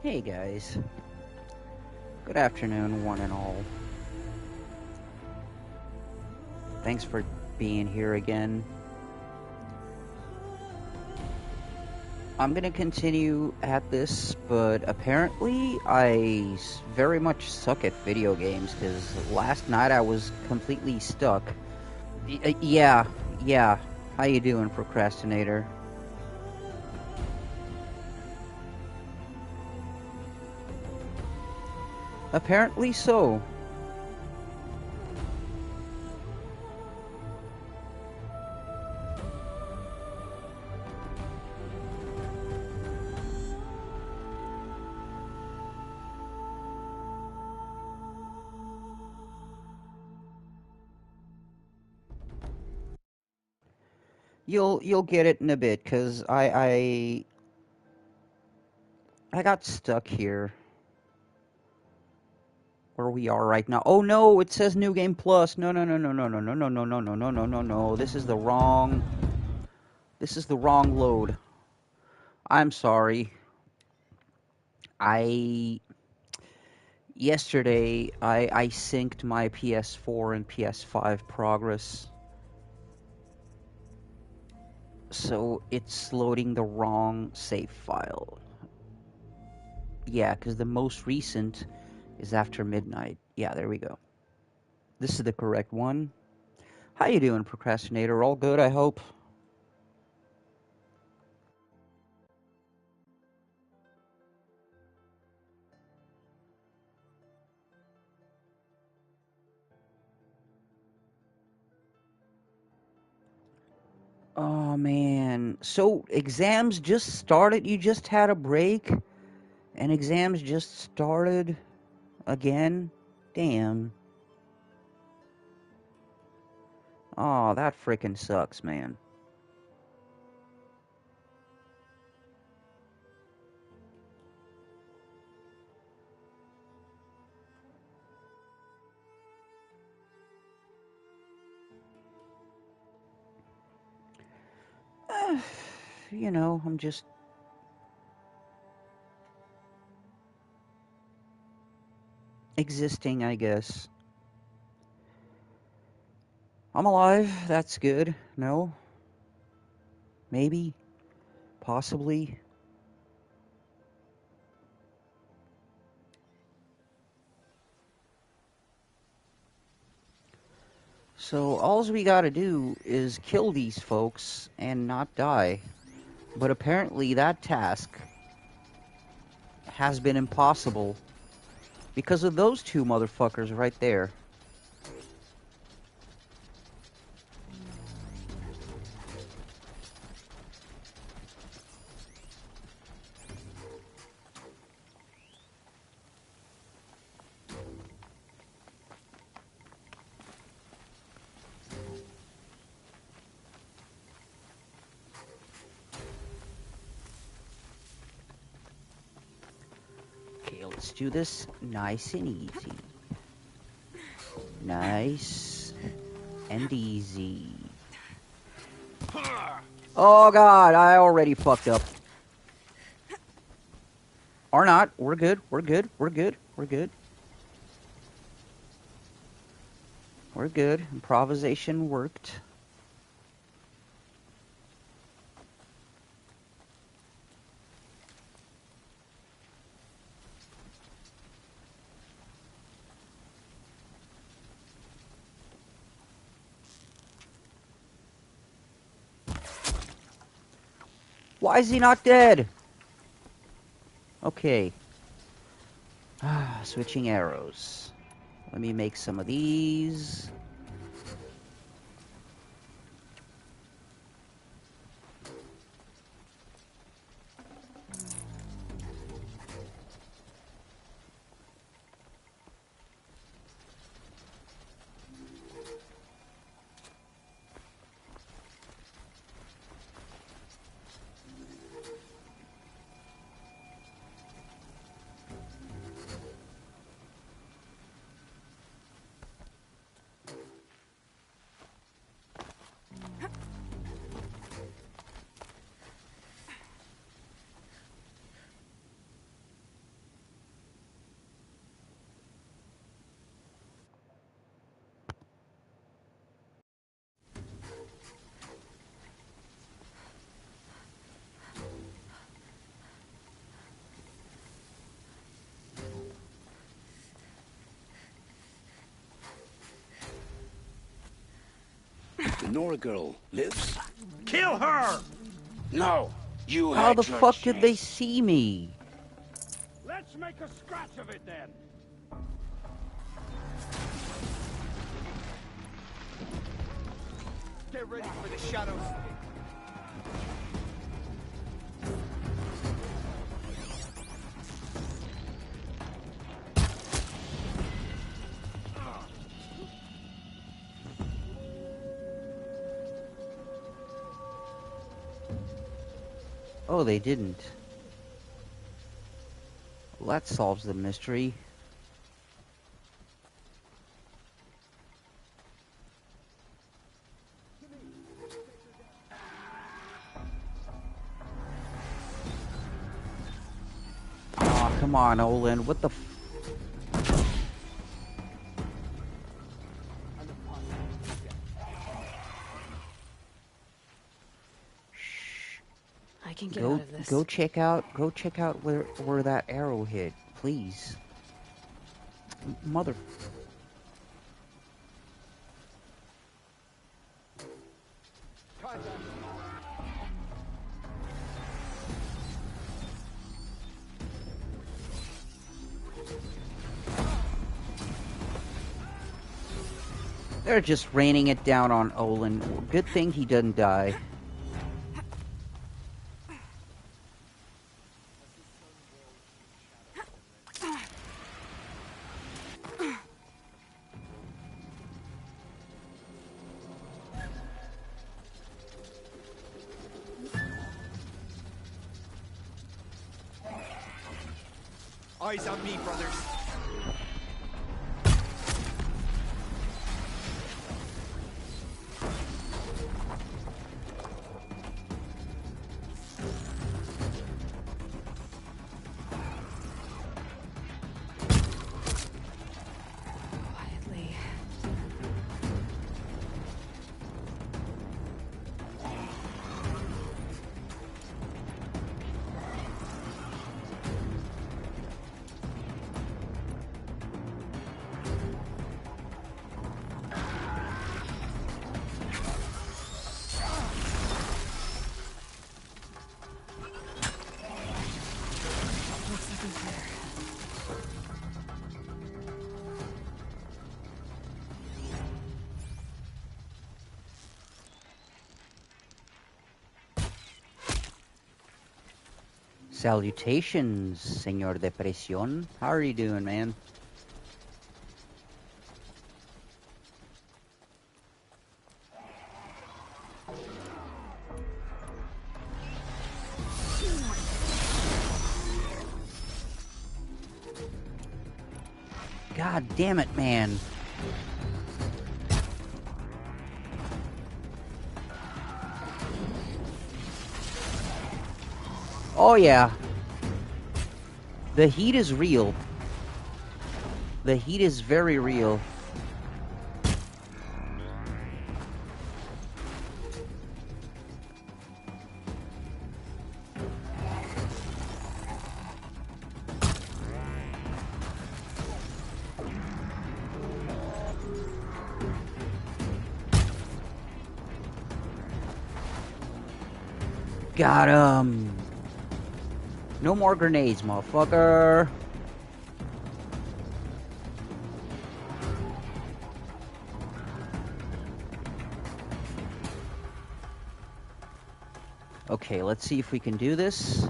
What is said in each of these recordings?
Hey guys, good afternoon, one and all. Thanks for being here again. I'm gonna continue at this, but apparently I very much suck at video games, because last night I was completely stuck. Yeah. How you doing, procrastinator? Apparently so. You'll get it in a bit, cause I got stuck here where we are right now. Oh no, it says New Game Plus. No. This is the wrong load. I'm sorry. I Yesterday I synced my PS4 and PS5 progress. So it's loading the wrong save file. Yeah, because the most recent is after midnight. Yeah, there we go. This is the correct one. How you doing, procrastinator? All good, I hope? Oh, man. So, exams just started? You just had a break? And exams just started again? Damn. Oh, that frickin' sucks, man. You know, I'm just existing, I guess. I'm alive. That's good. No? Maybe? Possibly? So, alls we gotta do is kill these folks and not die. But apparently that task has been impossible because of those two motherfuckers right there. Okay, let's do this nice and easy. Nice and easy. Oh god, I already fucked up. Or not. We're good. We're good. We're good. We're good. We're good. Improvisation worked. Why is he not dead? Okay. Switching arrows. Let me make some of these. The Nora girl lives? Kill her! No! You How had the your fuck did they chance. see me? Let's make a scratch of it then! Get ready for the shadows. Oh, they didn't. Well, that solves the mystery. Aw, come on, Olin. What the f... I can get out of this. Go check out where that arrow hit, please. Mother... They're just raining it down on Olin. Good thing he doesn't die. Eyes on me, brothers. Quietly. Looks like he's there. Salutations, Señor Depresión. How are you doing, man? God damn it, man. Oh yeah. The heat is real. The heat is very real. Got him. No more grenades, motherfucker. Okay, let's see if we can do this.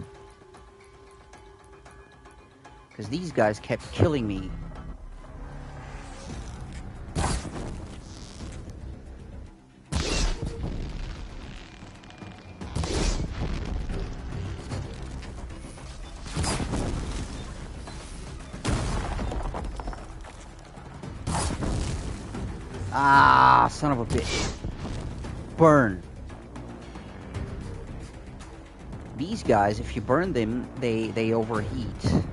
Because these guys kept killing me. Ah, son of a bitch. Burn. These guys, if you burn them, they overheat.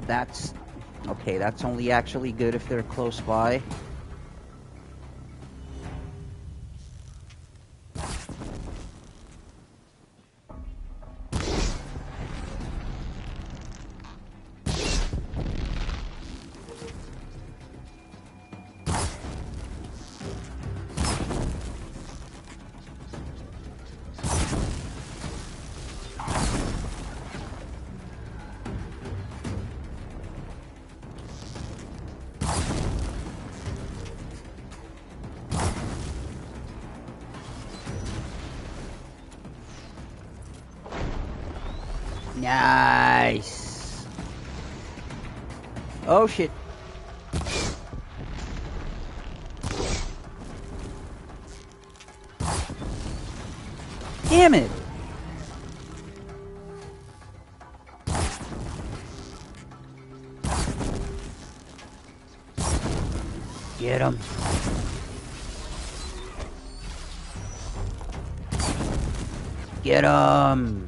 That's... okay, that's only actually good if they're close by. Nice. Oh shit. Damn it. Get him. Get him.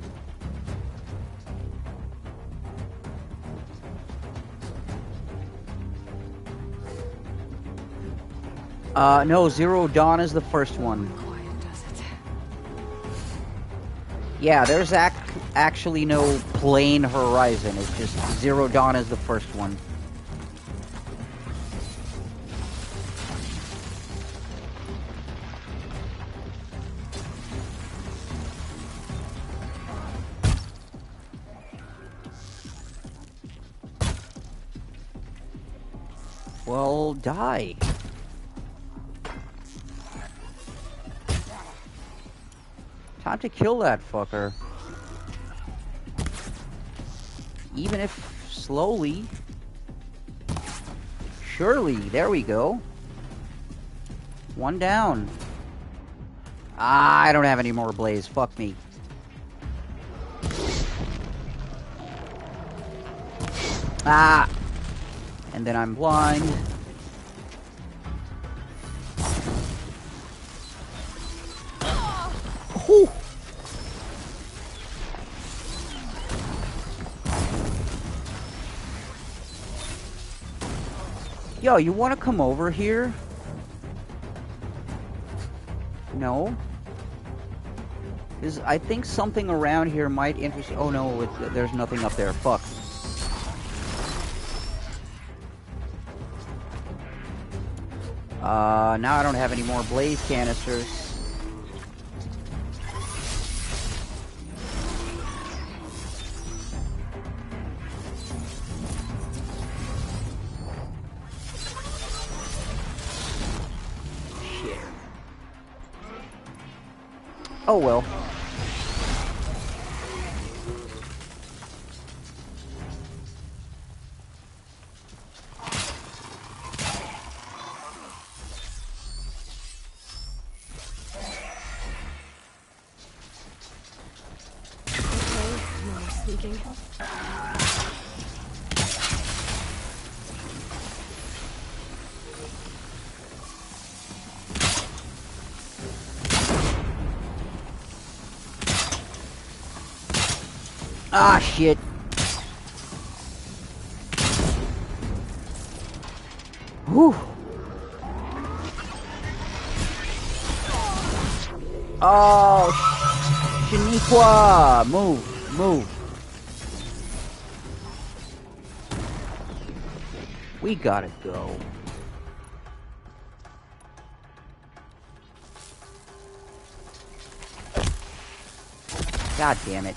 No, Zero Dawn is the first one. Quiet does it. Yeah, there's actually no plain horizon. It's just Zero Dawn is the first one. Well, die. Time to kill that fucker. Even if slowly. Surely, there we go. One down. Ah, I don't have any more blaze. Fuck me. Ah! And then I'm blind. Whew. Yo, you want to come over here? No? I think something around here might interest... Oh no, there's nothing up there. Fuck. Now I don't have any more blaze canisters. Shit. Oh well. Sneaking. Ah, shit. Whew. Oh, Shaniqua! Move, move. We gotta go. God damn it.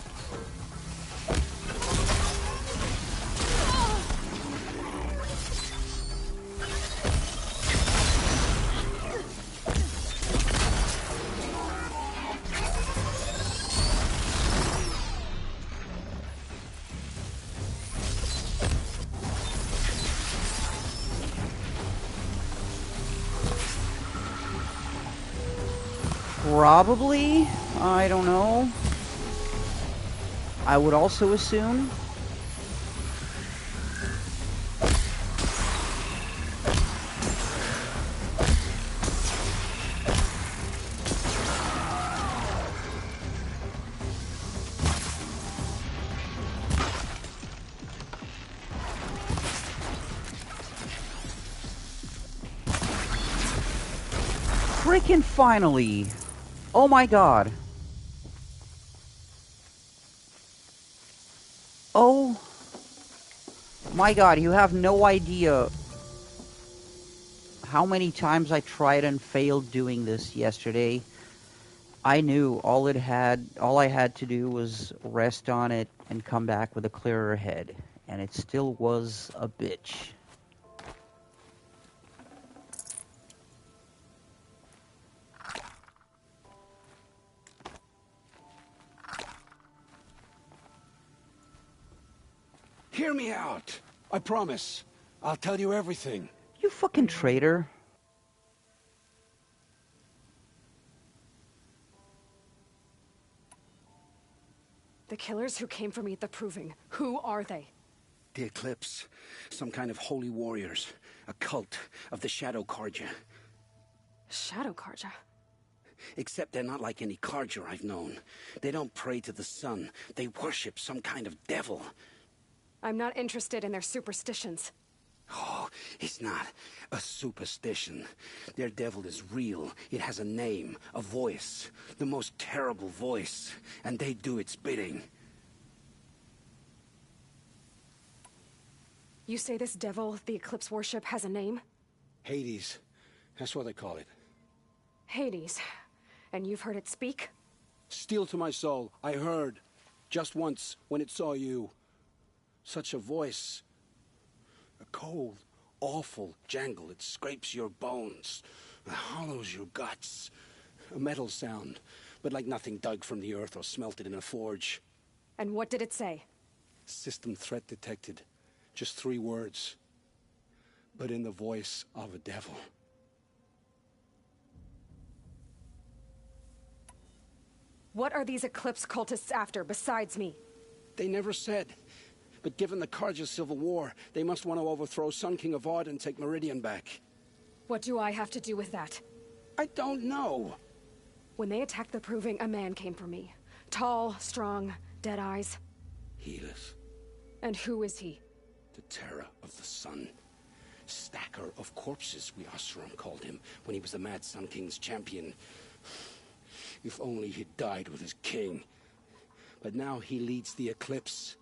Probably. I don't know. I would also assume. Freaking finally. Oh my god. Oh my god, you have no idea how many times I tried and failed doing this yesterday. I knew all I had to do was rest on it and come back with a clearer head, and it still was a bitch. Hear me out. I promise. I'll tell you everything. You fucking traitor. The killers who came for me at the Proving, who are they? The Eclipse. Some kind of holy warriors. A cult of the Shadow Carja. Shadow Karja. Except they're not like any Carja I've known. They don't pray to the sun. They worship some kind of devil. I'm not interested in their superstitions. Oh, it's not a superstition. Their devil is real. It has a name, a voice. The most terrible voice. And they do its bidding. You say this devil the Eclipse worship has a name? Hades. That's what they call it. Hades. And you've heard it speak? Steel to my soul, I heard. Just once, when it saw you. Such a voice. A cold, awful jangle. It scrapes your bones. It hollows your guts. A metal sound, but like nothing dug from the earth or smelted in a forge. And what did it say? System threat detected. Just 3 words. But in the voice of a devil. What are these Eclipse cultists after, besides me? They never said. But given the Carja civil war, they must want to overthrow Sun King of Odd and take Meridian back. What do I have to do with that? I don't know. When they attacked the Proving, a man came for me. Tall, strong, dead eyes. Helis, And who is he? the terror of the sun. Stacker of corpses, we Oseram called him, when he was the Mad Sun King's champion. If only he'd died with his king. But now he leads the Eclipse.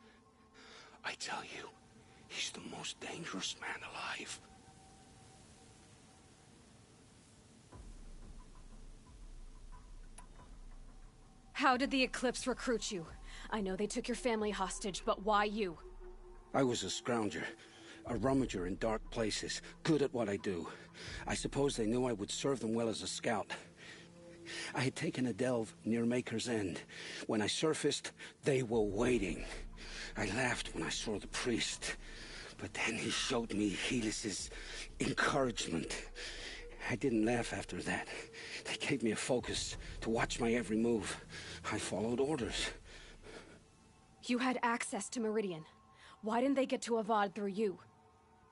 I tell you, he's the most dangerous man alive. How did the Eclipse recruit you? I know they took your family hostage, but why you? I was a scrounger, a rummager in dark places, good at what I do. I suppose they knew I would serve them well as a scout. I had taken a delve near Maker's End. When I surfaced, they were waiting. I laughed when I saw the priest, but then he showed me Helis's encouragement. I didn't laugh after that. They gave me a focus to watch my every move. I followed orders. You had access to Meridian. Why didn't they get to Avad through you?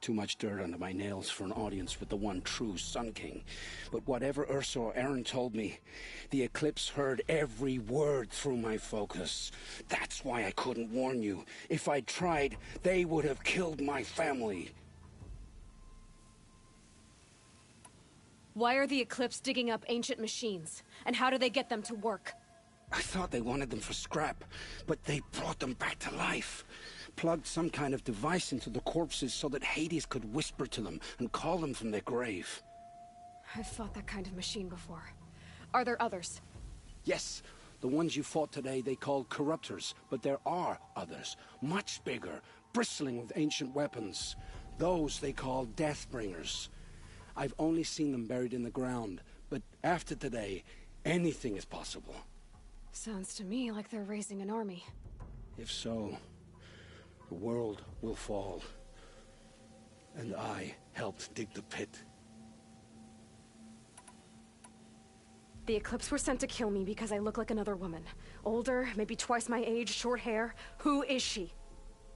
Too much dirt under my nails for an audience with the one true Sun King. But whatever Ursa or Aaron told me, the Eclipse heard every word through my focus. That's why I couldn't warn you. If I'd tried, they would have killed my family. Why are the Eclipse digging up ancient machines? And how do they get them to work? I thought they wanted them for scrap, but they brought them back to life. Plugged some kind of device into the corpses so that Hades could whisper to them and call them from their grave. I've fought that kind of machine before. Are there others? Yes, the ones you fought today they called corruptors, but there are others, much bigger, bristling with ancient weapons. Those they call Deathbringers. I've only seen them buried in the ground, but after today, anything is possible. Sounds to me like they're raising an army. If so, the world will fall. And I helped dig the pit. The Eclipse were sent to kill me because I look like another woman. Older, maybe twice my age, short hair. Who is she?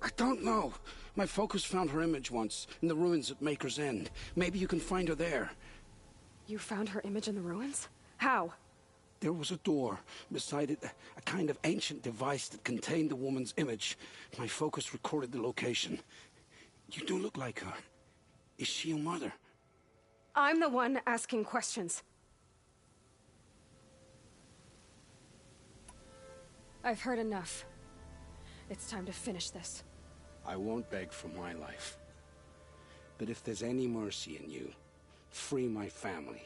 I don't know. My focus found her image once, in the ruins at Maker's End. Maybe you can find her there. You found her image in the ruins? How? There was a door. Beside it, a kind of ancient device that contained the woman's image. My focus recorded the location. You do look like her. Is she your mother? I'm the one asking questions. I've heard enough. It's time to finish this. I won't beg for my life. But if there's any mercy in you, free my family.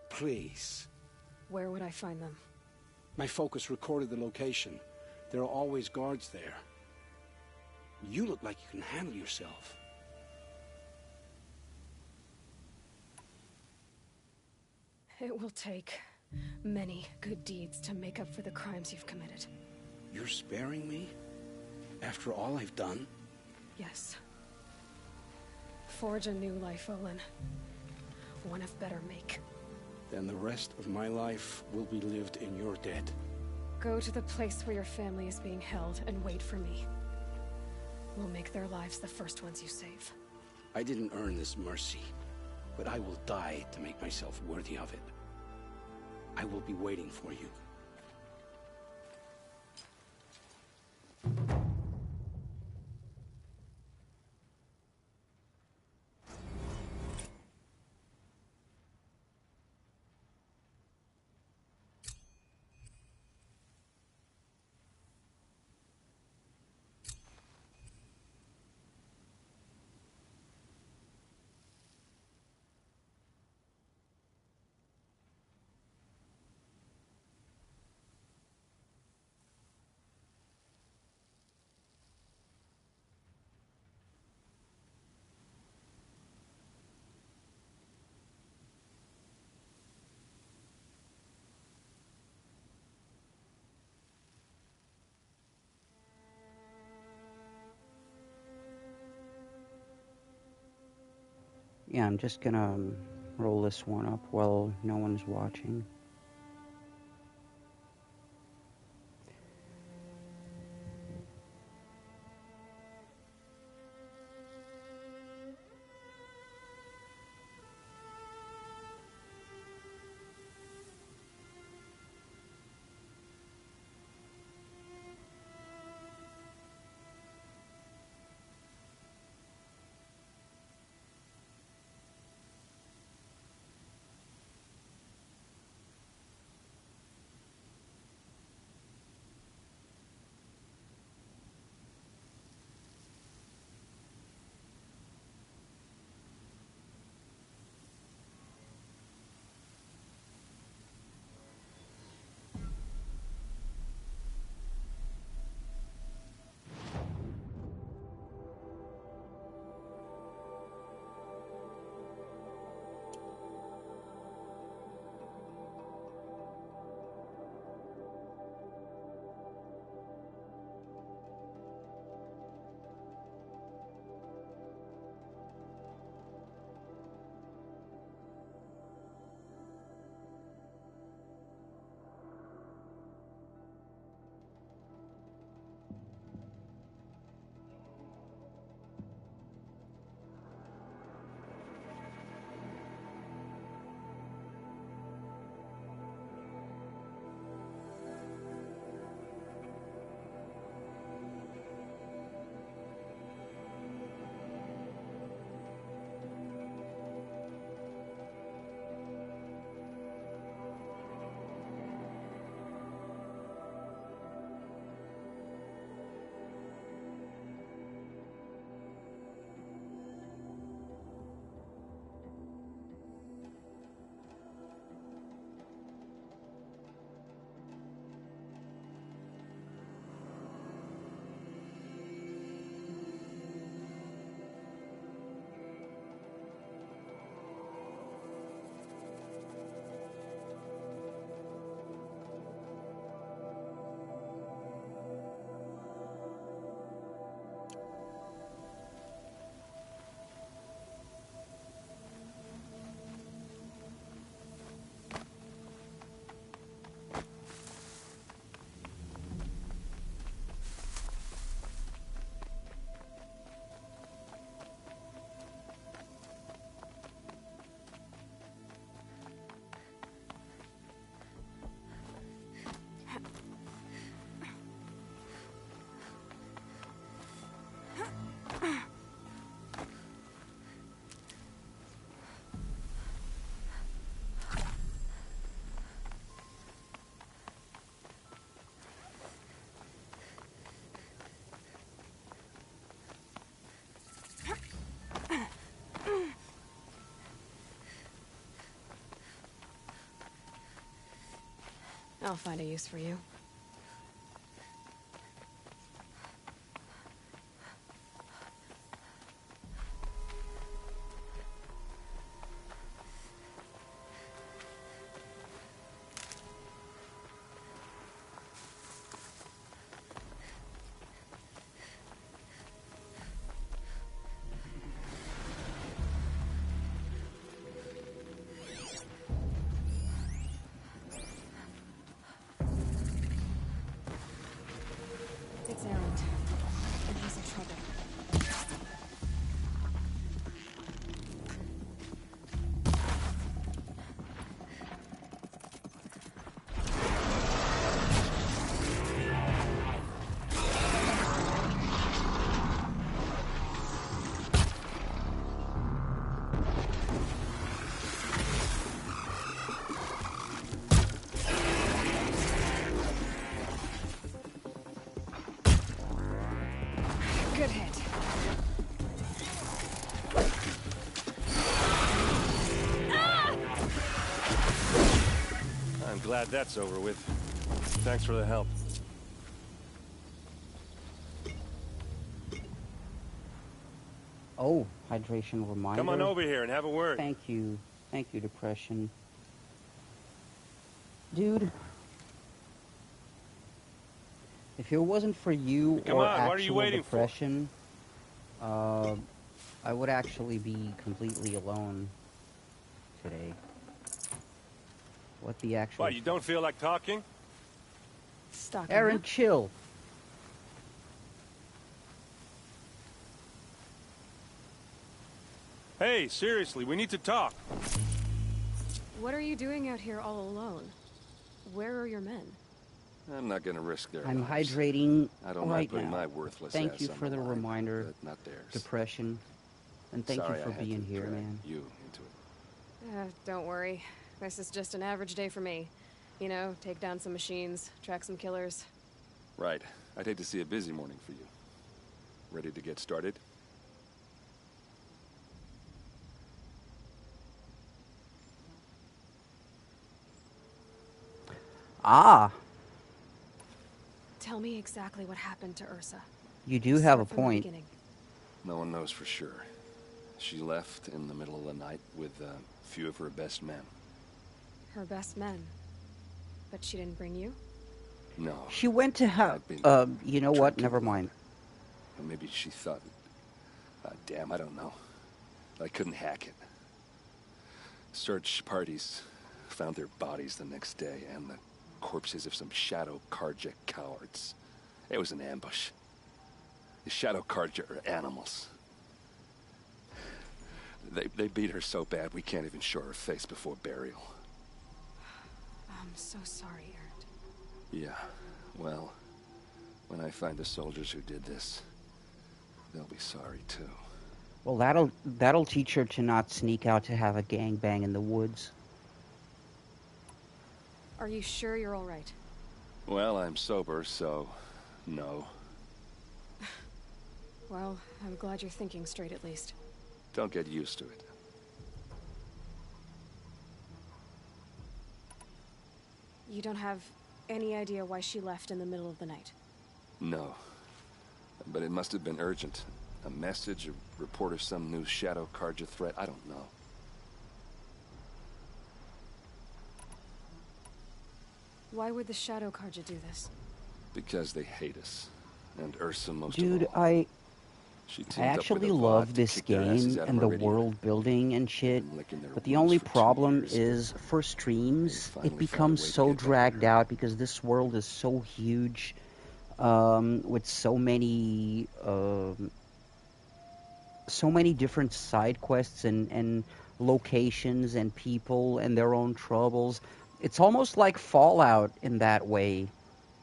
Please. Where would I find them? My focus recorded the location. There are always guards there. You look like you can handle yourself. It will take many good deeds to make up for the crimes you've committed. You're sparing me? After all I've done? Yes. Forge a new life, Olin. One of better make. Then the rest of my life will be lived in your debt. Go to the place where your family is being held and wait for me. We'll make their lives the first ones you save. I didn't earn this mercy, but I will die to make myself worthy of it. I will be waiting for you. Yeah, I'm just gonna roll this one up while no one's watching. I'll find a use for you. I'm glad that's over with. Thanks for the help. Oh, hydration reminder. Come on over here and have a word. Thank you. Thank you, Depression. Dude, if it wasn't for you Come or on, what are you actual waiting for? depression, I would actually be completely alone today. What the actual... What, you don't feel like talking? Stalking Aaron, you? chill. Hey, seriously, we need to talk. What are you doing out here all alone? Where are your men? I'm not gonna risk their I'm lives. hydrating I don't right mind putting now. my worthless Thank ass you on for the line, reminder, but not theirs. Depression. And thank Sorry you for I had being to here, drag man. you into it. Don't worry. This is just an average day for me. You know, take down some machines, track some killers. Right. I'd hate to see a busy morning for you. Ready to get started? Ah, Tell me exactly what happened to Ursa. you do have a Start from the point. beginning. No one knows for sure. She left in the middle of the night with a few of her best men. Her best men. But she didn't bring you? No. She went to I'd been you know what? drinking Never a lot. mind. Or maybe she thought... damn, I don't know. I couldn't hack it. Search parties found their bodies the next day and the corpses of some Shadow Karja cowards. It was an ambush. The Shadow Karja are animals. They beat her so bad we can't even show her face before burial. I'm so sorry, Ernst. Yeah, well, when I find the soldiers who did this, they'll be sorry too. Well, that'll teach her to not sneak out to have a gangbang in the woods. Are you sure you're all right? Well, I'm sober, so no. Well, I'm glad you're thinking straight at least. Don't get used to it. You don't have any idea why she left in the middle of the night? No. But it must have been urgent. A message, a report of some new Shadow Karja threat, I don't know. Why would the Shadow Karja do this? Because they hate us. And Ursa most Dude, of all. I She teamed up with actually a love bot to this kick their asses game out of and the Meridian. world building and shit, Been licking their but the wounds only for 2 problem years, is for streams, finally found it a becomes way to so get back at dragged her. out because this world is so huge, with so many different side quests and locations and people and their own troubles. It's almost like Fallout in that way,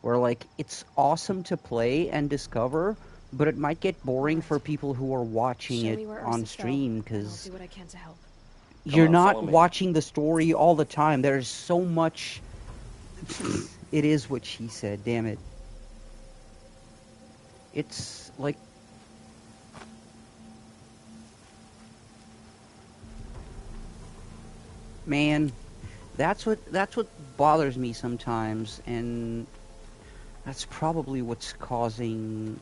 where like it's awesome to play and discover, but it might get boring Alright. for people who are watching Show it me where on Ursa stream fell, and I'll because do what I can to help. you're on, not follow me. watching the story all the time. There's so much. It is what she said. Damn it. It's like. Man, that's what bothers me sometimes, and that's probably what's causing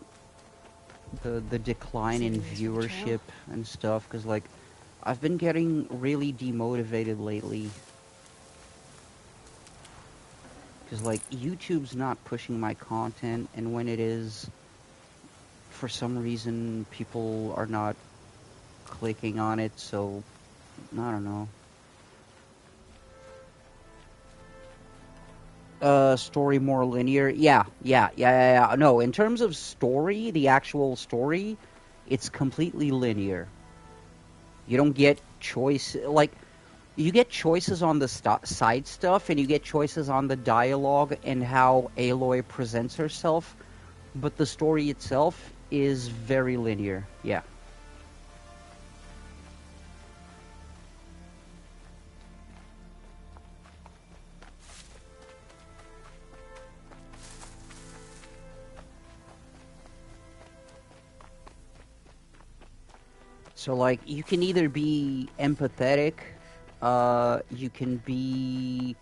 the decline in Saving these for the trail? viewership and stuff. Because like, I've been getting really demotivated lately. Because like, YouTube's not pushing my content, and when it is, for some reason, people are not clicking on it. So I don't know. Story more linear. Yeah. No, in terms of story, the actual story, it's completely linear. You don't get choice, like, you get choices on the side stuff, and you get choices on the dialogue and how Aloy presents herself, but the story itself is very linear. Yeah. So, like, you can either be empathetic, you can be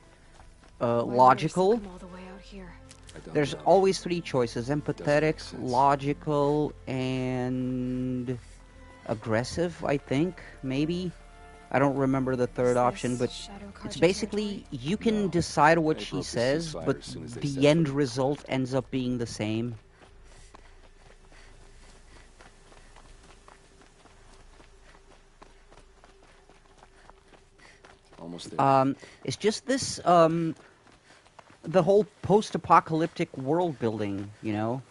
Why did Ursa logical. come all the way out here? I don't There's know. always three choices: Doesn't empathetic, make sense. logical, and aggressive, I think, maybe. I don't remember the third Is option, this but Shadow it's Carja basically territory? you can No. decide what They she broke the says, ceasefire but as soon as they the set end foot in result ends up being the same. Almost there. It's just this, the whole post-apocalyptic world building, you know?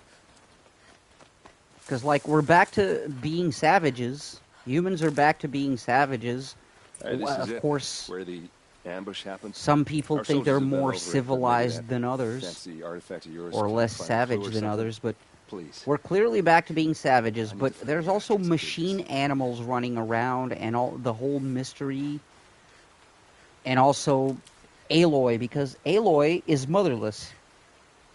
Because, like, we're back to being savages. Humans are back to being savages. Hey, this is Of it. course, Where the ambush happened. some people Our think soldiers they're have been more over it, but maybe that civilized than others, fancy artifact of yours or can less find a clue savage or than something. others, but Please. we're clearly back to being savages. I need But to find there's the also bastards who did machine this. animals running around, and all the whole mystery, and also Aloy, because Aloy is motherless.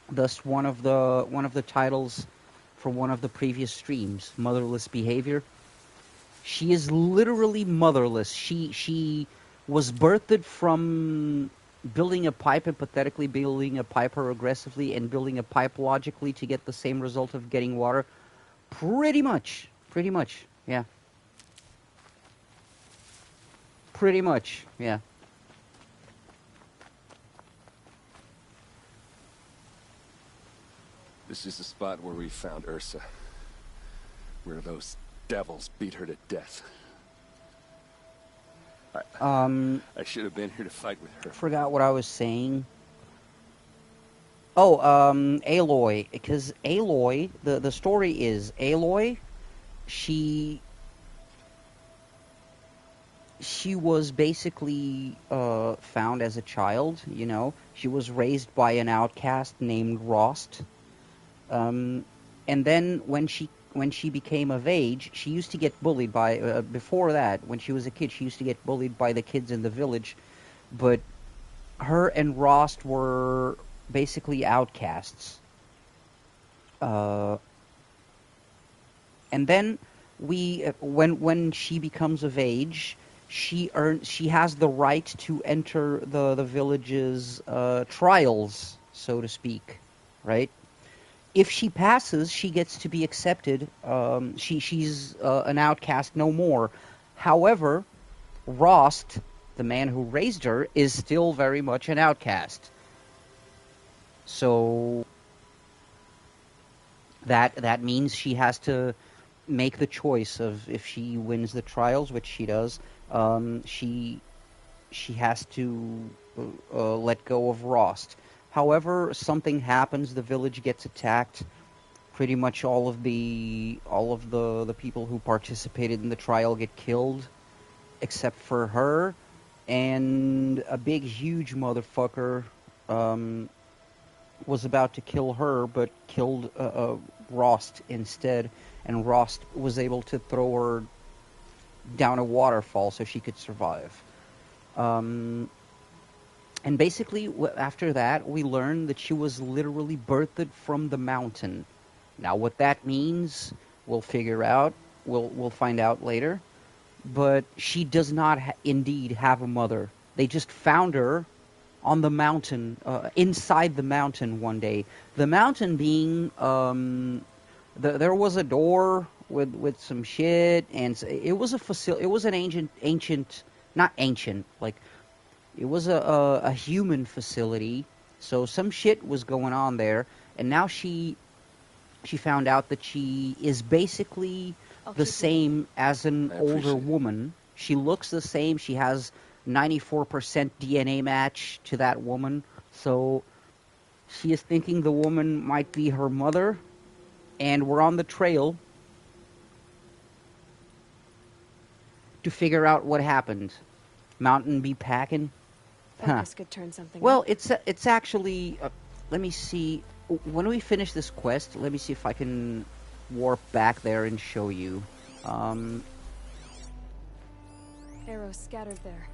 Thus, one of the titles for one of the previous streams, motherless behavior. She is literally motherless. She was birthed from building a pipe, empathetically building a pipe her aggressively, and building a pipe logically to get the same result of getting water. Pretty much. Pretty much. Yeah. Pretty much. Yeah. This is the spot where we found Ursa. Where those devils beat her to death. I should have been here to fight with her. Forgot what I was saying. Oh, Aloy, because Aloy, the story is Aloy, she was basically found as a child, you know. She was raised by an outcast named Rost. And then when she became of age, she used to get bullied by, before that, when she was a kid, she used to get bullied by the kids in the village. But her and Rost were basically outcasts. And then when she becomes of age, she has the right to enter the village's trials, so to speak, right? If she passes, she gets to be accepted. She's an outcast no more. However, Rost, the man who raised her, is still very much an outcast. So that means she has to make the choice of, if she wins the trials, which she does. She has to let go of Rost. However, something happens. The village gets attacked. Pretty much all of the people who participated in the trial get killed, except for her, and a big, huge motherfucker was about to kill her, but killed Rost instead, and Rost was able to throw her down a waterfall so she could survive. And basically, after that, we learned that she was literally birthed from the mountain. Now, what that means, we'll figure out. We'll find out later. But she does not indeed have a mother. They just found her on the mountain, inside the mountain one day. The mountain being, there was a door with some shit, and it was a facility. It was an ancient, not ancient, like, it was a human facility. So some shit was going on there, and now she found out that she is basically the same as an older woman. She looks the same. She has 94% DNA match to that woman. So she is thinking the woman might be her mother, and we're on the trail to figure out what happened. Mountain be packing. Focus could turn something Well, up. it's actually. Let me see. When we finish this quest, let me see if I can warp back there and show you. Arrows scattered there.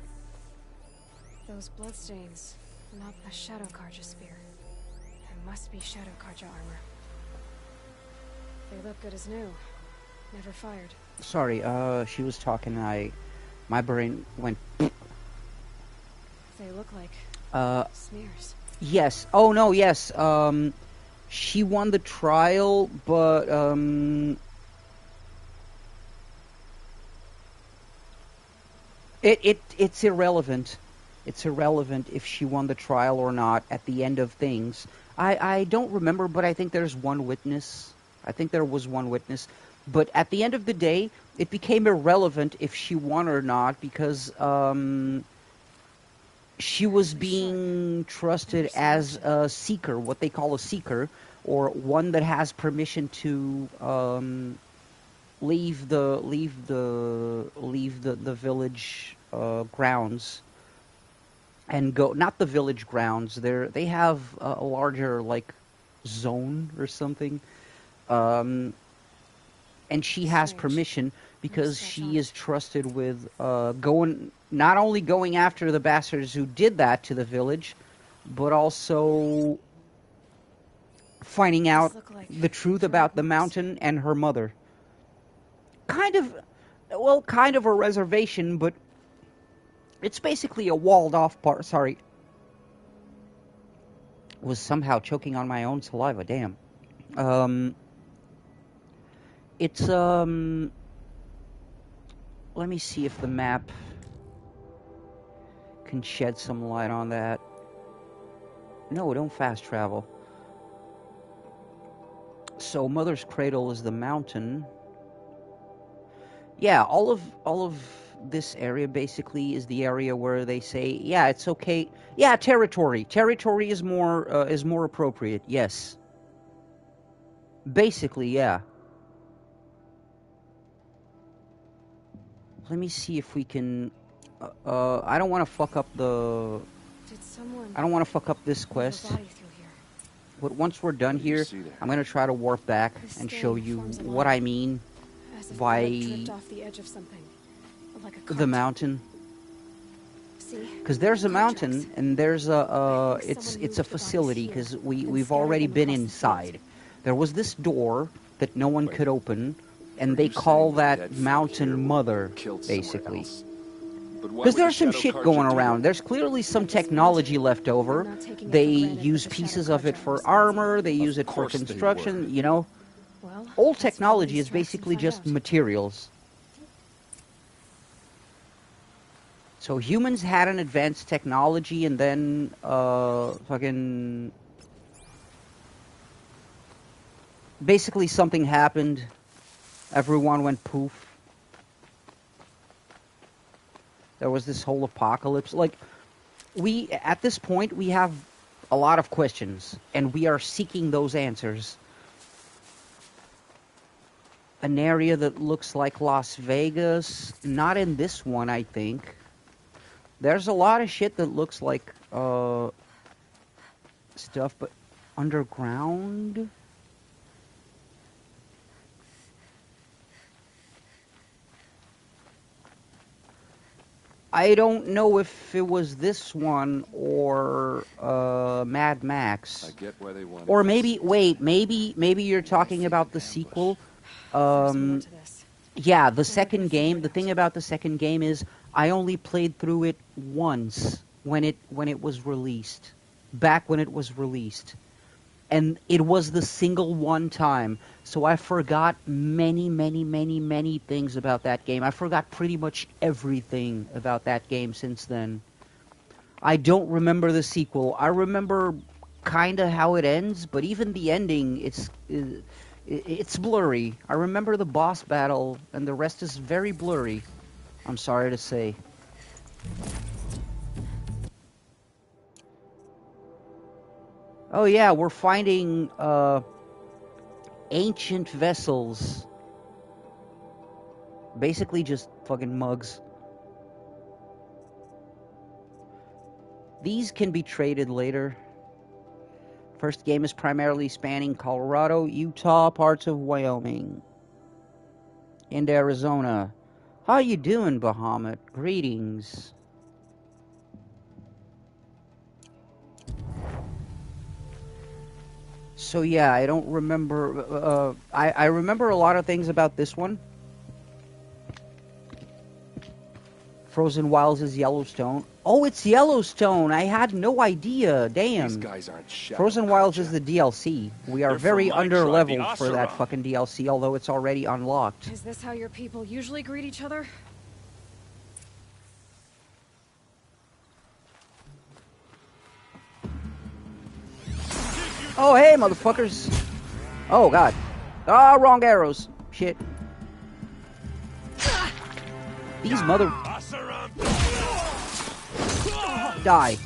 Those bloodstains, not a Shadow Carja spear. It must be Shadow Carja armor. They look good as new. Never fired. Sorry, she was talking. My brain went. They look like. Smears. Yes. Oh no, yes. She won the trial, but it's irrelevant. It's irrelevant if she won the trial or not at the end of things. I don't remember, but I think there's one witness. I think there was one witness. But at the end of the day, it became irrelevant if she won or not because she was being trusted as a seeker, what they call a seeker, or one that has permission to leave the village grounds and go, not the village grounds, they have a larger like zone or something, and she has Strange. permission because Scratch she on is it. trusted with not only going after the bastards who did that to the village, but also finding out These look like the truth drag about the marks. mountain and her mother. Kind of a reservation, but it's basically a walled off part. Sorry. Was somehow choking on my own saliva, damn. Um, it's, let me see if the map can shed some light on that. No, don't fast travel. So, Mother's Cradle is the mountain. Yeah, all of this area basically is the area where they say, yeah, it's okay. Yeah, territory. Territory is more appropriate. Yes. Basically, yeah. Let me see if we can. I don't want to fuck up the. Did someone I don't want to fuck up this move quest. a body through here? But once we're done What do you here, see there? I'm gonna try to warp back This and stain show you forms a what line. I mean As if by blood dripped off the edge of something. Like a cart. the mountain. See? Because there's a Cart mountain tracks. and there's I think it's someone a moved the bodies facility here because and we've scattered already them been across the field. inside. There was this door that no one Wait. could open, Are and they you call saying the that dead folk mountain here were Mother, killed somewhere basically. else? But why Because would the there's some Shadow shit Carja going do around. it? There's clearly some At this point, technology left I'm over. not taking it They for granted use that the pieces Shadow of it Carja are for responsible. armor. They use it for course they were. construction. You know, Well, old let's follow technology these is tracks and basically find just out. materials. So humans had an advanced technology, and then fucking basically something happened. Everyone went poof. There was this whole apocalypse. Like, we, at this point, we have a lot of questions, and we are seeking those answers. An area that looks like Las Vegas. Not in this one, I think. There's a lot of shit that looks like stuff, but underground? I don't know if it was this one or Mad Max. I get why they wanted Or this. maybe, wait, maybe you're talking about the sequel. There's more to this. Yeah, the gonna second figure game, it the out. thing about the second game is I only played through it once when it was released. Back when it was released. And it was the single one time. So I forgot many things about that game. I forgot pretty much everything about that game since then. I don't remember the sequel. I remember kind of how it ends, but even the ending, it's blurry. I remember the boss battle, and the rest is very blurry. I'm sorry to say. Oh yeah, we're finding ancient vessels. Basically just fucking mugs. These can be traded later. First game is primarily spanning Colorado, Utah, parts of Wyoming, and Arizona. How you doing, Bahamut? Greetings. So yeah, I don't remember. I remember a lot of things about this one. Frozen Wilds is Yellowstone. Oh, it's Yellowstone. I had no idea. Damn. These guys aren't Shadow Frozen Wilds is Carja. the DLC. We are They're very from my under tribe, the leveled for that Oseram. fucking DLC, although it's already unlocked. Is this how your people usually greet each other? Oh, hey, motherfuckers. Oh, God. Ah, wrong arrows. Shit. These mother... Oseram! Die.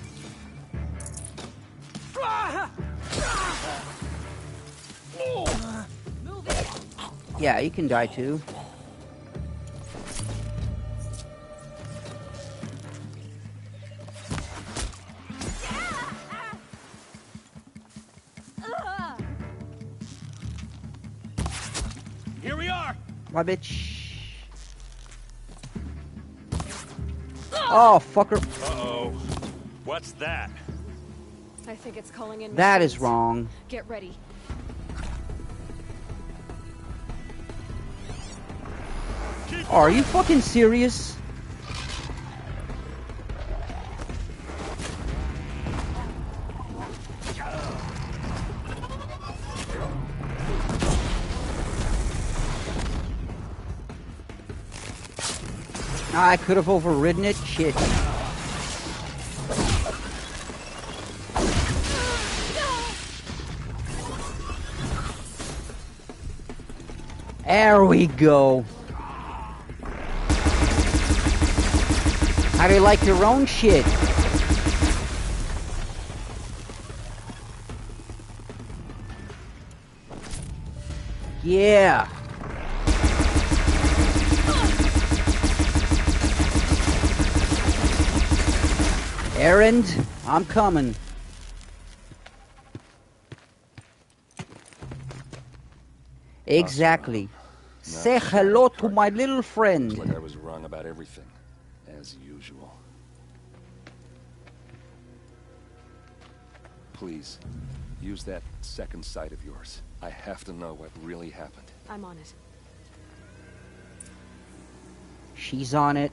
Yeah, you can die too. Here we are! My bitch. Oh, fucker. Uh-oh. What's that? I think it's calling in That is machines. wrong. Get ready. Are you fucking serious? I could have overridden it. Shit. There we go. How do you like your own shit? Yeah. Errand, I'm coming. Exactly. Say hello to my little Looks friend. like I was wrong about everything, as usual. Please, use that second sight of yours. I have to know what really happened. I'm on it. She's on it.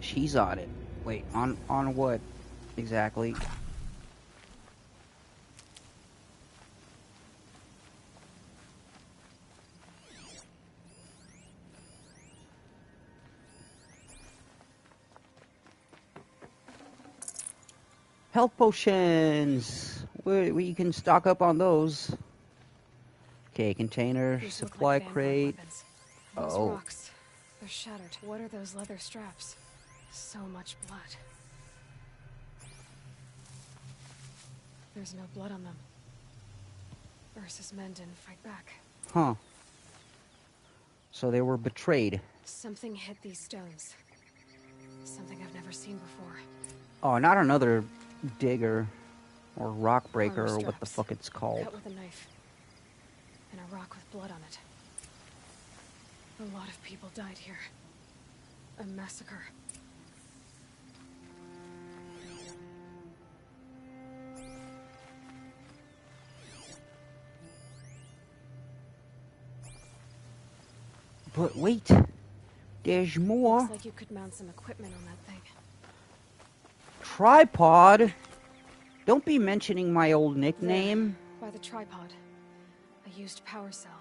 She's on it. Wait, on what exactly? Health potions. We can stock up on those. Okay, container, These look supply like Vanguard crate. weapons. Those Oh. rocks. They're shattered. What are those leather straps? So much blood. There's no blood on them. Ursa's men didn't fight back. Huh. So they were betrayed. Something hit these stones. Something I've never seen before. Oh, not another digger or rock breaker Armor or what the straps. fuck it's called. Cut with a knife. And a rock with blood on it. A lot of people died here. A massacre. But wait, there's more. Looks like you could mount some equipment on that thing. Tripod? Don't be mentioning my old nickname. There, by the tripod. A used power cell.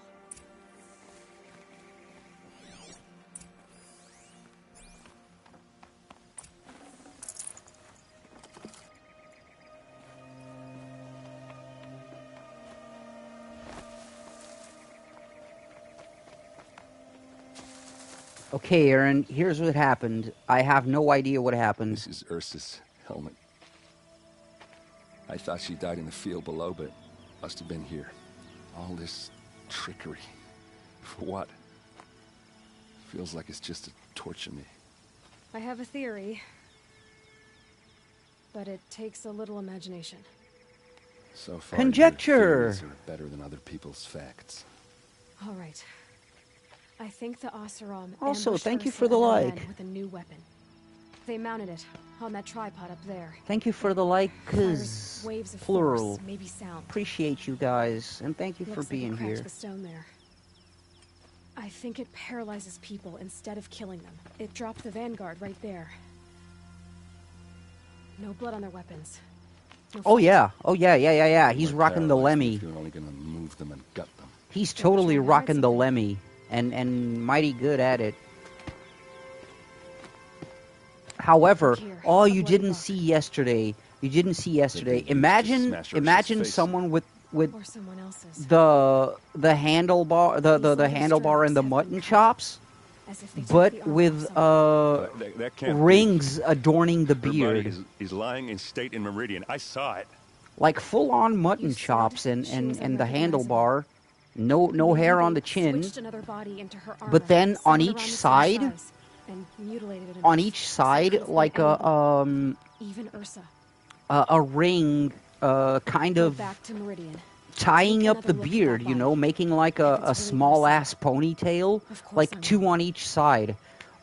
Okay, Aaron, here's what happened. I have no idea what happened. This is Ursa's helmet. I thought she died in the field below, but must have been here. All this trickery. For what? Feels like it's just to torture me. I have a theory. But it takes a little imagination. So far, Conjecture. your theories are better than other people's facts. All right. I think the Oseram Also, ambushed thank you Ursa for the and her like. men with a new weapon. They mounted it on that tripod up there. Thank you for the like, Fires cause waves of plural. force, maybe sound. Appreciate you guys, and thank you for Looks like it being cracked here. the stone there. I think it paralyzes people instead of killing them. It dropped the Vanguard right there. No blood on their weapons. No Oh fight. yeah. Oh yeah. It He's would rocking the paralyze me Lemmy. if you're only gonna move them and gut them. He's Well, we're totally trying to hide rocking the something. Lemmy, and mighty good at it. However, Here, oh, a you bloody didn't book. see yesterday. You didn't see yesterday. They'd be used to Imagine, smash Ursa's imagine face someone with Or someone else's. the handlebar, the These leather handlebar and straps the have been mutton cut, chops, as if they took but the armor with off someone. That can't be. rings adorning the Her body beard, is lying in state in Meridian. I saw it. like full-on mutton You chops said and she was and the unrecognizable. handlebar, no Maybe hair on they the chin, switched another body into her armor, but then sewn on it each around the same side, size, and mutilated it on enough each so it side, could have been like anybody, even Ursa. a ring, kind Go of back to Meridian. tying Take up the another look at beard, that you know, body. making like If a it's really small Ursa. ass ponytail, Of course like I two will. on each side.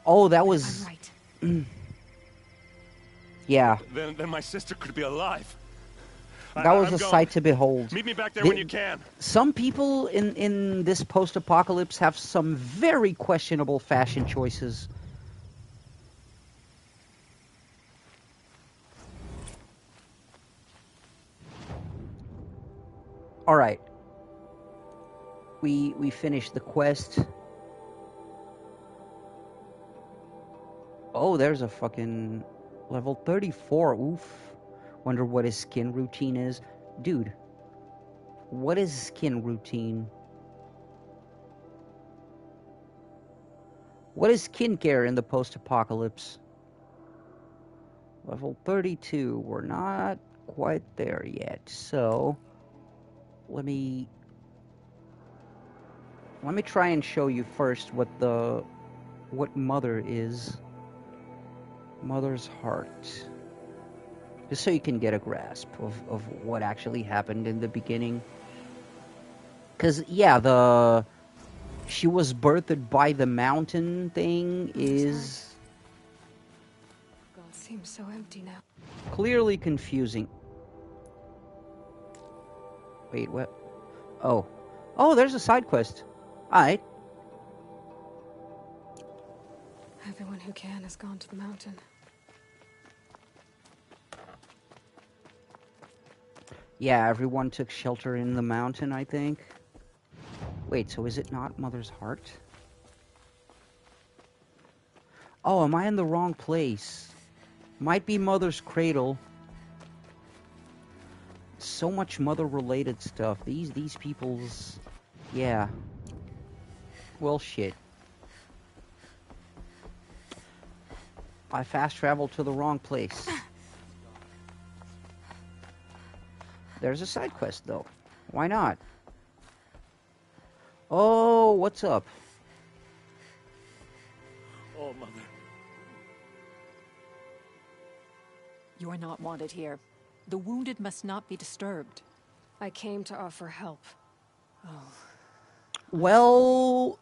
Oh, that I'm was, right. yeah, Then my sister could be alive. that was I'm a going. sight to behold. Meet me back there The- when you can. Some people in this post-apocalypse have some very questionable fashion choices. All right. We finished the quest. Oh, there's a fucking level 34. Oof. Wonder what his skin routine is. Dude, what is skin routine? What is skincare in the post-apocalypse? Level 32. We're not quite there yet. So, let me try and show you first what Mother is. Mother's heart. Just so you can get a grasp of what actually happened in the beginning. Because, yeah, she was birthed by the mountain thing is God seems so empty now. clearly confusing. Wait, what? Oh. Oh, there's a side quest. Alright. Everyone who can has gone to the mountain. Yeah, everyone took shelter in the mountain, I think. Wait, so is it not Mother's heart? Oh, am I in the wrong place? Might be Mother's cradle. So much mother-related stuff. These people's... Yeah. Well, shit. I fast-traveled to the wrong place. There's a side quest, though. Why not? Oh, what's up? Oh, Mother. You are not wanted here. The wounded must not be disturbed. I came to offer help. Well,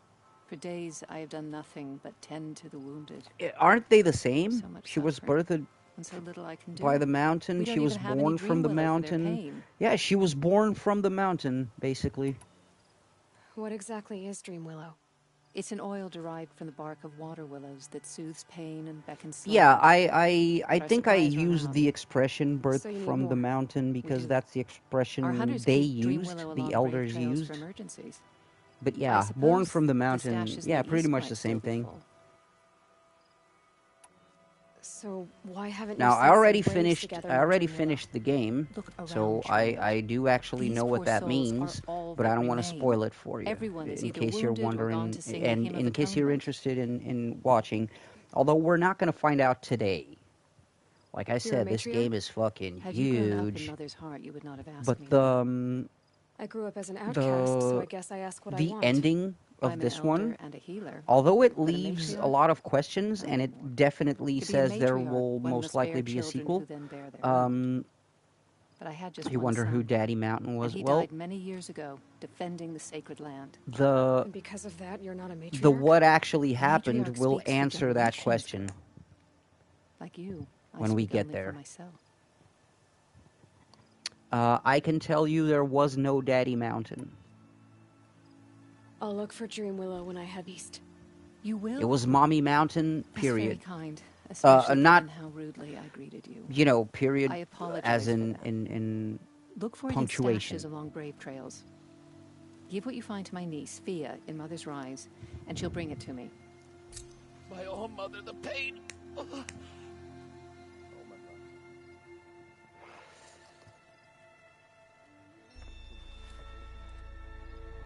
For days, I have done nothing but tend to the wounded. aren't they the same? So much She was suffering. birthed And so little I can do. by the mountain. We don't She was even have any born from the dream willow for their mountain. pain. Yeah, she was born from the mountain, basically. What exactly is Dream Willow? It's an oil derived from the bark of water willows that soothes pain and beckons slumber. Yeah, I Our think I supplies run used out. the expression "birth So you need from the more. mountain" because do. that's the Our expression hunters they keep dream used, willow the along elders brave trails used. for emergencies. But I yeah, born suppose from the the mountain. stashes Yeah, in the pretty east much might the still same be thing. full. So why haven't Now you I already sent some waves finished. together I about already Dream Willow? finished the game, Look so around, child. I do actually These know what poor that souls means. are all But I that don't want to remain. spoil it for you. Everyone is in either case you're wounded or wondering, gone to sing the and hymn of in case you're atonement. interested in watching. Although we're not going to find out today. Like I You're a said, this matriarch? game is fucking Had you grown up in huge. Mother's heart, you would not have asked But me. I grew up as an outcast, so I guess I ask what I the want. ending of I'm this an elder one, and a healer. although it But a leaves a matriarch? lot of questions, and Not it anymore. definitely To be a says there matriarch, will one most must likely bear be a children sequel. who then bear their own. But I had just You one wonder who son, Daddy Mountain and was. he Well, died many years ago, defending the sacred land. the And because of that, you're not a matriarch? the what actually happened matriarch will speaks for answer that generations. question Like you, I when we speak get only there. for myself. I can tell you there was no Daddy Mountain. I'll look for Dream Willow when I head east. You will? It was Mommy Mountain, That's very period. kind, especially Not, given how rudely I greeted you. you know, period, I apologize as for in, that. in Look for it in punctuation. stashes along Brave Trails. Give what you find to my niece, Fia, in Mother's Rise, and she'll bring it to me. My own mother, the pain.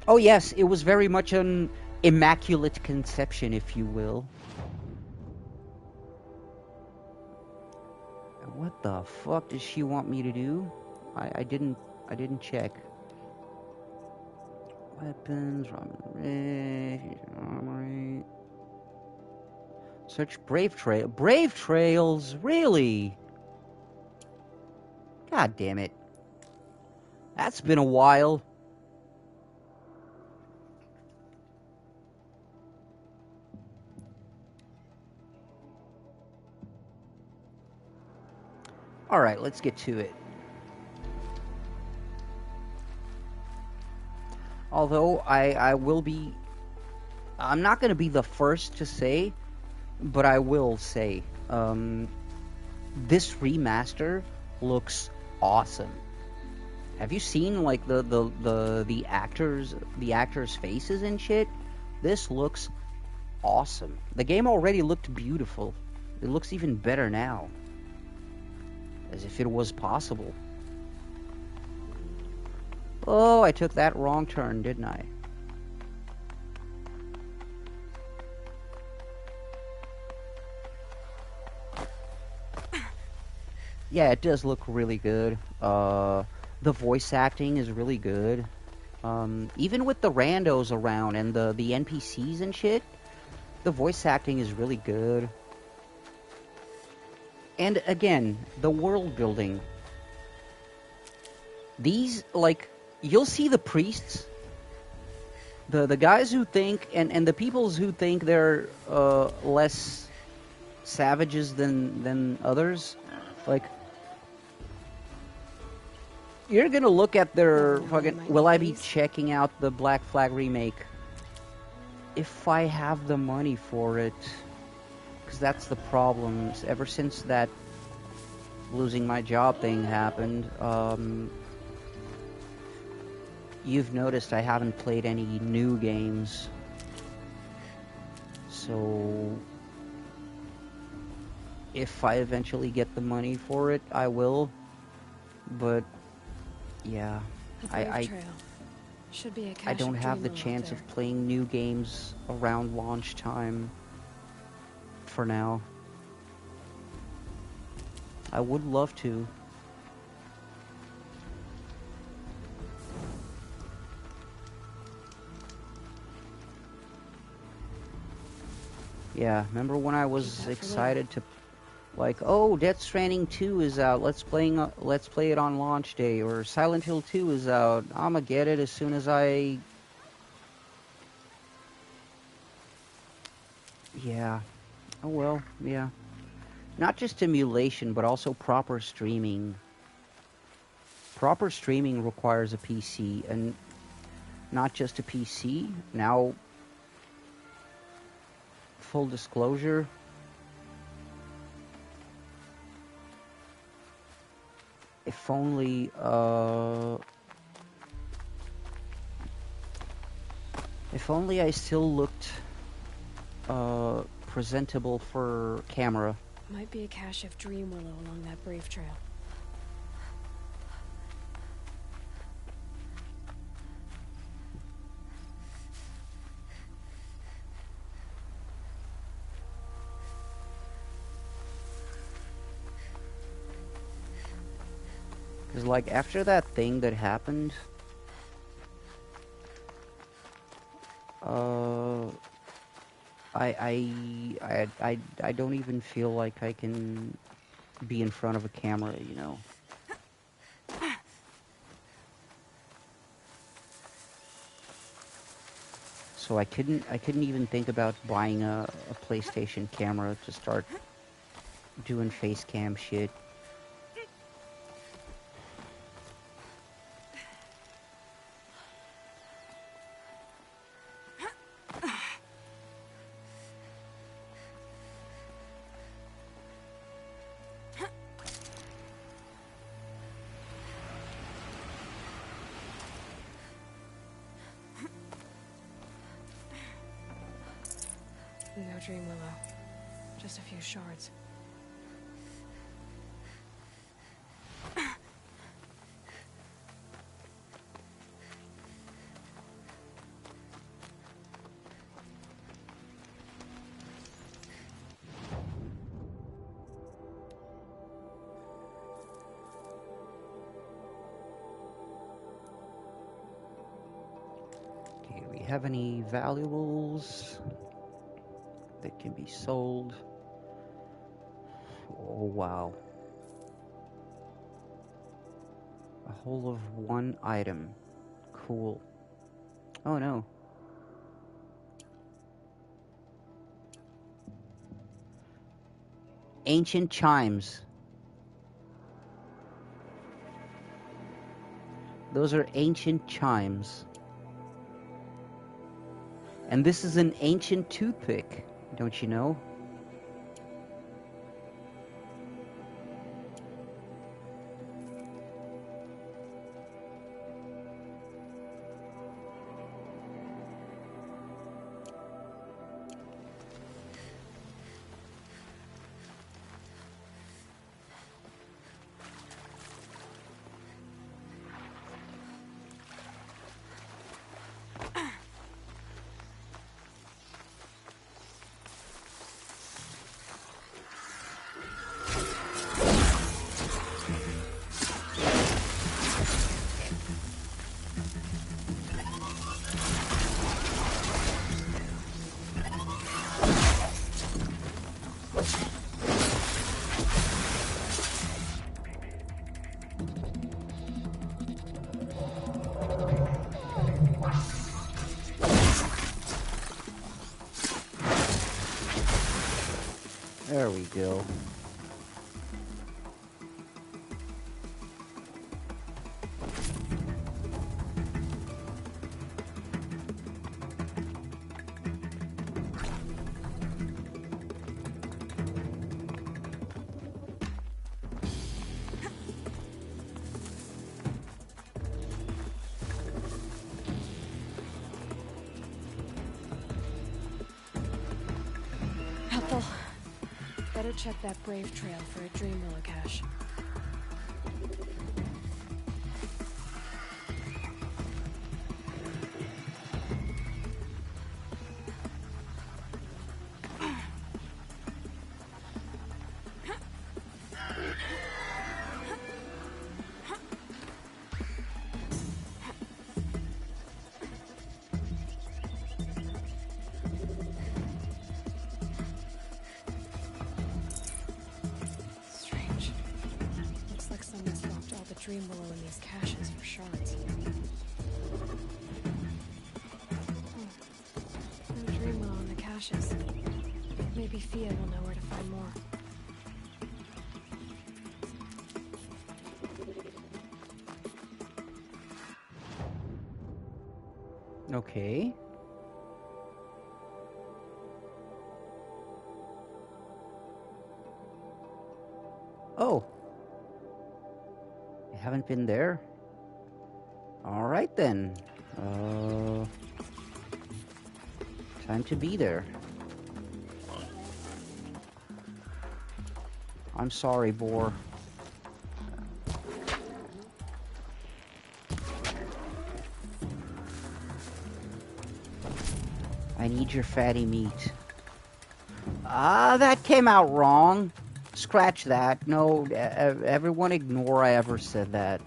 Oh yes, it was very much an immaculate conception, if you will. What the fuck does she want me to do? I didn't check. Weapons, armory. Search Brave Trail. Brave Trails, really? God damn it. That's been a while. Alright, let's get to it. Although, I will be... I'm not going to be the first to say, but I will say, this remaster looks awesome. Have you seen, like, the actors' faces and shit? This looks awesome. The game already looked beautiful. It looks even better now. As if it was possible. Oh, I took that wrong turn, didn't I? Yeah, it does look really good. The voice acting is really good. Even with the randos around and the NPCs and shit, the voice acting is really good. And again, the world building. These, like, you'll see the priests, the guys who think, and the peoples who think they're less savages than others, like, you're gonna look at their fucking, will I be checking out the Black Flag remake? If I have the money for it. Because that's the problem. Ever since that losing my job thing happened, you've noticed I haven't played any new games. So, if I eventually get the money for it, I will. But, yeah, Should be a cache I don't of have the Dream Willow chance there. of playing new games around launch time for now. I would love to. Yeah, remember when I was excited to, like, oh, Death Stranding 2 is out, let's play it on launch day, or Silent Hill 2 is out, I'ma get it as soon as I... Yeah. Oh well, yeah. Not just emulation, but also proper streaming. Proper streaming requires a PC, and not just a PC. Now, full disclosure, if only I still looked presentable for camera. Might be a cache of Dream Willow along that Brave Trail. Because, like, after that thing that happened, I don't even feel like I can be in front of a camera, you know. So I couldn't even think about buying a PlayStation camera to start doing face cam shit. dream willow. Just a few shards. Okay, do we have any valuables that can be sold? Oh, wow. A whole of one item. Cool. Oh, no. Ancient chimes. Those are ancient chimes. And this is an ancient toothpick, don't you know? There we go. Ethel, better check that Brave Trail for a dream willow cache. Strange. Looks like someone swapped all the dream willow in these caches for shards. No dream willow in the caches. Maybe Fia will know where to find more. Okay. Oh. I haven't been there. All right then. Time to be there. I'm sorry, boar. I need your fatty meat. Ah, that came out wrong. Scratch that. No, everyone ignore I ever said that.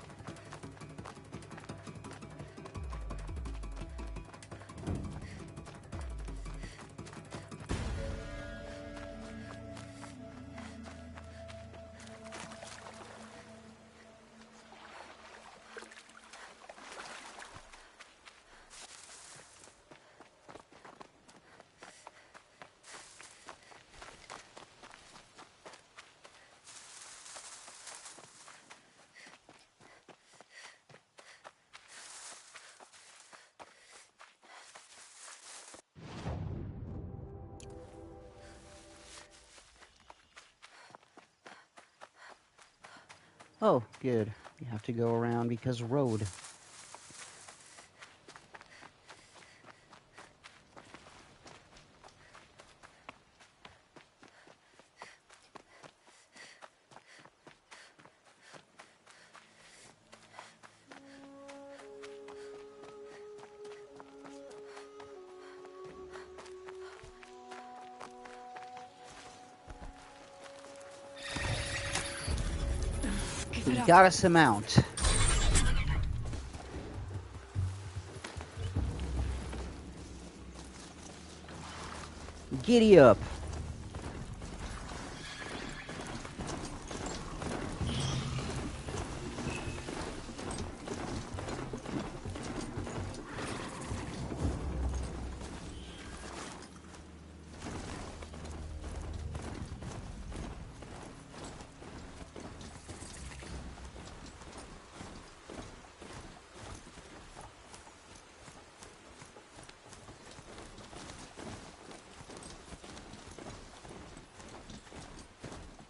Oh, good. You have to go around because road. it up. got us a mount. Giddy up.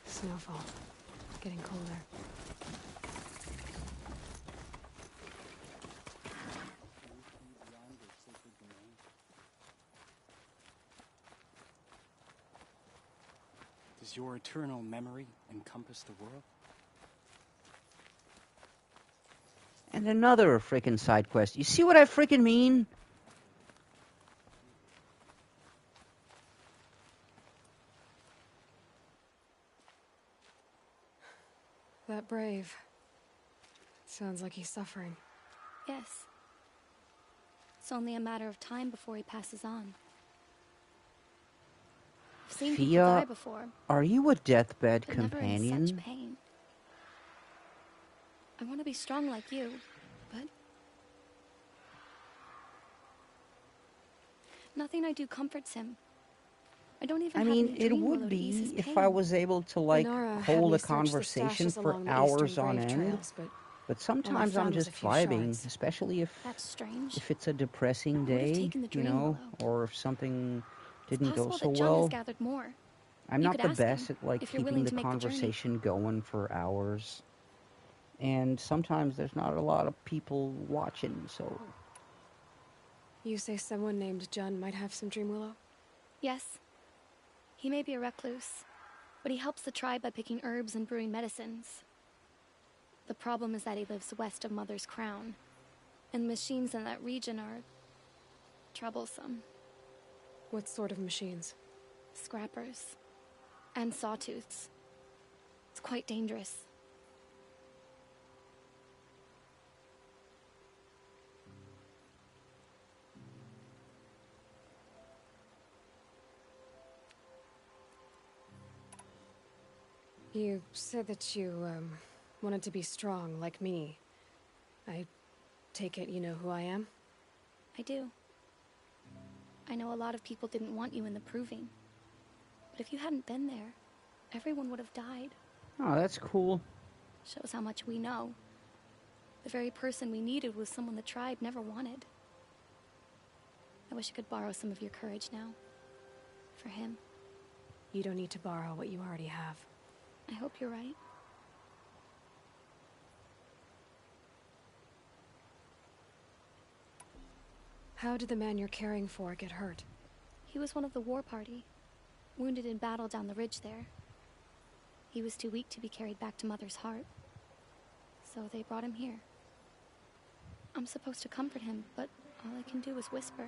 Snowfall. Getting colder. Does your eternal memory encompass the world? And another freaking side quest. You see what I freaking mean? That brave. Sounds like he's suffering. Yes. It's only a matter of time before he passes on. I've seen people Fia, die before, are you a deathbed but never in companion? such pain. I want to be strong like you, but nothing I do comforts him. I don't even I have mean, any it dream would willow to ease his be if pain. I was able to, like, Inara had hold me a search the conversation stashes for along the hours eastern on grave end. trails, But sometimes I'm found was just a few vibing, shards. especially That's strange. if it's a depressing I would have day, taken the you dream know, willow. or if something It's didn't go possible so that Jun has well. gathered more. I'm You not could the ask him best at, like, if you're keeping willing the to make the journey. conversation going for hours. And sometimes there's not a lot of people watching, so... You say someone named Jun might have some dream willow? Yes. He may be a recluse, but he helps the tribe by picking herbs and brewing medicines. The problem is that he lives west of Mother's Crown, and the machines in that region are troublesome. What sort of machines? Scrappers. And sawtooths. It's quite dangerous. You said that you, wanted to be strong, like me. I take it you know who I am? I do. I know a lot of people didn't want you in the Proving. But if you hadn't been there, everyone would have died. Oh, that's cool. Shows how much we know. The very person we needed was someone the tribe never wanted. I wish I could borrow some of your courage now. For him. You don't need to borrow what you already have. I hope you're right. How did the man you're caring for get hurt? He was one of the war party, wounded in battle down the ridge there. He was too weak to be carried back to Mother's heart, so they brought him here. I'm supposed to comfort him, but all I can do is whisper.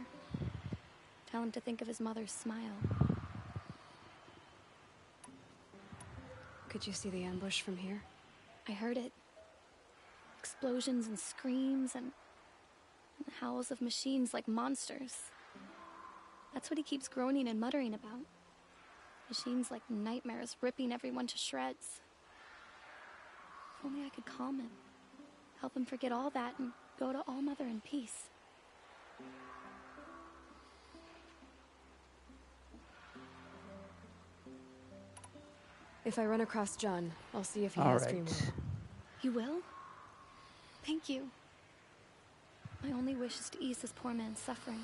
Tell him to think of his mother's smile. Could you see the ambush from here? I heard it. Explosions and screams and howls of machines like monsters. That's what he keeps groaning and muttering about. Machines like nightmares ripping everyone to shreds. If only I could calm him. Help him forget all that and go to All Mother in peace. If I run across John, I'll see if he All has right. dream willow. You will? Thank you. My only wish is to ease this poor man's suffering.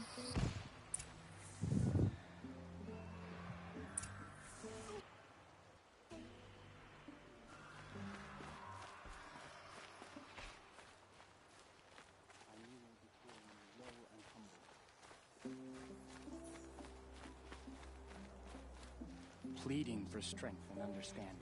Pleading for strength and understanding.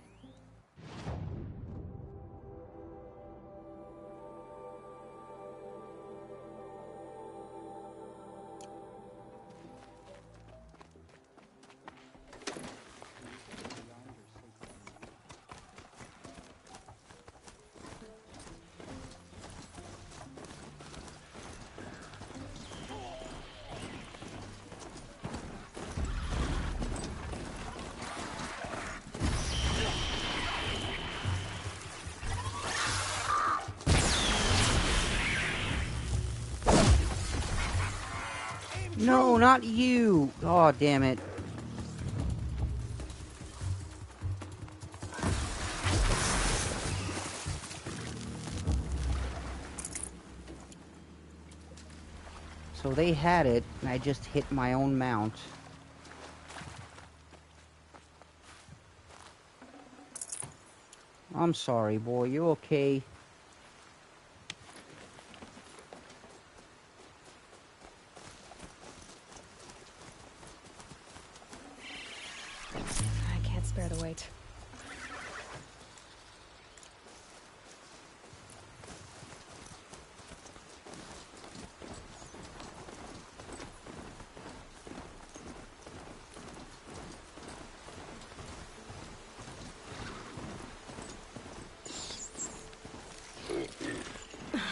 No, not you! Oh, damn it. So they had it, and I just hit my own mount. I'm sorry, boy. You okay? I can't spare the weight.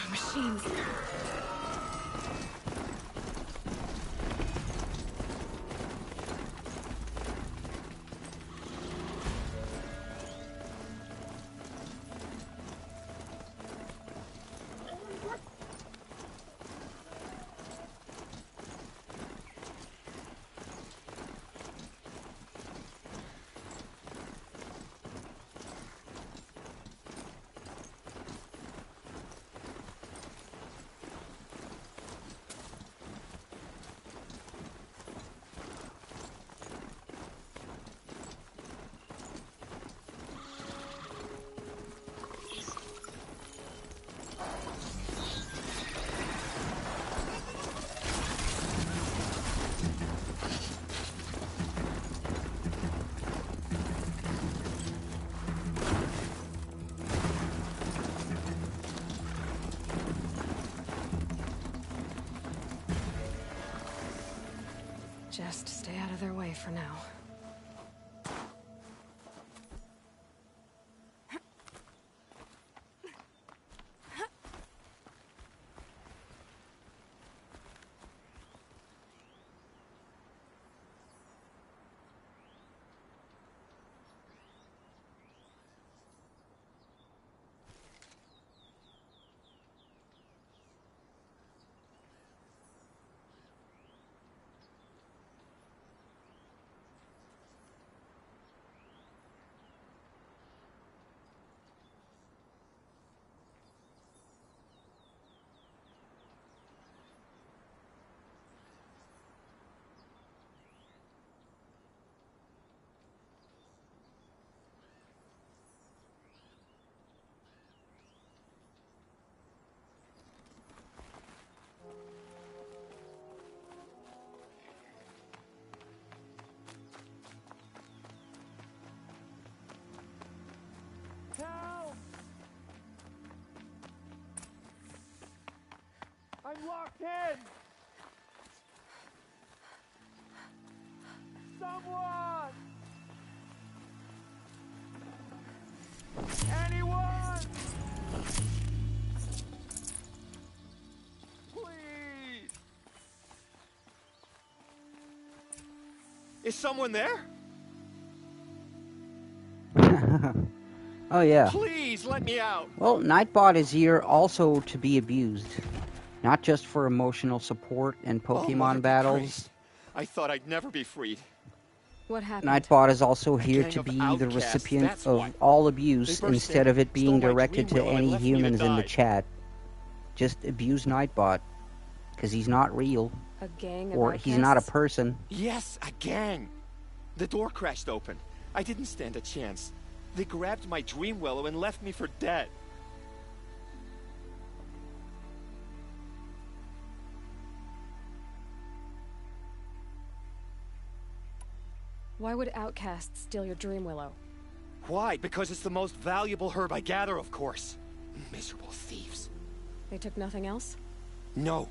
Machines. Just stay out of their way for now. Help! I'm locked in! Someone! Anyone! Please! Is someone there? Oh, yeah. Please let me out! Well, Nightbot is here also to be abused. Not just for emotional support and Oh, Pokemon Mother be battles. praised. I thought I'd never be freed. What happened? Nightbot is also A here gang to of be the outcasts, recipient that's of what. all They abuse burst instead in, of it being stole my directed to dream wheel, and any left me to humans in the die. chat. Just abuse Nightbot. Because he's not real. A gang of Or he's not a outcasts? person. Yes, a gang. The door crashed open. I didn't stand a chance. They grabbed my dream willow and left me for dead. Why would outcasts steal your dream willow? Why? Because it's the most valuable herb I gather, of course. Miserable thieves. They took nothing else? No.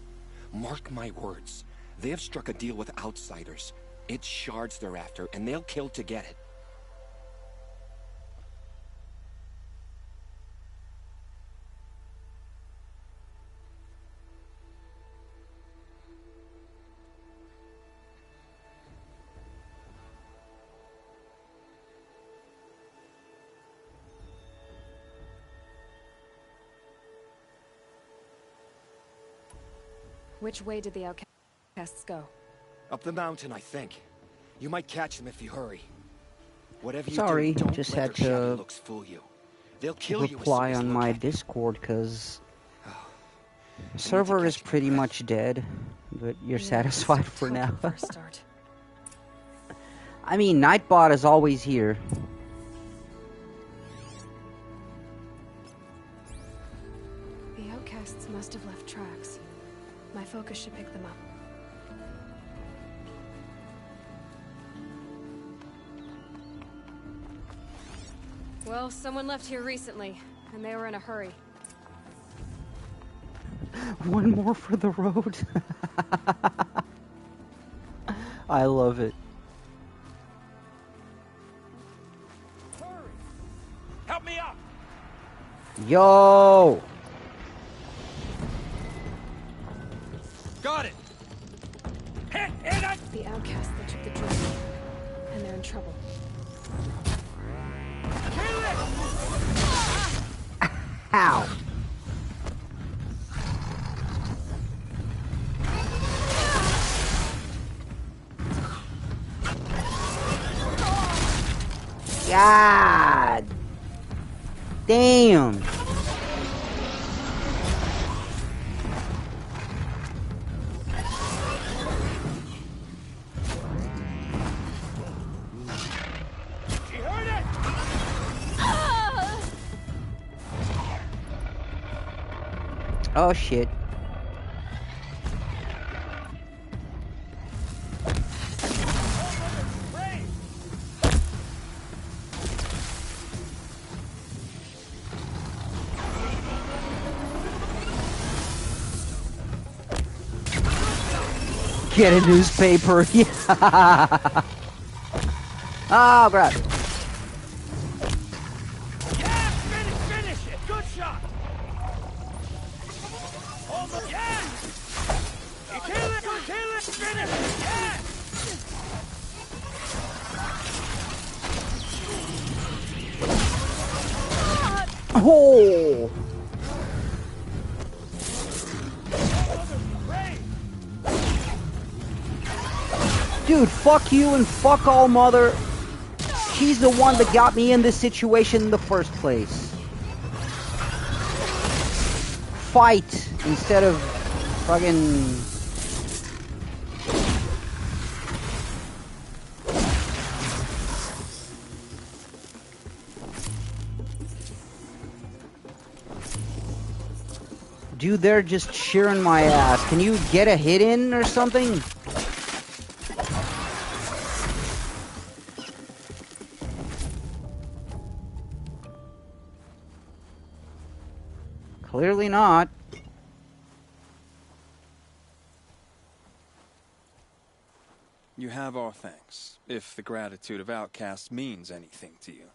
Mark my words. They have struck a deal with outsiders. It's shards they're after, and they'll kill to get it. Which way did the outcasts go? Up the mountain, I think. You might catch them if you hurry. Whatever you Sorry, do, don't just let had their shabby to looks fool you. They'll kill you as soon reply as on look my at you. Discord because the I need to server is catch my pretty breath. much dead, but you're Yeah, satisfied start for now. talking for a start. I mean, Nightbot is always here. The outcasts must have left tracks. My focus should pick them up. Well, someone left here recently, and they were in a hurry. One more for the road. I love it. Help me up! Yo! Got it! Hit! The outcasts that took the drone, and they're in trouble. Ow! God! Damn! She heard it! Oh shit. Get a newspaper. Yeah. Oh, crap. Yeah! Finish it! Good shot! Almost! Yeah! Kill it! Finish it! Yeah! Oh! Dude, fuck you and fuck all mother. She's the one that got me in this situation in the first place. Fight instead of fucking... Dude, they're just cheering my ass. Can you get a hit in or something? Clearly not. You have our thanks, if the gratitude of outcasts means anything to you.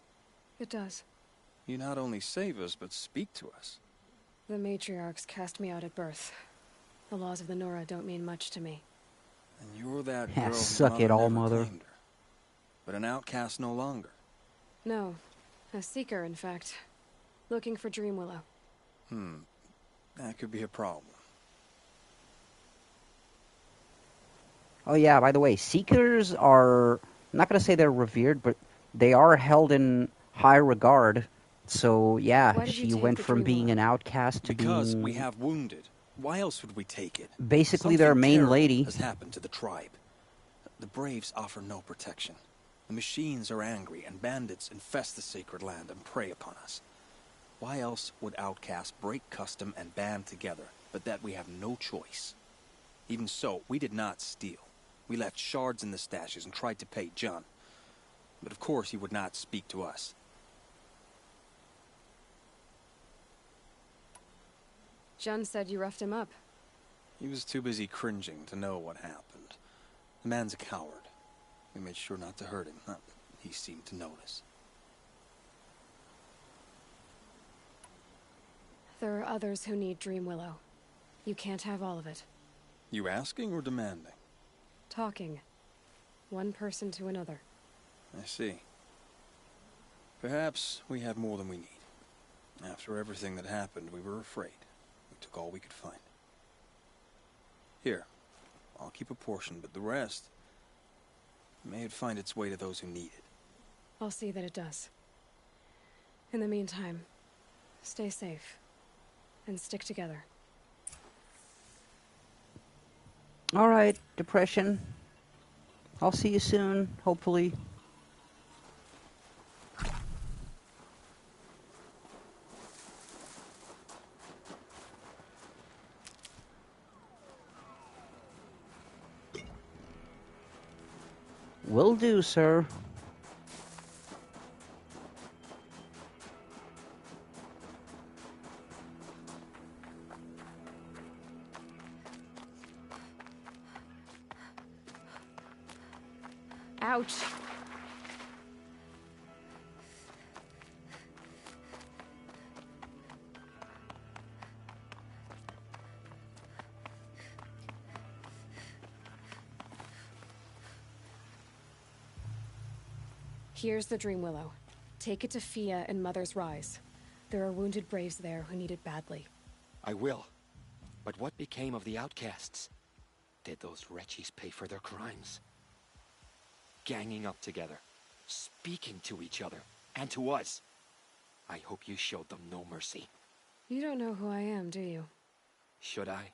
It does. You not only save us, but speak to us. The matriarchs cast me out at birth. The laws of the Nora don't mean much to me. And you're that Yeah, girl whose suck mother it, all never mother. claimed her. But an outcast no longer. No. A seeker, in fact. Looking for Dreamwillow. That could be a problem. Oh yeah, by the way, Seekers are, I'm not going to say they're revered, but they are held in high regard. So yeah, Why did you she take went the from being Dreamwillow? an outcast to Because being we have wounded. Why else would we take it? basically their Something main terrible lady. has happened to the tribe. The Braves offer no protection. The machines are angry, and bandits infest the sacred land and prey upon us. Why else would outcasts break custom and band together, but that we have no choice? Even so, we did not steal. We left shards in the stashes and tried to pay John. But of course he would not speak to us. Jun said you roughed him up. He was too busy cringing to know what happened. The man's a coward. We made sure not to hurt him. Not that he seemed to notice. There are others who need Dreamwillow. You can't have all of it. You asking or demanding? Talking. One person to another. I see. Perhaps we have more than we need. After everything that happened, we were afraid. We took all we could find. Here, I'll keep a portion, but the rest may it find its way to those who need it. I'll see that it does. In the meantime, stay safe. And stick together. Alright, Depression. I'll see you soon, hopefully. Will do, sir. Ouch! Here's the Dream Willow. Take it to Fia and Mother's Rise. There are wounded braves there who need it badly. I will. But what became of the outcasts? Did those wretches pay for their crimes? Ganging up together, speaking to each other, and to us. I hope you showed them no mercy. You don't know who I am, do you? Should I?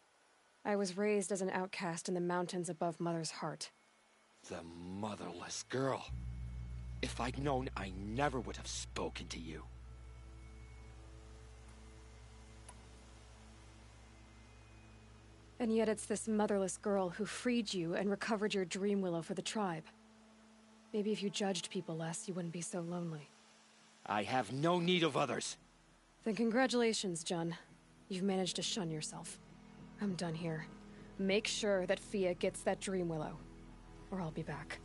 I was raised as an outcast in the mountains above Mother's Heart. The motherless girl. If I'd known, I never would have spoken to you. And yet it's this motherless girl who freed you and recovered your Dream Willow for the tribe. Maybe if you judged people less, you wouldn't be so lonely. I have no need of others. Then congratulations, Jun. You've managed to shun yourself. I'm done here. Make sure that Fia gets that Dream Willow, or I'll be back.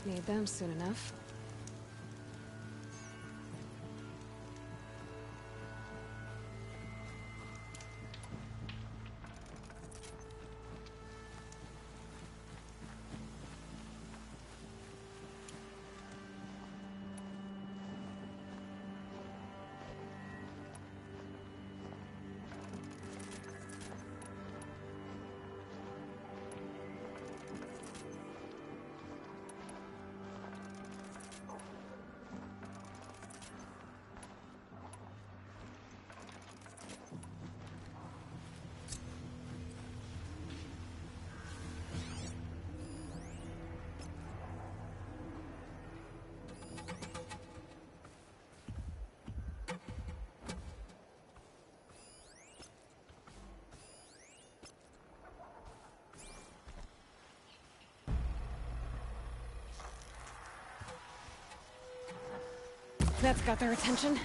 Need them soon enough. That's got their attention.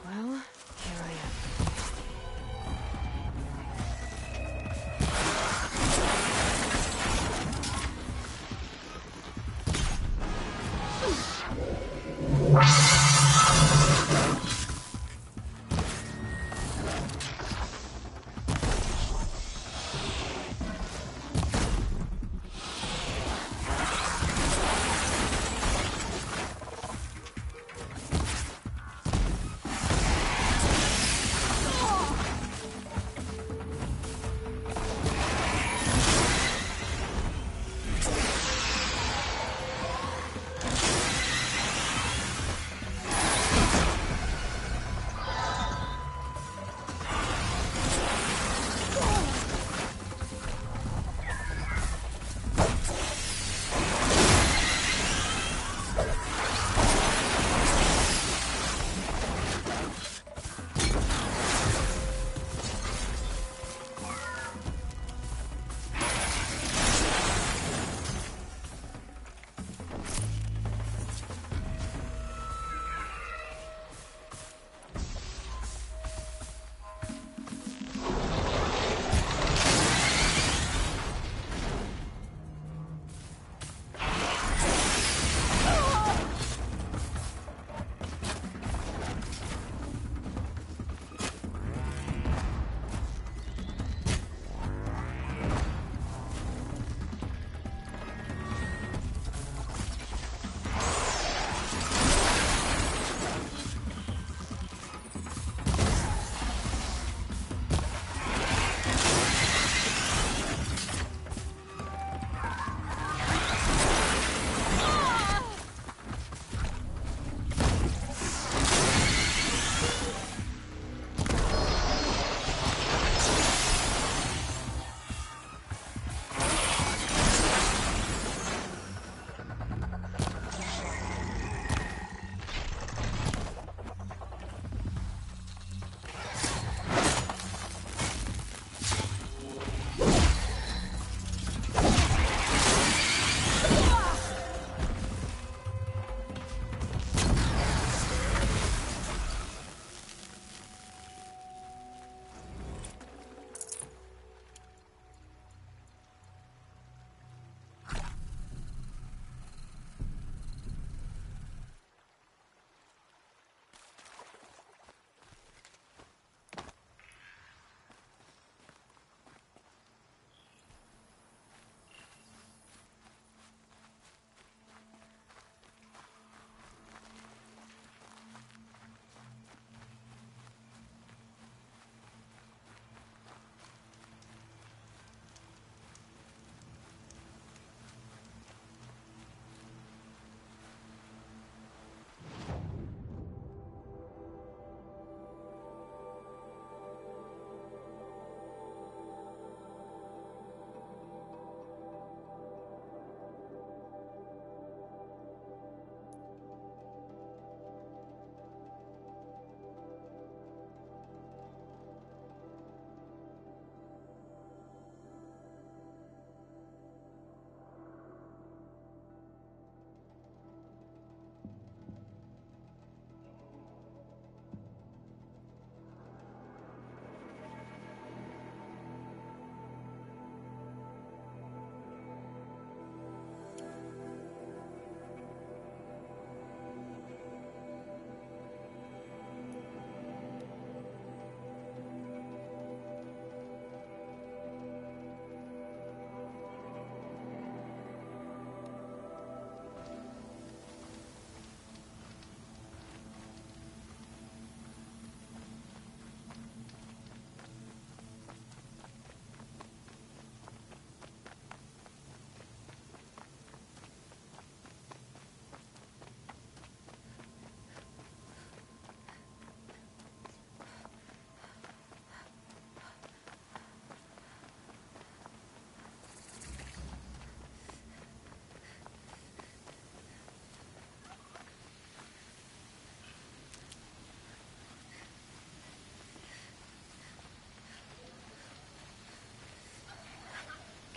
Well, here I am.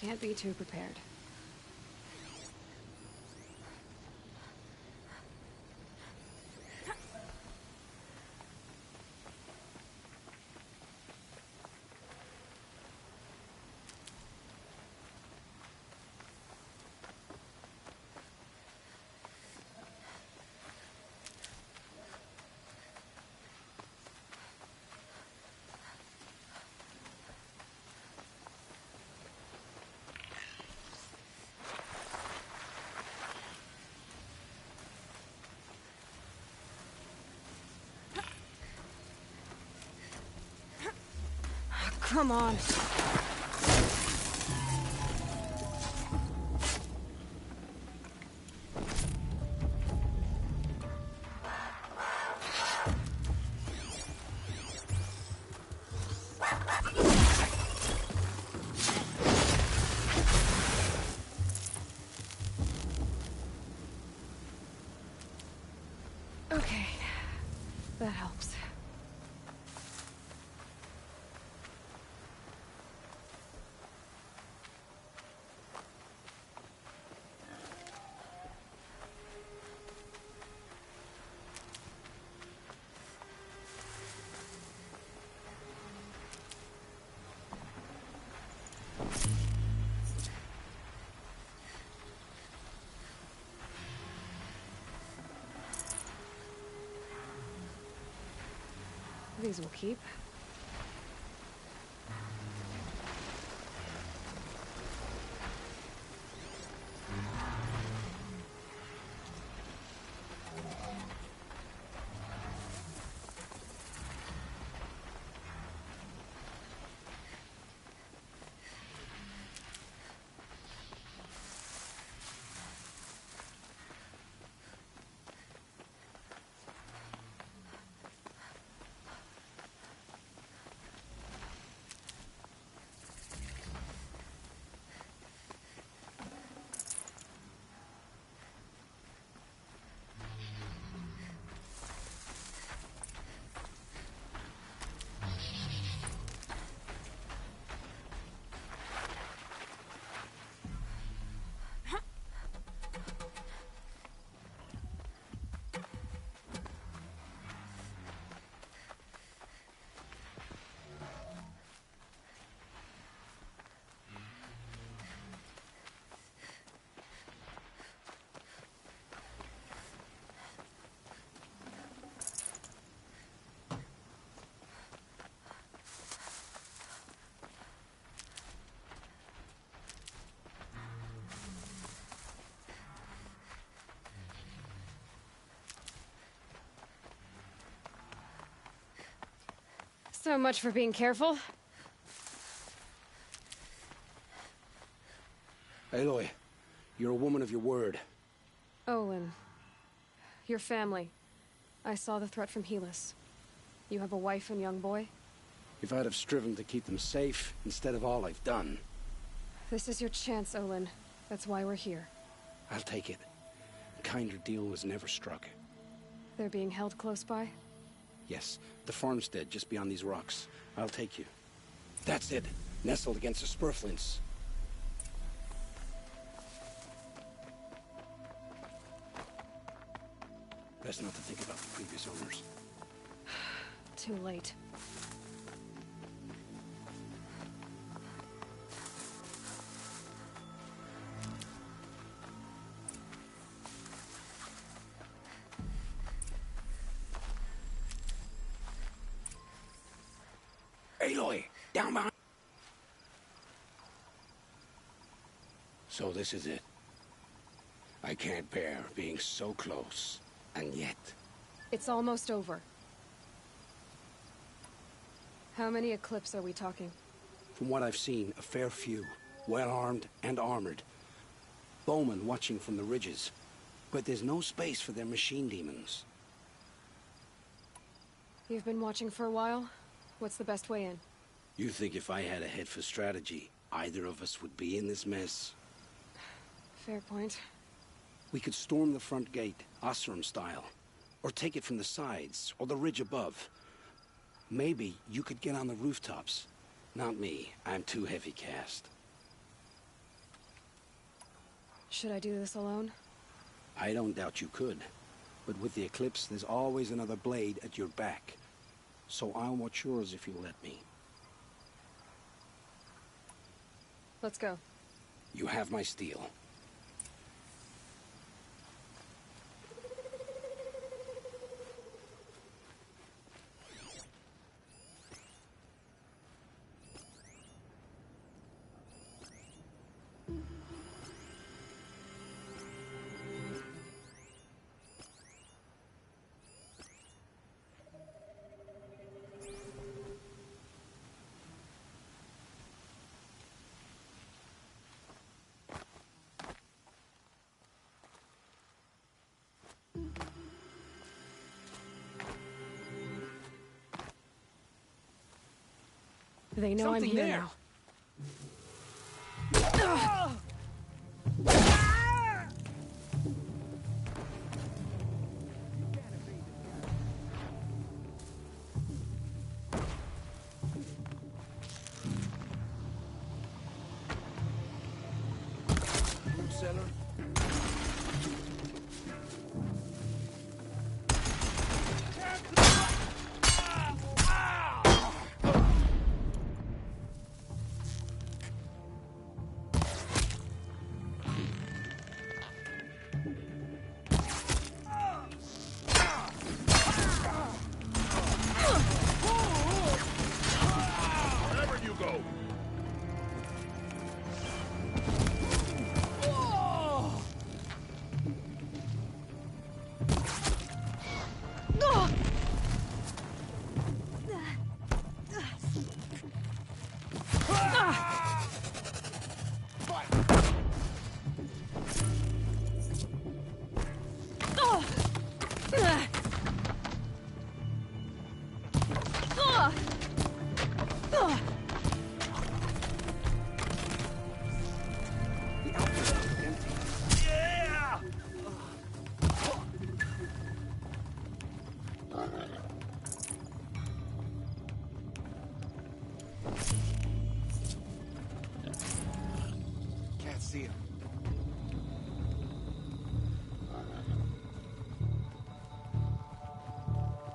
Can't be too prepared. Come on. Okay, that helps. These will keep. So much for being careful. Aloy, you're a woman of your word. Olin. Your family. I saw the threat from Helis. You have a wife and young boy? If I'd have striven to keep them safe instead of all I've done. This is your chance, Olin. That's why we're here. I'll take it. A kinder deal was never struck. They're being held close by? Yes, the farmstead just beyond these rocks. I'll take you. That's it. Nestled against the spurflints. Best not to think about the previous owners. Too late. Aloy, down behind. So this is it. I can't bear being so close, and yet. It's almost over. How many Eclipse are we talking? From what I've seen, a fair few. Well-armed and armored. Bowmen watching from the ridges. But there's no space for their machine demons. You've been watching for a while? What's the best way in? You think if I had a head for strategy, either of us would be in this mess? Fair point. We could storm the front gate, Osram style. Or take it from the sides, or the ridge above. Maybe you could get on the rooftops. Not me. I'm too heavy cast. Should I do this alone? I don't doubt you could. But with the eclipse, there's always another blade at your back. So I'll watch yours if you let me. Let's go. You have my steel. They know I'm Something here there. now. Root cellar. Wherever you go. Yeah! Can't see him.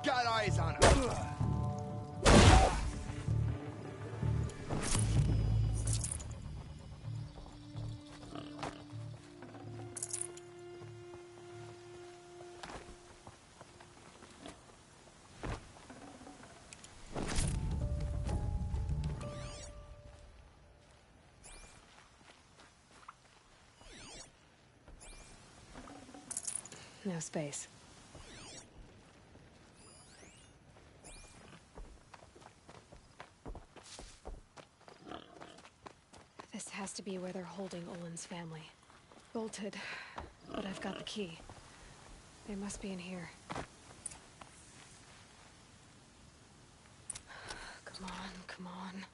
Got eyes on him. No space. This has to be where they're holding Olin's family. Bolted, but I've got the key. They must be in here. Come on, come on.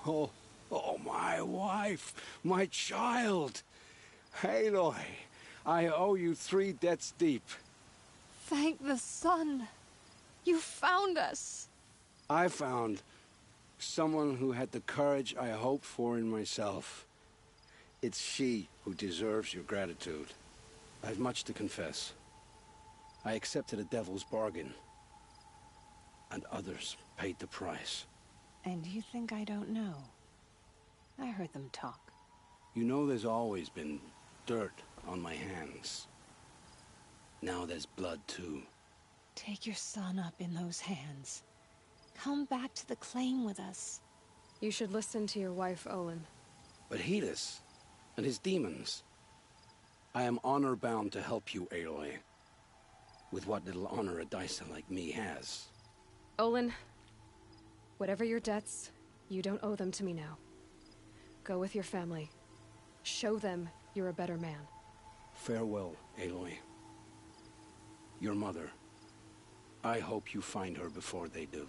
Oh, my wife, my child. Aloy, I owe you 3 debts deep. Thank the sun! You found us! I found someone who had the courage I hoped for in myself. It's she who deserves your gratitude. I have much to confess. I accepted a devil's bargain, and others paid the price. And you think I don't know? I heard them talk. You know there's always been dirt on my hands. Now there's blood, too. Take your son up in those hands. Come back to the claim with us. You should listen to your wife, Olin. But Helis and his demons. I am honor-bound to help you, Aloy. With what little honor a Dysa like me has. Olin, whatever your debts, you don't owe them to me now. Go with your family. Show them you're a better man. Farewell, Aloy. Your mother. I hope you find her before they do.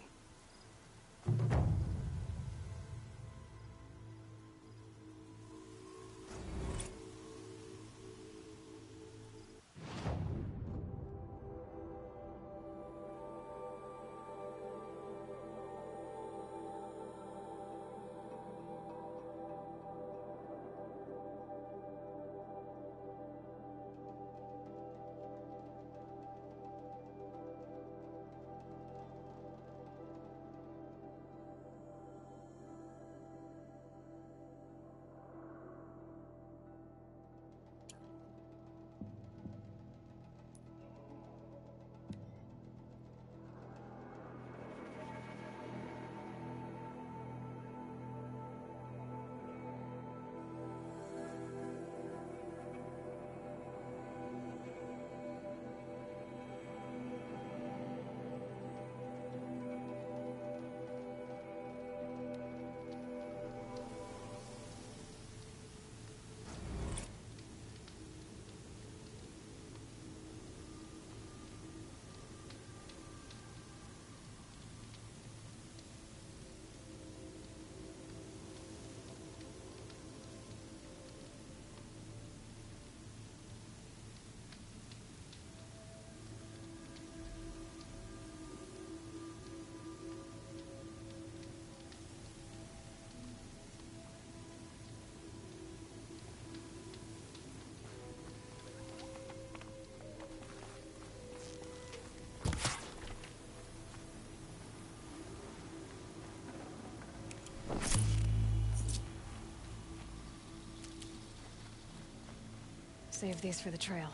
Save these for the trail.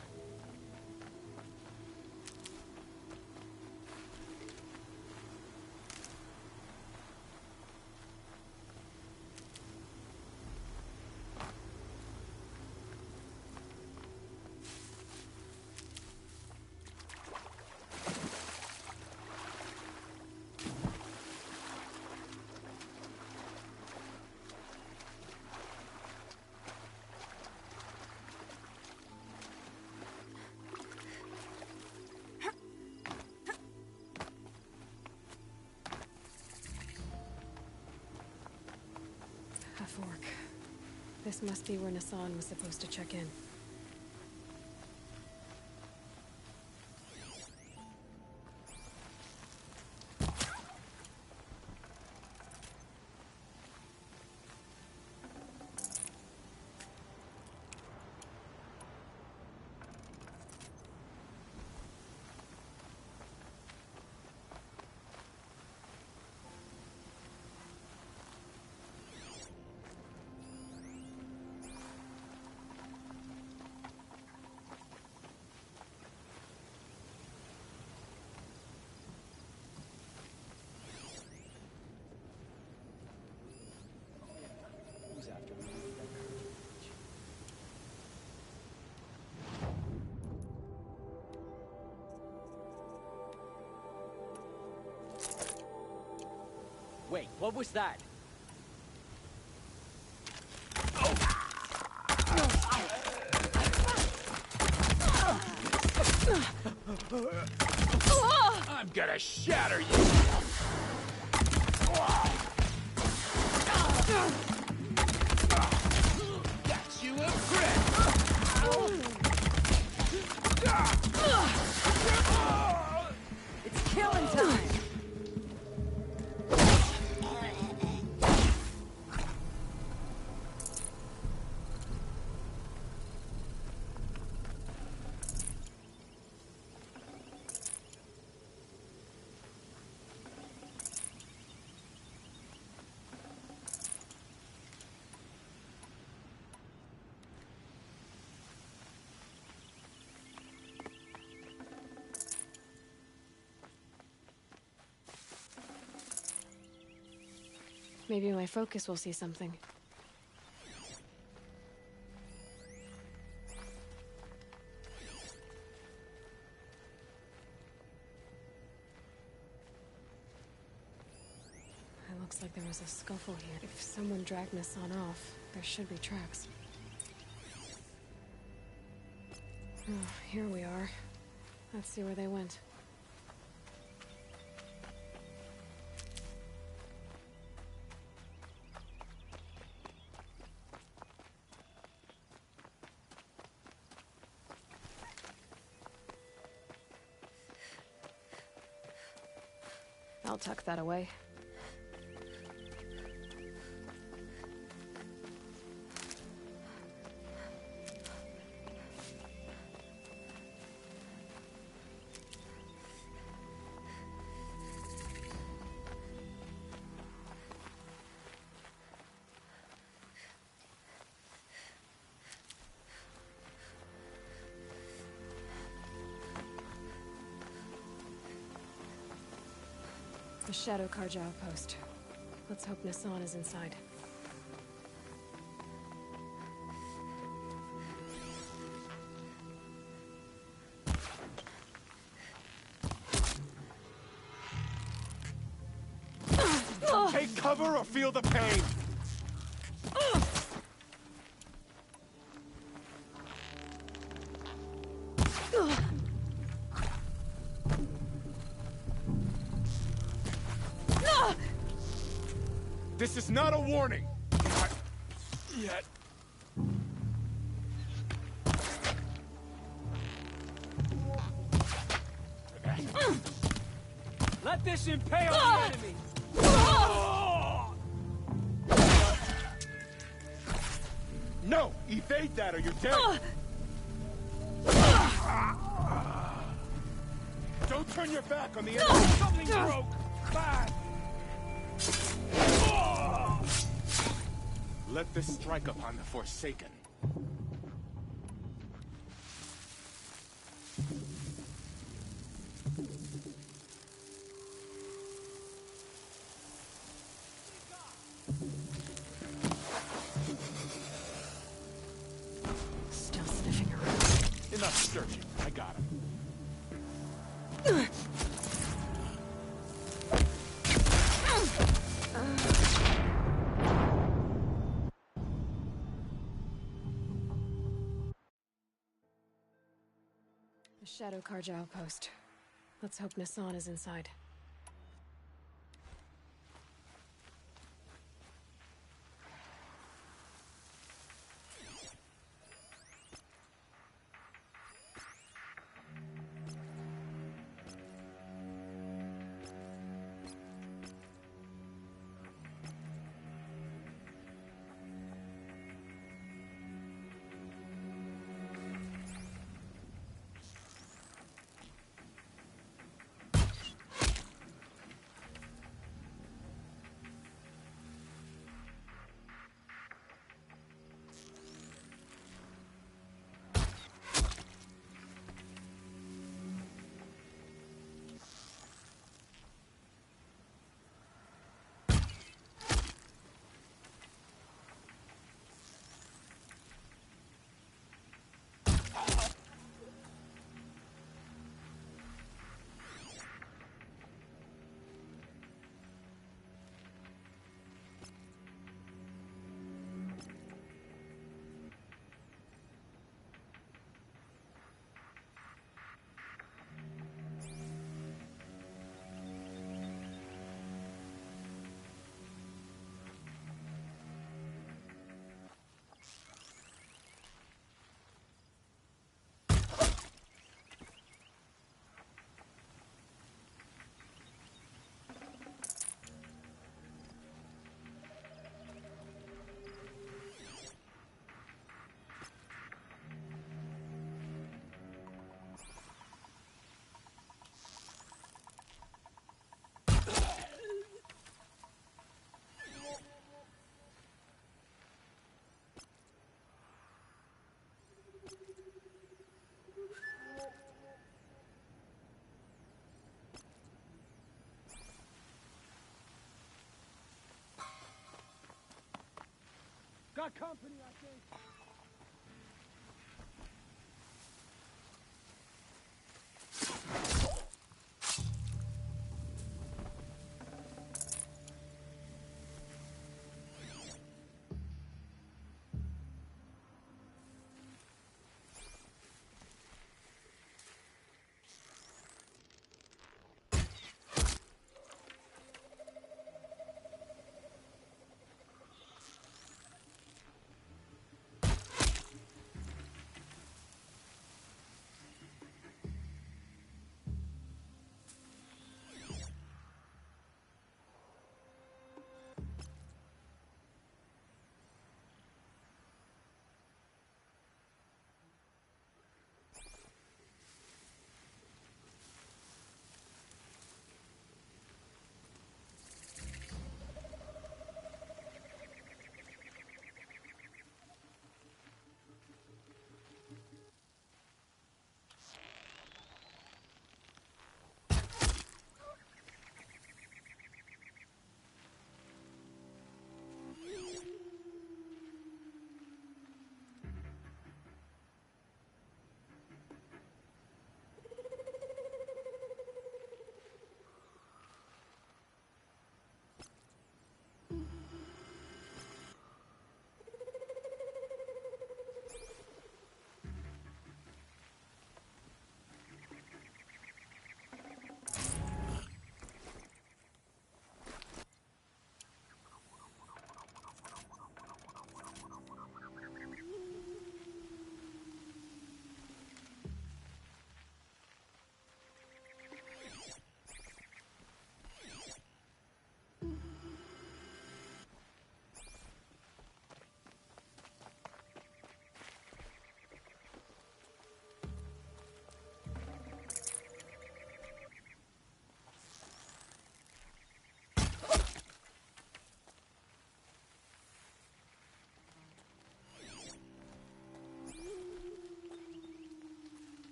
A fork. This must be where Nassan was supposed to check in. Wait, what was that? I'm gonna shatter you! Got you a grip! It's killing time! Maybe my focus will see something. It looks like there was a scuffle here. If someone dragged Nassan off, there should be tracks. Oh, here we are. Let's see where they went. I'll tuck that away. The Shadow Karja outpost. Let's hope Nassan is inside. Take cover or feel the pain! This is not a warning! Not yet. Let this impale the enemy! No! Evade that or you're dead! Don't turn your back on the enemy! Something broke! Bad! Let this strike upon the Forsaken. Still sniffing around. Enough searching. I got him. The Shadow Karja outpost. Let's hope Nassan is inside. Got company, I think.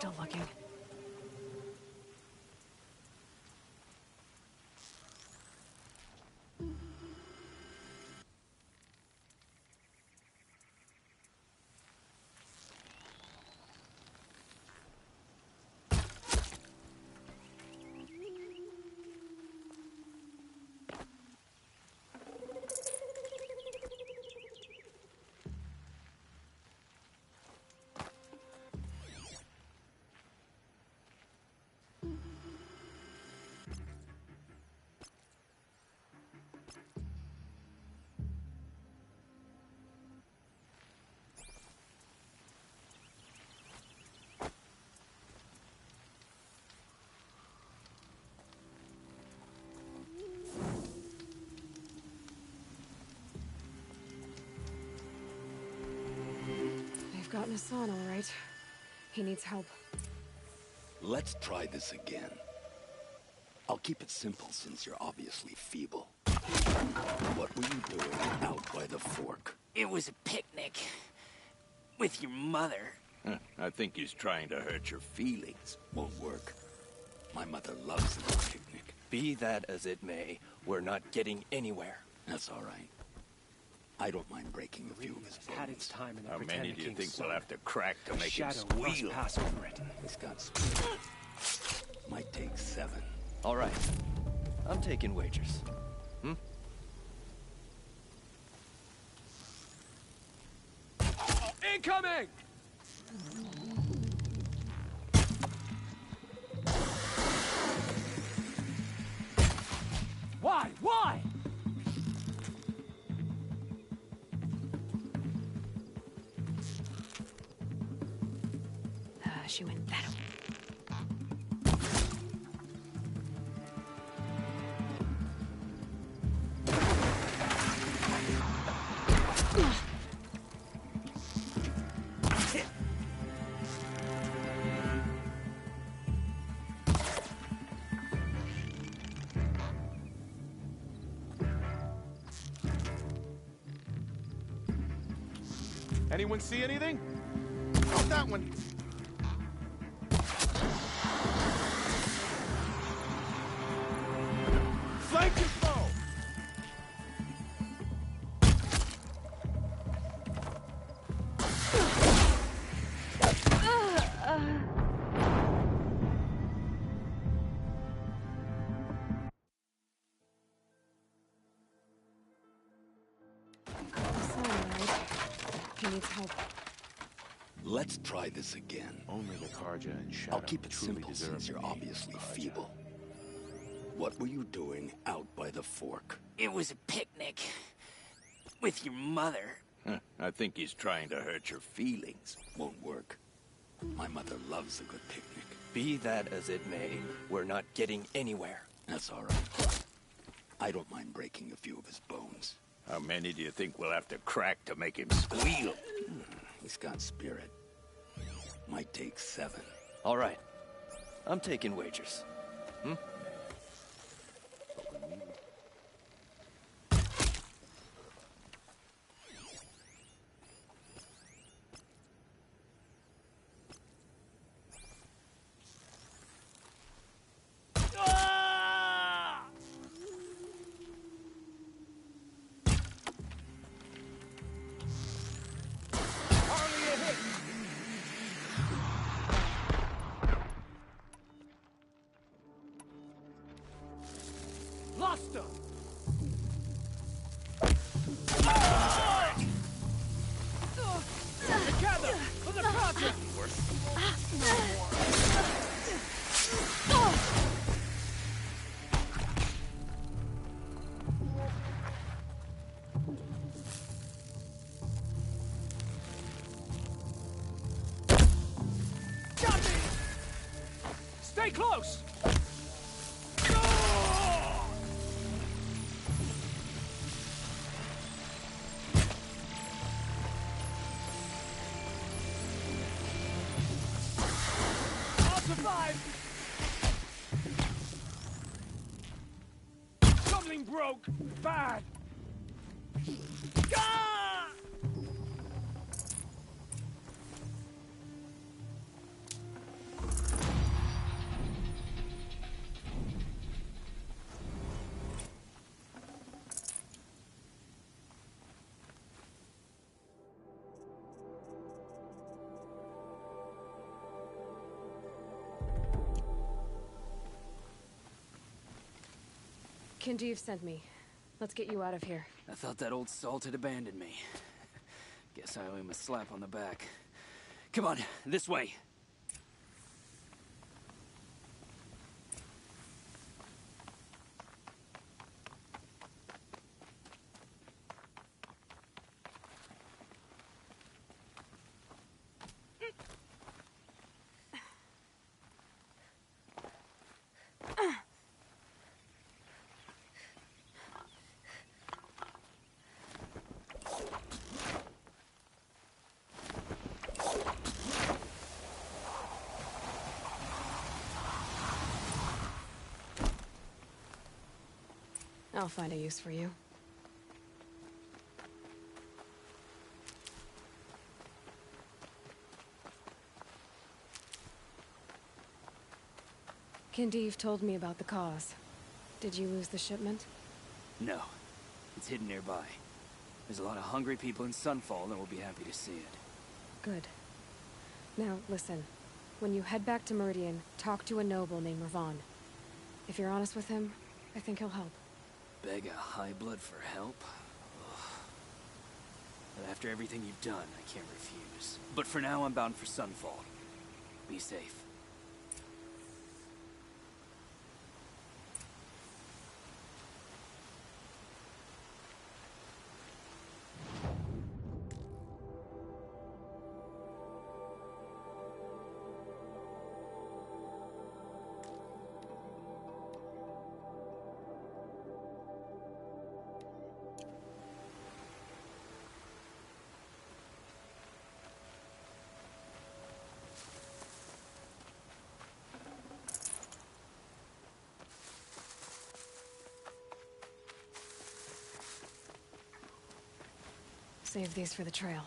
still looking. They've gotten Hassan, all right. He needs help. Let's try this again. I'll keep it simple since you're obviously feeble. What were you doing out by the fork? It was a picnic. With your mother. I think he's trying to hurt your feelings. Won't work. My mother loves a picnic. Be that as it may, we're not getting anywhere. That's all right. I don't mind breaking a few of his bones. Had its time in the How many do you think we'll son. have to crack to make him Shadow must squeal? pass over it. He's got spirit. Might take 7. All right. I'm taking wagers. Incoming! Why? Why? She went that way. Anyone see anything? Not that one. Flank your foe! Hassan, all right. He needs help. Let's try this again. Only the Karja and Shadow I'll keep it truly simple deserve since the you're name obviously Karja. feeble. What were you doing out by the fork? It was a picnic. With your mother. I think he's trying to hurt your feelings. Won't work. My mother loves a good picnic. Be that as it may, we're not getting anywhere. That's all right. I don't mind breaking a few of his bones. How many do you think we'll have to crack to make him squeal? He's got spirit. Might take 7. All right. I'm taking wagers. Lost him! Together for the project! Got me! Stay close! Survive! Something broke! Bad! Ah! Kindeev sent me. Let's get you out of here. I thought that old salt had abandoned me. Guess I owe him a slap on the back. Come on, this way. I'll find a use for you. Kindeev told me about the cause. Did you lose the shipment? No. It's hidden nearby. There's a lot of hungry people in Sunfall that will be happy to see it. Good. Now, listen. When you head back to Meridian, talk to a noble named Ravon. If you're honest with him, I think he'll help. Beg a high blood for help? Ugh. But after everything you've done, I can't refuse. But for now, I'm bound for Sunfall. Be safe. Save these for the trail.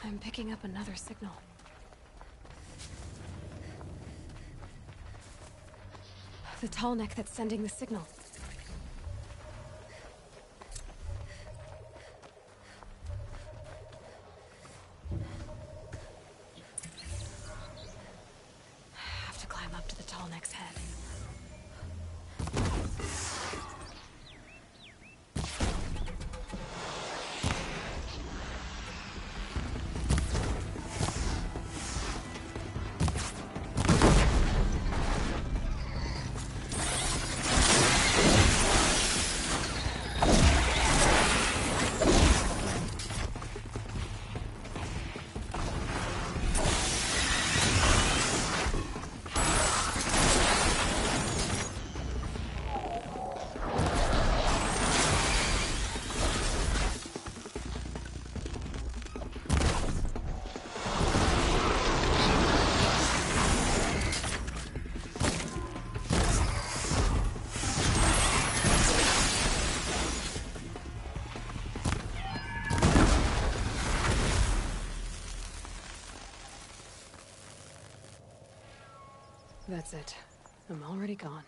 I'm picking up another signal. The tall neck that's sending the signal. I have to climb up to the tall neck's head. That's it. I'm already gone.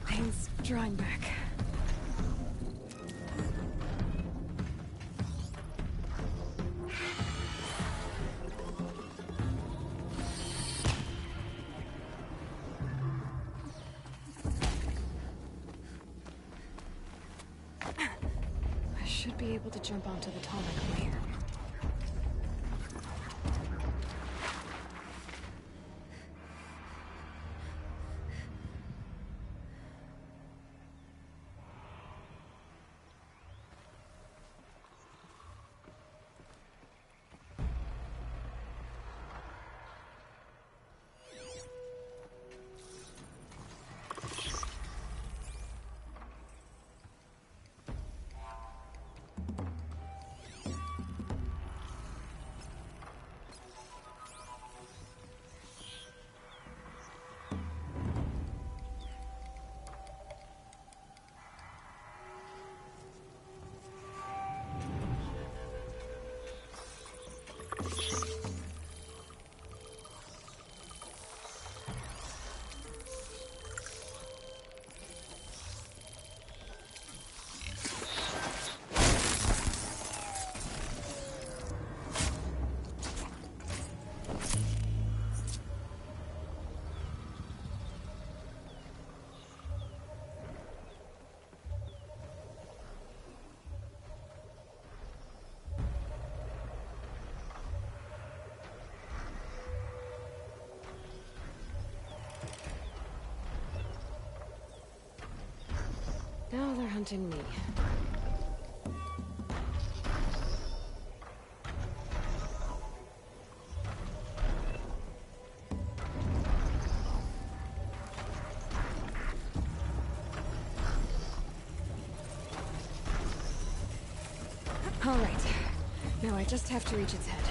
Pain's drawing back. I should be able to jump onto the tonic from here. Now they're hunting me. All right. Now I just have to reach its head.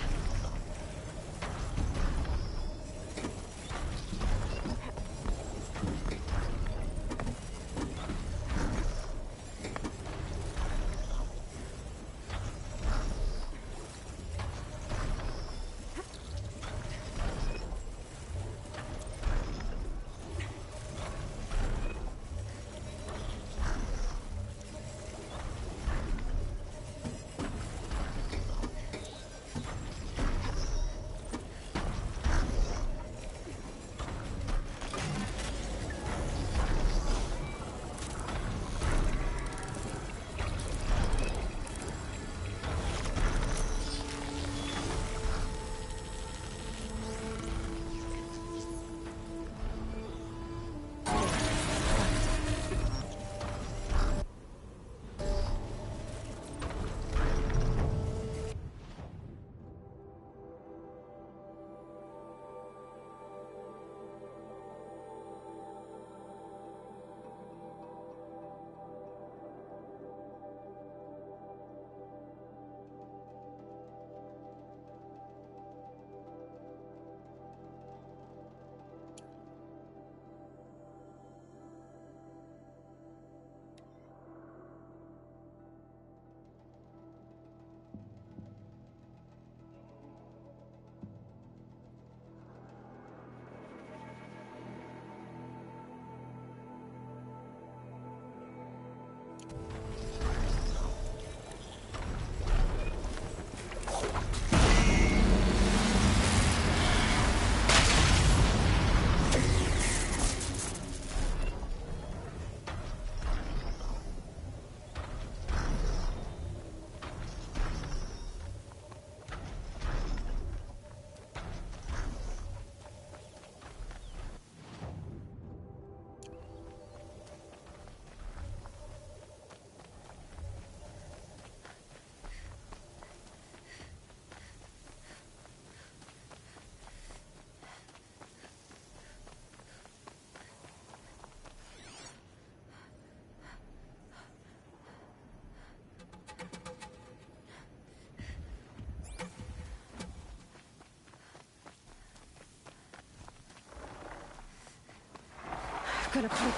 Gonna put it.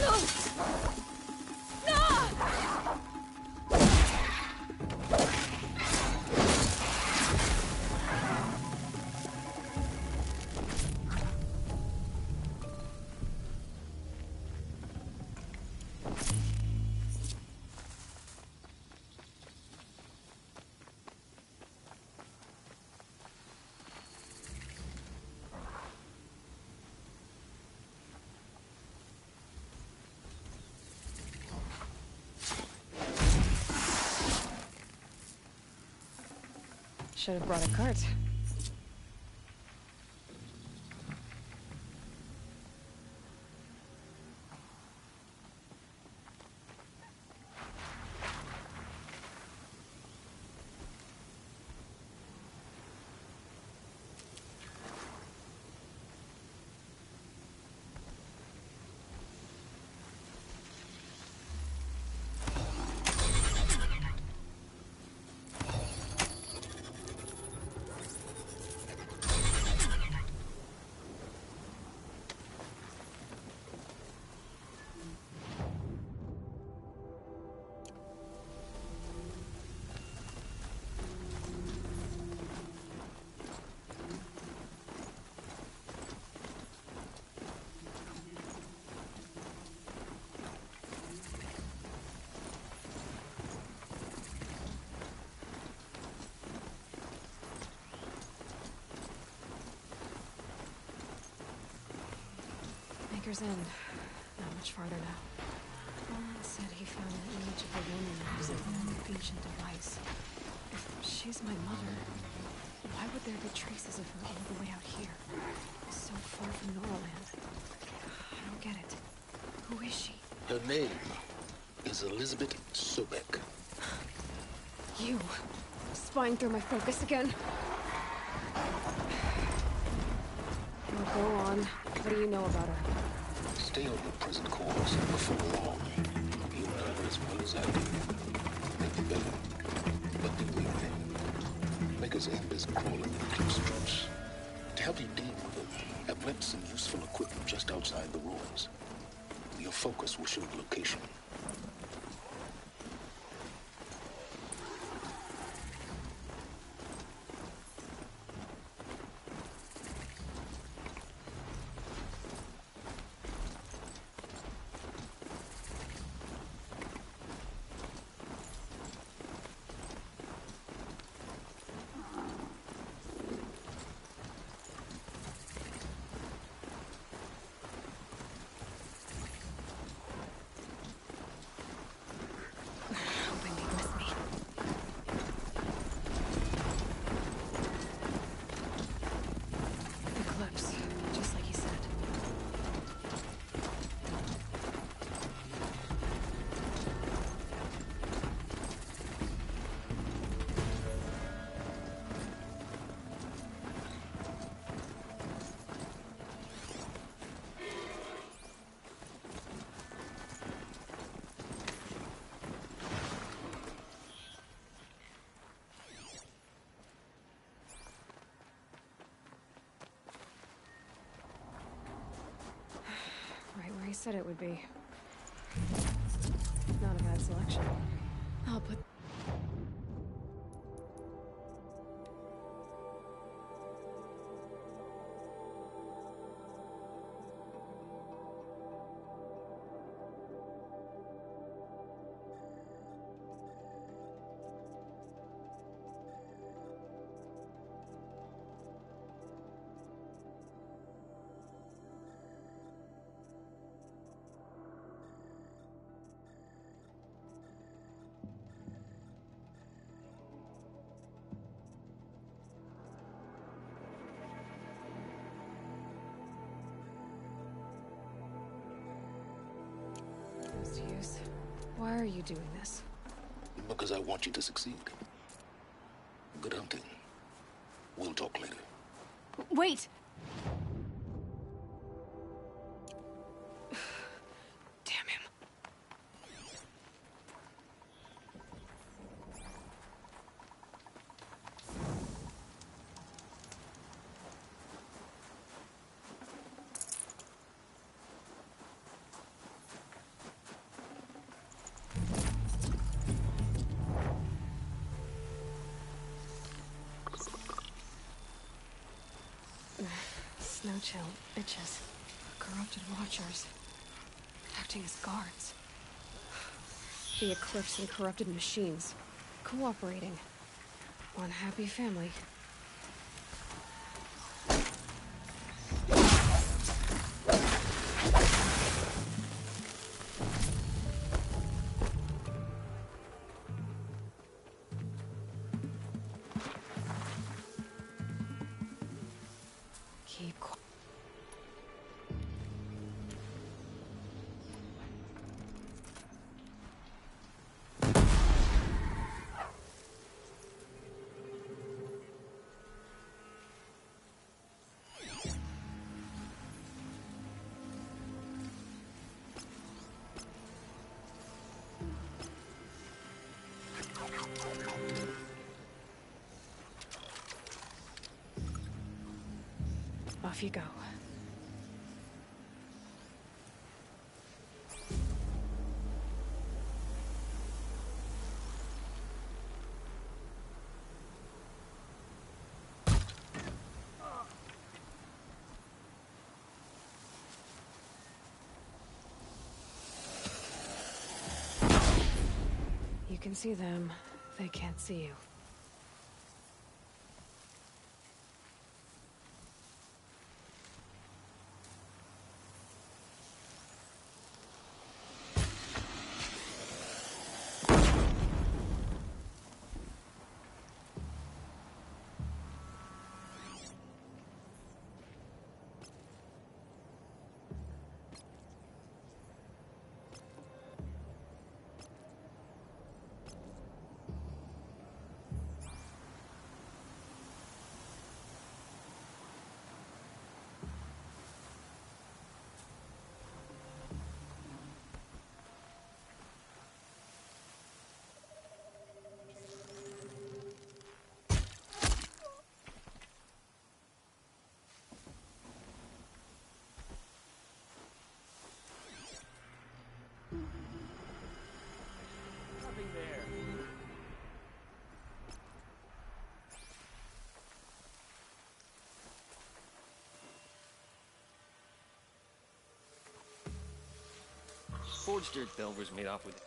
No! No! Should have brought a cart. Maker's End. Not much farther now. Roland said he found an image of a woman using an ancient device. If she's my mother, why would there be traces of her all the way out here? So far from Norland. I don't get it. Who is she? Her name is Elizabeth Sobek. You. Spying through my focus again. Well, go on. What do you know about her? Stay on your present course. Before long, you'll know her as well as I do. Make it better. But do everything. Maker's End is crawling in cliff strips. To help you deal with them, I've left some useful equipment just outside the ruins. Your focus will show the location. Where he said it would be. Not a bad selection. I'll put... Why are you doing this? Because I want you to succeed. Good hunting. We'll talk later. Wait! Damn him. No chill, bitches. Corrupted watchers. Acting as guards. The Eclipse and corrupted machines. Cooperating. One happy family. Keep quiet. Off you go. You can see them. They can't see you. Nothing there. Forged dirt Delvers made off with.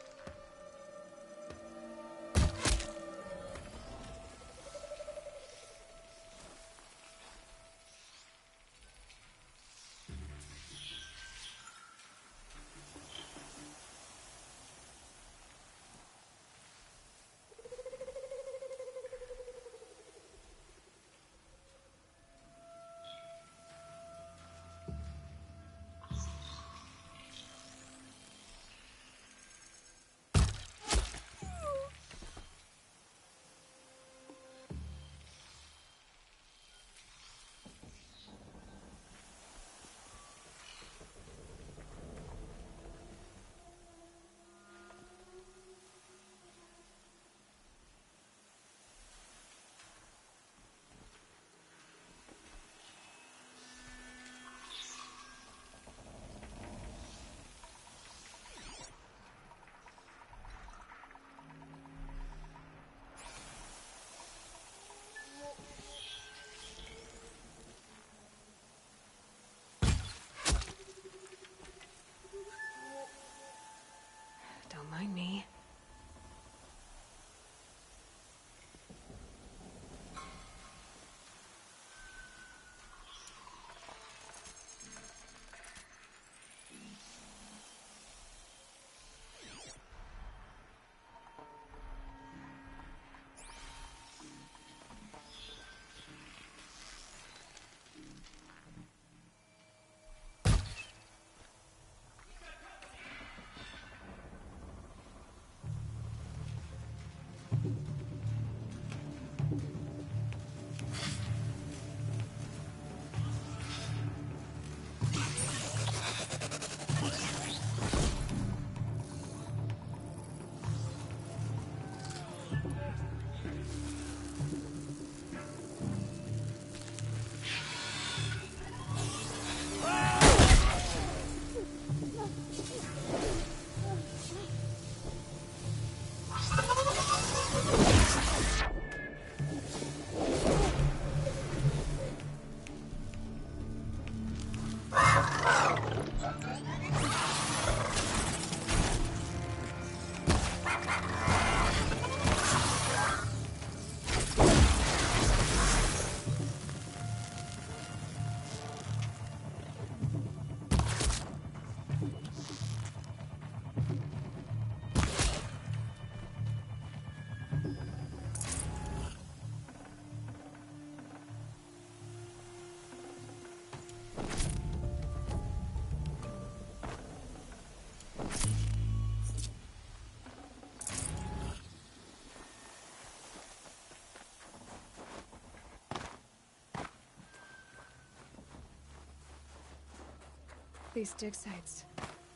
these dig sites.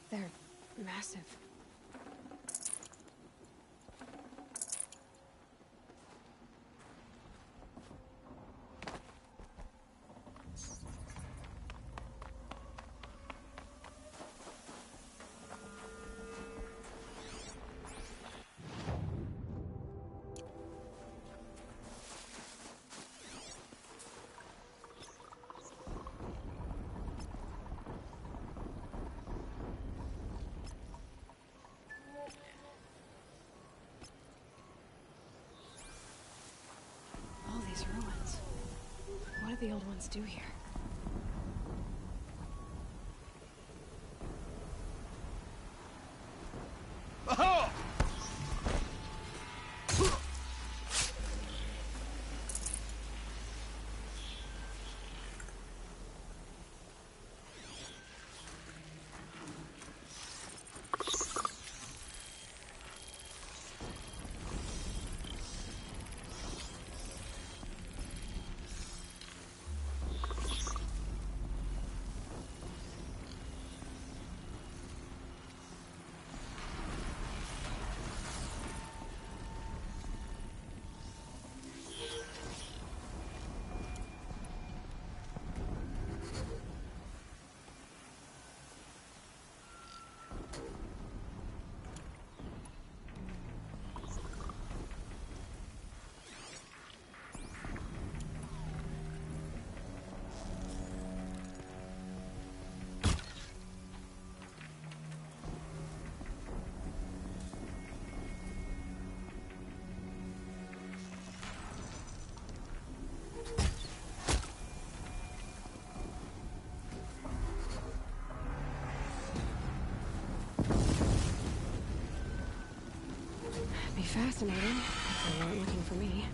They're massive. All these ruins. What did the old ones do here? Be fascinating if they weren't looking for me.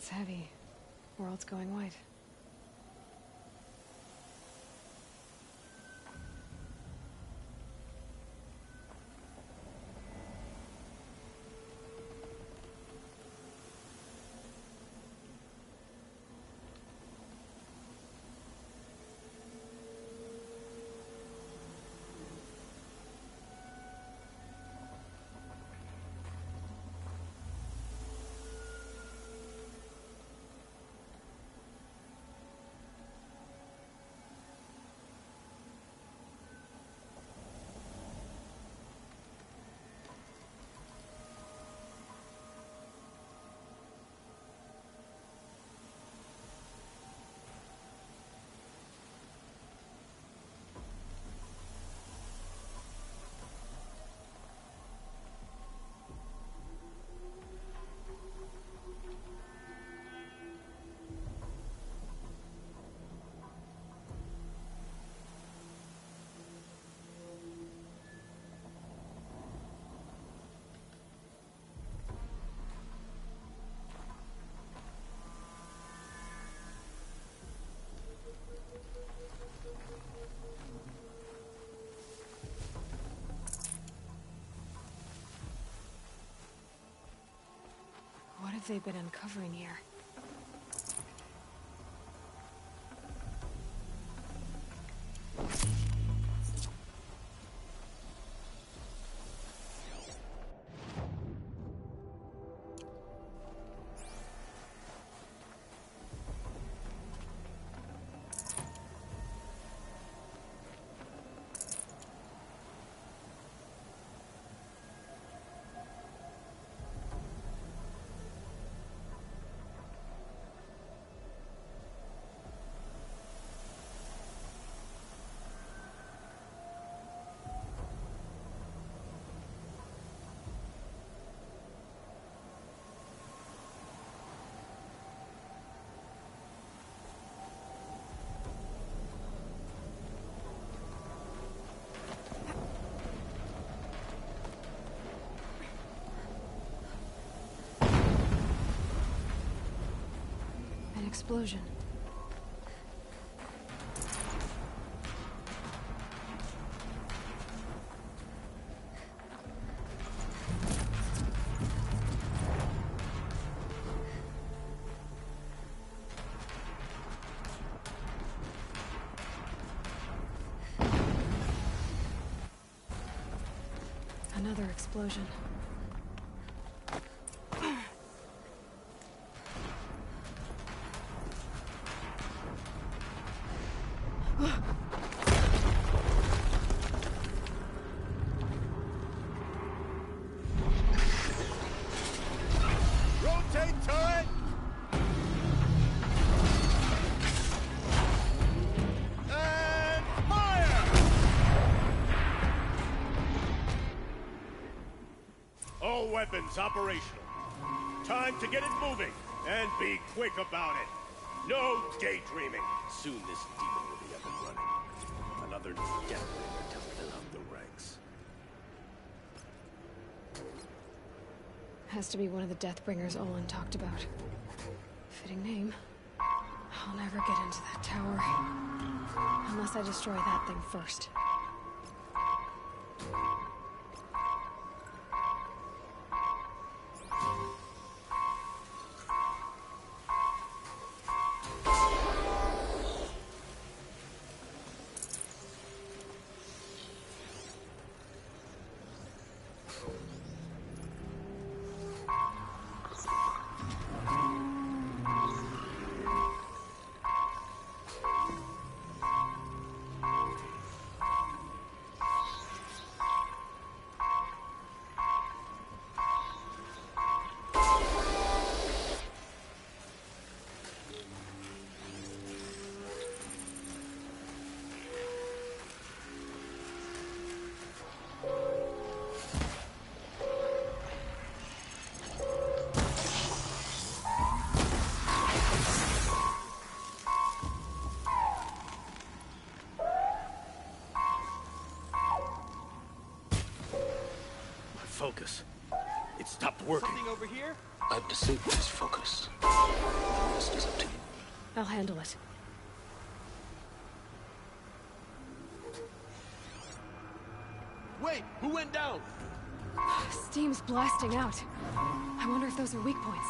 That's heavy. World's going white. What have they been uncovering here? An explosion. Another explosion. Rotate turret! And fire! All weapons operational. Time to get it moving, and be quick about it. No daydreaming. Soon this demon will be up and running. Another deathbringer to fill up the ranks. Has to be one of the Deathbringers Olin talked about. Fitting name. I'll never get into that tower. Unless I destroy that thing first. Working. Something over here? I've disabled his focus. The rest is up to you. I'll handle it. Wait, who went down? Steam's blasting out. I wonder if those are weak points.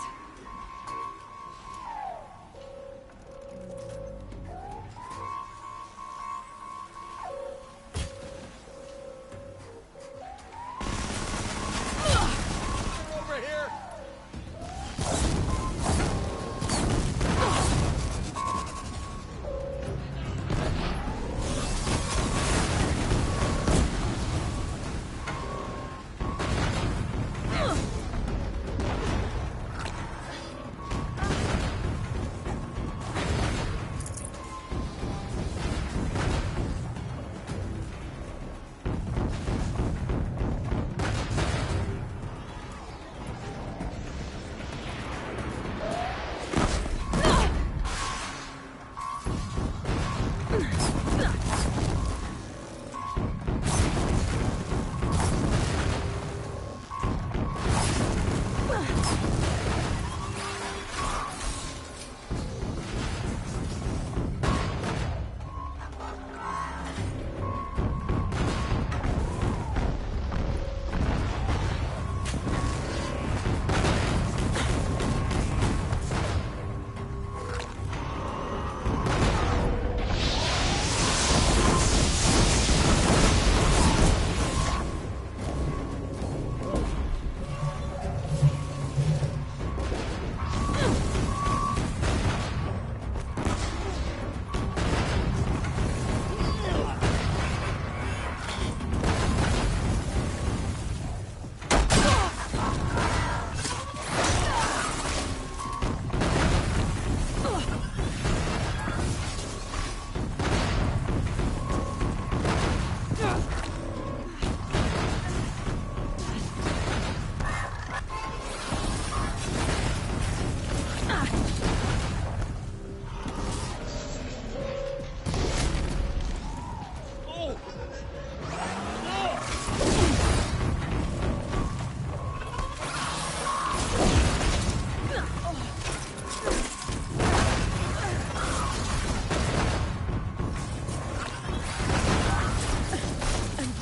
Over here!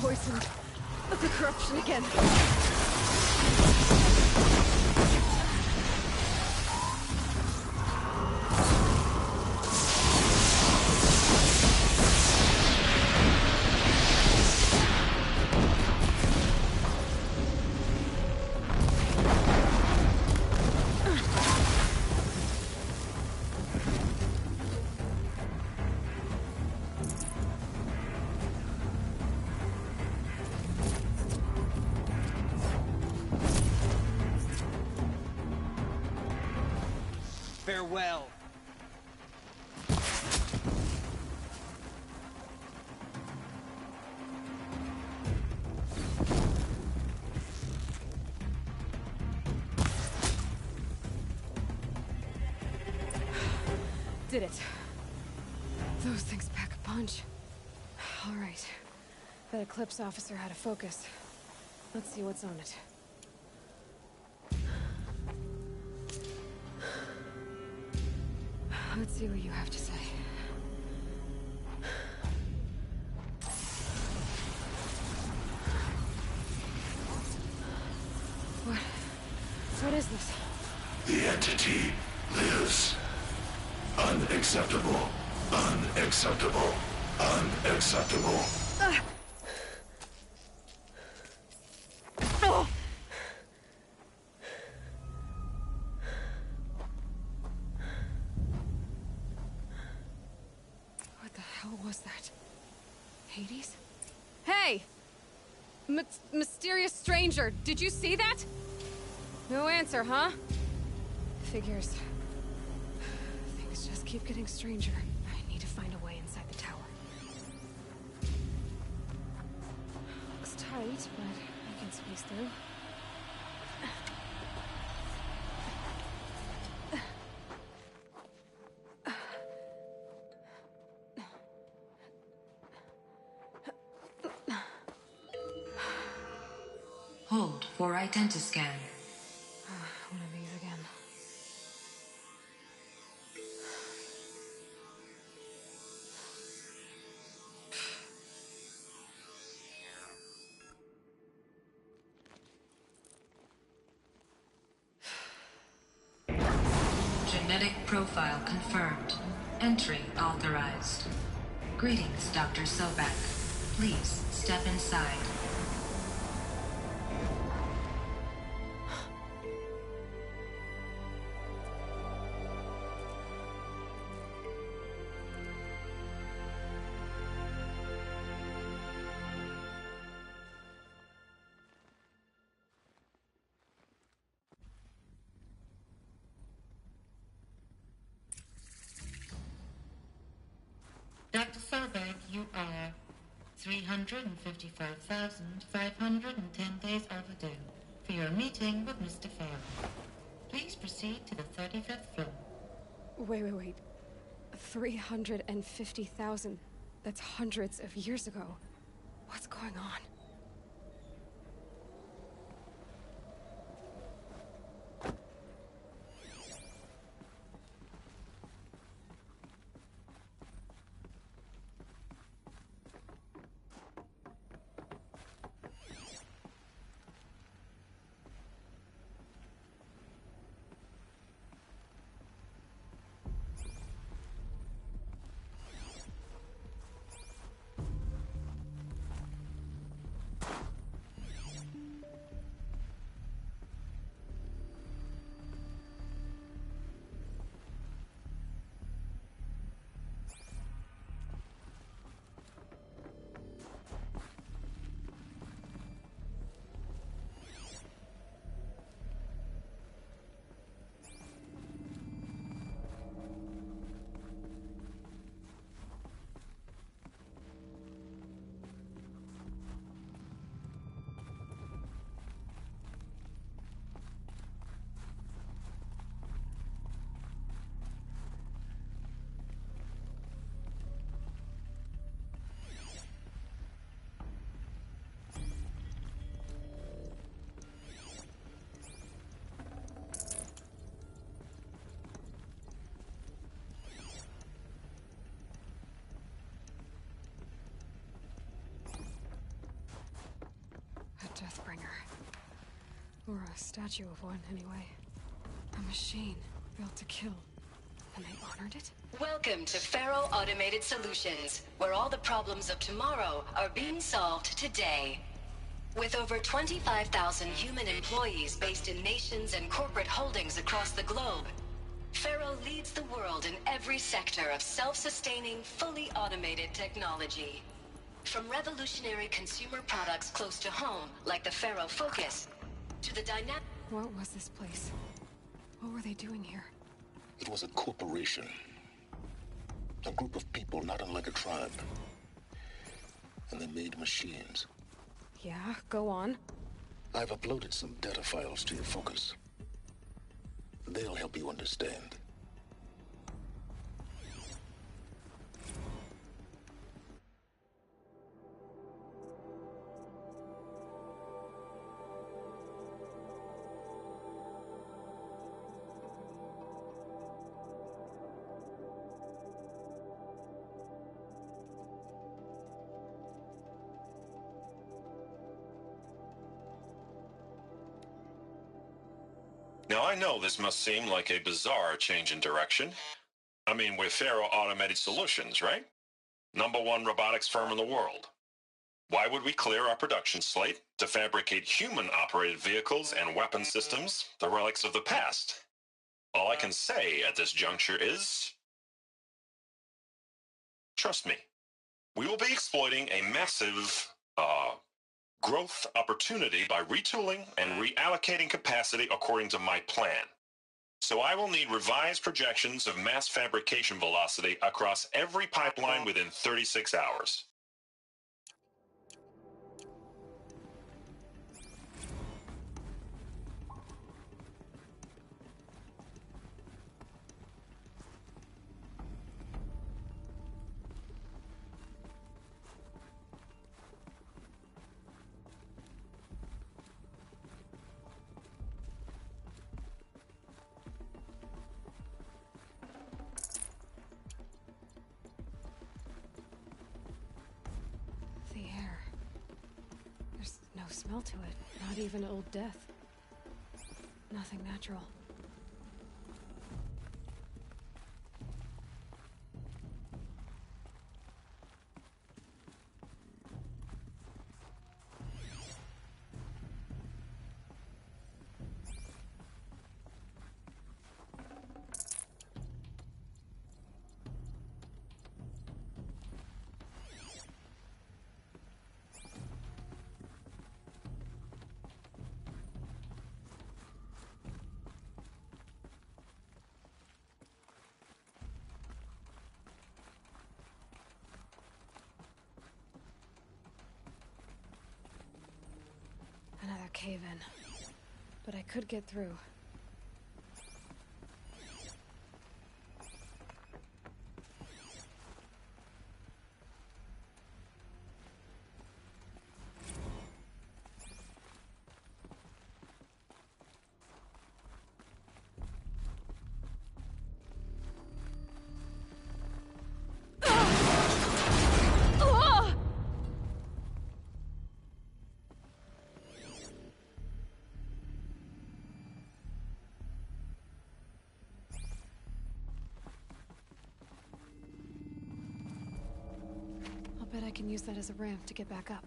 Poisoned. The corruption again. Farewell. Did it. Those things pack a punch. All right. That Eclipse officer had a focus. Let's see what's on it. Let's see what you have to say. What is this? The entity lives. Unacceptable. Unacceptable. Unacceptable. What the hell was that? Hades? Hey! Mysterious stranger, did you see that? No answer, huh? Figures. Things just keep getting stranger. I need to find a way inside the tower. Looks tight, but I can squeeze through. Hold for identiscan. Genetic profile confirmed. Entry authorized. Greetings, Dr. Sobek. Please step inside. Dr. Sobek, you are 355,510 days overdue for your meeting with Mr. Farrell. Please proceed to the 35th floor. Wait. 350,000. That's hundreds of years ago. What's going on? A Deathbringer. Or a statue of one, anyway. A machine built to kill. And they honored it? Welcome to Faro Automated Solutions, where all the problems of tomorrow are being solved today. With over 25,000 human employees based in nations and corporate holdings across the globe, Faro leads the world in every sector of self-sustaining, fully automated technology. From revolutionary consumer products close to home, like the Faro Focus, to the dynamic... What was this place? What were they doing here? It was a corporation. A group of people not unlike a tribe. And they made machines. Yeah, go on. I've uploaded some data files to your Focus. They'll help you understand. Now, I know this must seem like a bizarre change in direction. I mean, we're Faro Automated Solutions, right? #1 robotics firm in the world. Why would we clear our production slate to fabricate human-operated vehicles and weapon systems, the relics of the past? All I can say at this juncture is... trust me. We will be exploiting a massive, growth opportunity by retooling and reallocating capacity according to my plan. So I will need revised projections of mass fabrication velocity across every pipeline within 36 hours. The air. There's no smell to it. Not even old death. Nothing natural. cave in. But I could get through. Bet I can use that as a ramp to get back up.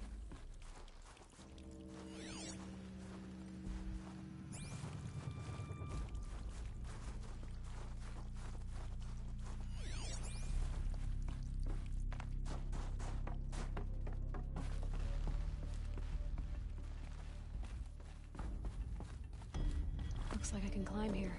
Looks like I can climb here.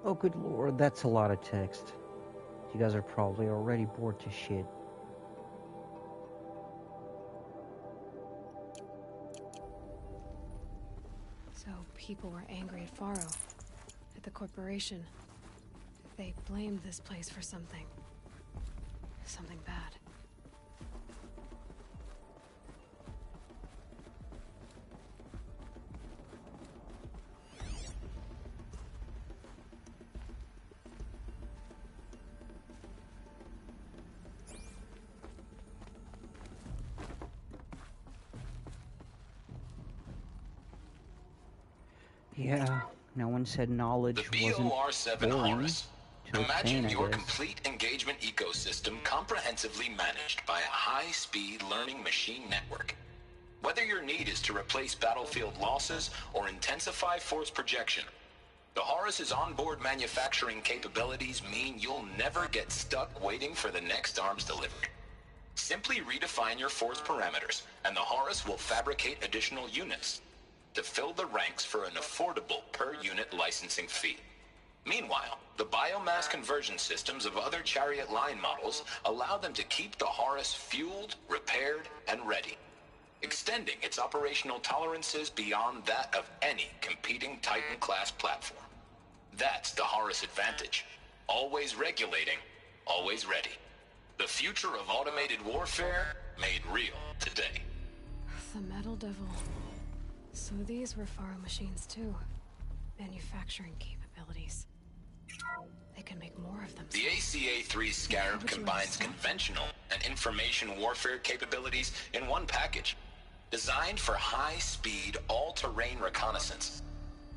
Oh, good lord, that's a lot of text. You guys are probably already bored to shit. So people were angry at Faro, at the corporation. They blamed this place for something. Something bad. Yeah, no one said knowledge The wasn't BOR-7 boring Horus. to Imagine obtain, I your guess. complete engagement ecosystem comprehensively managed by a high-speed learning machine network. Whether your need is to replace battlefield losses or intensify force projection, the Horus's onboard manufacturing capabilities mean you'll never get stuck waiting for the next arms delivery. Simply redefine your force parameters, and the Horus will fabricate additional units to fill the ranks for an affordable per-unit licensing fee. Meanwhile, the biomass conversion systems of other Chariot line models allow them to keep the Horus fueled, repaired, and ready, extending its operational tolerances beyond that of any competing Titan-class platform. That's the Horus advantage. Always regulating, always ready. The future of automated warfare made real today. The Metal Devil. So these were Faro machines too. Manufacturing capabilities. They can make more of them. The ACA-3 Scarab combines conventional and information warfare capabilities in one package. Designed for high-speed, all-terrain reconnaissance.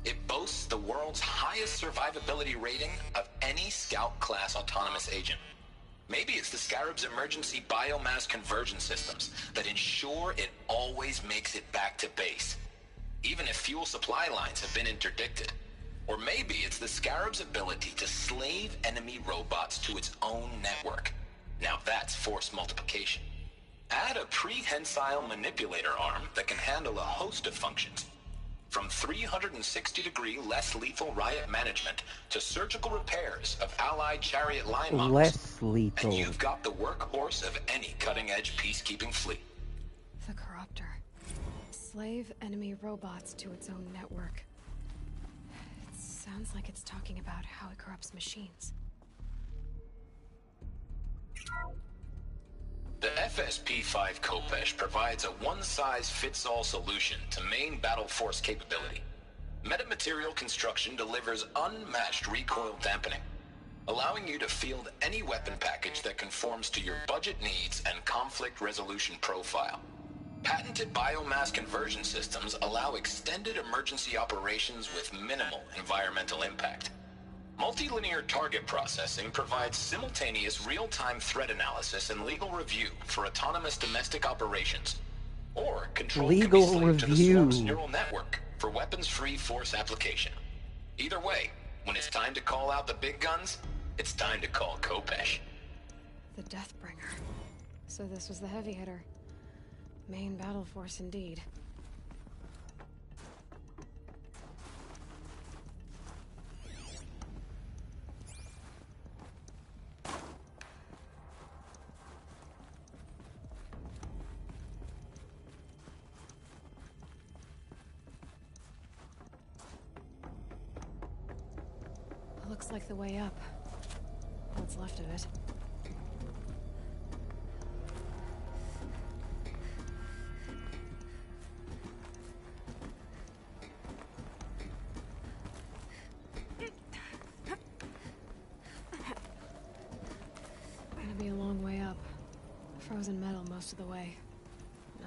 It boasts the world's highest survivability rating of any Scout-class autonomous agent. Maybe it's the Scarab's emergency biomass conversion systems that ensure it always makes it back to base, even if fuel supply lines have been interdicted. Or maybe it's the Scarab's ability to slave enemy robots to its own network. Now that's force multiplication. Add a prehensile manipulator arm that can handle a host of functions. From 360-degree less lethal riot management to surgical repairs of Allied chariot line models. Less lethal. And you've got the workhorse of any cutting-edge peacekeeping fleet. The Corruptor. Slave enemy robots to its own network. It sounds like it's talking about how it corrupts machines. The FSP-5 Khopesh provides a one-size-fits-all solution to main battle force capability. Metamaterial construction delivers unmatched recoil dampening, allowing you to field any weapon package that conforms to your budget needs and conflict resolution profile. Patented biomass conversion systems allow extended emergency operations with minimal environmental impact. Multilinear target processing provides simultaneous real-time threat analysis and legal review for autonomous domestic operations, or control can be linked to the swarm's neural network for weapons-free force application. Either way, when it's time to call out the big guns, it's time to call Khopesh. The Deathbringer. So this was the heavy hitter. Main battle force indeed. Looks like the way up. What's left of it. Gonna be a long way up. Frozen metal most of the way.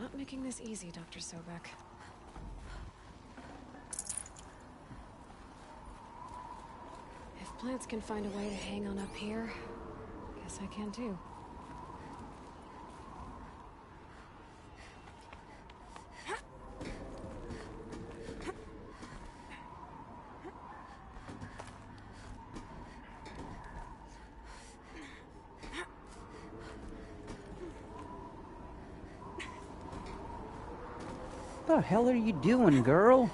Not making this easy, Dr. Sobek. If plants can find a way to hang on up here, guess I can too. What the hell are you doing, girl?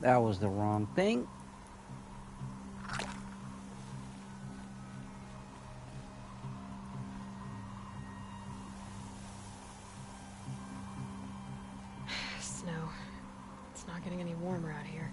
That was the wrong thing. Snow. It's not getting any warmer out here.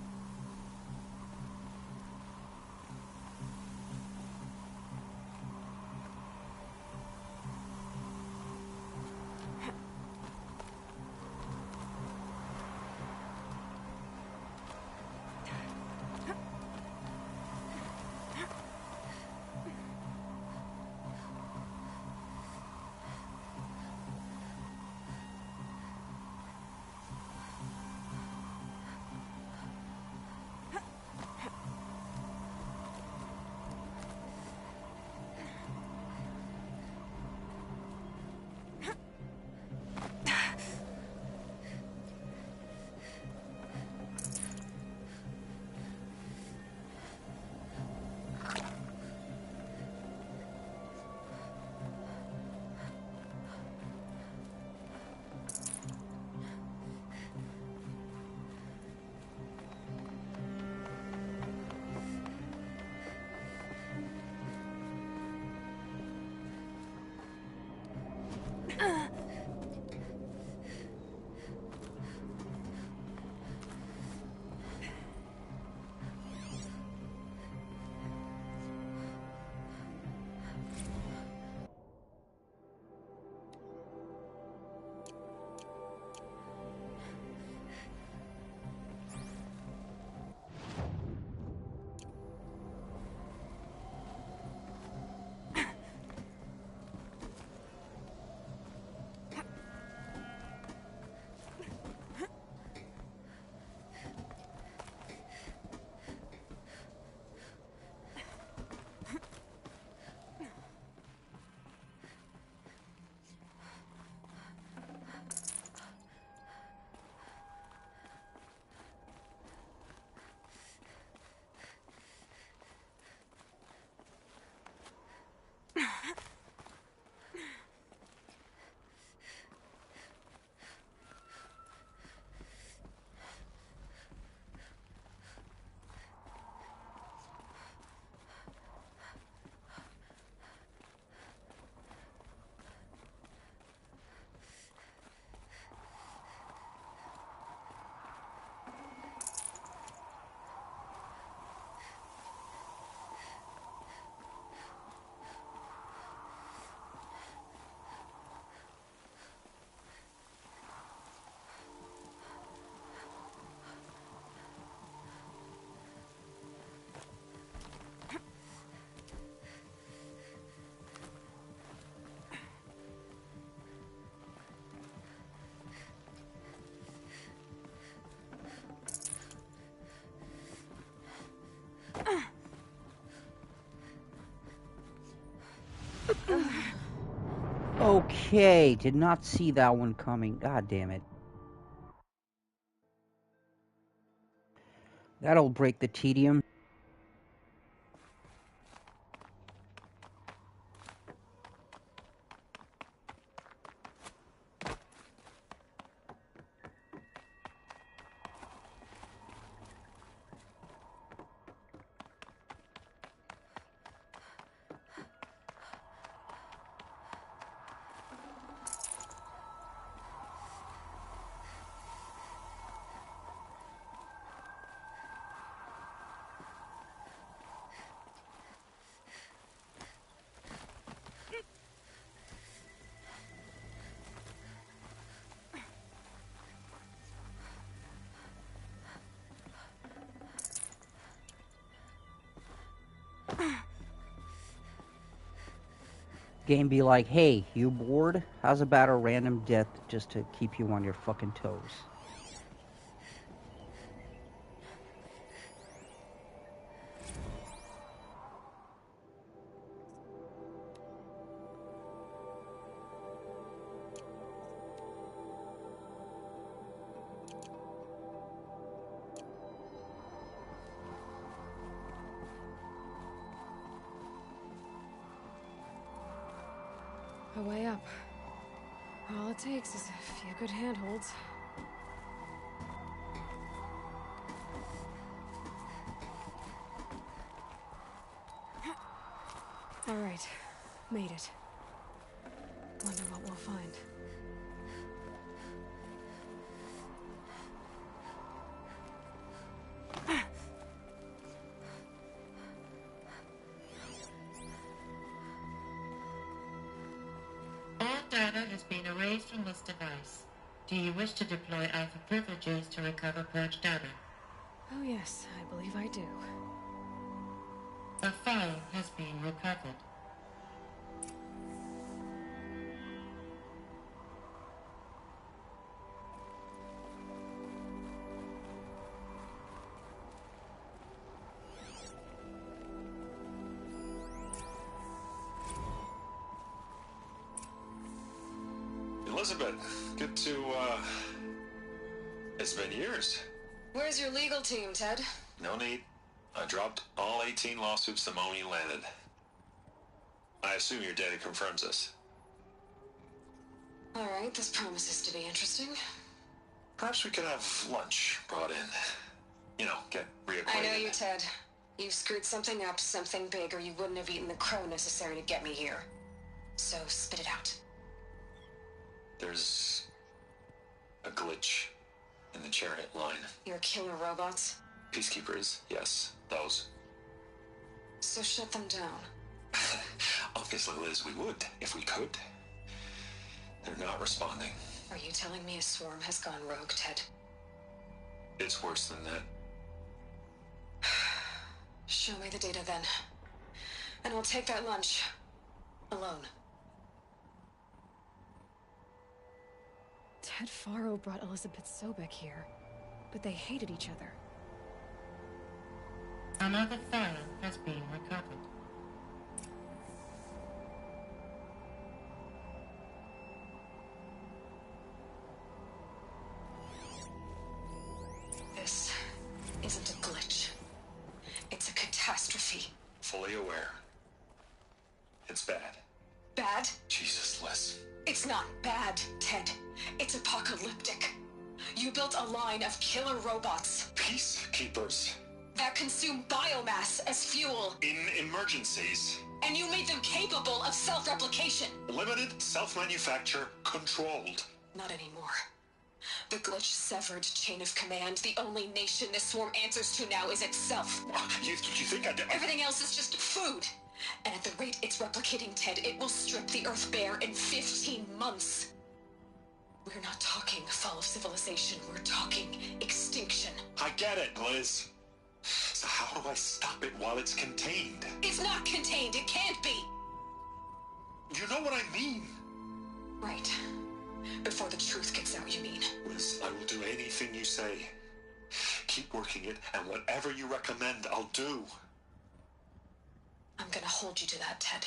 Okay, did not see that one coming. God damn it. That'll break the tedium. Game be like, hey, you bored? How's about a random death just to keep you on your fucking toes? A way up. All it takes is a few good handholds. All right, made it. Wonder what we'll find. All data has been erased from this device. Do you wish to deploy Alpha privileges to recover purged data? Oh yes, I believe I do. A file has been recovered. Elizabeth, good to, it's been years. Where's your legal team, Ted? No need. I dropped all 18 lawsuits the moment you landed. I assume your data confirms this. All right, this promises to be interesting. Perhaps we could have lunch brought in. You know, get reacquainted. I know you, Ted. You screwed something up, something big, or you wouldn't have eaten the crow necessary to get me here. So spit it out. There's a glitch in the chariot line. Your killer robots? Peacekeepers, yes, those. So shut them down. Obviously, Liz, we would, if we could. They're not responding. Are you telling me a swarm has gone rogue, Ted? It's worse than that. Show me the data then. And I'll take that lunch. Alone. Ted Faro brought Elizabeth Sobek here, but they hated each other. Another file has been recovered. This isn't a glitch. It's a catastrophe. Fully aware. It's bad. Bad? Jesus, Liz. It's not bad, Ted. It's apocalyptic. You built a line of killer robots. Peacekeepers. That consume biomass as fuel. In emergencies. And you made them capable of self-replication. Limited, self-manufacture, controlled. Not anymore. The glitch severed chain of command. The only nation this swarm answers to now is itself. You think I did? Everything else is just food. And at the rate it's replicating, Ted, it will strip the Earth bare in 15 months. We're not talking fall of civilization. We're talking extinction. I get it, Liz. So how do I stop it while it's contained? It's not contained. It can't be. You know what I mean. Right. Before the truth gets out, you mean? Liz, I will do anything you say. Keep working it, and whatever you recommend, I'll do. I'm gonna hold you to that, Ted.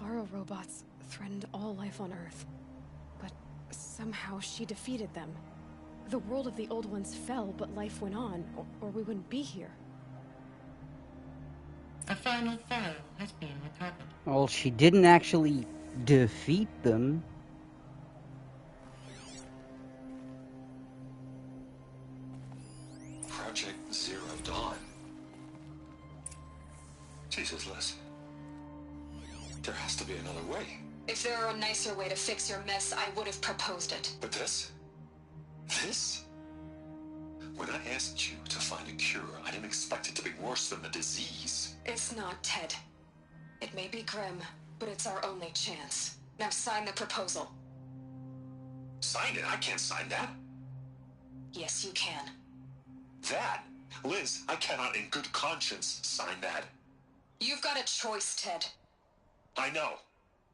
Faro robots threatened all life on Earth. But somehow she defeated them. The world of the old ones fell, but life went on, or we wouldn't be here. A final file has been recovered. Well, she didn't actually defeat them. Project Zero Dawn. Jesus, Liz. There has to be another way. If there were a nicer way to fix your mess, I would have proposed it. But this? This? When I asked you to find a cure, I didn't expect it to be worse than the disease. It's not, Ted. It may be grim, but it's our only chance. Now sign the proposal. Sign it? I can't sign that. Yes, you can. That? Liz, I cannot in good conscience sign that. You've got a choice, Ted. I know.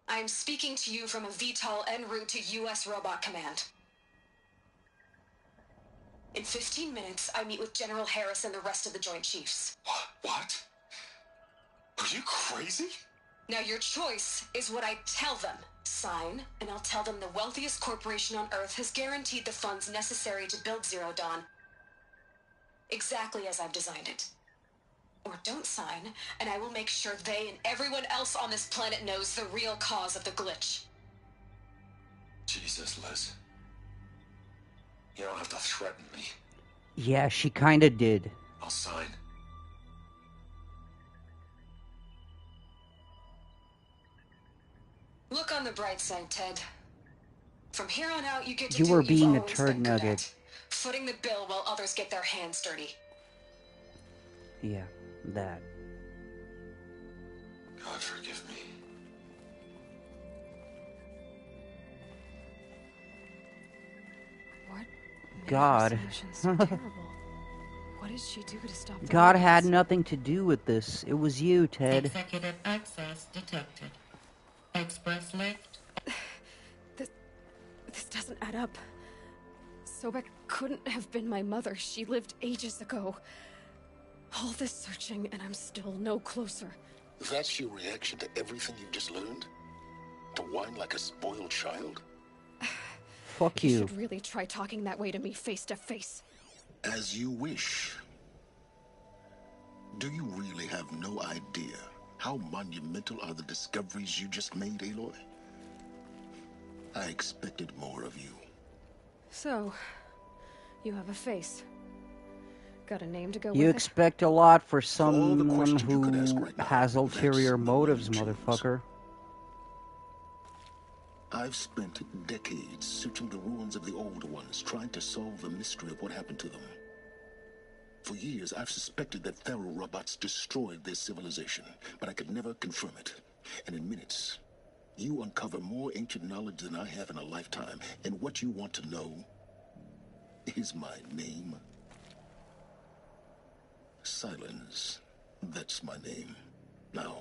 I am speaking to you from a VTOL en route to U.S. Robot Command. In 15 minutes, I meet with General Harris and the rest of the Joint Chiefs. What? Are you crazy? Now your choice is what I tell them. Sign, and I'll tell them the wealthiest corporation on Earth has guaranteed the funds necessary to build Zero Dawn. Exactly as I've designed it. Or don't sign, and I will make sure they and everyone else on this planet knows the real cause of the glitch. Jesus, Liz. You don't have to threaten me. Yeah, she kinda did. I'll sign. Look on the bright side, Ted. From here on out, you get to You do were what you've being a always turd been good nugget. at. Footing the bill while others get their hands dirty. Yeah, that. God forgive me. What? God. So terrible. What did she do to stop the God robots? had nothing to do with this. It was you, Ted. Executive access detected. Express lift. This doesn't add up. Sobek couldn't have been my mother. She lived ages ago. All this searching, and I'm still no closer. That's your reaction to everything you've just learned? To whine like a spoiled child? Fuck You you. should really try talking that way to me face to face. As you wish. Do you really have no idea how monumental are the discoveries you just made, Aloy? I expected more of you. So, you have a face. Got a name to go You with expect a lot for all the someone questions you could ask who right now, has ulterior that's motives, no news. motherfucker. I've spent decades searching the ruins of the old ones, trying to solve the mystery of what happened to them. For years, I've suspected that Faro robots destroyed their civilization, but I could never confirm it. And in minutes, you uncover more ancient knowledge than I have in a lifetime. And what you want to know is my name. Silence. That's my name. Now,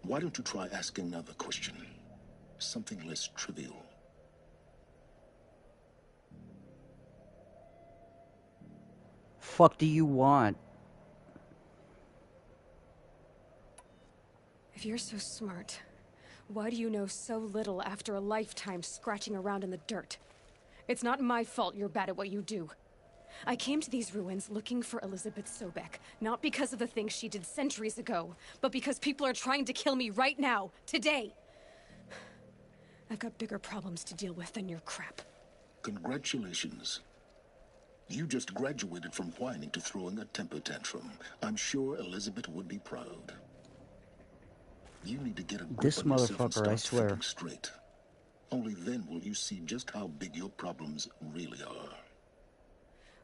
why don't you try asking another question? Something less trivial. Fuck do you want? If you're so smart, why do you know so little after a lifetime scratching around in the dirt? It's not my fault you're bad at what you do. I came to these ruins looking for Elizabeth Sobek, not because of the things she did centuries ago, but because people are trying to kill me right now, today. I've got bigger problems to deal with than your crap. Congratulations. You just graduated from whining to throwing a temper tantrum. I'm sure Elizabeth would be proud. You need to get a grip This on yourself and motherfucker, I start swear. thinking straight. Only then will you see just how big your problems really are.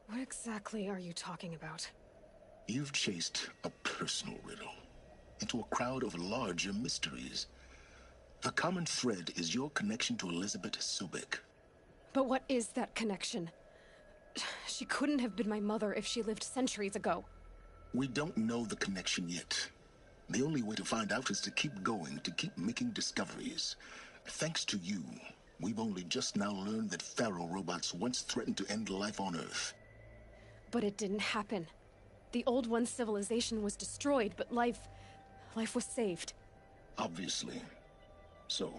What exactly are you talking about? You've chased a personal riddle into a crowd of larger mysteries. The common thread is your connection to Elizabeth Sobek. But what is that connection? She couldn't have been my mother if she lived centuries ago. We don't know the connection yet. The only way to find out is to keep going, to keep making discoveries. Thanks to you, we've only just now learned that Faro robots once threatened to end life on Earth. But it didn't happen. The Old One's civilization was destroyed, but life was saved. Obviously. So,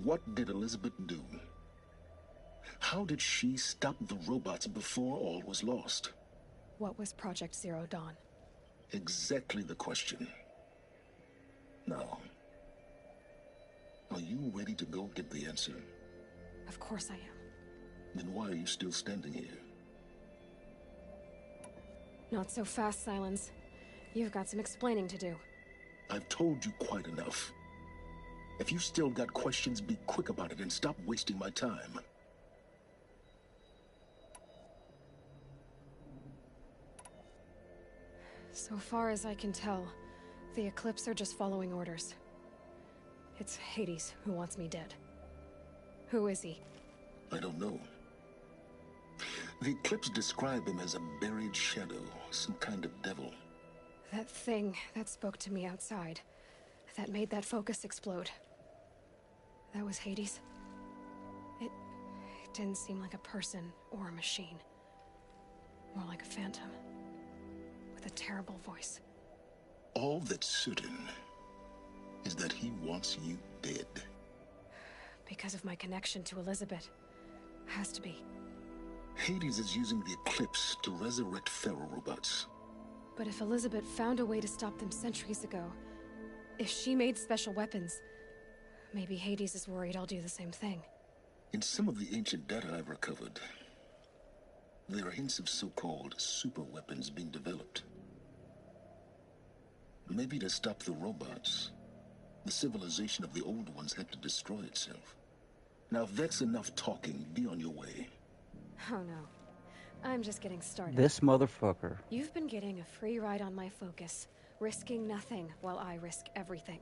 what did Elizabeth do? How did she stop the robots before all was lost? What was Project Zero Dawn? Exactly the question. Now, are you ready to go get the answer? Of course I am. Then why are you still standing here? Not so fast, Silence. You've got some explaining to do. I've told you quite enough. If you still got questions, be quick about it and stop wasting my time. So far as I can tell, the Eclipse are just following orders. It's Hades who wants me dead. Who is he? I don't know. The Eclipse describe him as a buried shadow, some kind of devil. That thing that spoke to me outside, that made that focus explode. That was Hades? It didn't seem like a person or a machine. More like a phantom. With a terrible voice. All that's certain is that he wants you dead. Because of my connection to Elizabeth. Has to be. Hades is using the Eclipse to resurrect ferrorobots. But if Elizabeth found a way to stop them centuries ago, if she made special weapons, maybe Hades is worried I'll do the same thing. In some of the ancient data I've recovered, there are hints of so-called super weapons being developed. Maybe to stop the robots, the civilization of the old ones had to destroy itself. Now, if that's enough talking, be on your way. Oh no. I'm just getting started. This motherfucker. You've been getting a free ride on my focus, risking nothing while I risk everything.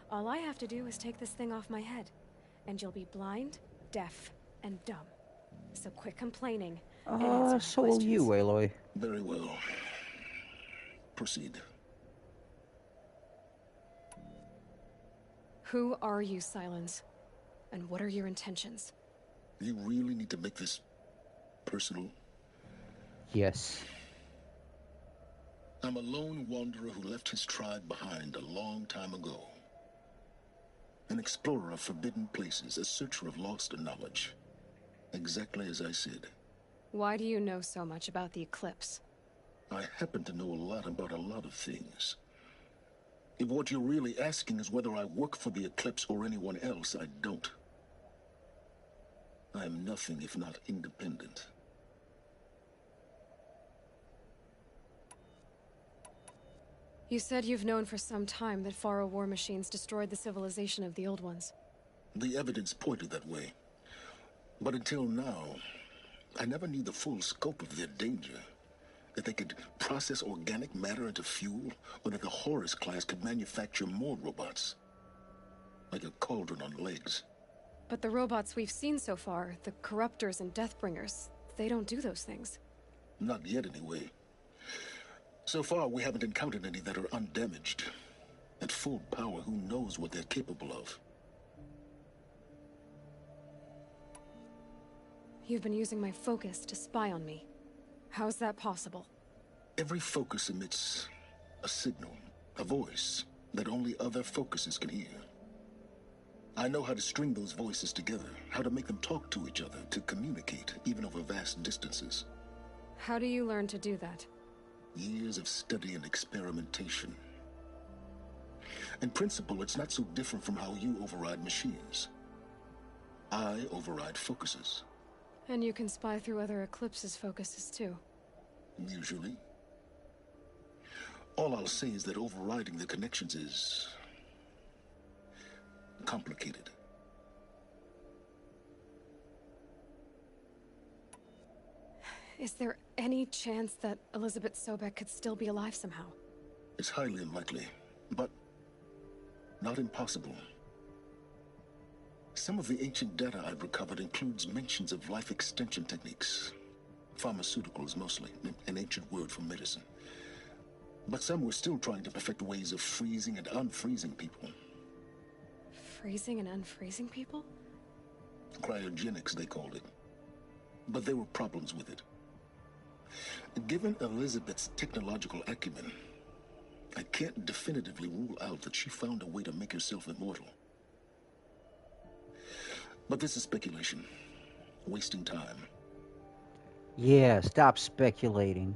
All I have to do is take this thing off my head, and you'll be blind, deaf, and dumb. So quit complaining and answer my So will you, Aloy. Very well. Proceed. Who are you, Silence? And what are your intentions? You really need to make this personal? Yes. I'm a lone wanderer who left his tribe behind a long time ago. An explorer of forbidden places, a searcher of lost knowledge. Exactly as I said. Why do you know so much about the Eclipse? I happen to know a lot about a lot of things. If what you're really asking is whether I work for the Eclipse or anyone else, I don't. I am nothing if not independent. You said you've known for some time that Faro war machines destroyed the civilization of the old ones. The evidence pointed that way. But until now, I never knew the full scope of their danger. That they could process organic matter into fuel, or that the Horus class could manufacture more robots. Like a cauldron on legs. But the robots we've seen so far, the Corruptors and Deathbringers, they don't do those things. Not yet, anyway. So far, we haven't encountered any that are undamaged. At full power, who knows what they're capable of? You've been using my focus to spy on me. How's that possible? Every focus emits a signal, a voice, that only other focuses can hear. I know how to string those voices together, how to make them talk to each other, to communicate, even over vast distances. How do you learn to do that? Years of study and experimentation. In principle, it's not so different from how you override machines. I override focuses. And you can spy through other Eclipse's focuses too. Usually. All I'll say is that overriding the connections is complicated. Is there any chance that Elizabeth Sobek could still be alive somehow? It's highly unlikely, but not impossible. Some of the ancient data I've recovered includes mentions of life extension techniques. Pharmaceuticals mostly, an ancient word for medicine. But some were still trying to perfect ways of freezing and unfreezing people. Freezing and unfreezing people? Cryogenics, they called it. But there were problems with it. Given Elizabeth's technological acumen, I can't definitively rule out that she found a way to make herself immortal. But this is speculation. Wasting time. Yeah, stop speculating.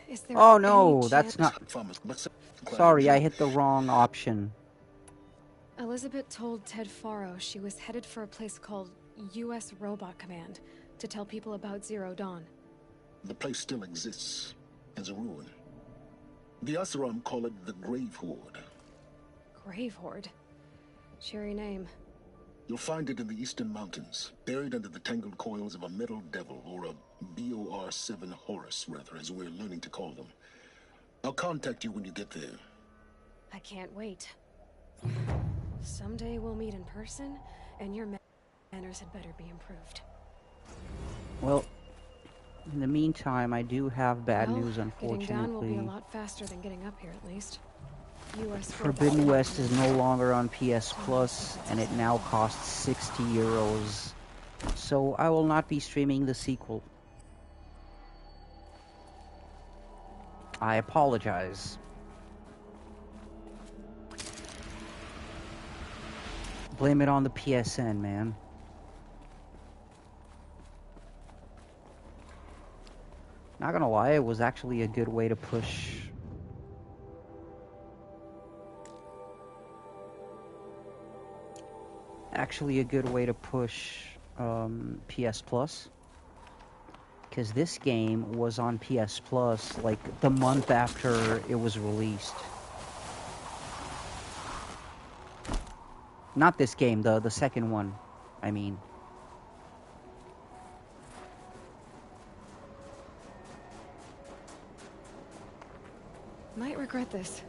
Is there Oh any no, chance... that's not... Sorry, I hit the wrong option. Elizabeth told Ted Faro she was headed for a place called U.S. Robot Command to tell people about Zero Dawn. The place still exists as a ruin. The Asaram call it the Grave Horde. Grave Horde? Cheery name. You'll find it in the eastern mountains, buried under the tangled coils of a metal devil, or a BOR-7 Horus, rather, as we're learning to call them. I'll contact you when you get there. I can't wait. Someday we'll meet in person, and your manners had better be improved. Well, in the meantime, I do have bad Well, news, unfortunately. Getting down will be a lot faster than getting up here, at least. US Forbidden West is no longer on PS Plus, and it now costs 60 euros. So I will not be streaming the sequel. I apologize. Blame it on the PSN, man. Not gonna lie, it was actually a good way to push... Actually a good way to push PS Plus. Because this game was on PS Plus like the month after it was released. Not this game, the second one, I mean. Might regret this.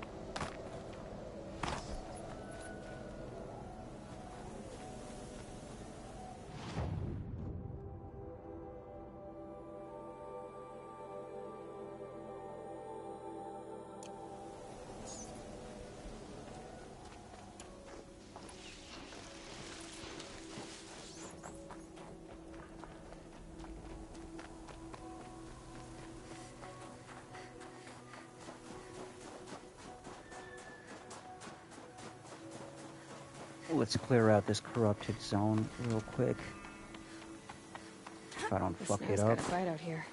Let's clear out this corrupted zone real quick. If I don't fuck it up. Got a fight out here.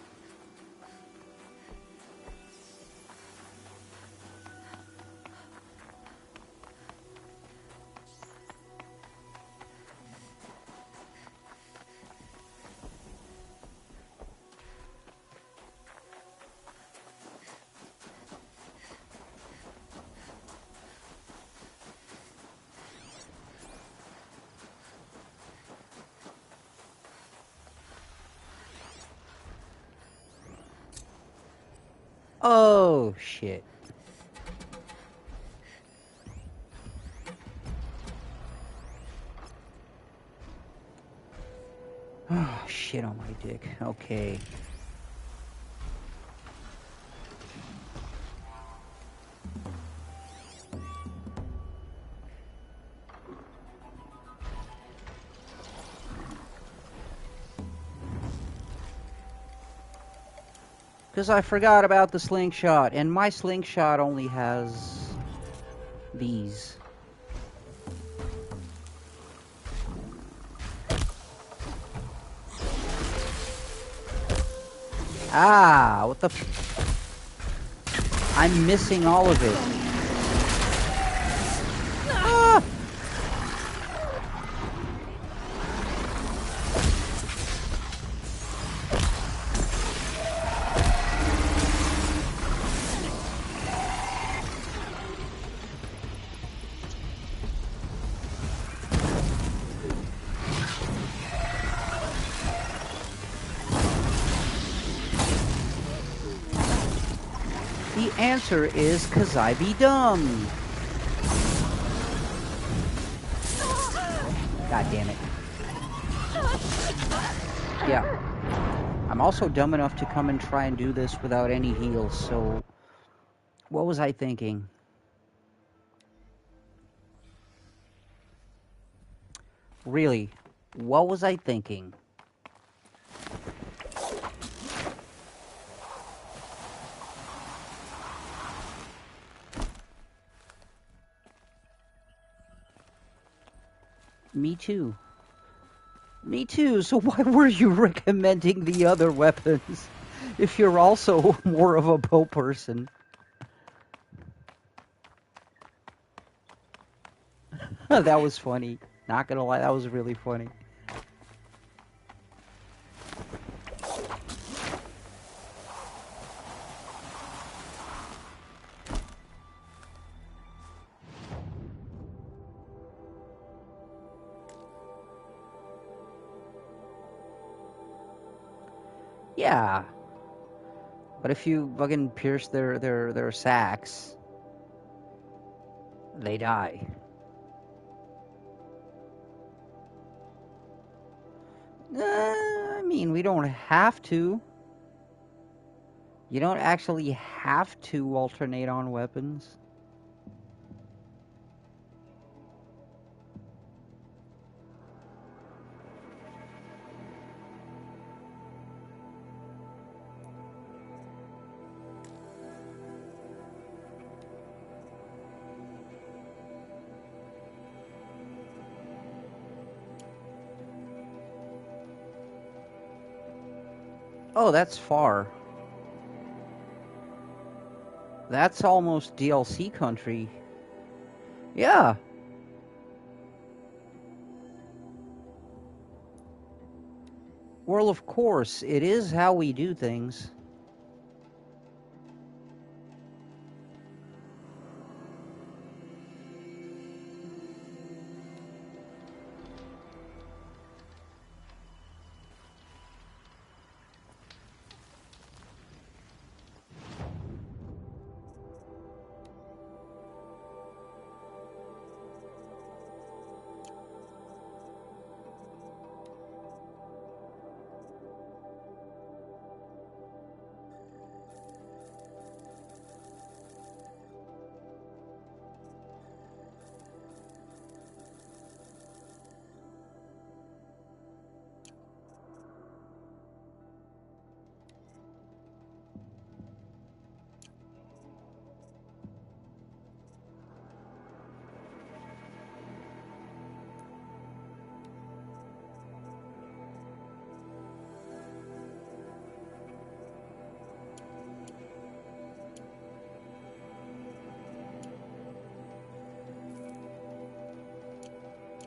Oh, shit. Oh, shit on my dick. Okay. Because I forgot about the slingshot, and my slingshot only has these. Ah, what the I'm missing all of it. Ah! The answer is 'cause I be dumb. God damn it. Yeah. I'm also dumb enough to come and try and do this without any heals, so... What was I thinking? Really, what was I thinking? Me too. Me too, so why were you recommending the other weapons if you're also more of a bow person? That was funny. Not gonna lie, that was really funny. Yeah. But if you fucking pierce their sacks, they die. I mean, we don't have to. You don't actually have to alternate on weapons. Oh, that's far. That's almost DLC country. Yeah. Well, of course, it is how we do things.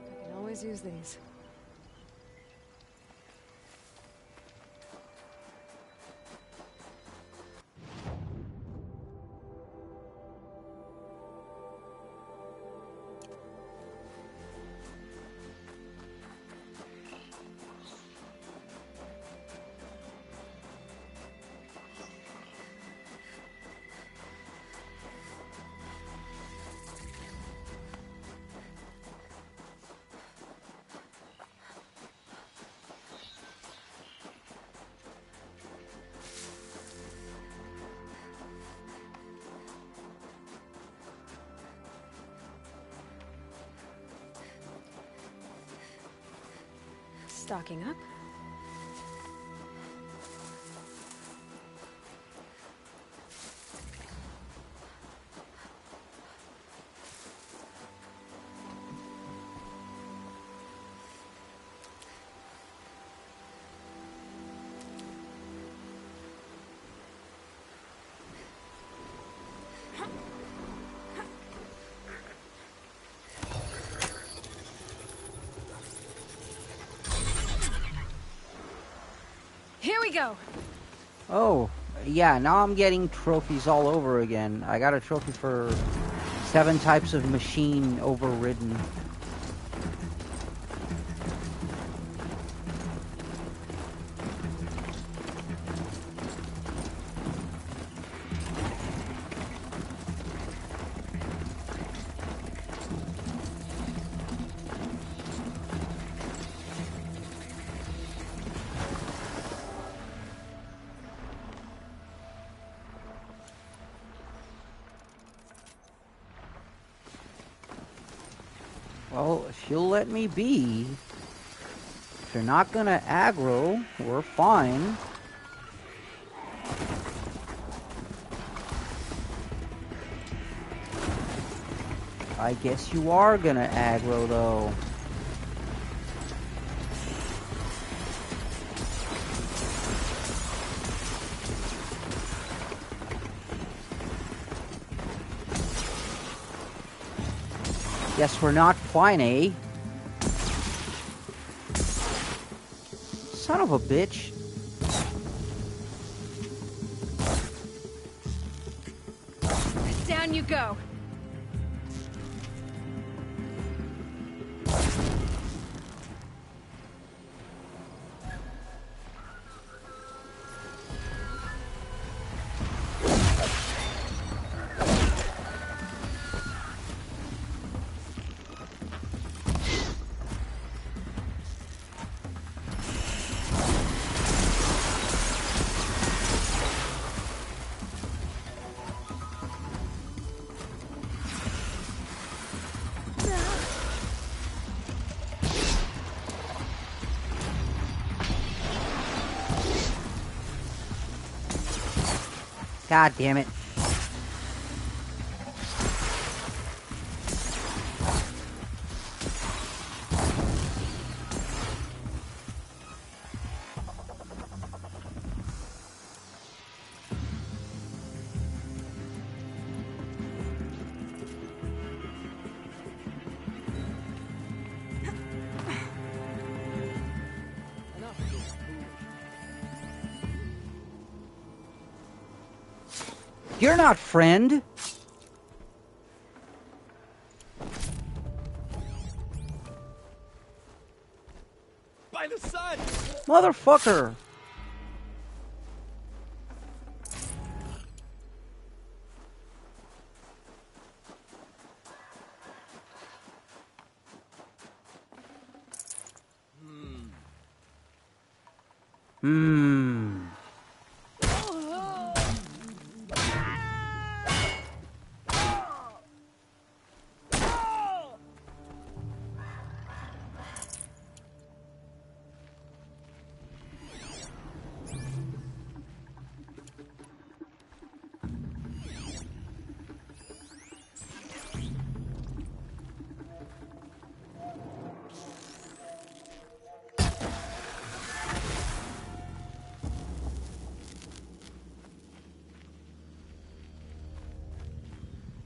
I can always use these. Stocking up. Here we go. Oh, yeah, now I'm getting trophies all over again. I got a trophy for 7 types of machine overridden. Well, if you'll let me be, if you're not gonna aggro, we're fine. I guess you are gonna aggro, though. Guess we're not fine, eh? Son of a bitch. Down you go. God damn it. You're not friend. By the sun! Motherfucker. Hmm.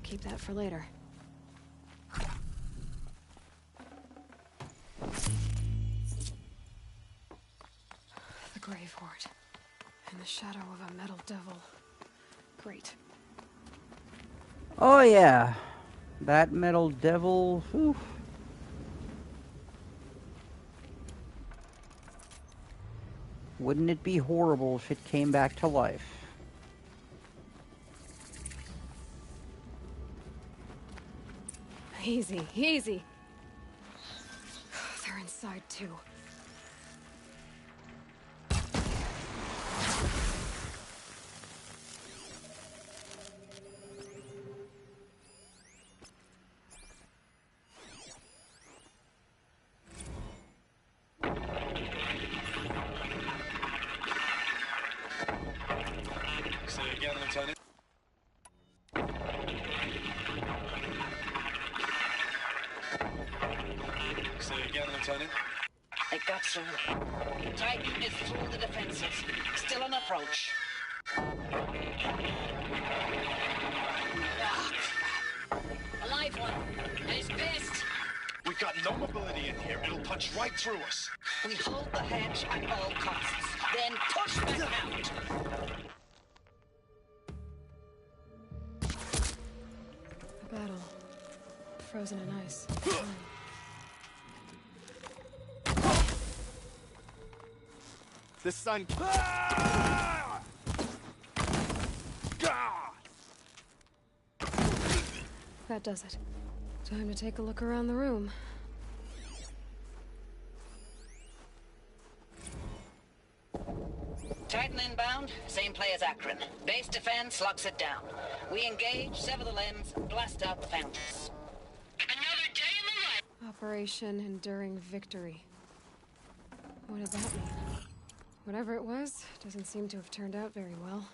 Keep that for later. The grave hoard. In the shadow of a metal devil. Great. Oh yeah. That metal devil. Whew. Wouldn't it be horrible if it came back to life? Easy, easy. They're inside too. Say again, Lieutenant. Say again, Lieutenant. It got through. Titan is through the defenses. Still on approach. Ah, crap. A live one. And he's pissed. We've got no mobility in here. It'll punch right through us. We hold the hedge at all costs. Then push back out. A battle. Frozen in ice. The sun. That does it. Time to take a look around the room. Titan inbound, same play as Akron. Base defense locks it down. We engage, sever the limbs, blast out the fountains. Another day in the life. Operation Enduring Victory. What did that mean? Whatever it was, doesn't seem to have turned out very well.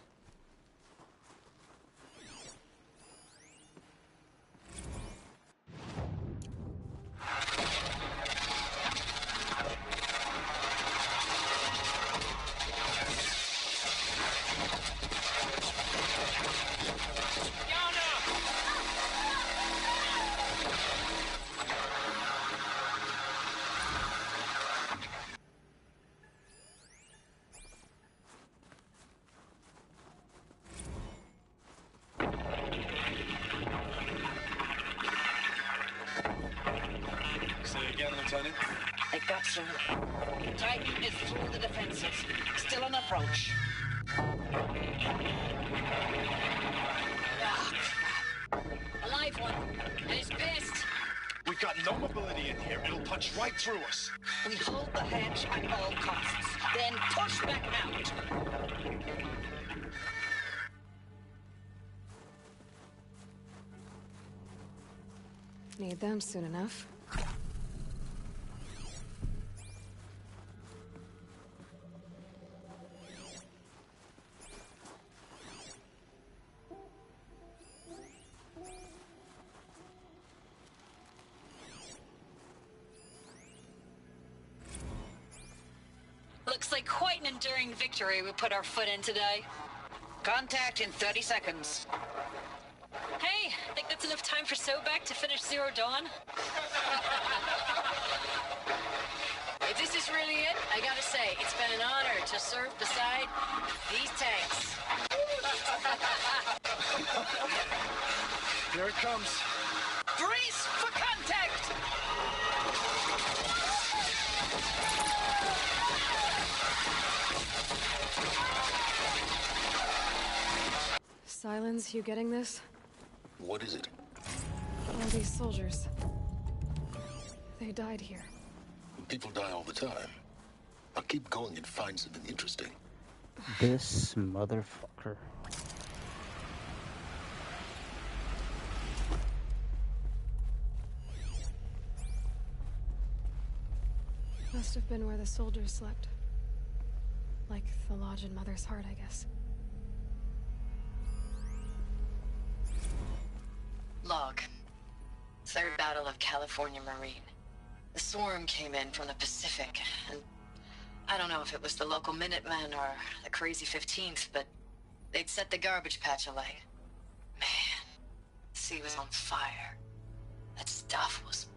sir. Titan is through the defenses. Still an approach. Ah, crap. A live one. And he's pissed. We've got no mobility in here. It'll punch right through us. We hold the hedge at all costs, then push back out. Need them soon enough. Looks like quite an enduring victory we put our foot in today. Contact in 30 seconds. Hey, think that's enough time for Sobek to finish Zero Dawn? If this is really it, I gotta say, it's been an honor to serve beside these tanks. Here it comes. Brace for contact! Silence, you getting this? What is it? All these soldiers. They died here. People die all the time. Now keep going and find something interesting. This motherfucker. Must have been where the soldiers slept. Like the lodge in Mother's Heart, I guess. Log. Third Battle of California Marine. The swarm came in from the Pacific, and I don't know if it was the local Minutemen or the crazy 15th, but they'd set the garbage patch alight. Man, the sea was on fire. That stuff was...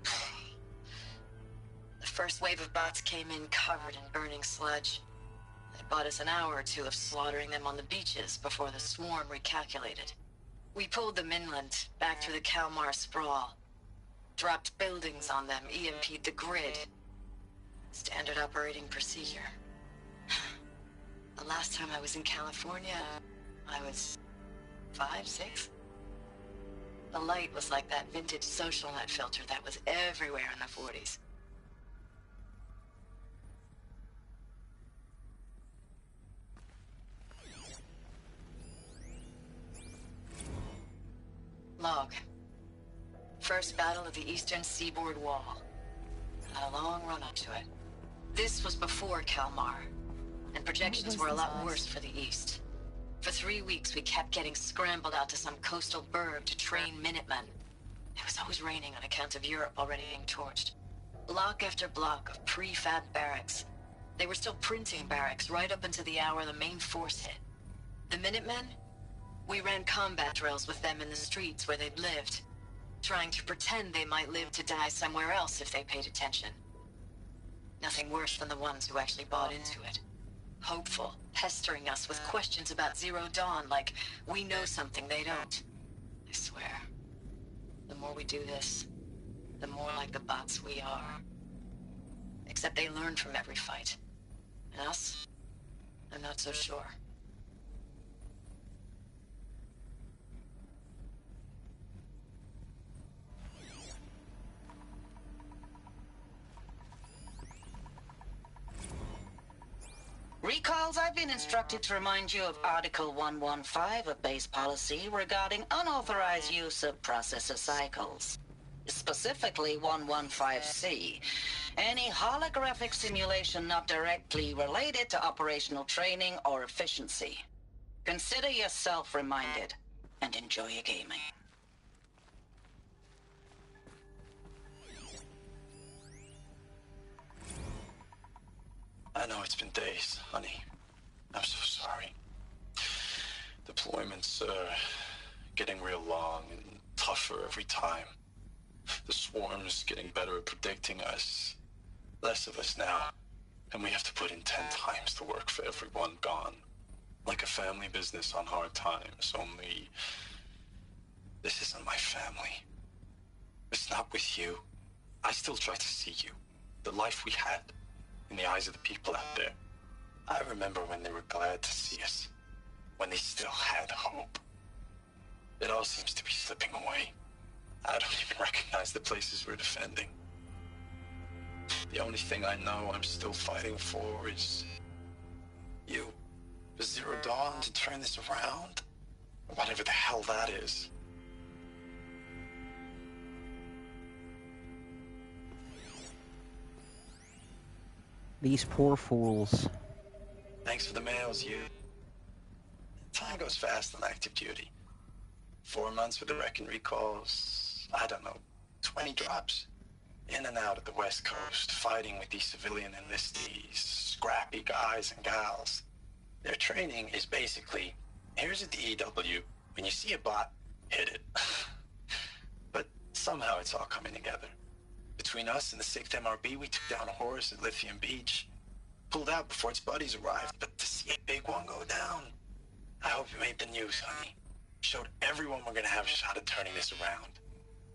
The first wave of bots came in covered in burning sludge. It bought us an hour or two of slaughtering them on the beaches before the swarm recalculated. We pulled them inland, back through the Kalmar sprawl. Dropped buildings on them, EMP'd the grid. Standard operating procedure. The last time I was in California, I was 5, 6? The light was like that vintage social net filter that was everywhere in the 40s. Log. First battle of the eastern seaboard wall. Had a long run up to it. This was before Kalmar, and projections were a lot worse for the east. For 3 weeks, we kept getting scrambled out to some coastal burg to train Minutemen. It was always raining on account of Europe already being torched. Block after block of prefab barracks. They were still printing barracks right up until the hour the main force hit. The Minutemen? We ran combat drills with them in the streets where they'd lived, trying to pretend they might live to die somewhere else if they paid attention. Nothing worse than the ones who actually bought into it. Hopeful, pestering us with questions about Zero Dawn like we know something they don't. I swear, the more we do this, the more like the bots we are. Except they learn from every fight. And us? I'm not so sure. Recalls, I've been instructed to remind you of Article 115 of base policy regarding unauthorized use of processor cycles. Specifically 115C. Any holographic simulation not directly related to operational training or efficiency. Consider yourself reminded, and enjoy your gaming. I know it's been days, honey. I'm so sorry. Deployments are getting real long and tougher every time. The swarm's getting better at predicting us. Less of us now. And we have to put in 10 times the work for everyone gone. Like a family business on hard times, only... This isn't my family. It's not with you. I still try to see you. The life we had. in the eyes of the people out there. I remember when they were glad to see us, when they still had hope. It all seems to be slipping away. I don't even recognize the places we're defending. The only thing I know I'm still fighting for is you. For Zero Dawn to turn this around? Or whatever the hell that is. These poor fools. Thanks for the mails, you. Time goes fast on active duty. 4 months with the wreck and recalls, I don't know, 20 drops. In and out of the West Coast, fighting with these civilian enlistees, scrappy guys and gals. Their training is basically, here's a DEW, when you see a bot, hit it. But somehow it's all coming together. Between us and the 6th MRB, we took down a horse at Lithium Beach. Pulled out before its buddies arrived, but to see a big one go down, I hope you made the news, honey. Showed everyone we're gonna have a shot at turning this around.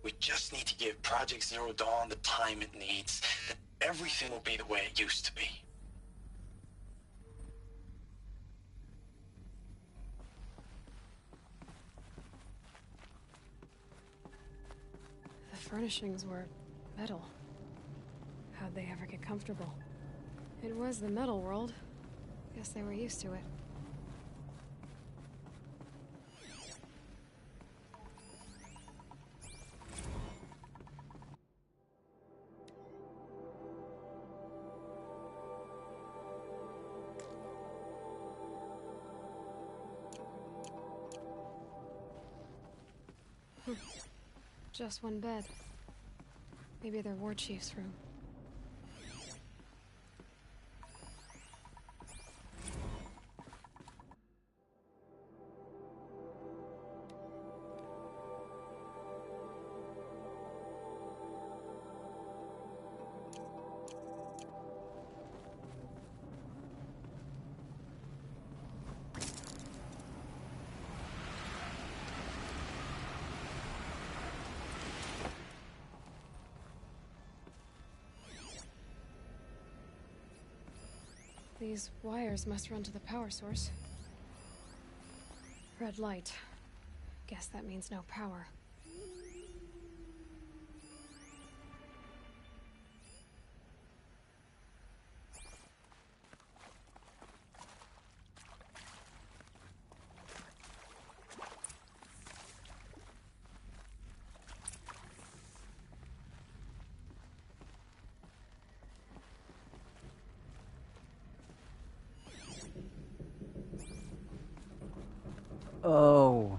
We just need to give Project Zero Dawn the time it needs, then everything will be the way it used to be. The furnishings were metal. How'd they ever get comfortable? It was the metal world. Guess they were used to it. Just one bed. Maybe their war chief's room. These wires must run to the power source. Red light. Guess that means no power. Oh.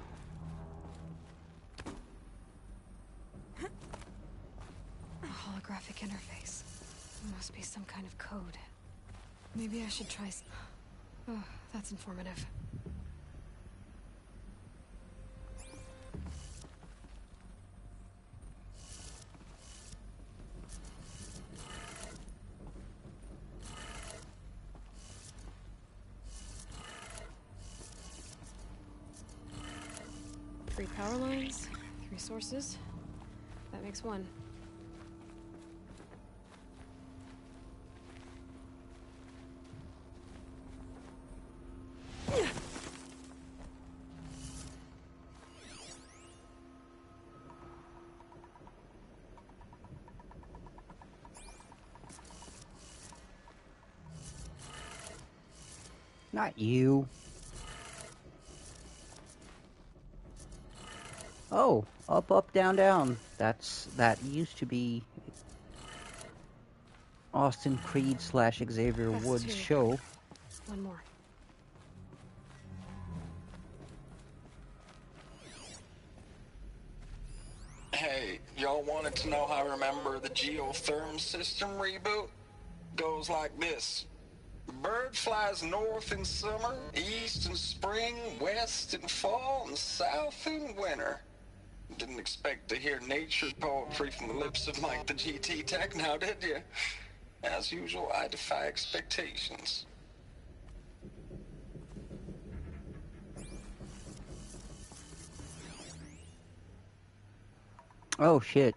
A holographic interface. Must be some kind of code. Maybe I should try. Oh, that's informative. Three power lines, 3 sources. That makes 1. Not you. Oh, up, up, down, down. That used to be Austin Creed / Xavier That's Woods' 2. show. 1 more. Hey, y'all wanted to know how I remember the geotherm system reboot? Goes like this. Bird flies north in summer, east in spring, west in fall, and south in winter. Didn't expect to hear nature poetry from the lips of Mike the GT Tech now, did you? As usual, I defy expectations. Oh, shit.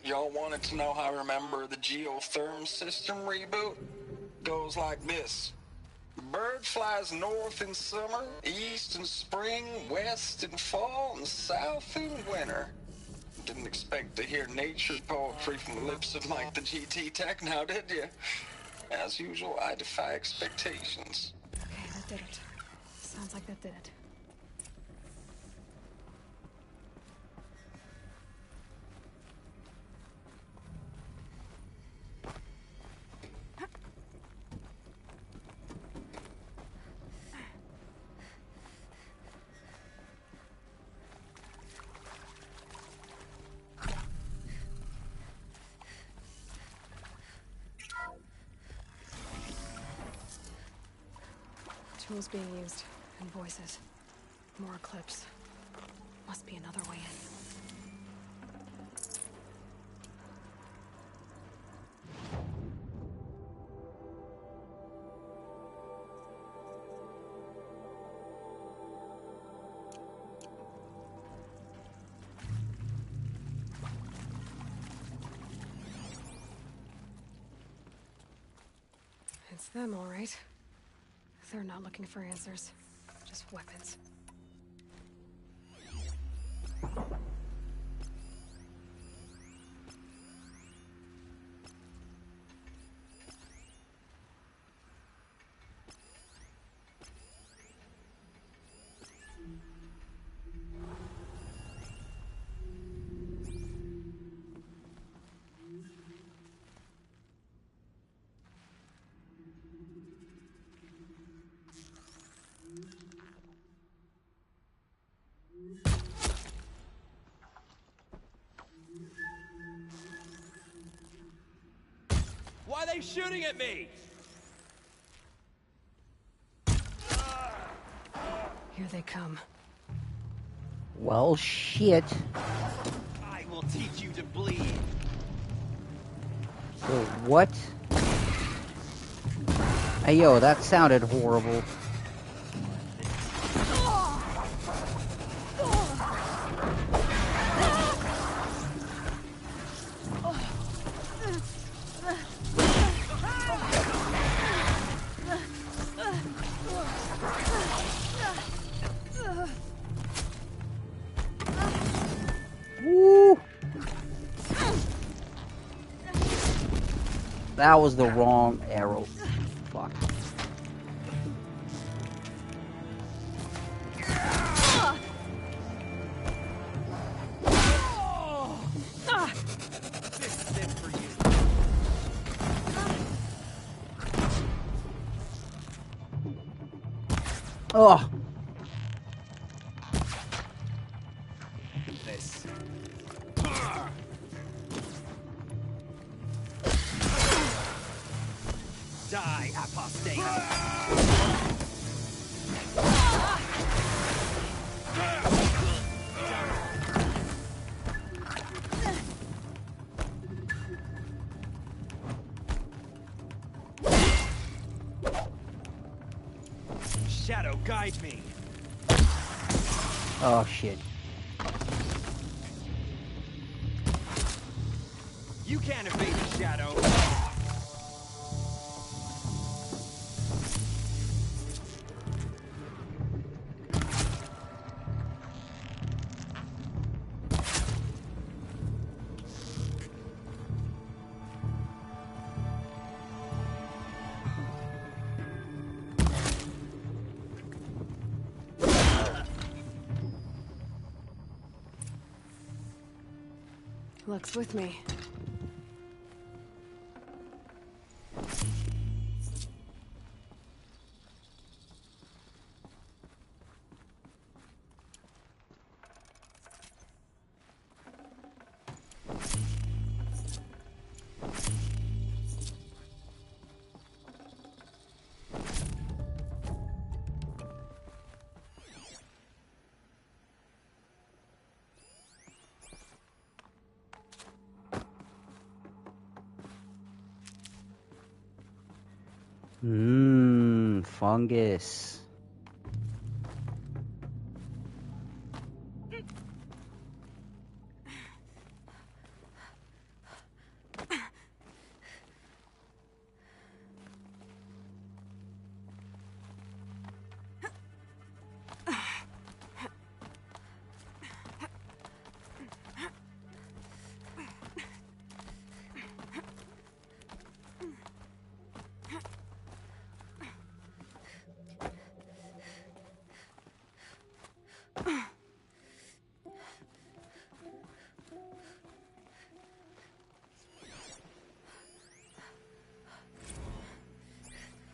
y'all wanted to know how I remember the geotherm system reboot? Goes like this. Bird flies north in summer, east in spring, west in fall, and south in winter. Didn't expect to hear nature poetry from the lips of Mike the GT Tech now, did you? As usual, I defy expectations. Okay, that did it. Sounds like that did it. Tools being used, and voices. More clips. Must be another way in. It's them, all right. They're not looking for answers, just weapons. Why are they shooting at me? Here they come. Well, shit. I will teach you to bleed. So what? Hey, yo, that sounded horrible. Woo! That was the wrong arrow. Fuck. This is it for you. Oh. This. Die, apostate. Shadow, guide me. Oh, shit. You can't evade the shadow. Luck's with me. Fungus.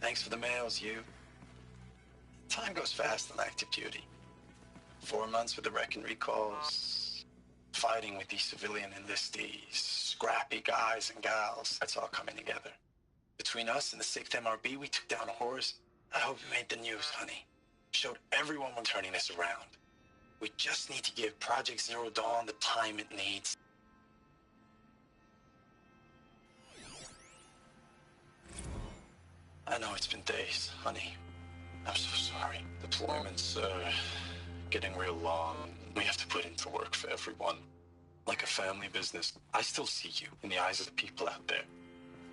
Thanks for the mails, you. Time goes fast on active duty. 4 months with the wreck and recalls, fighting with these civilian enlistees, scrappy guys and gals. That's all coming together. Between us and the 6th MRB, we took down a horse. I hope you made the news, honey. Showed everyone we're turning this around. We just need to give Project Zero Dawn the time it needs. I know it's been days, honey. I'm so sorry. Deployments are getting real long. We have to put into work for everyone. Like a family business. I still see you in the eyes of the people out there.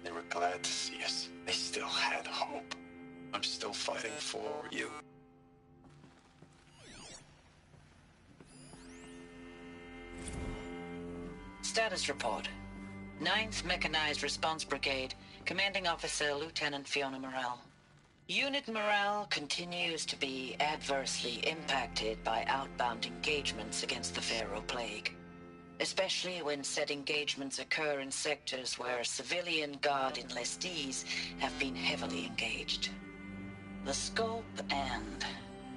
They were glad to see us. They still had hope. I'm still fighting for you. Status report. 9th Mechanized Response Brigade, Commanding Officer Lieutenant Fiona Morrell. Unit morale continues to be adversely impacted by outbound engagements against the Pharaoh Plague, especially when said engagements occur in sectors where civilian guard enlistees have been heavily engaged. The scope and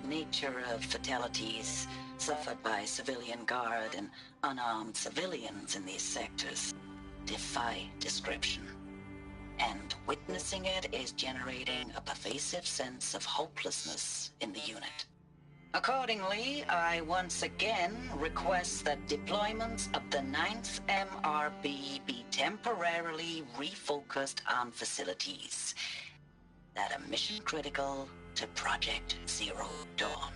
nature of fatalities suffered by civilian guard and unarmed civilians in these sectors defy description. And witnessing it is generating a pervasive sense of hopelessness in the unit. Accordingly, I once again request that deployments of the 9th MRB be temporarily refocused on facilities that are mission critical to Project Zero Dawn.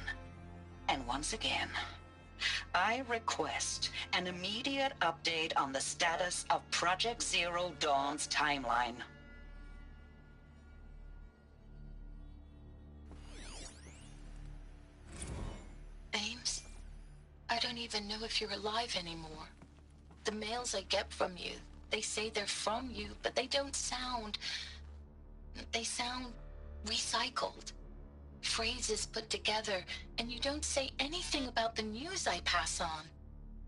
And once again, I request an immediate update on the status of Project Zero Dawn's timeline. Ames, I don't even know if you're alive anymore. The mails I get from you, they say they're from you, but they don't sound... They sound recycled. Phrases put together, and you don't say anything about the news I pass on.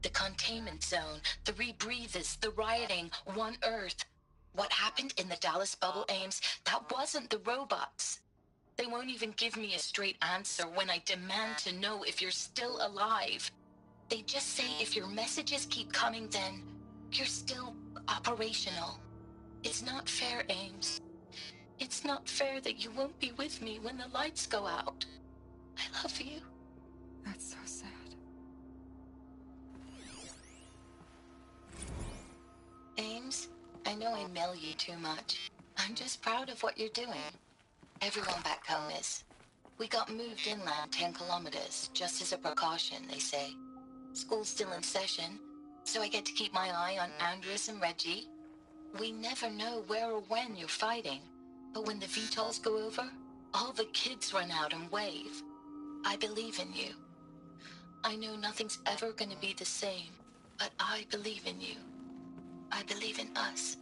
The containment zone, the rebreathers, the rioting, One Earth. What happened in the Dallas bubble, Ames, that wasn't the robots. They won't even give me a straight answer when I demand to know if you're still alive. They just say if your messages keep coming, then you're still operational. It's not fair, Ames. It's not fair that you won't be with me when the lights go out. I love you. That's so sad. Ames, I know I mail you too much. I'm just proud of what you're doing. Everyone back home is. We got moved inland 10 kilometers, just as a precaution, they say. School's still in session, so I get to keep my eye on Andres and Reggie. We never know where or when you're fighting. But when the VTOLs go over, all the kids run out and wave. I believe in you. I know nothing's ever gonna be the same, but I believe in you. I believe in us.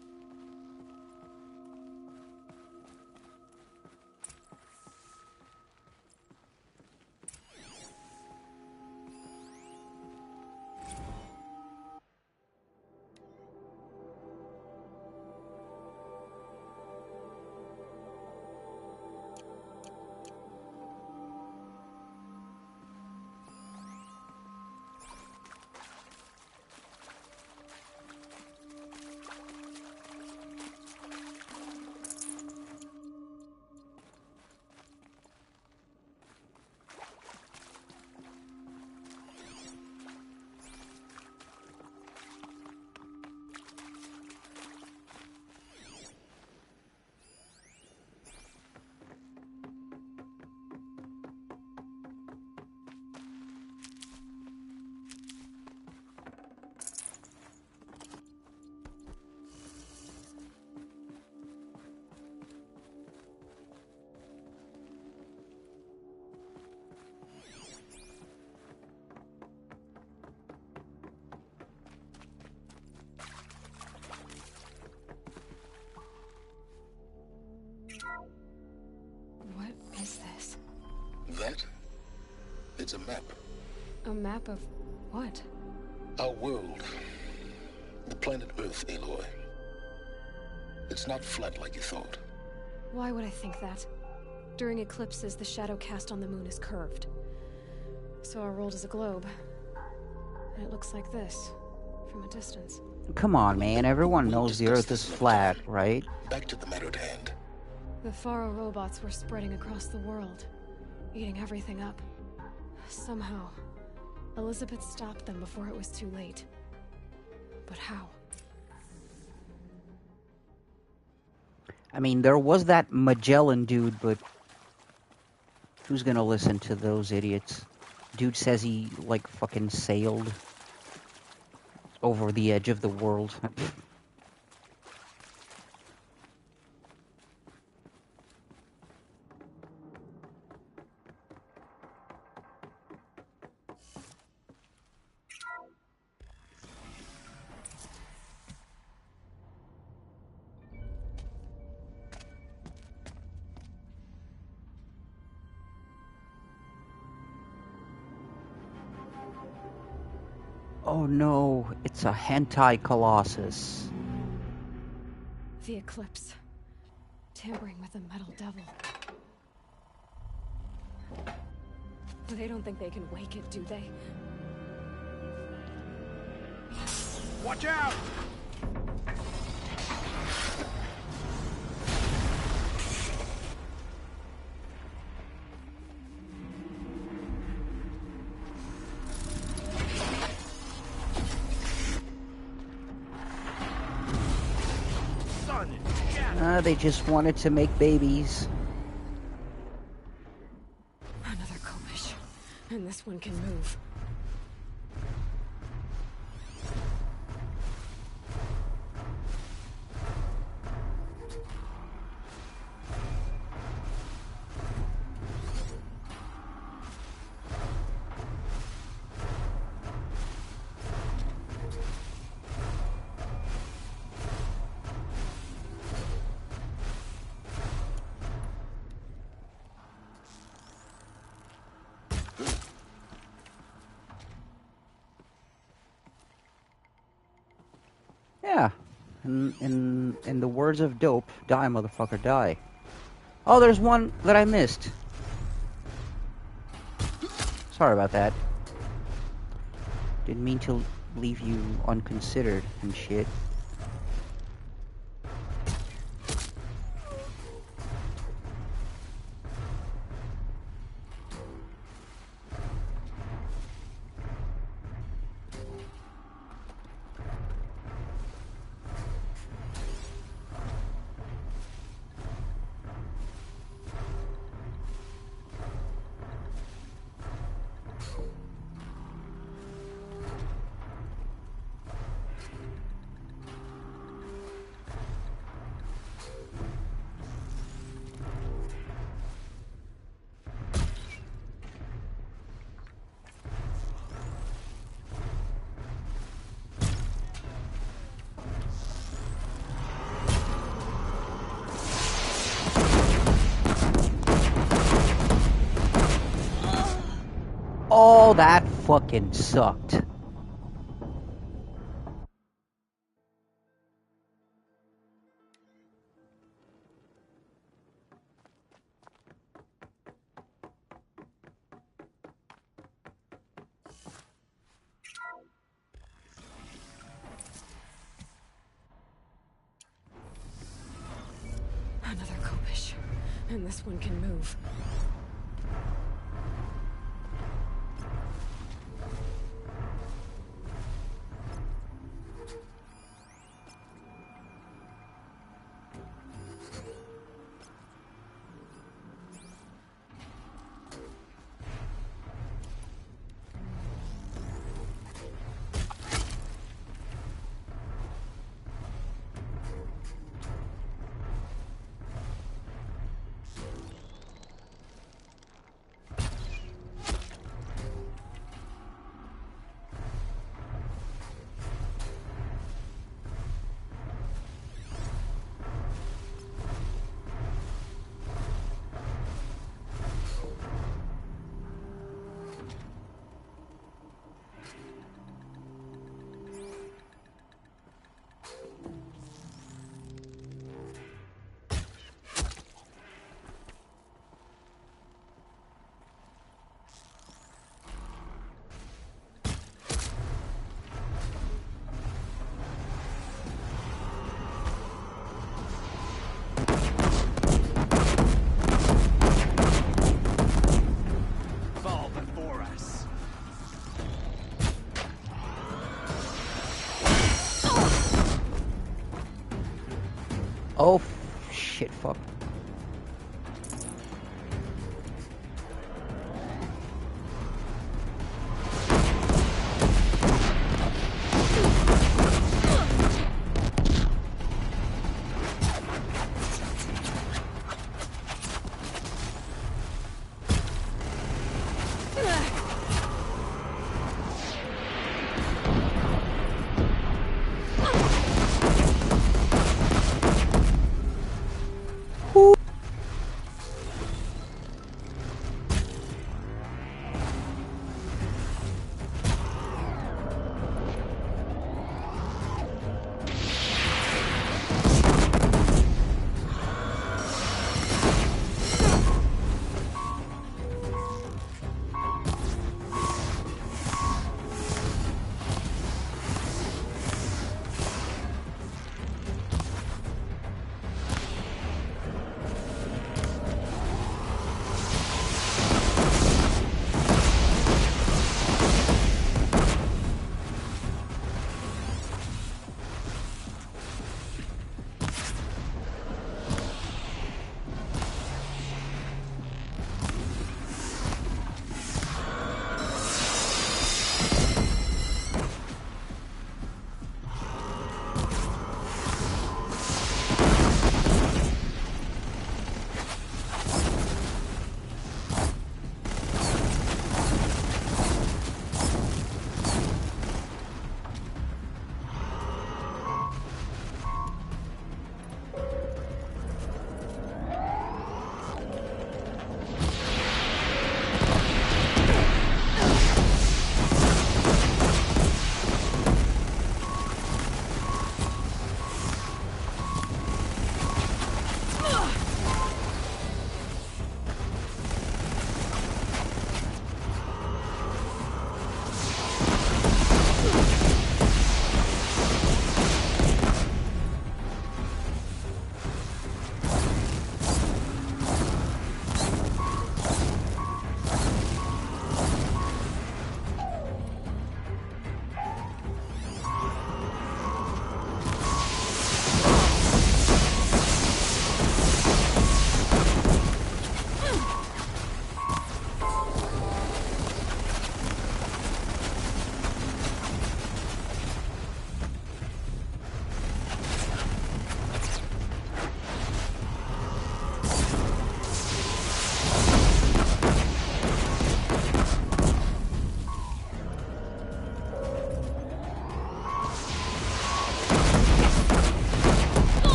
What is this? That? It's a map. A map of what? Our world. The planet Earth, Aloy. It's not flat like you thought. Why would I think that? During eclipses, the shadow cast on the moon is curved. So our world is a globe. And it looks like this, from a distance. Come on, man. Everyone knows the Earth is flat, right? Back to the matter at hand. The Faro robots were spreading across the world, eating everything up. Somehow, Elizabeth stopped them before it was too late. But how? I mean, there was that Magellan dude, but who's gonna listen to those idiots? Dude says he, like, fucking sailed over the edge of the world. Oh no, it's a hentai colossus. The eclipse. Tampering with a metal devil. They don't think they can wake it, do they? Watch out! They just wanted to make babies. Another Kobish. And this one can move. Yeah. In the words of Dope, die, motherfucker, die. Oh, there's one that I missed. Sorry about that. Didn't mean to leave you unconsidered and shit. Oh, that fucking sucked. Another Kobish. And this one can move. Oh, shit, fuck.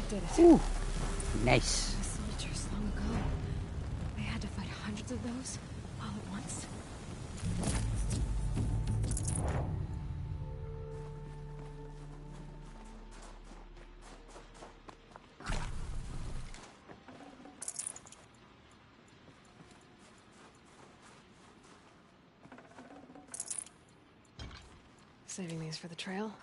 Did it. Ooh, nice. The soldiers long ago. They had to fight hundreds of those all at once. Saving these for the trail.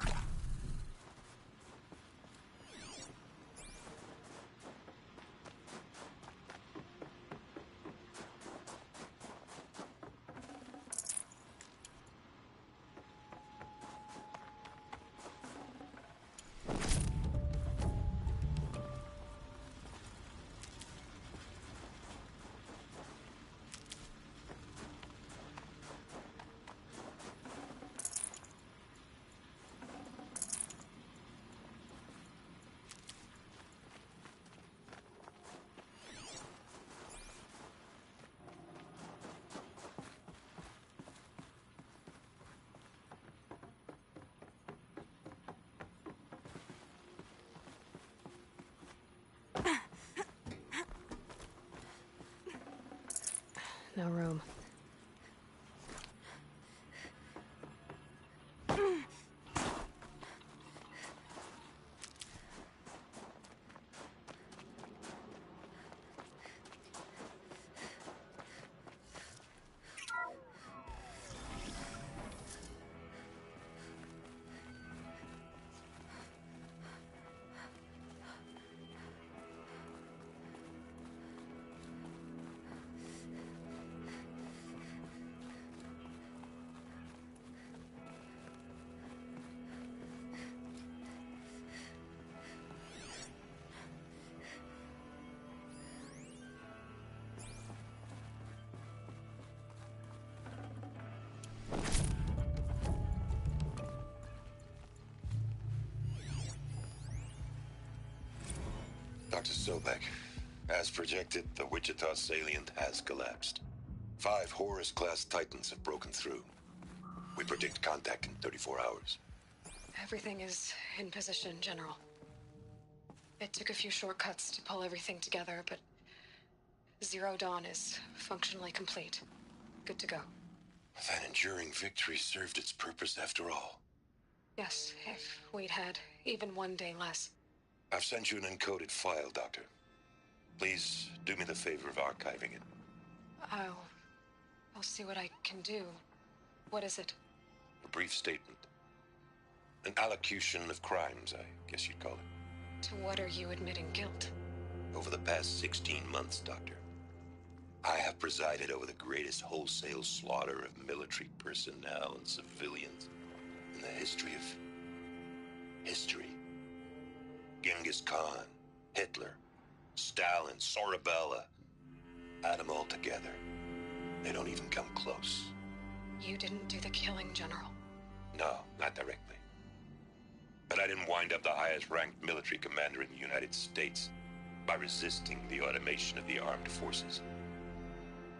No room. Dr. Sobek, as projected, the Wichita salient has collapsed. 5 Horus-class Titans have broken through. We predict contact in 34 hours. Everything is in position, General. It took a few shortcuts to pull everything together, but Zero Dawn is functionally complete. Good to go. That enduring victory served its purpose after all. Yes, if we'd had even one day less. I've sent you an encoded file, Doctor. Please do me the favor of archiving it. I'll see what I can do. What is it? A brief statement. An allocution of crimes, I guess you'd call it. To what are you admitting guilt? Over the past 16 months, Doctor, I have presided over the greatest wholesale slaughter of military personnel and civilians in the history of history. Genghis Khan, Hitler, Stalin, Sorabella. Add them all together. They don't even come close. You didn't do the killing, General. No, not directly. But I didn't wind up the highest-ranked military commander in the United States by resisting the automation of the armed forces.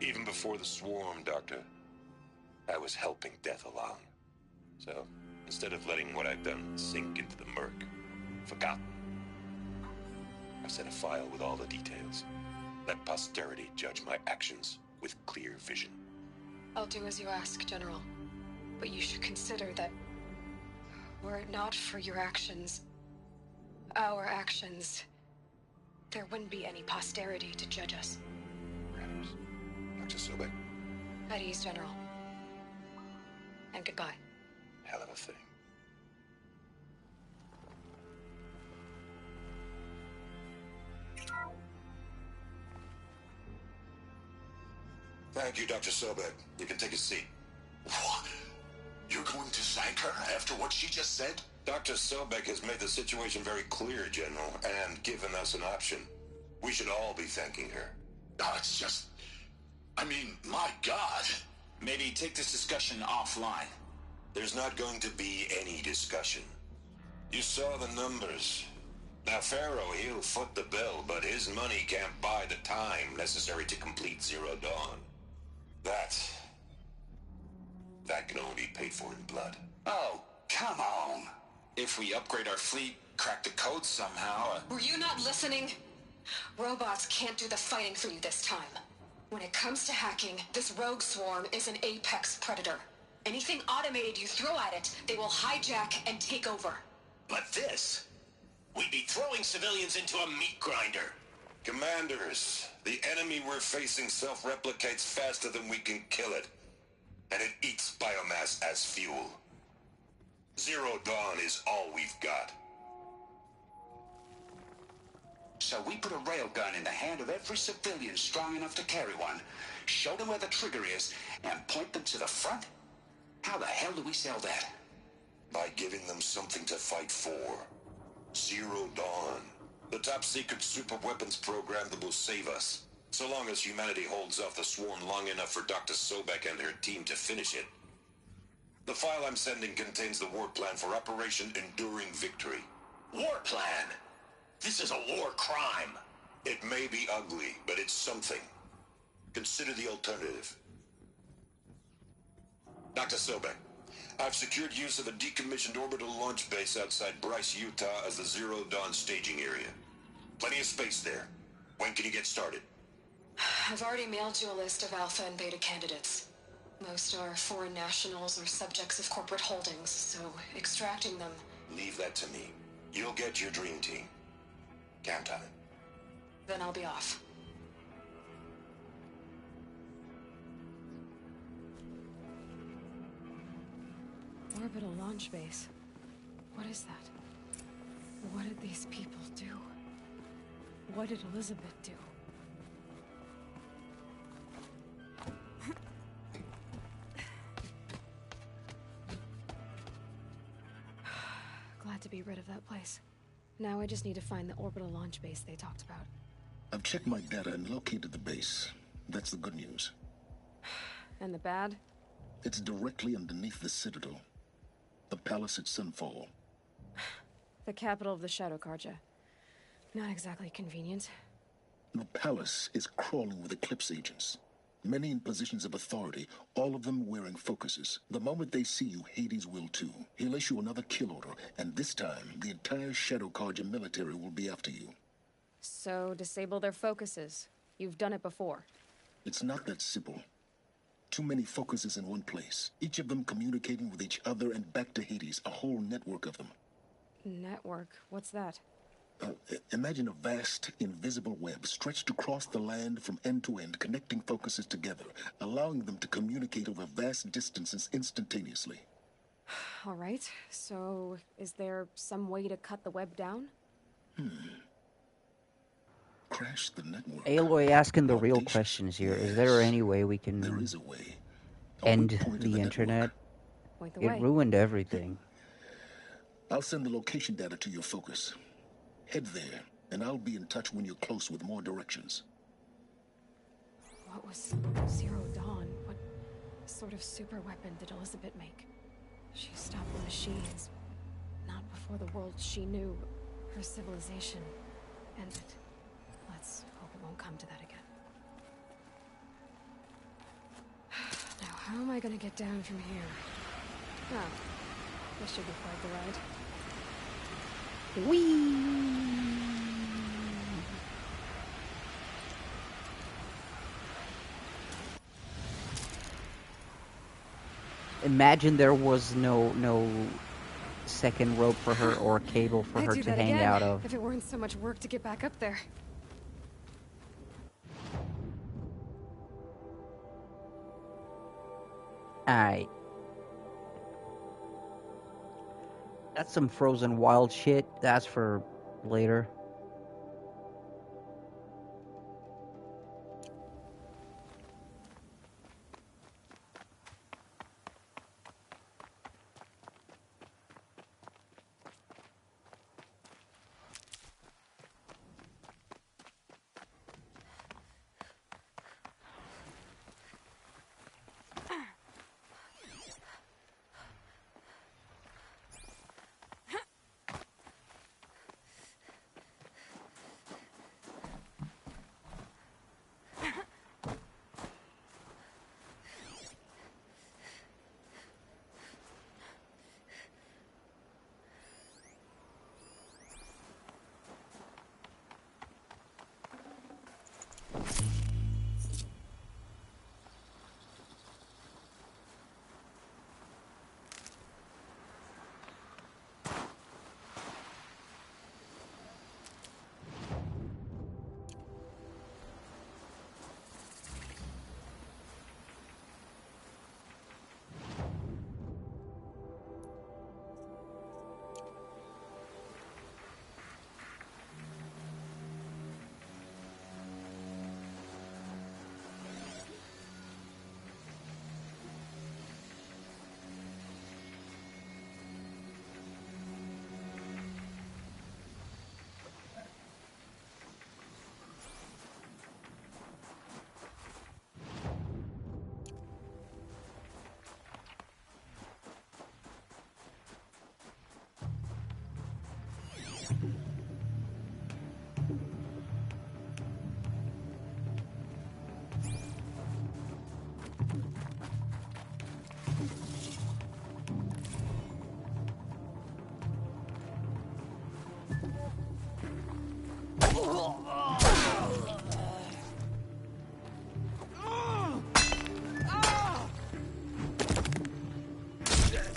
Even before the swarm, Doctor, I was helping death along. So, instead of letting what I've done sink into the murk, forgotten, I've sent a file with all the details. Let posterity judge my actions with clear vision. I'll do as you ask, General. But you should consider that were it not for your actions, our actions, there wouldn't be any posterity to judge us. Perhaps. Dr. Sobek? At ease, General. And goodbye. Hell of a thing. Thank you, Dr. Sobek. You can take a seat. What? You're going to thank her after what she just said? Dr. Sobek has made the situation very clear, General, and given us an option. We should all be thanking her. No, it's just... I mean, my God. Maybe take this discussion offline. There's not going to be any discussion. You saw the numbers. Now, Pharaoh, he'll foot the bill, but his money can't buy the time necessary to complete Zero Dawn. That can only be paid for in blood. Oh, come on. If we upgrade our fleet, crack the code somehow... Were you not listening? Robots can't do the fighting for you this time. When it comes to hacking, this rogue swarm is an apex predator. Anything automated you throw at it, they will hijack and take over. But this... We'd be throwing civilians into a meat grinder. Commanders, the enemy we're facing self-replicates faster than we can kill it. And it eats biomass as fuel. Zero Dawn is all we've got. So we put a railgun in the hand of every civilian strong enough to carry one, show them where the trigger is, and point them to the front? How the hell do we sell that? By giving them something to fight for. Zero Dawn. The top-secret superweapons program that will save us. So long as humanity holds off the swarm long enough for Dr. Sobek and her team to finish it. The file I'm sending contains the war plan for Operation Enduring Victory. War plan? This is a war crime. It may be ugly, but it's something. Consider the alternative. Dr. Sobek, I've secured use of a decommissioned orbital launch base outside Bryce, Utah as the Zero Dawn staging area. Plenty of space there. When can you get started? I've already mailed you a list of Alpha and Beta candidates. Most are foreign nationals or subjects of corporate holdings, so extracting them... Leave that to me. You'll get your dream team. Count on it. Then I'll be off. Orbital launch base. What is that? What did these people do? What did Elizabeth do? Glad to be rid of that place. Now I just need to find the orbital launch base they talked about. I've checked my data and located the base. That's the good news. And the bad? It's directly underneath the Citadel. The palace at Sunfall. The capital of the Shadow Carja. Not exactly convenient. The palace is crawling with Eclipse agents. Many in positions of authority, all of them wearing focuses. The moment they see you, Hades will too. He'll issue another kill order, and this time, the entire Shadow Carja military will be after you. So, disable their focuses. You've done it before. It's not that simple. Too many focuses in one place, each of them communicating with each other and back to Hades, a whole network of them. Network? What's that? Imagine a vast, invisible web stretched across the land from end to end, connecting focuses together, allowing them to communicate over vast distances instantaneously. All right, so is there some way to cut the web down? Crash the network. Aloy asking the real questions here. Is there any way we can There is a way. end the internet? Point the It way. ruined everything. I'll send the location data to your focus. Head there, and I'll be in touch when you're close with more directions. What was Zero Dawn? What sort of super weapon did Elizabeth make? She stopped the machines. Not before the world she knew, her civilization, ended. Let's hope it won't come to that again. Now, how am I gonna get down from here? Oh, this should be quite the ride. Whee! Imagine there was no second rope for her or cable for her I'd do to that hang again, out of. if it weren't so much work to get back up there. Alright. That's some frozen wild shit. That's for later.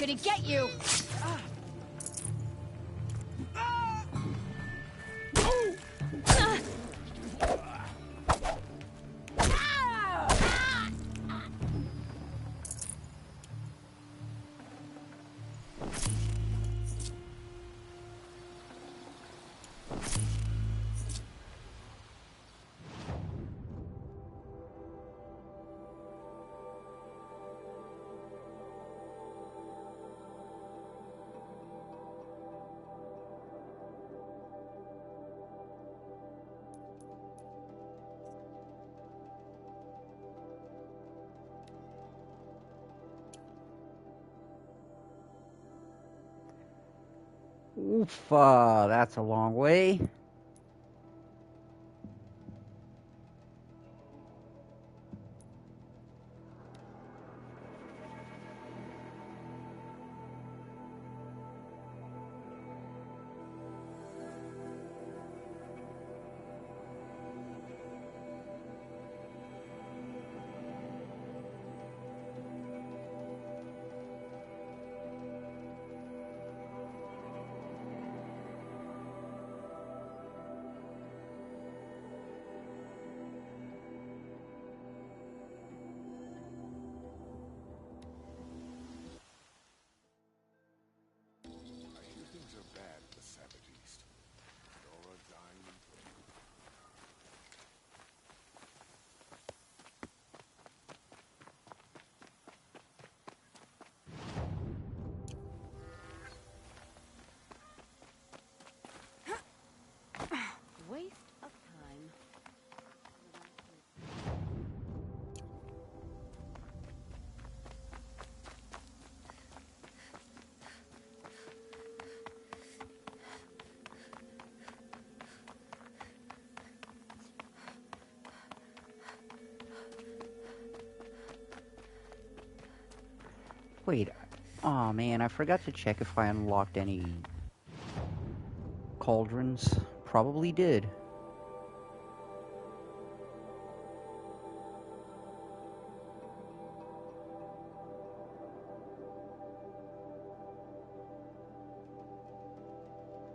gonna get you! Oof, that's a long way. Things are bad in the Savage East. Dora dying. Waste of time. Wait, oh man, I forgot to check if I unlocked any cauldrons. Probably did.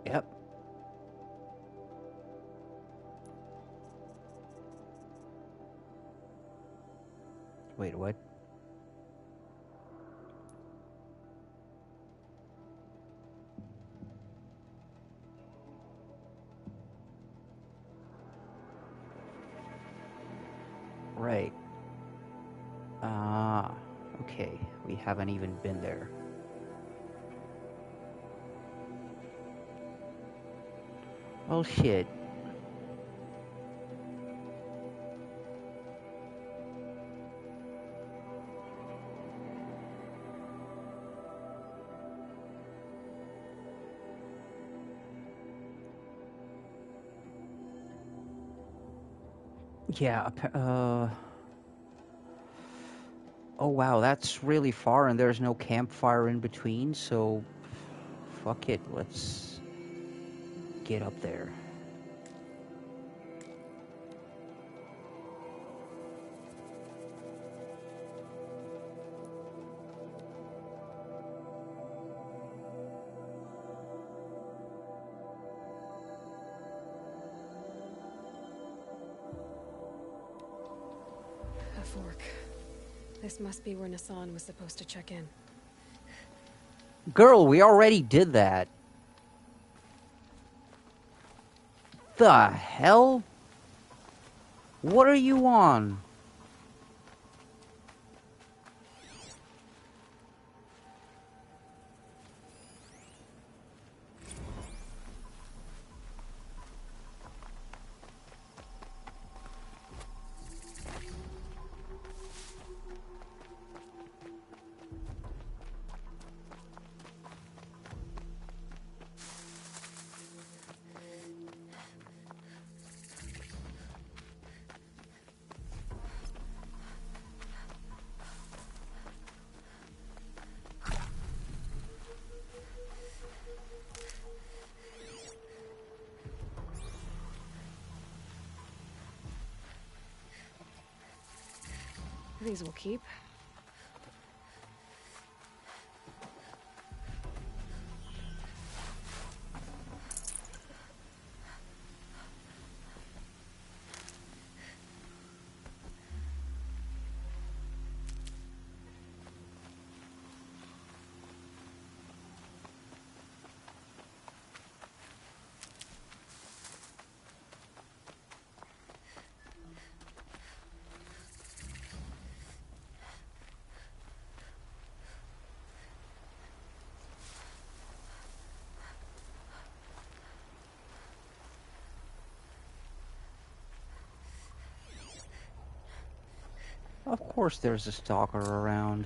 Yep. Wait, what? Right. Ah, okay. We haven't even been there. Well, shit. Yeah, oh wow, that's really far and there's no campfire in between, so fuck it, let's get up there. A fork. This must be where Nassan was supposed to check in. Girl, we already did that. The hell? What are you on? These will keep. Of course there's a stalker around.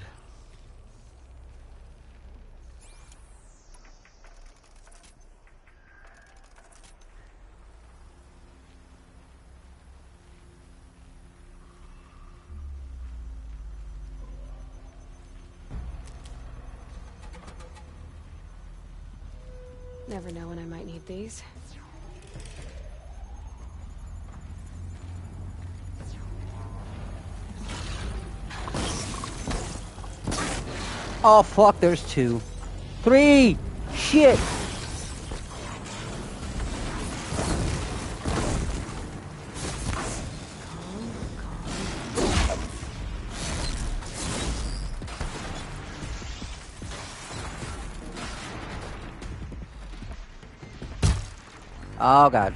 Never know when I might need these. Oh fuck, there's 2. 3! Shit! Oh god.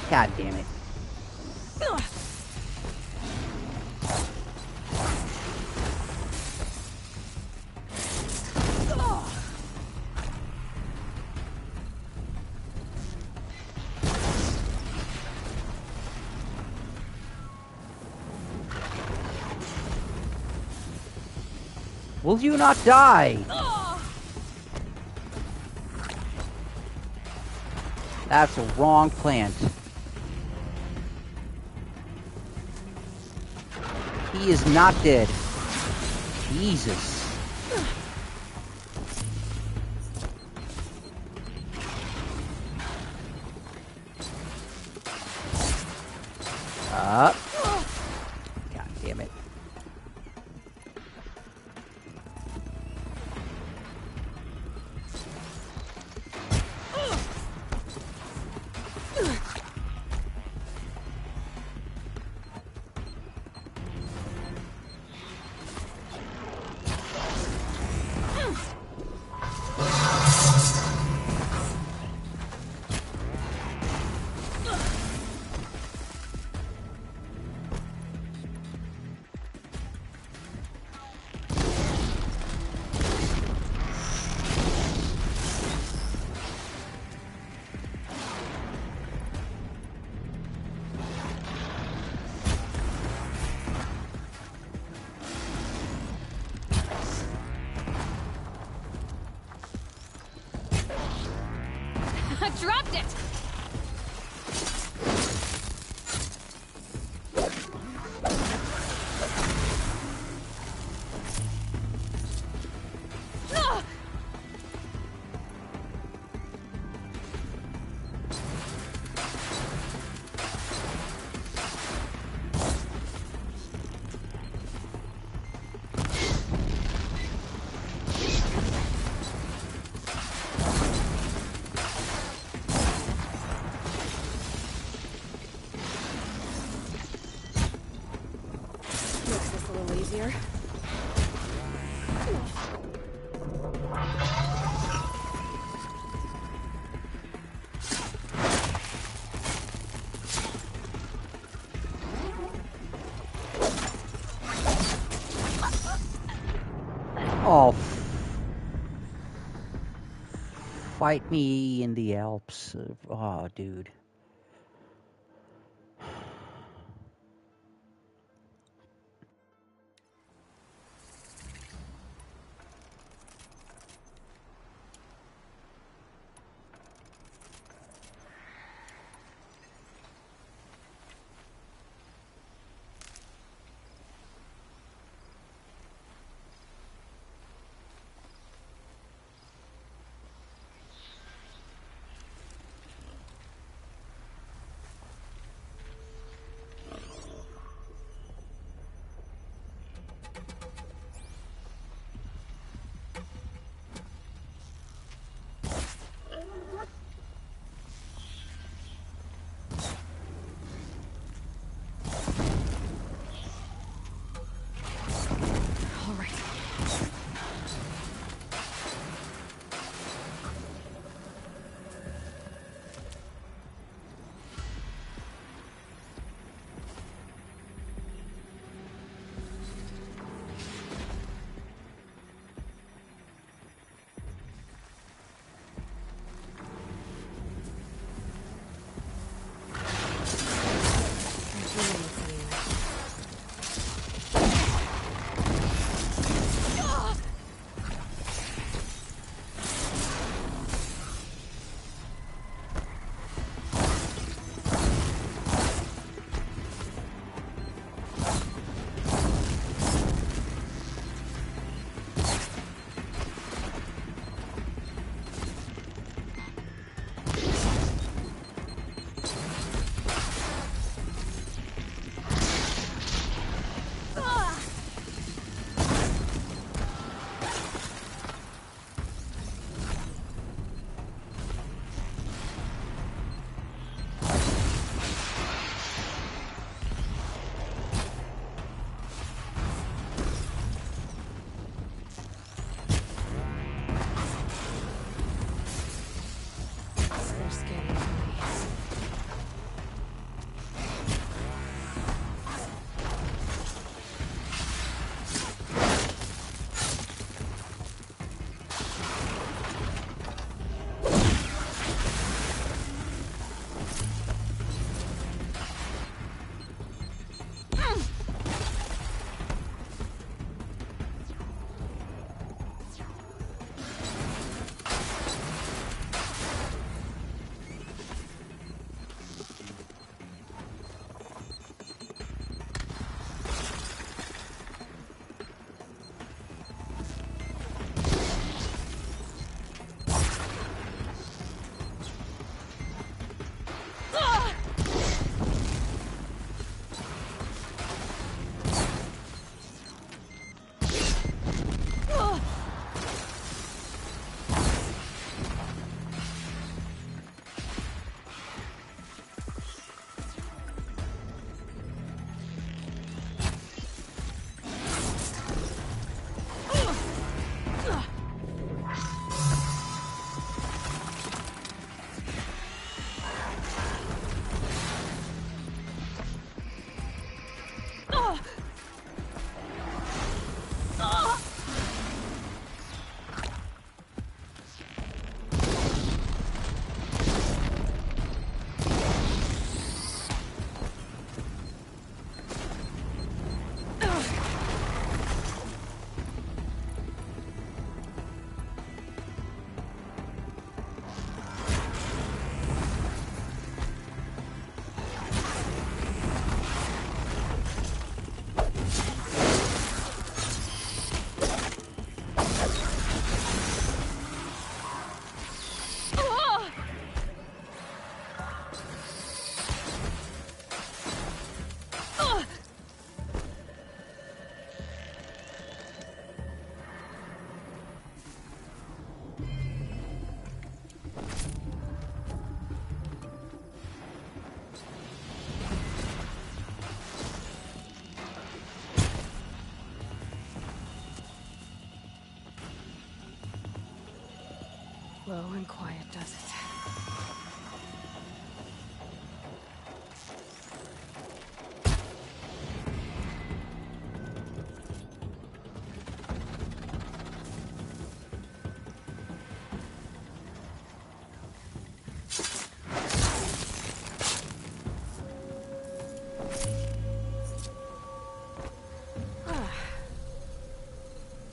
God damn it. Will you not die? That's a wrong plant. He is not dead. Jesus. Up. God damn it. I dropped it! Makes this a little easier. Oh. Fight me in the Alps. Oh, dude. slow and quiet, does it?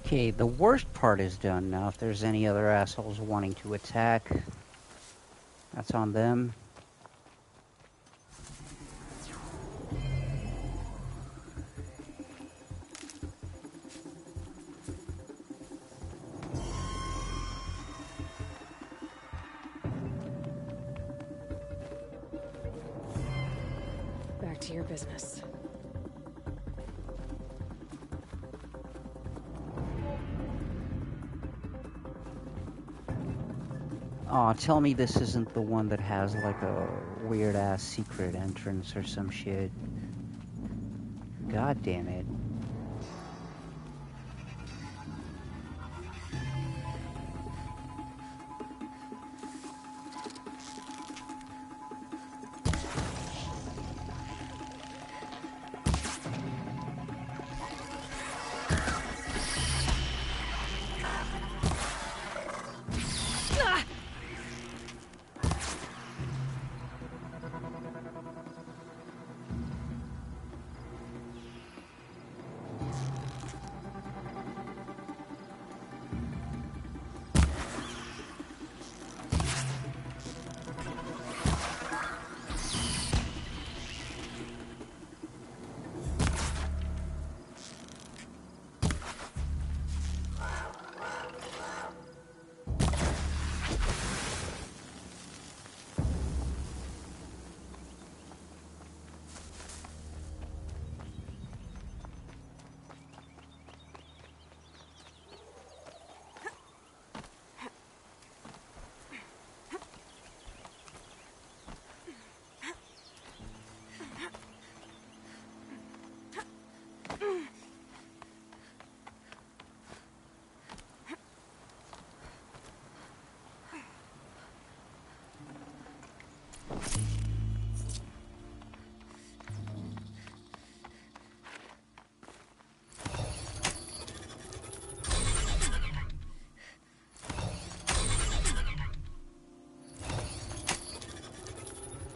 Okay, the worst part is done now. If there's any other assholes wanting to attack, that's on them. Back to your business. Aw, tell me this isn't the one that has like a weird-ass secret entrance or some shit. God damn it.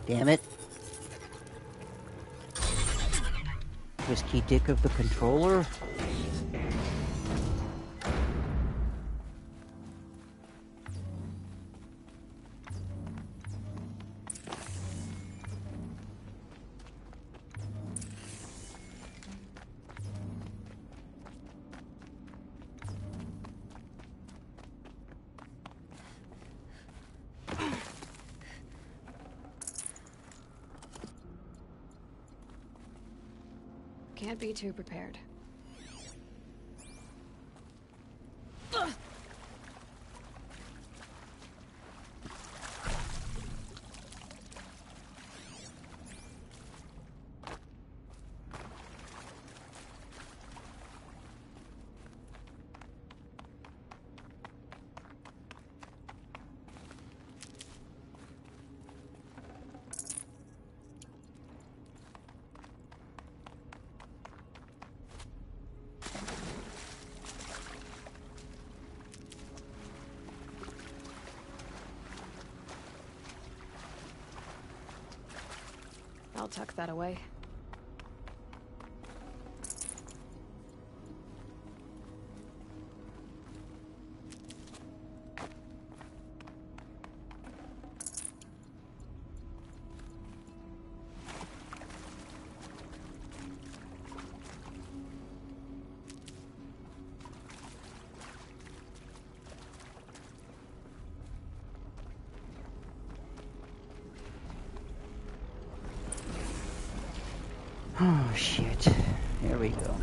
Damn it. Whiskey dick of the controller? Can't be too prepared. I'll tuck that away. Oh, shit. Here we go.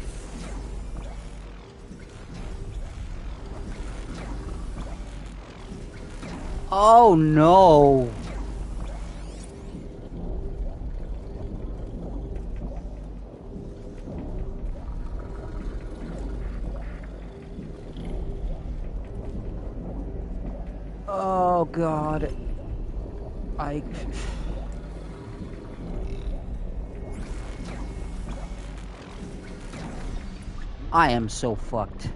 Oh, no. Oh, God. I am so fucked.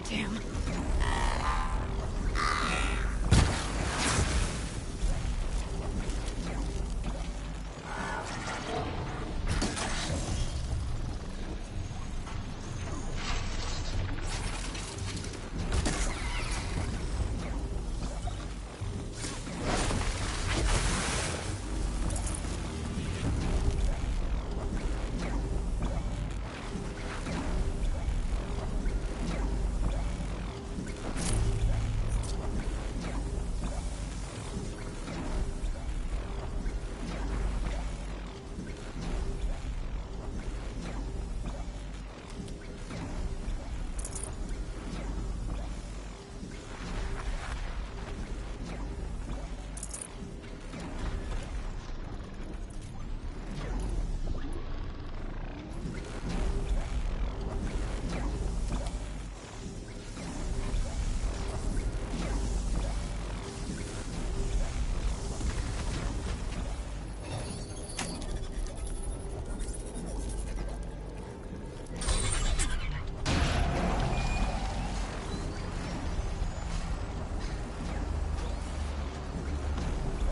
Damn.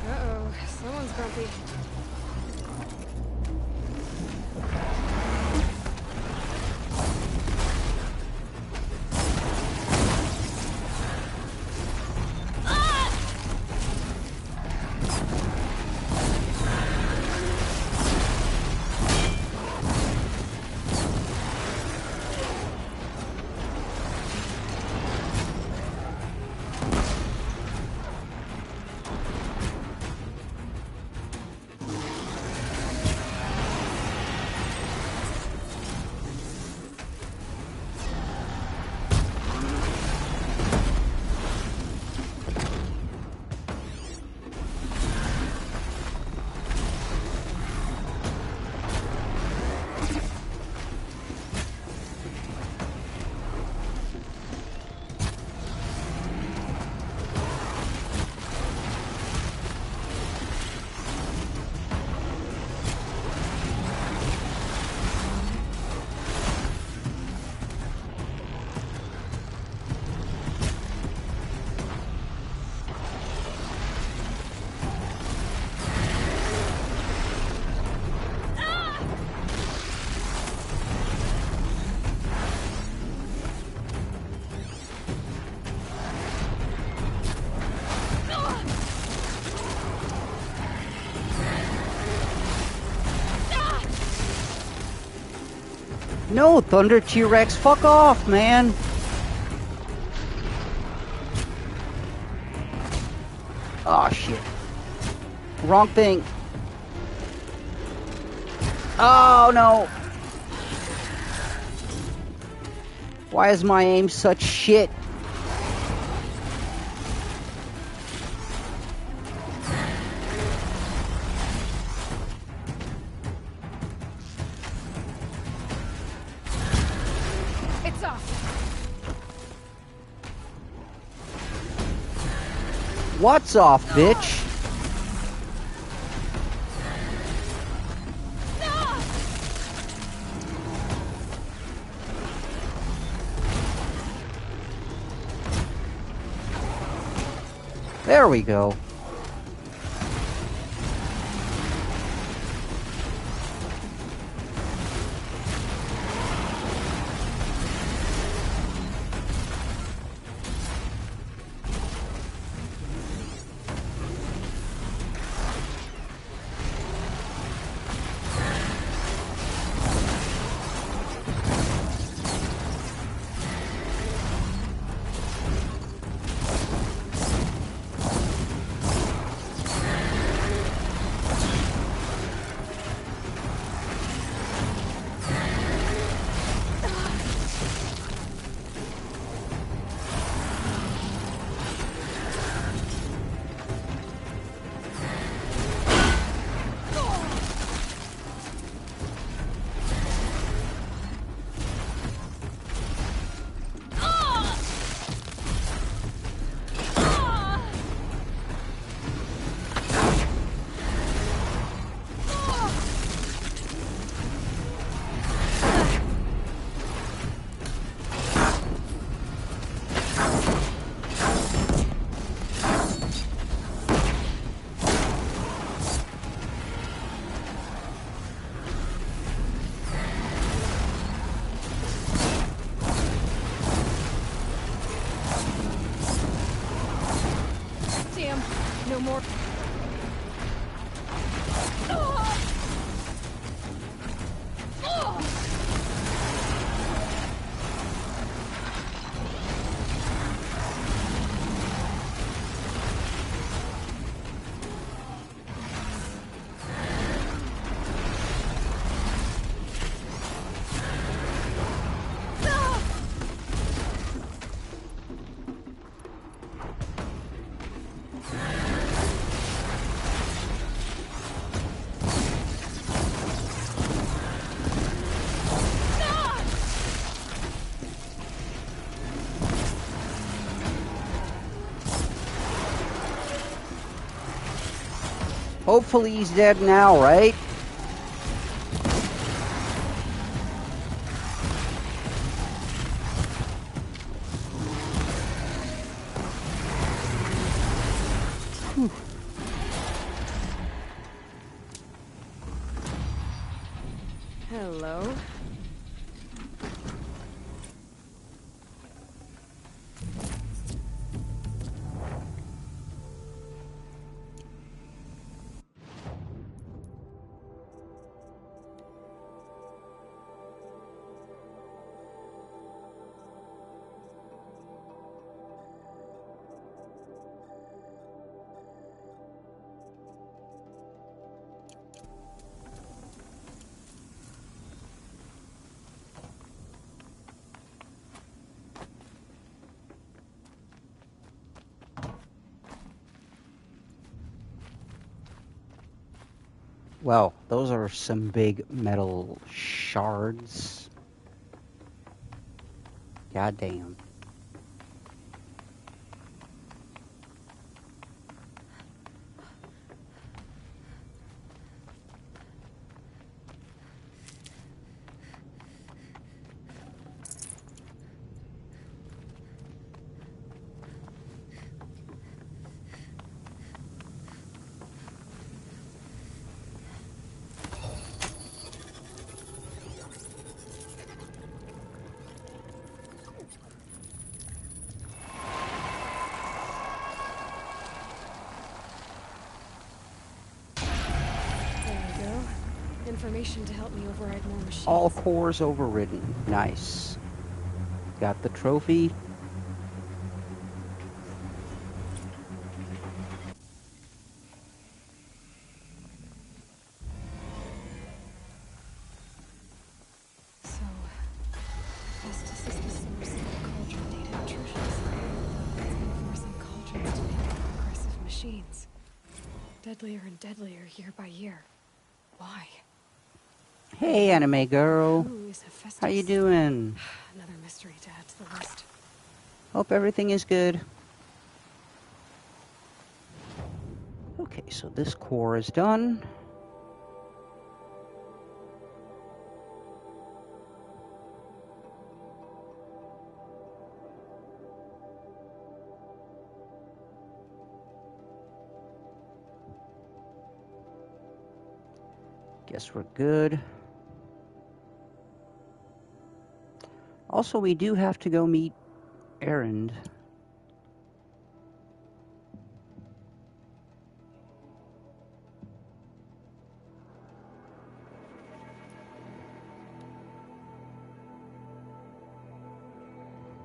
Uh-oh, someone's grumpy. No, Thunder T-Rex, fuck off, man. Oh shit. Wrong thing. Oh no. Why is my aim such shit? It's off. What's off, bitch? There we go. no more. Hopefully he's dead now, right? Whew. Hello. Well, those are some big metal shards. Goddamn. Information to help me override more machines. All cores overridden. Nice. Got the trophy. So, Festus is the source of the cauldron data intrusions. It's been forcing cauldrons to make more aggressive machines. Deadlier and deadlier year by year. Why? Hey, anime girl. Who is Hephaestus? How you doing? Another mystery to add to the list. Hope everything is good. Okay, so this core is done. Guess we're good. Also, we do have to go meet Erend.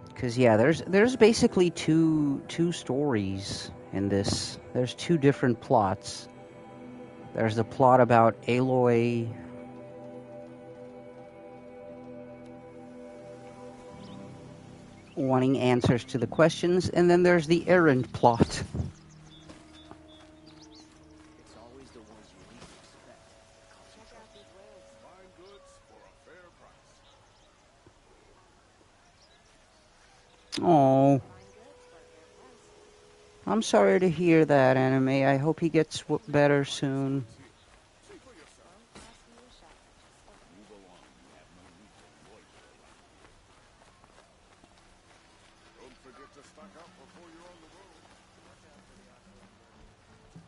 Because yeah, there's basically two stories in this. There's two different plots. There's the plot about Aloy wanting answers to the questions, and then there's the Erend plot. Oh, I'm sorry to hear that, Anime. I hope he gets better soon.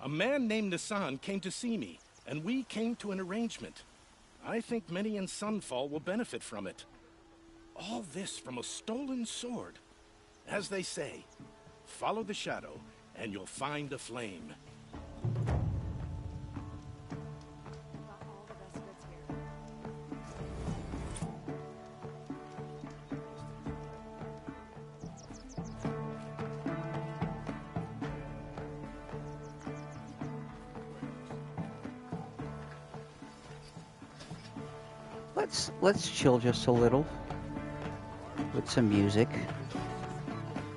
A man named Nissan came to see me, and we came to an arrangement. I think many in Sunfall will benefit from it. All this from a stolen sword. As they say, follow the shadow, and you'll find a flame. Let's chill just a little with some music,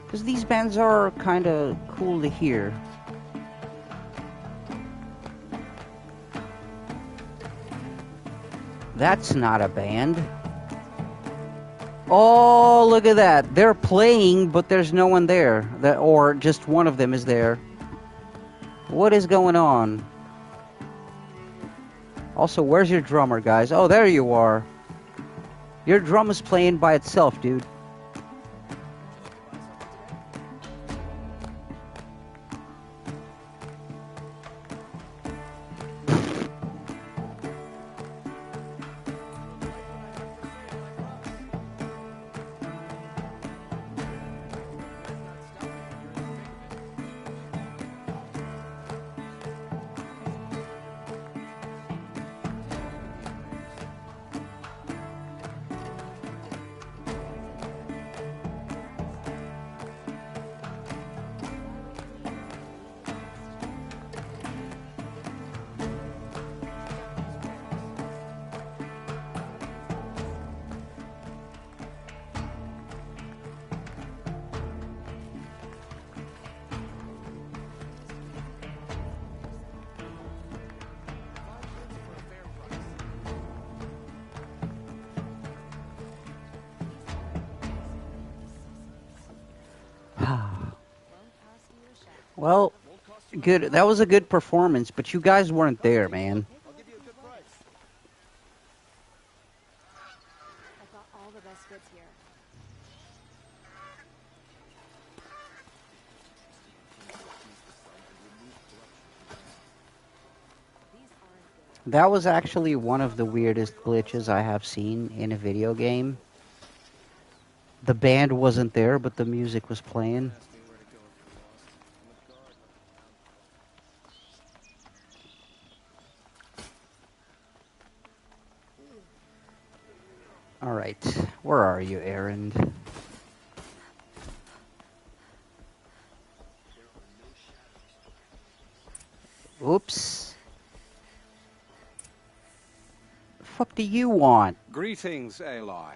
because these bands are kind of cool to hear. That's not a band. Oh, look at that. They're playing, but there's no one there. Or just one of them is there. What is going on? Also, where's your drummer, guys? Oh, there you are. Your drum is playing by itself, dude. Well, good. That was a good performance, but you guys weren't there, man. I got all the best goods here. That was actually one of the weirdest glitches I have seen in a video game. The band wasn't there, but the music was playing. All right, where are you, Erend? Oops. The fuck do you want? Greetings, Aloy.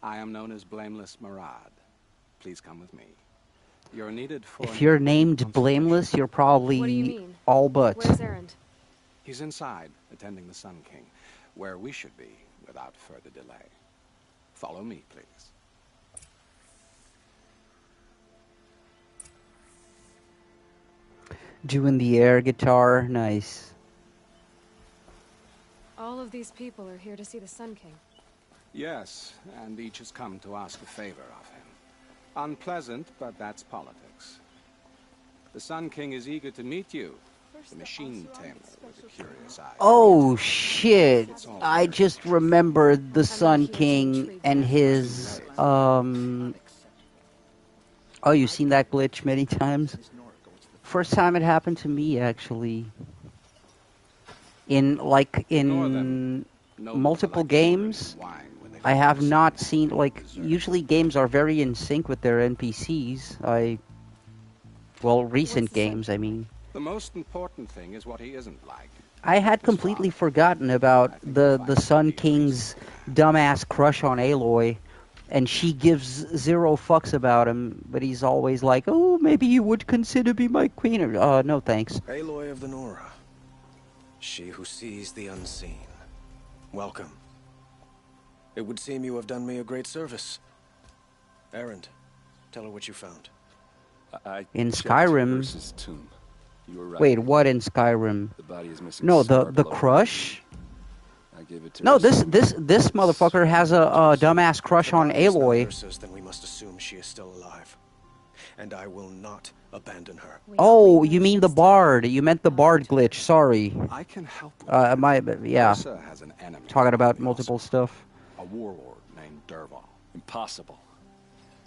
I am known as Blameless Murad. Please come with me. You're needed for... If you're named Blameless, you're probably What do you mean? all but. Where's Erend? He's inside, attending the Sun King, where we should be without further delay. Follow me, please. Doing the air guitar, nice. All of these people are here to see the Sun King. Yes, and each has come to ask a favor of him. Unpleasant, but that's politics. The Sun King is eager to meet you, the machine tamer with a curious eye. Oh shit! I just remembered the Sun King and his Oh, you've seen that glitch many times? First time it happened to me, actually. In multiple games, I have not seen, usually games are very in sync with their NPCs. Recent games, I mean. The most important thing is what he isn't like. I had completely forgotten about the Sun King's dumbass crush on Aloy, and she gives zero fucks about him, but he's always like, oh, maybe you would consider me my queen. No thanks. Aloy of the Nora. She who sees the unseen. Welcome. It would seem you have done me a great service. Erend, tell her what you found. In Skyrim... Tomb. You were right. Wait, what in Skyrim? The body is missing. No, the crush? I gave it to No, this motherfucker has a dumbass crush on Aloy. Then we must assume she is still alive. And I will not abandon her. Oh, you mean the bard. You meant the bard glitch. Sorry. I can help. Yeah. Ursa has an enemy. Talking about multiple stuff. A warlord named Dervahl. Impossible.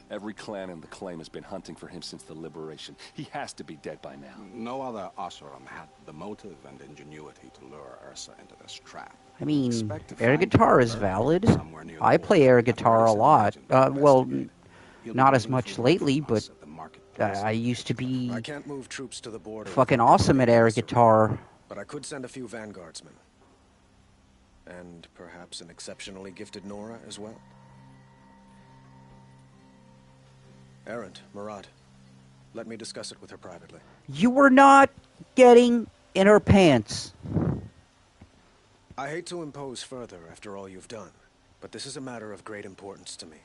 Every clan in the claim has been hunting for him since the liberation. He has to be dead by now. No other Oseram had the motive and ingenuity to lure Ursa into this trap. I mean, Expect to air find guitar him is lurking valid. somewhere near the I play air border. I've guitar already a sent lot. agent to Well, investigate. He'll be not as waiting much for word lately, from us but at the marketplace. I used to be I can't move troops to the border fucking without awesome at liberating air Oseram, guitar. but I could send a few vanguardsmen. And perhaps an exceptionally gifted Nora as well. Errant, Murad, let me discuss it with her privately. You were not getting in her pants. I hate to impose further after all you've done, but this is a matter of great importance to me.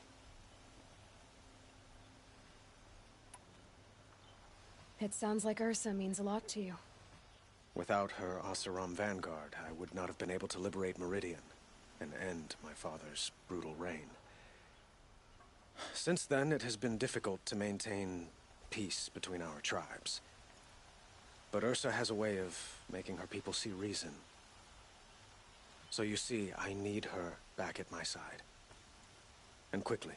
It sounds like Ursa means a lot to you. Without her Oseram vanguard, I would not have been able to liberate Meridian and end my father's brutal reign. Since then, it has been difficult to maintain peace between our tribes. But Ursa has a way of making her people see reason. So you see, I need her back at my side. And quickly.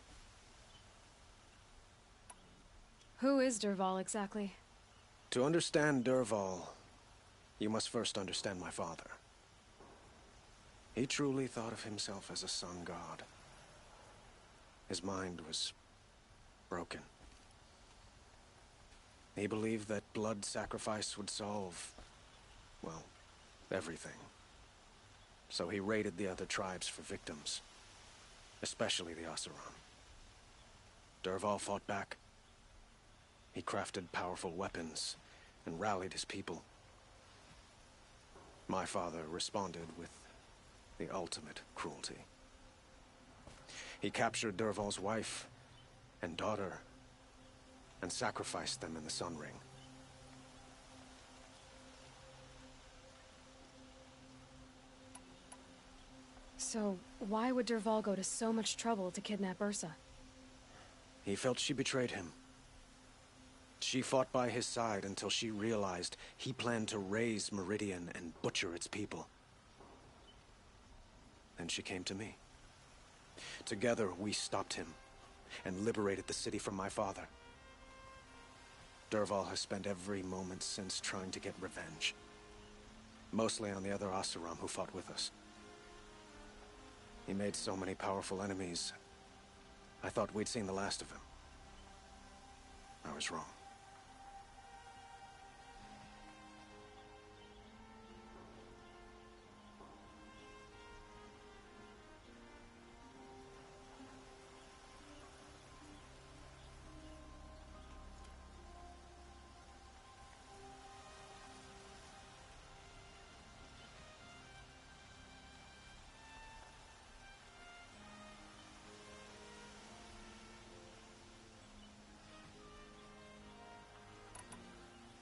Who is Dervahl exactly? To understand Dervahl, you must first understand my father. He truly thought of himself as a sun god. His mind was broken. He believed that blood sacrifice would solve, well, everything. So he raided the other tribes for victims, especially the Oseram. Dervahl fought back. He crafted powerful weapons and rallied his people. My father responded with the ultimate cruelty. He captured Dervahl's wife and daughter and sacrificed them in the Sun Ring. So, why would Dervahl go to so much trouble to kidnap Ursa? He felt she betrayed him. She fought by his side until she realized he planned to raise Meridian and butcher its people. Then she came to me. Together, we stopped him and liberated the city from my father. Dervahl has spent every moment since trying to get revenge. Mostly on the other Oseram who fought with us. He made so many powerful enemies, I thought we'd seen the last of him. I was wrong.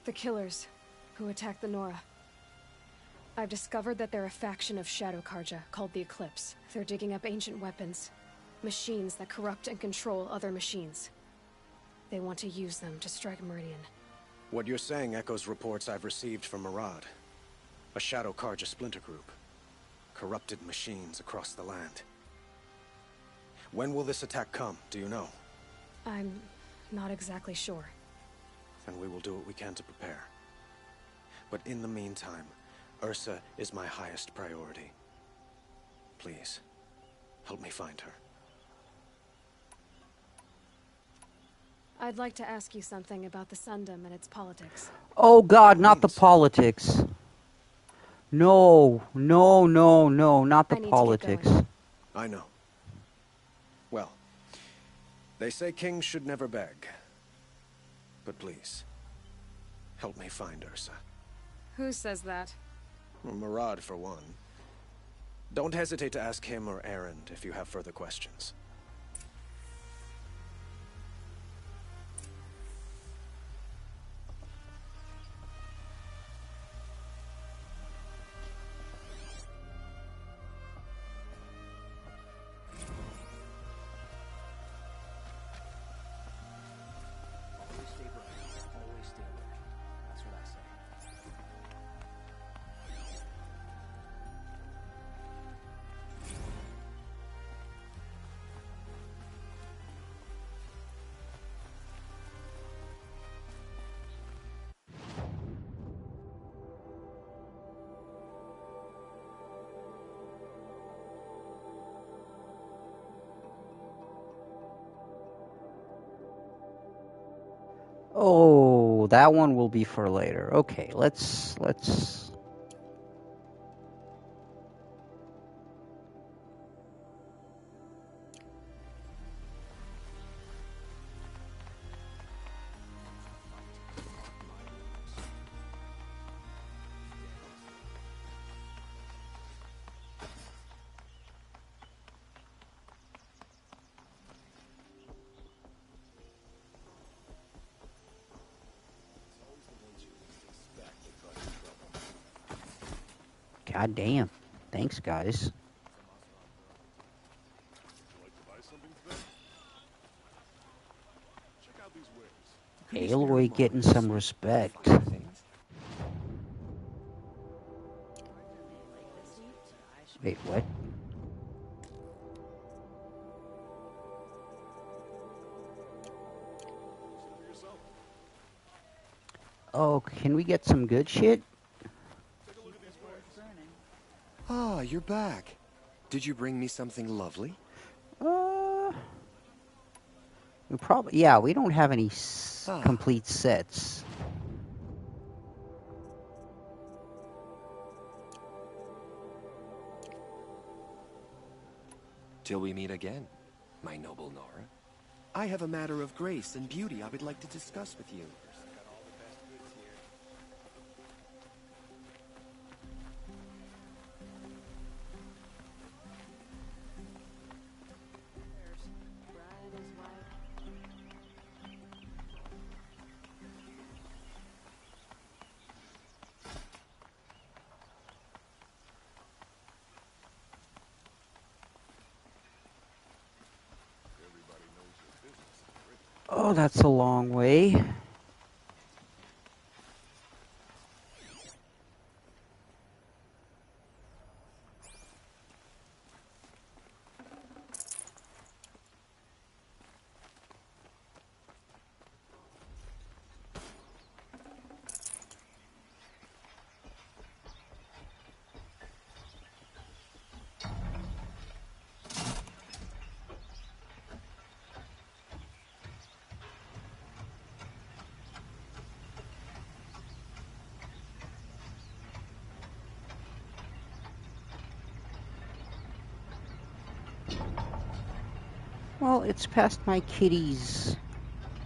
The killers who attacked the Nora. I've discovered that they're a faction of Shadow Karja called the Eclipse. They're digging up ancient weapons, machines that corrupt and control other machines. They want to use them to strike Meridian. What you're saying echoes reports I've received from Murad, a Shadow Karja splinter group. Corrupted machines across the land. When will this attack come, do you know? I'm not exactly sure. Then we will do what we can to prepare. But in the meantime, Ursa is my highest priority. Please, help me find her. I'd like to ask you something about the Sundom and its politics. Oh God, not the politics. No, no, no, no, not the politics. I know. Well, they say kings should never beg. But please, help me find Ursa. Who says that? Murad, for one. Don't hesitate to ask him or Errand if you have further questions. Oh, that one will be for later. Okay, let's... God damn. Thanks, guys. Aloy getting some respect. Wait, what? Oh, can we get some good shit? Ah, you're back. Did you bring me something lovely? We probably... Yeah, we don't have any complete sets. Till we meet again, my noble Nora. I have a matter of grace and beauty I would like to discuss with you. Oh, that's a long way. Well, it's past my kitty's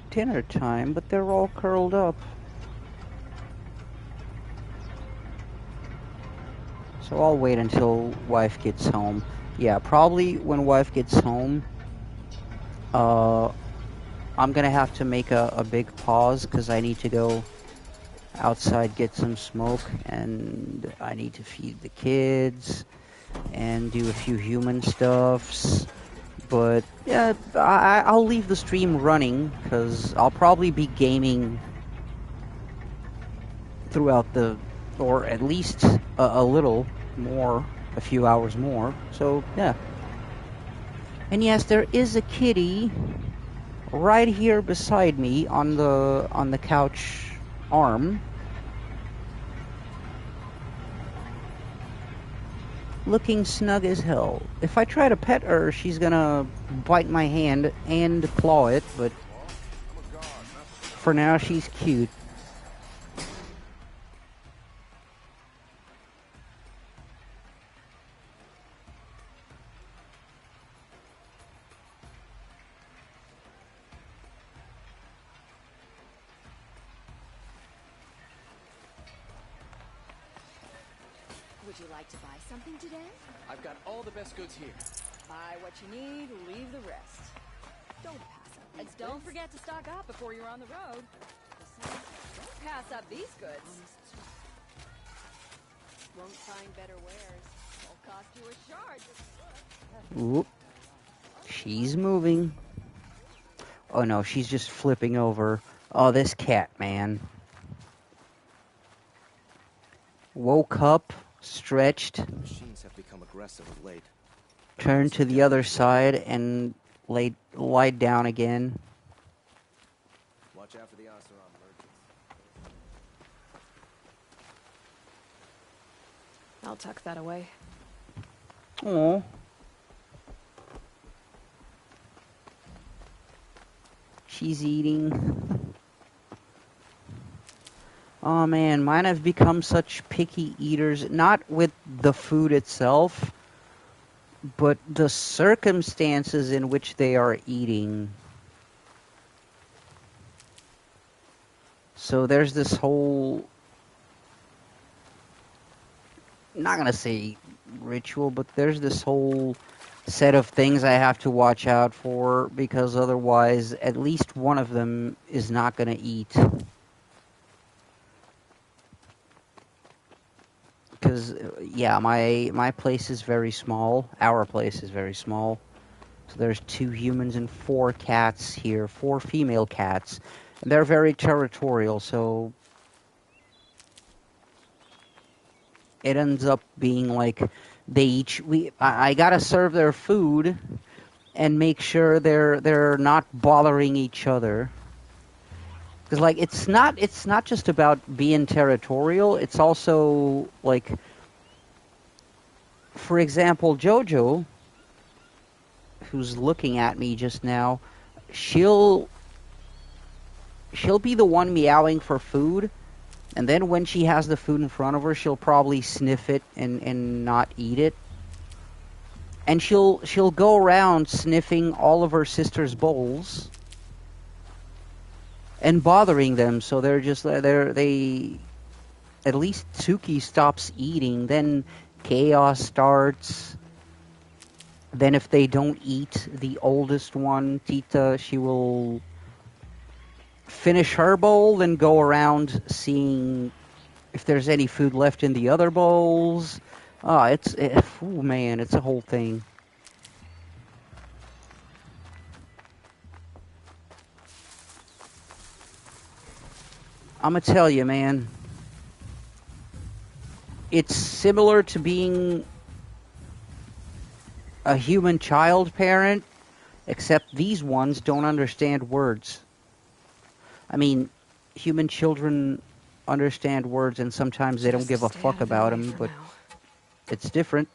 dinner time, but they're all curled up. So I'll wait until wife gets home. Yeah, probably when wife gets home, I'm gonna have to make a big pause because I need to go outside, get some smoke, and I need to feed the kids and do a few human stuffs. But yeah, I'll leave the stream running because I'll probably be gaming throughout the, or at least a little more, a few hours more. So yeah. And yes, there is a kitty right here beside me on the couch arm, looking snug as hell. If I try to pet her, she's gonna bite my hand and claw it, but for now she's cute. Would you like to buy something today? I've got all the best goods here. Buy what you need, leave the rest. Don't pass up these goods. Don't forget to stock up before you're on the road. Don't pass up these goods. Won't find better wares. Won't cost you a shard. Oop. She's moving. Oh no, she's just flipping over. Oh, this cat, man. Woke up, stretched, Machines have become aggressive of late. turned to the other side, and lied down again. Watch out for the Oseram merchants. I'll tuck that away. Oh. She's eating. Oh man, mine have become such picky eaters, not with the food itself, but the circumstances in which they are eating. So there's this whole, not gonna say ritual, but there's this whole set of things I have to watch out for, because otherwise at least one of them is not gonna eat. Because, yeah, my place is very small. Our place is very small. So there's 2 humans and 4 cats here, 4 female cats. And they're very territorial, so it ends up being like they each I gotta serve their food and make sure they're not bothering each other. Because like it's not just about being territorial. It's also like, for example, JoJo, who's looking at me just now, she'll be the one meowing for food, and then when she has the food in front of her, she'll probably sniff it and not eat it. And she'll go around sniffing all of her sister's bowls and bothering them, so they at least Tsuki stops eating, then chaos starts. Then if they don't eat the oldest one, Tita, she will finish her bowl, then go around seeing if there's any food left in the other bowls. Oh man, it's a whole thing. I'm gonna tell you, man. It's similar to being a human child parent, except these ones don't understand words. I mean, human children understand words, and sometimes they don't Just give a stay out fuck of their about way them, for but now. it's different.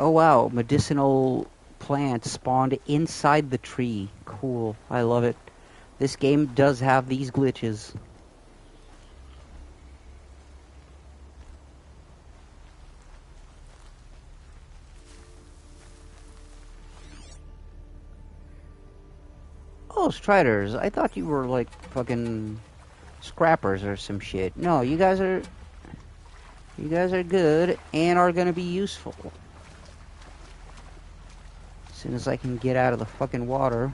Oh wow, medicinal plants spawned inside the tree. Cool, I love it. This game does have these glitches. Oh, Striders, I thought you were like fucking scrappers or some shit. No, you guys are good and are gonna be useful. As soon as I can get out of the fucking water.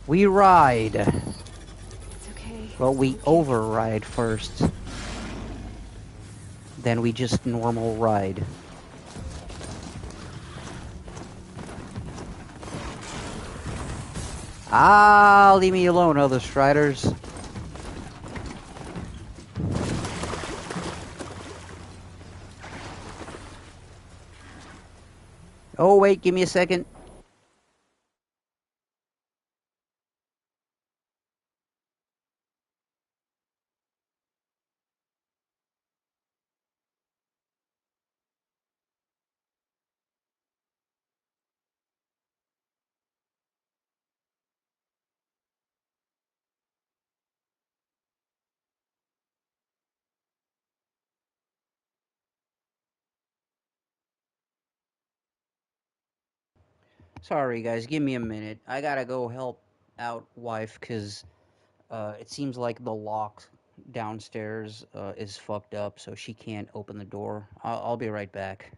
We ride. It's okay. Well, we override first. Then we just normal ride. Ah, leave me alone, other Striders. Oh, wait, give me a second. Sorry, guys, give me a minute. I gotta go help out wife, because it seems like the lock downstairs is fucked up, so she can't open the door. I'll be right back.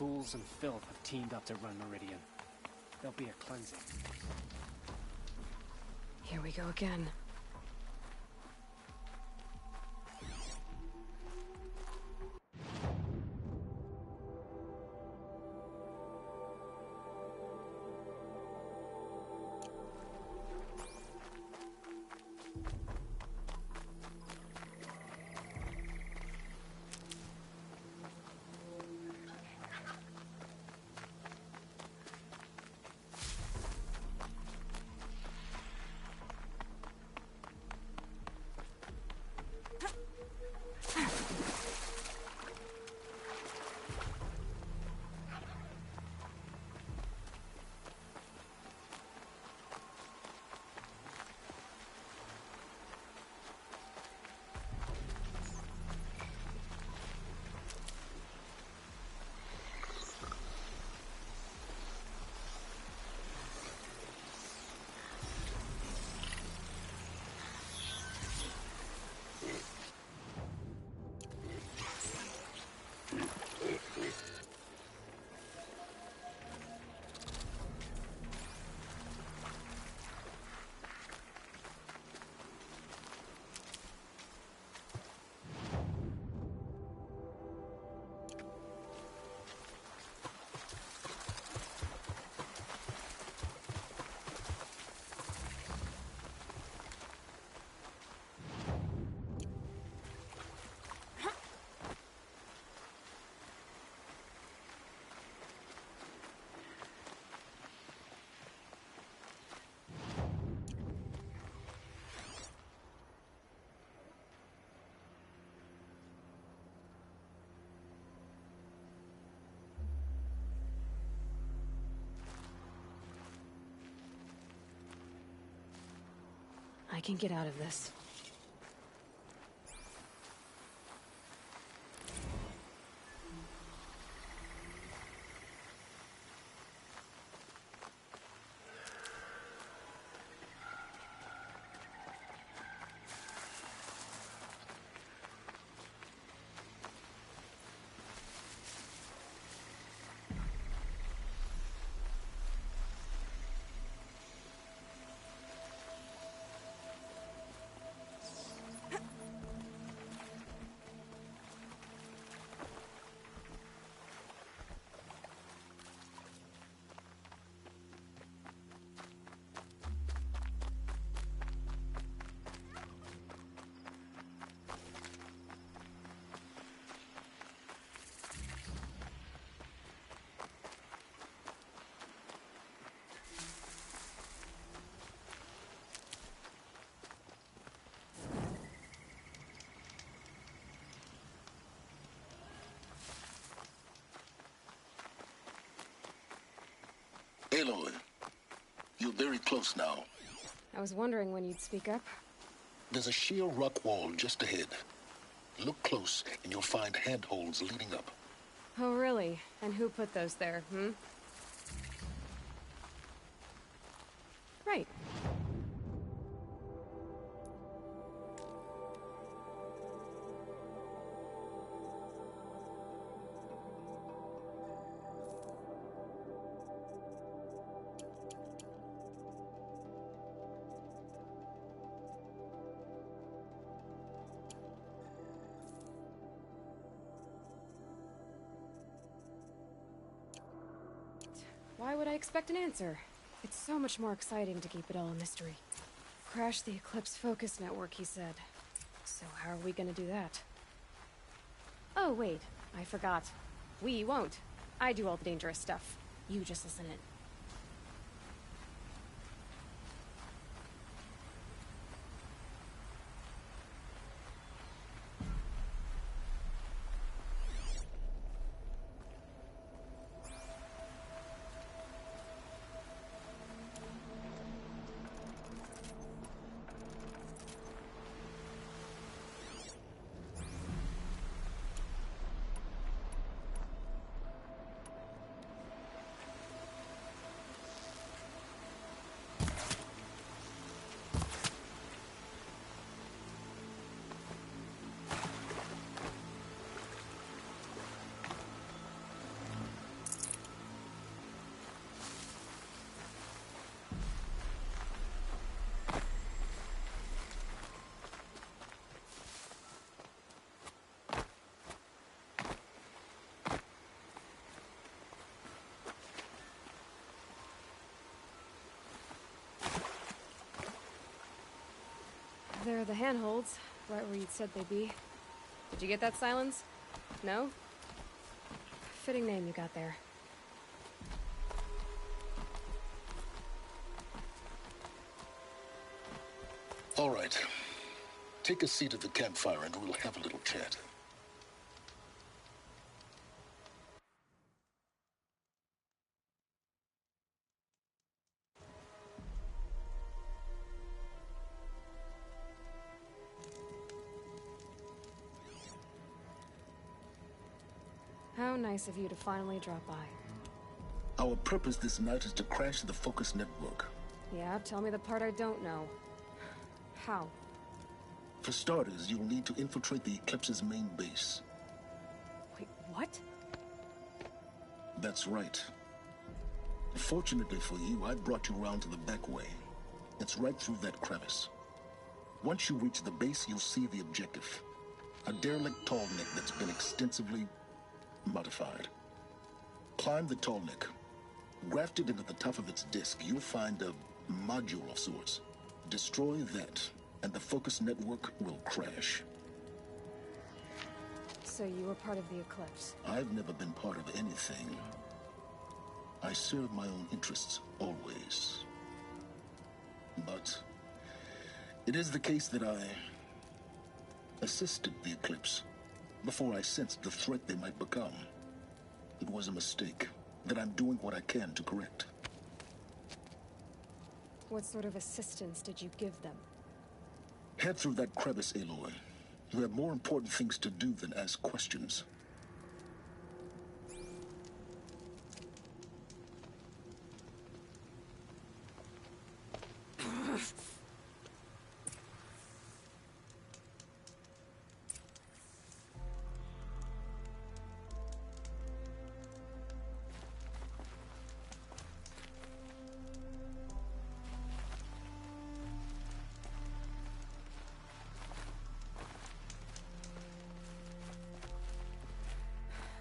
fools and filth have teamed up to run Meridian. There'll be a cleansing. Here we go again. I can get out of this. Aloy, you're very close now. I was wondering when you'd speak up. There's a sheer rock wall just ahead. Look close, and you'll find handholds leading up. Oh, really? And who put those there, hmm? Right. Why would I expect an answer? It's so much more exciting to keep it all a mystery. Crash the Eclipse Focus Network, he said. So how are we gonna do that? Oh, wait. I forgot. We won't. I do all the dangerous stuff. You just listen in. They're the handholds, right where you'd said they'd be. Did you get that, Silence? No? Fitting name you got there. All right. Take a seat at the campfire and we'll have a little chat. How nice of you to finally drop by. Our purpose this night is to crash the Focus network. Yeah, tell me the part I don't know. How? For starters, you'll need to infiltrate the Eclipse's main base. Wait, what? That's right. Fortunately for you, I brought you around to the back way. It's right through that crevice. Once you reach the base, you'll see the objective. A derelict tall neck that's been extensively modified. Climb the tall neck. Grafted into the top of its disk, you'll find a module of sorts. Destroy that, and the Focus network will crash. So you were part of the Eclipse? I've never been part of anything. I serve my own interests, always. But it is the case that I assisted the Eclipse before I sensed the threat they might become. It was a mistake that I'm doing what I can to correct. What sort of assistance did you give them? Head through that crevice, Aloy. You have more important things to do than ask questions.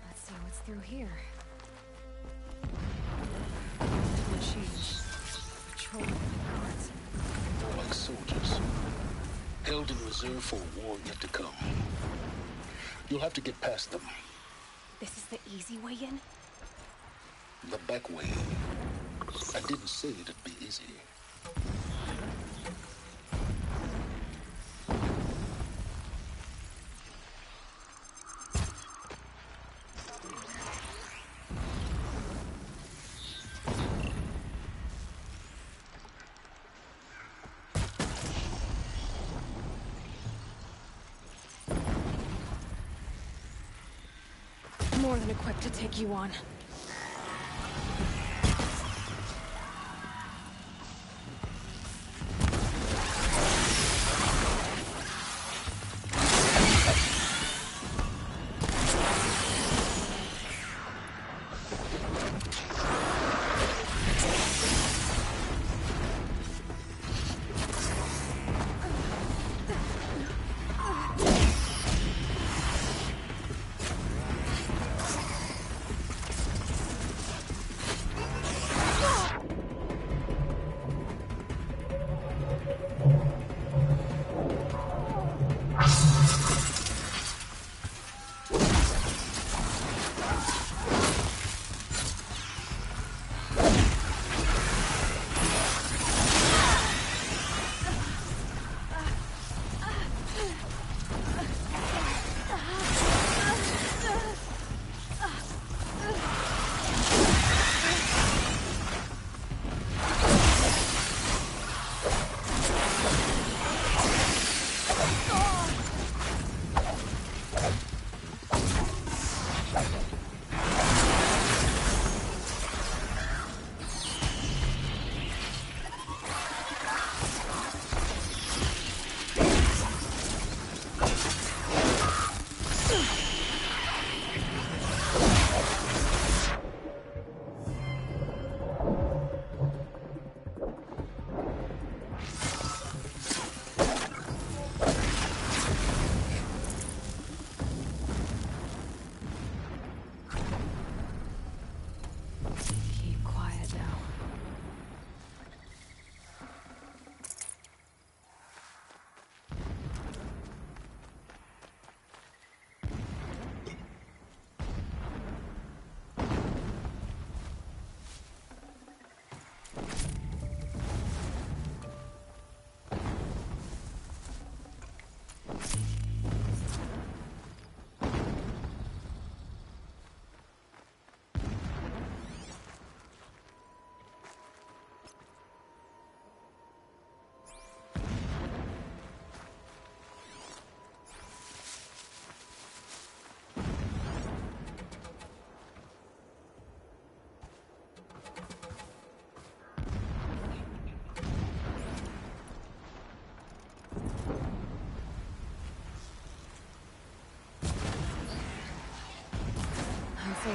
Let's see what's through here. Machines. Patrol guards. More like soldiers. Held in reserve for a war yet to come. You'll have to get past them. This is the easy way in? The back way. I didn't say it'd be easy. More than equipped to take you on.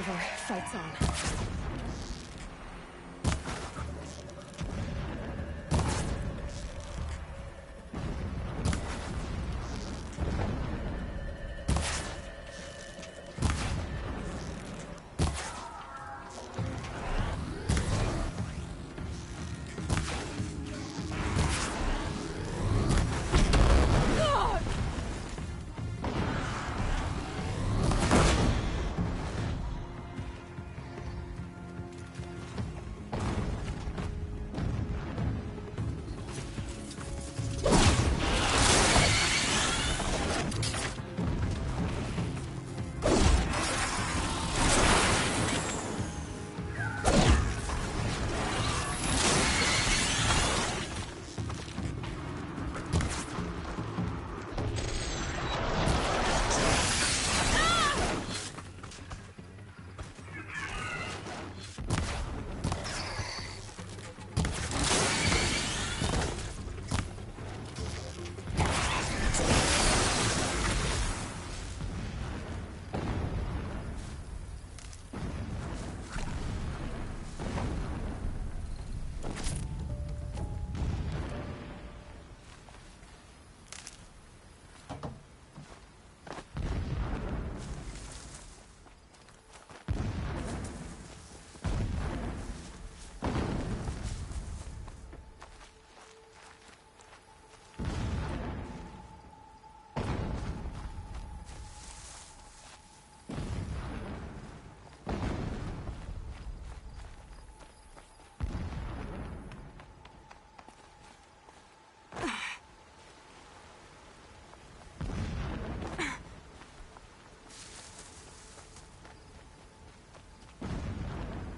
over. Fight's on.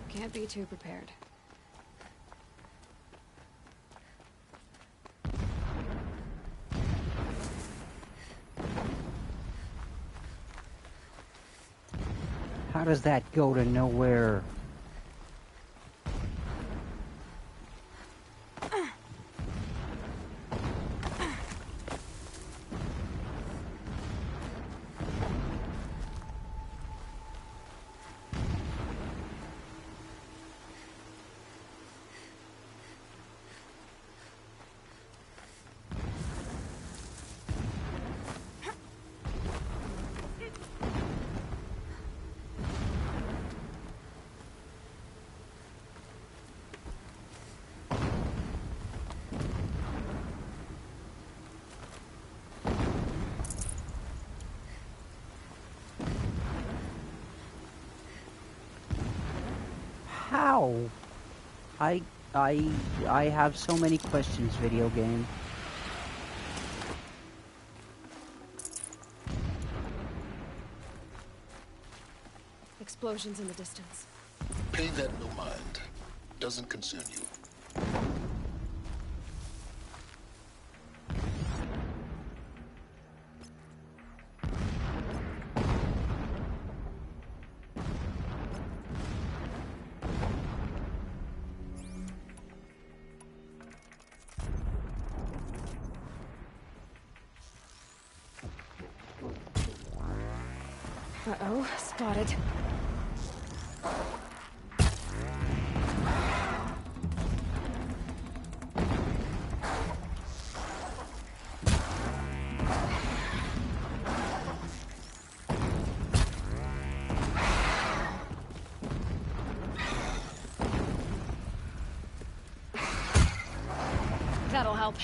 Can't be too prepared. How does that go to nowhere? How? I I have so many questions, video game. Explosions in the distance. Pay that no mind. Doesn't concern you. Uh-oh, spotted. That'll help.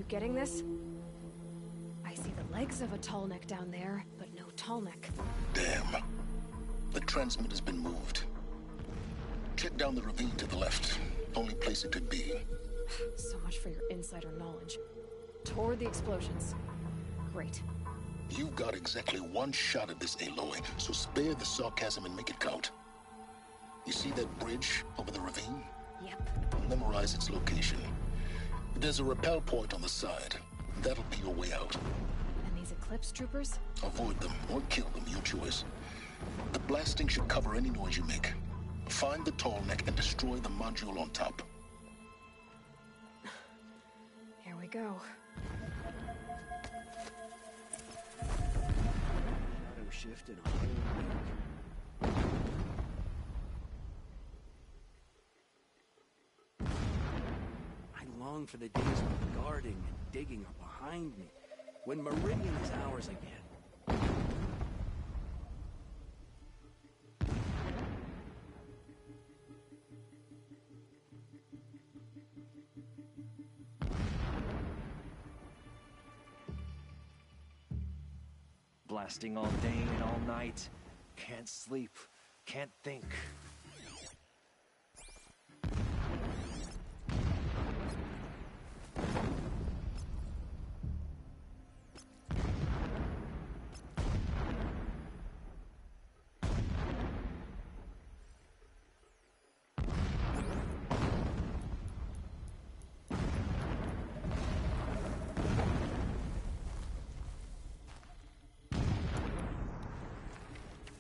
getting this? I see the legs of a tall neck down there, but no tall neck. Damn. The transmitter's been moved. Check down the ravine to the left. Only place it could be. So much for your insider knowledge. Toward the explosions. Great. You've got exactly one shot at this, Aloy, so spare the sarcasm and make it count. You see that bridge over the ravine? Yep. Memorize its location. There's a rappel point on the side. That'll be your way out. And these Eclipse troopers? Avoid them or kill them, your choice. The blasting should cover any noise you make. Find the tall neck and destroy the module on top. Here we go. Shadow shift in a whole week. I long for the days of guarding and digging are behind me, when Meridian is ours again. Blasting all day and all night. Can't sleep. Can't think.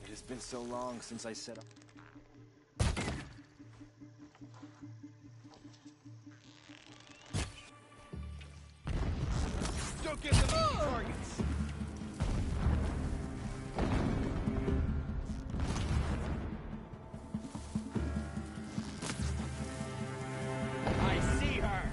It's been so long since I set up. Don't get them easy targets. I see her.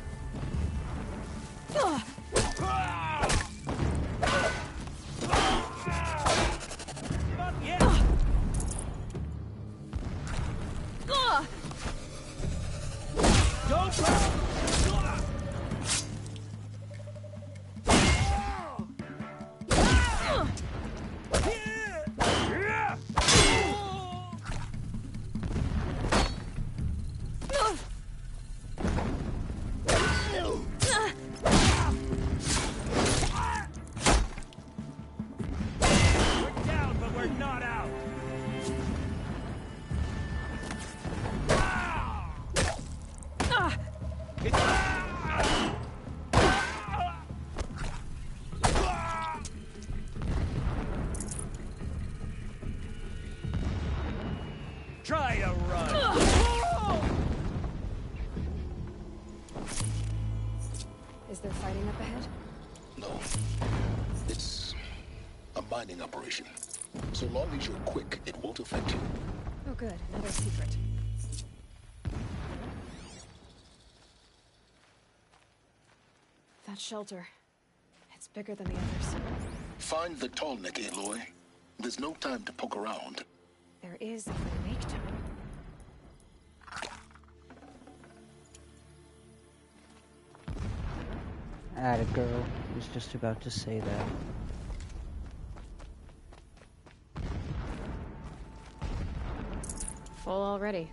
Try to run! Is there fighting up ahead? No. It's a mining operation. So long as you're quick, it won't affect you. Oh good, another secret. That shelter. It's bigger than the others. Find the tall neck, Aloy. There's no time to poke around. There is if we make time. Atta girl. I was just about to say that. Full already.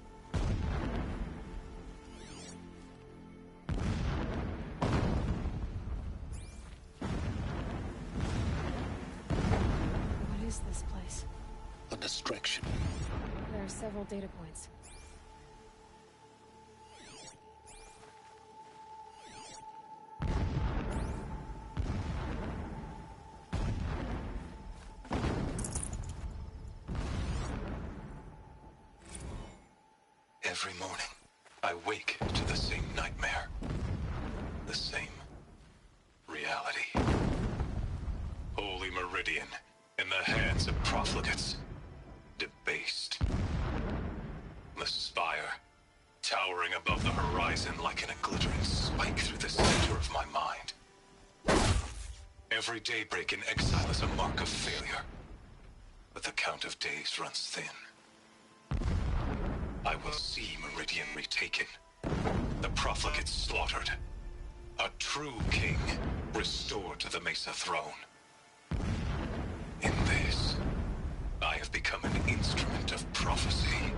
What is this place? A distraction. There are several data points. Every morning, I wake to the same nightmare. The same reality. Holy Meridian in the hands of profligates. Debased. The spire, towering above the horizon like a glittering spike through the center of my mind. Every daybreak in exile is a mark of failure. But the count of days runs thin. I will see Meridian retaken, the profligates slaughtered. A true king restored to the Mesa throne. In this, I have become an instrument of prophecy.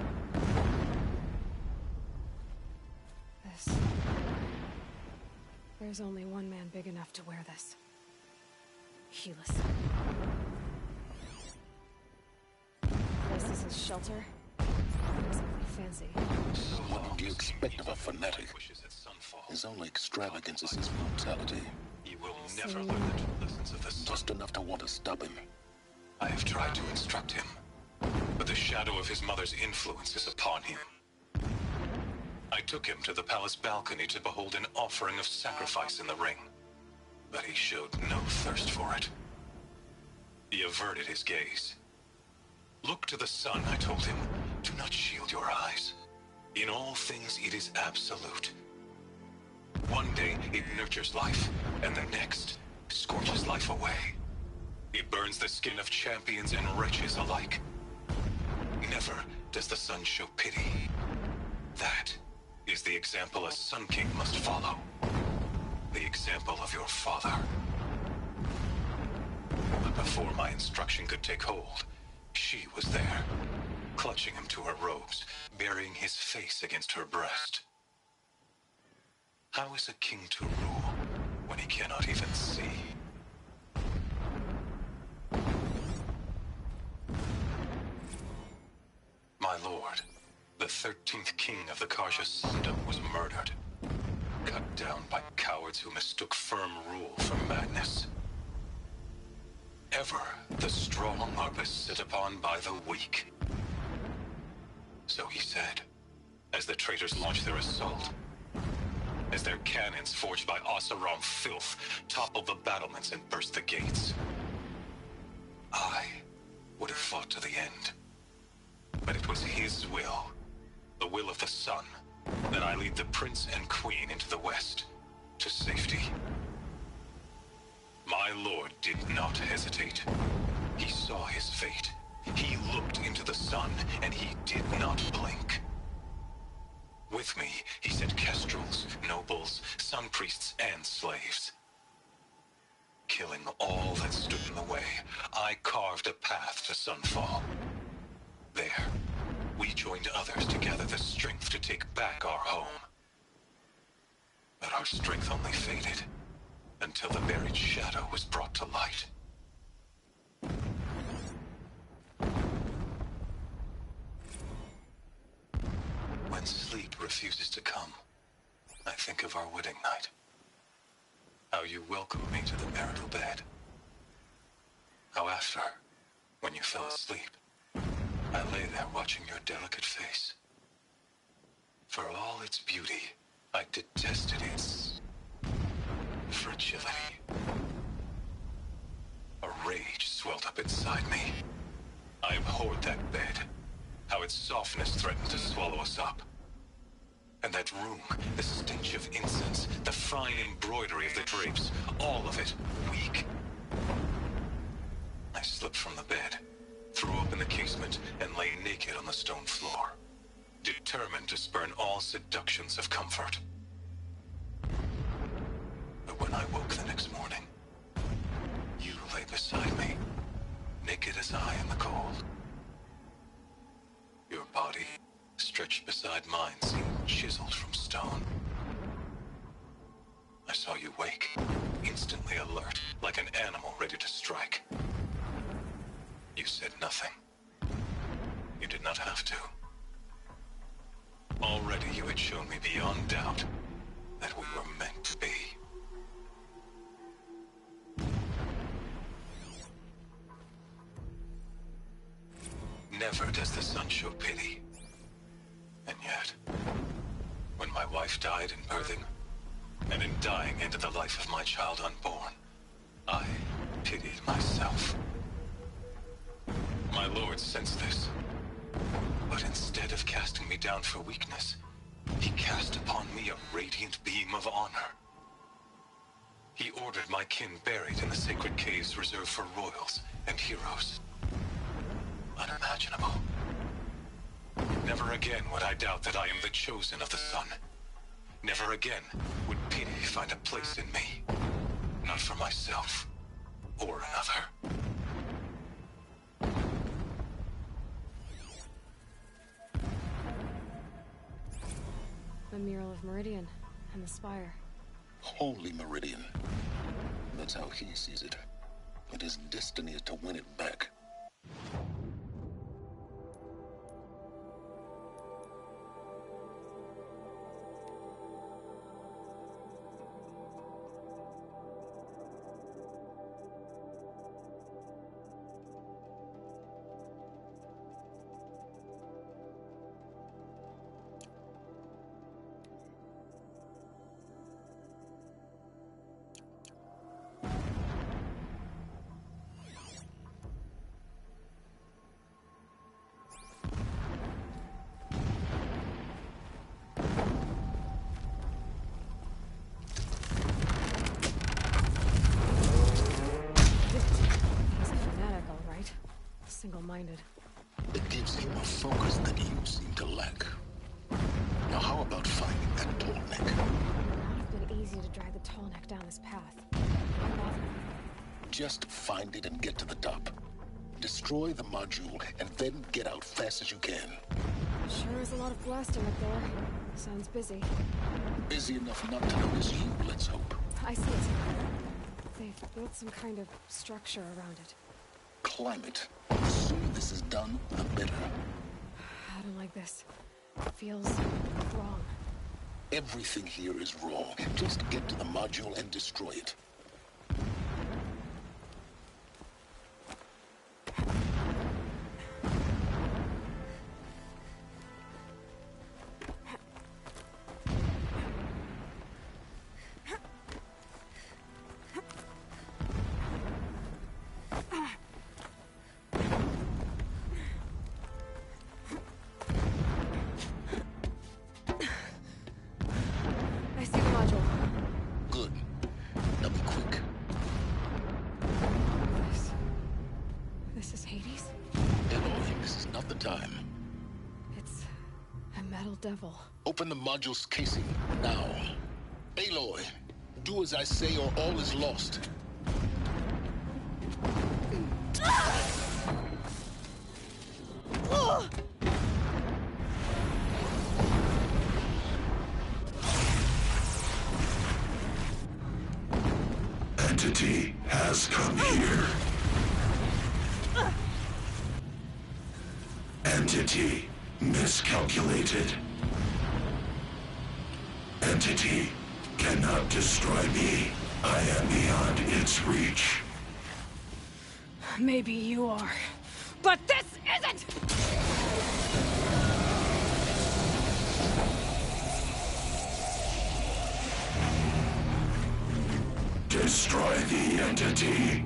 This... There's only one man big enough to wear this. Helis. This is his shelter. Not exactly fancy. What do you expect of a fanatic? His only extravagance is his brutality. He will never learn the true lessons of the sun. Just enough to want to stop him. I have tried to instruct him, but the shadow of his mother's influence is upon him. I took him to the palace balcony to behold an offering of sacrifice in the ring, but he showed no thirst for it. He averted his gaze. Look to the sun, I told him. Do not shield your eyes. In all things, it is absolute. One day, it nurtures life, and the next, scorches life away. It burns the skin of champions and wretches alike. Never does the sun show pity. That is the example a Sun King must follow. The example of your father. But before my instruction could take hold, she was there, clutching him to her robes, burying his face against her breast. How is a king to rule when he cannot even see? My lord, the 13th king of the Karja Sundom was murdered, cut down by cowards who mistook firm rule for madness. Ever the strong are beset upon by the weak. So he said, as the traitors launched their assault, as their cannons forged by Oseram filth toppled the battlements and burst the gates. I would have fought to the end. But it was his will, the will of the sun, that I lead the prince and queen into the west, to safety. My lord did not hesitate. He saw his fate. He looked into the sun, and he did not blink. With me, he sent kestrels, nobles, sun priests, and slaves. Killing all that stood in the way, I carved a path to Sunfall. There, we joined others to gather the strength to take back our home. But our strength only faded until the buried shadow was brought to light. When sleep refuses to come, I think of our wedding night. How you welcomed me to the marital bed. How after, when you fell asleep, I lay there watching your delicate face. For all its beauty, I detested its fragility. A rage swelled up inside me. I abhorred that bed, how its softness threatened to swallow us up. And that room, the stench of incense, the fine embroidery of the drapes, all of it weak. I slipped from the bed, threw open the casement, and lay naked on the stone floor, determined to spurn all seductions of comfort. But when I woke the next morning, you lay beside me, naked as I in the cold. Your body, stretched beside mine, seemed chiseled from stone. I saw you wake, instantly alert, like an animal ready to strike. You said nothing. You did not have to. Already you had shown me beyond doubt that we were meant to be. Never does the sun show pity. And yet, when my wife died in birthing, and in dying ended the life of my child unborn, I pitied myself. My lord sensed this, but instead of casting me down for weakness, he cast upon me a radiant beam of honor. He ordered my kin buried in the sacred caves reserved for royals and heroes. Unimaginable. Never again would I doubt that I am the chosen of the sun. Never again would pity find a place in me. Not for myself. Or another. The mural of Meridian and the spire. Holy Meridian. That's how he sees it. But his destiny is to win it back. Single-minded. It gives him a focus that you seem to lack. Now how about finding that tall neck? It would have been easy to drag the tall neck down this path. Why bother? Just find it and get to the top. Destroy the module and then get out fast as you can. Sure is a lot of blasting up there. Sounds busy. Busy enough not to notice you, let's hope. I see it. They've built some kind of structure around it. Climb it. The sooner this is done, the better. I don't like this. It feels wrong. Everything here is wrong. Just get to the module and destroy it. Devil. Open the module's casing, now. Aloy, do as I say or all is lost. Entity has come here. Entity miscalculated. Entity cannot destroy me. I am beyond its reach. Maybe you are, but this isn't! Destroy the entity.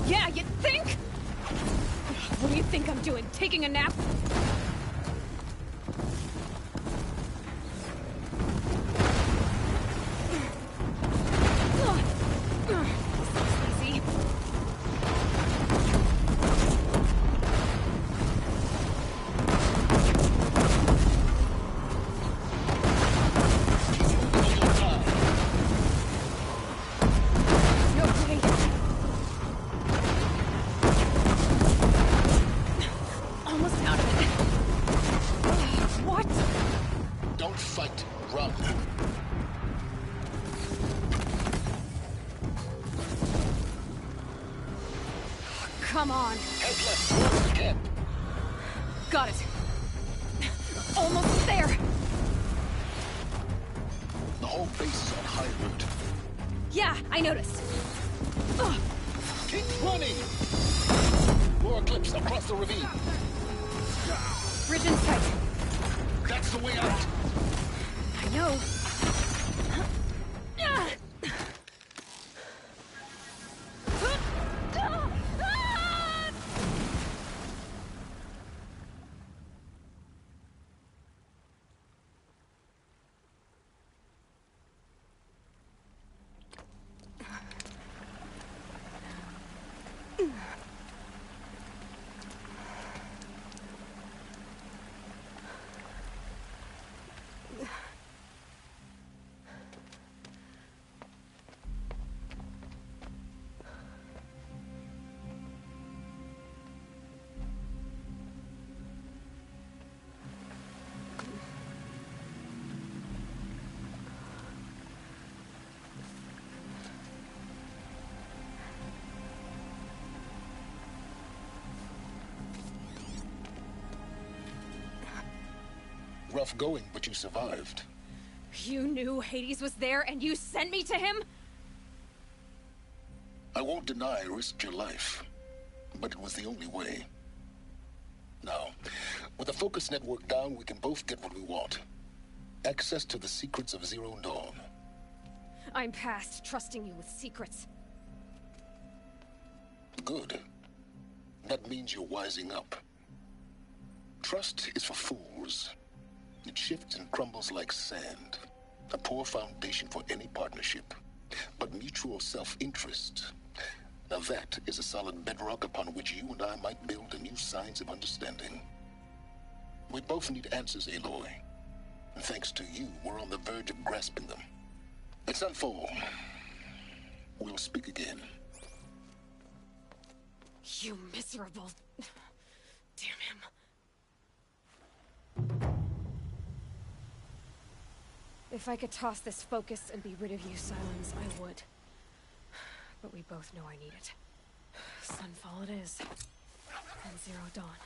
Yeah, you think? What do you think I'm doing? Taking a nap? Come on. Head left towards the camp. Got it. Almost there. The whole base is on high alert. Yeah, I noticed. Keep running! More clips across the ravine. Bridge in sight. That's the way out. I know. Rough going, but you survived. You knew Hades was there and you sent me to him? I won't deny I risked your life, but it was the only way. Now, with the focus network down, we can both get what we want. Access to the secrets of Zero Dawn. I'm past trusting you with secrets. Good. That means you're wising up. Trust is for fools. It shifts and crumbles like sand. A poor foundation for any partnership. But mutual self-interest, now that is a solid bedrock upon which you and I might build a new science of understanding. We both need answers, Aloy. And thanks to you, we're on the verge of grasping them. Let's unfold. We'll speak again. You miserable... Damn him. If I could toss this focus and be rid of you, Silence, I would. But we both know I need it. Sunfall it is. And Zero Dawn.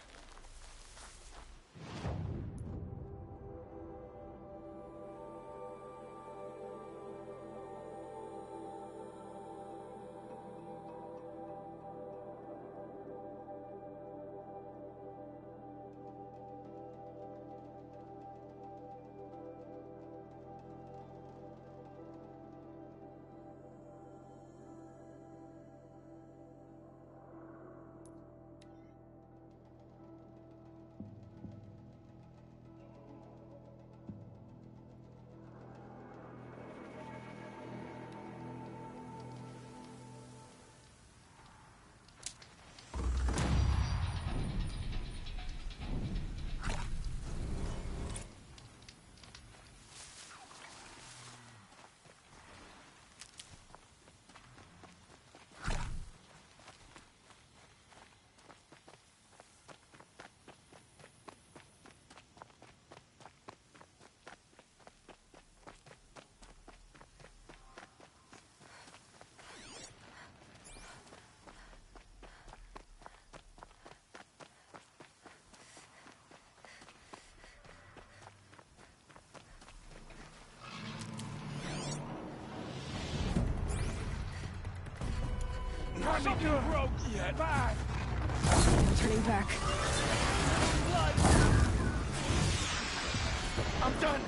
Something broke yet. Bye. Turning back. Blood. I'm done.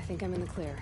think I'm in the clear.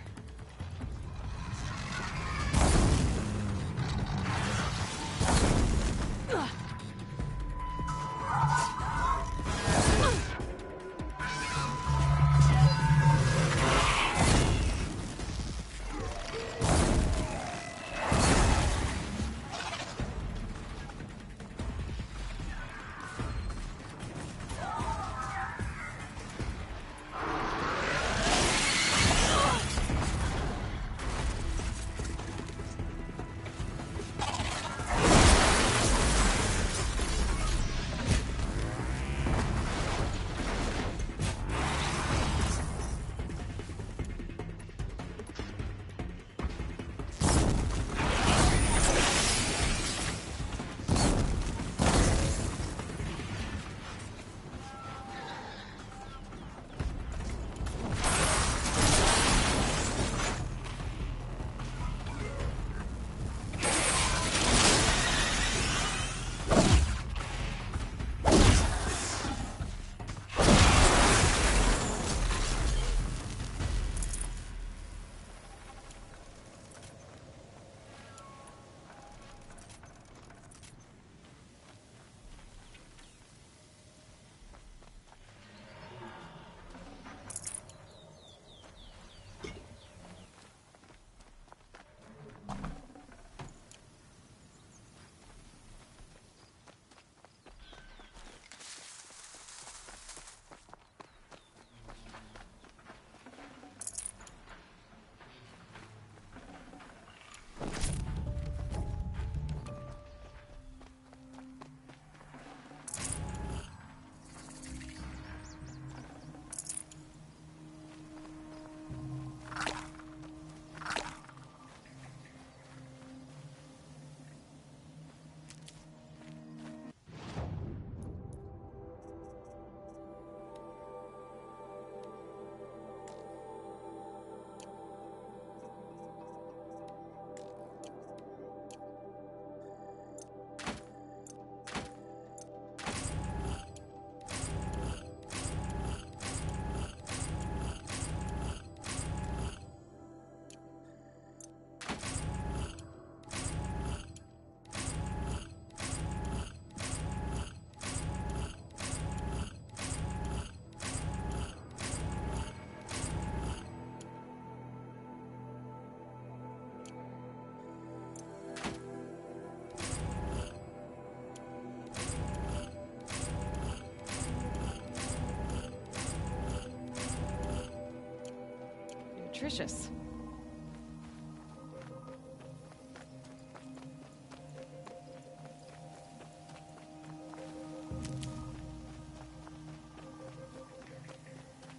Nutritious.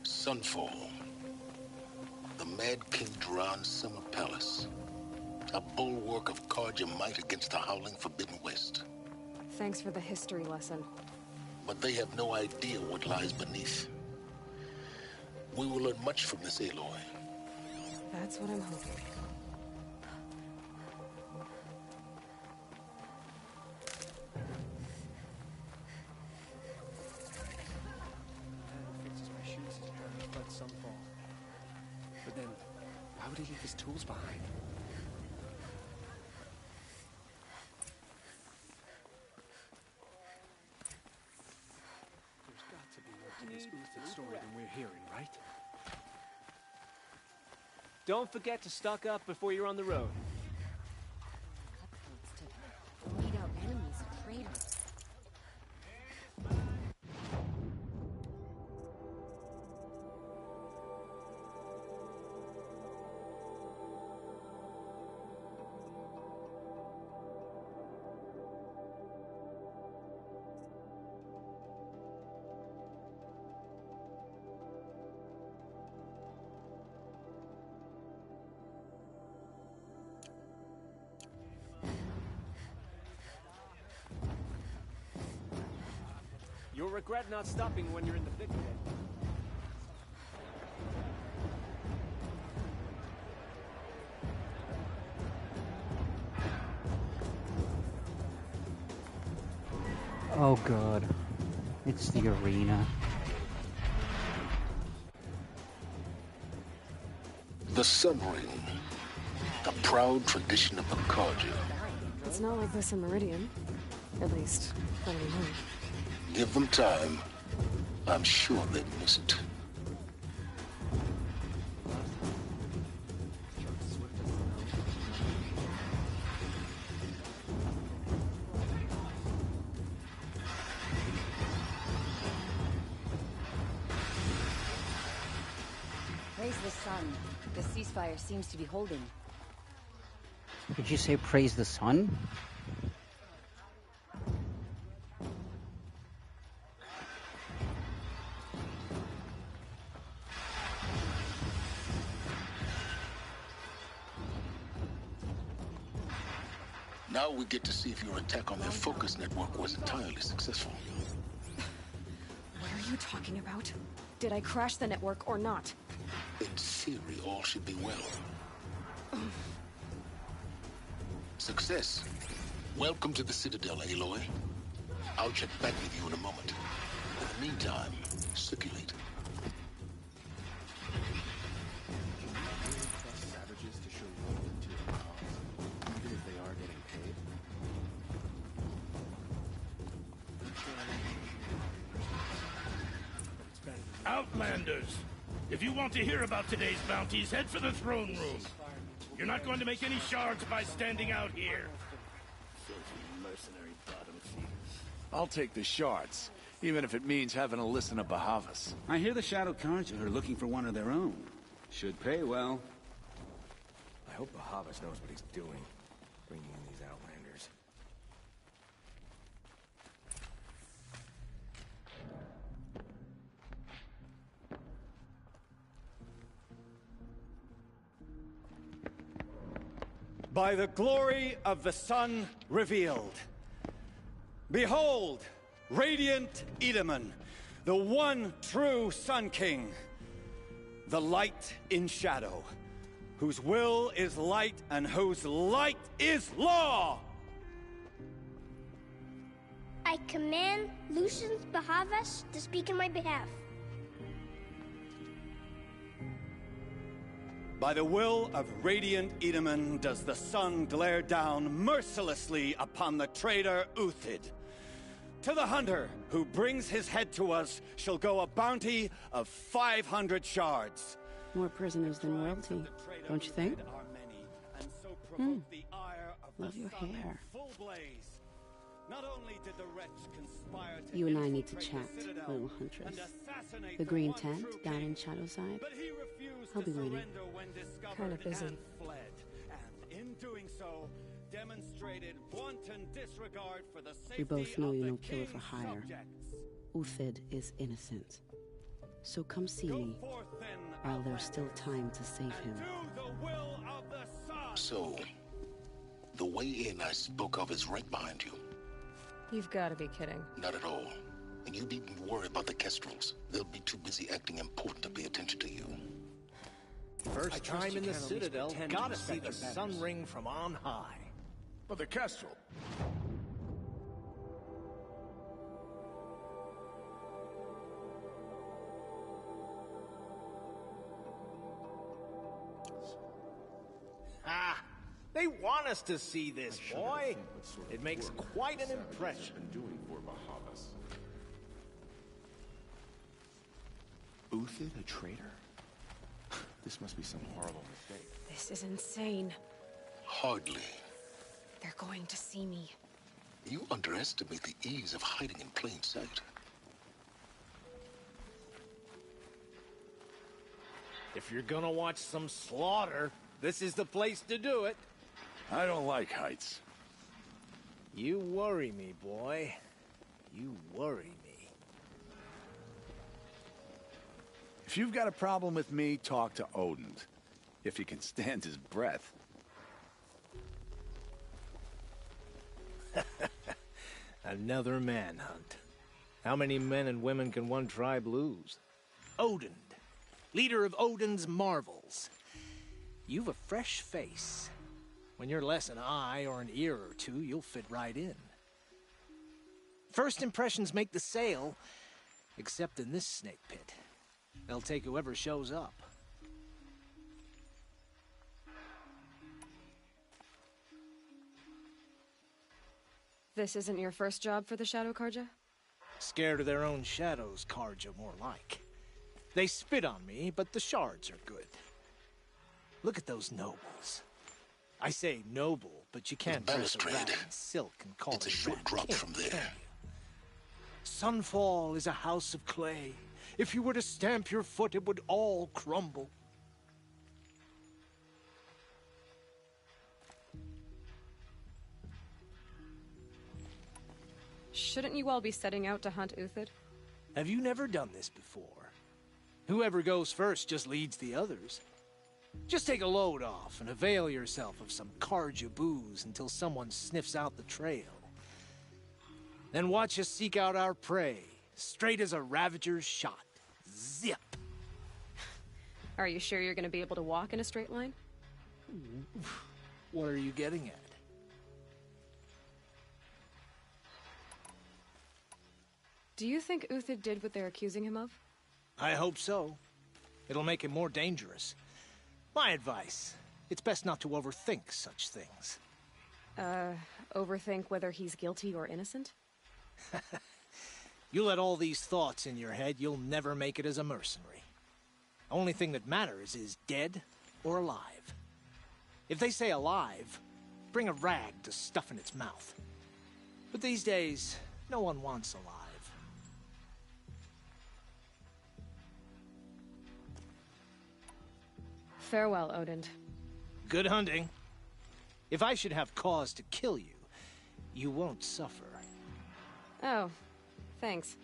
Sunfall. The Mad King Duran's summer palace. A bulwark of Carja might against the howling Forbidden West. Thanks for the history lesson. But they have no idea what lies beneath. We will learn much from this Aloy. That's what I'm hoping. Fixes my shoes in here, but Sunfall. But then, why would he leave his tools behind? There's got to be more to this Uthed story than we're hearing, right? Don't forget to stock up before you're on the road. To weed out enemies and traitors. You'll regret not stopping when you're in the thick of it. Oh god. It's the arena. The Sun Ring. A proud tradition of Makarja. It's not like this in Meridian. At least, not anymore. Give them time. I'm sure they'd miss it. Praise the sun. The ceasefire seems to be holding. Did you say praise the sun? Now we get to see if your attack on their focus network was entirely successful. What are you talking about? Did I crash the network or not? In theory, all should be well. Success. Welcome to the Citadel, Aloy. I'll check back with you in a moment. In the meantime, circulate. Savages to show loyalty to a cause, even if they are getting paid. Outlanders! If you want to hear about today's bounties, head for the throne room. You're not going to make any shards by standing out here. Filthy mercenary bottom feeders. I'll take the shards, even if it means having to listen to Bahavas. I hear the Shadow Carja are looking for one of their own. Should pay well. I hope Bahavas knows what he's doing, bringing in these Outlanders. By the glory of the sun revealed. Behold, radiant Edaman, the one true Sun King, the light in shadow, whose will is light and whose light is law! I command Lucius Bahavas to speak in my behalf. By the will of radiant Edaman does the sun glare down mercilessly upon the traitor Uthid. To the hunter who brings his head to us shall go a bounty of 500 shards. More prisoners than royalty, don't you think? Love your hair. You and I need to chat, little huntress. The green tent down in Shadowside. I'll be waiting. Kind of busy. And in doing so, demonstrated wanton disregard for the safety We both know of you're the no killer for king's hire. subjects. Uthid is innocent. So come see me, while there's still time to save him. So, the way in I spoke of is right behind you. You've got to be kidding. Not at all. And you needn't worry about the Kestrels. They'll be too busy acting important to pay attention to you. First time in the Citadel, gotta see the sun ring from on high. But the Kestrel. Ah, they want us to see this, boy. It makes quite an impression. Uthid, a traitor? This must be some horrible mistake. This is insane. Hardly. They're going to see me. You underestimate the ease of hiding in plain sight. If you're gonna watch some slaughter, this is the place to do it. I don't like heights. You worry me, boy. You worry me. If you've got a problem with me, talk to Odin. If he can stand his breath. Another manhunt. How many men and women can one tribe lose? Odin, leader of Odin's marvels. You've a fresh face. When you're less an eye or an ear or two, you'll fit right in. First impressions make the sale, except in this snake pit. They'll take whoever shows up. This isn't your first job for the Shadow Karja? Scared of their own shadows, Karja, more like. They spit on me, but the shards are good. Look at those nobles. I say noble, but you can't dress a rat in silk and call it a short drop from there. Sunfall is a house of clay. If you were to stamp your foot, it would all crumble. Shouldn't you all be setting out to hunt Uthid? Have you never done this before? Whoever goes first just leads the others. Just take a load off and avail yourself of some Karja booze until someone sniffs out the trail. Then watch us seek out our prey, straight as a Ravager's shot. Zip! Are you sure you're gonna be able to walk in a straight line? What are you getting at? Do you think Uthid did what they're accusing him of? I hope so. It'll make him more dangerous. My advice, it's best not to overthink such things. Overthink whether he's guilty or innocent? You let all these thoughts in your head, you'll never make it as a mercenary. Only thing that matters is dead or alive. If they say alive, bring a rag to stuff in its mouth. But these days, no one wants alive. Farewell, Odin. Good hunting. If I should have cause to kill you, you won't suffer. Oh, thanks.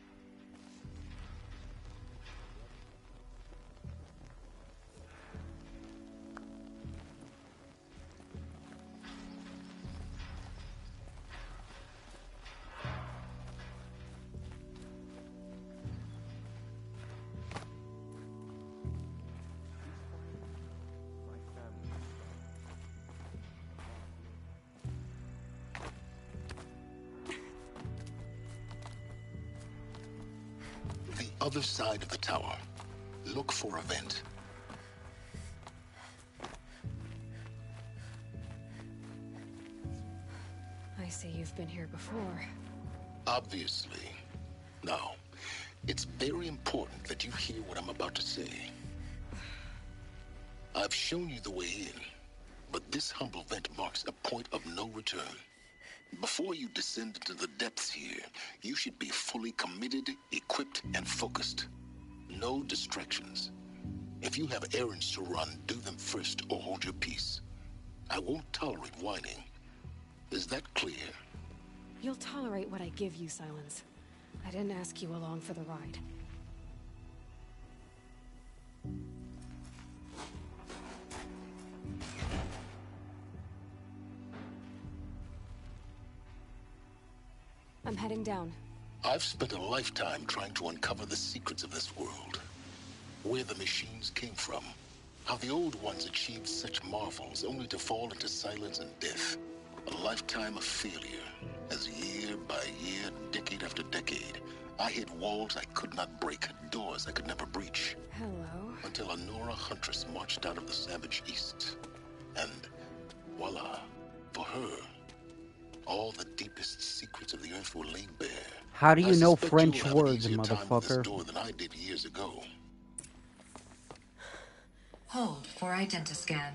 Other side of the tower. Look for a vent. I see you've been here before. Obviously. Now, it's very important that you hear what I'm about to say. I've shown you the way in, but this humble vent marks a point of no return. Before you descend into the depths here, you should be fully committed, equipped, and focused. No distractions. If you have errands to run, do them first or hold your peace. I won't tolerate whining. Is that clear? You'll tolerate what I give you, Silence. I didn't ask you along for the ride. I'm heading down. I've spent a lifetime trying to uncover the secrets of this world. Where the machines came from. How the old ones achieved such marvels only to fall into silence and death. A lifetime of failure. As year by year, decade after decade, I hit walls I could not break, doors I could never breach. Hello? Until a Nora huntress marched out of the savage east. And voila, for her, all the deepest secrets of the earth were laid bare. How do you know French you'll have an words, easier time with this motherfucker? door than I did years ago. Hold for identiscan.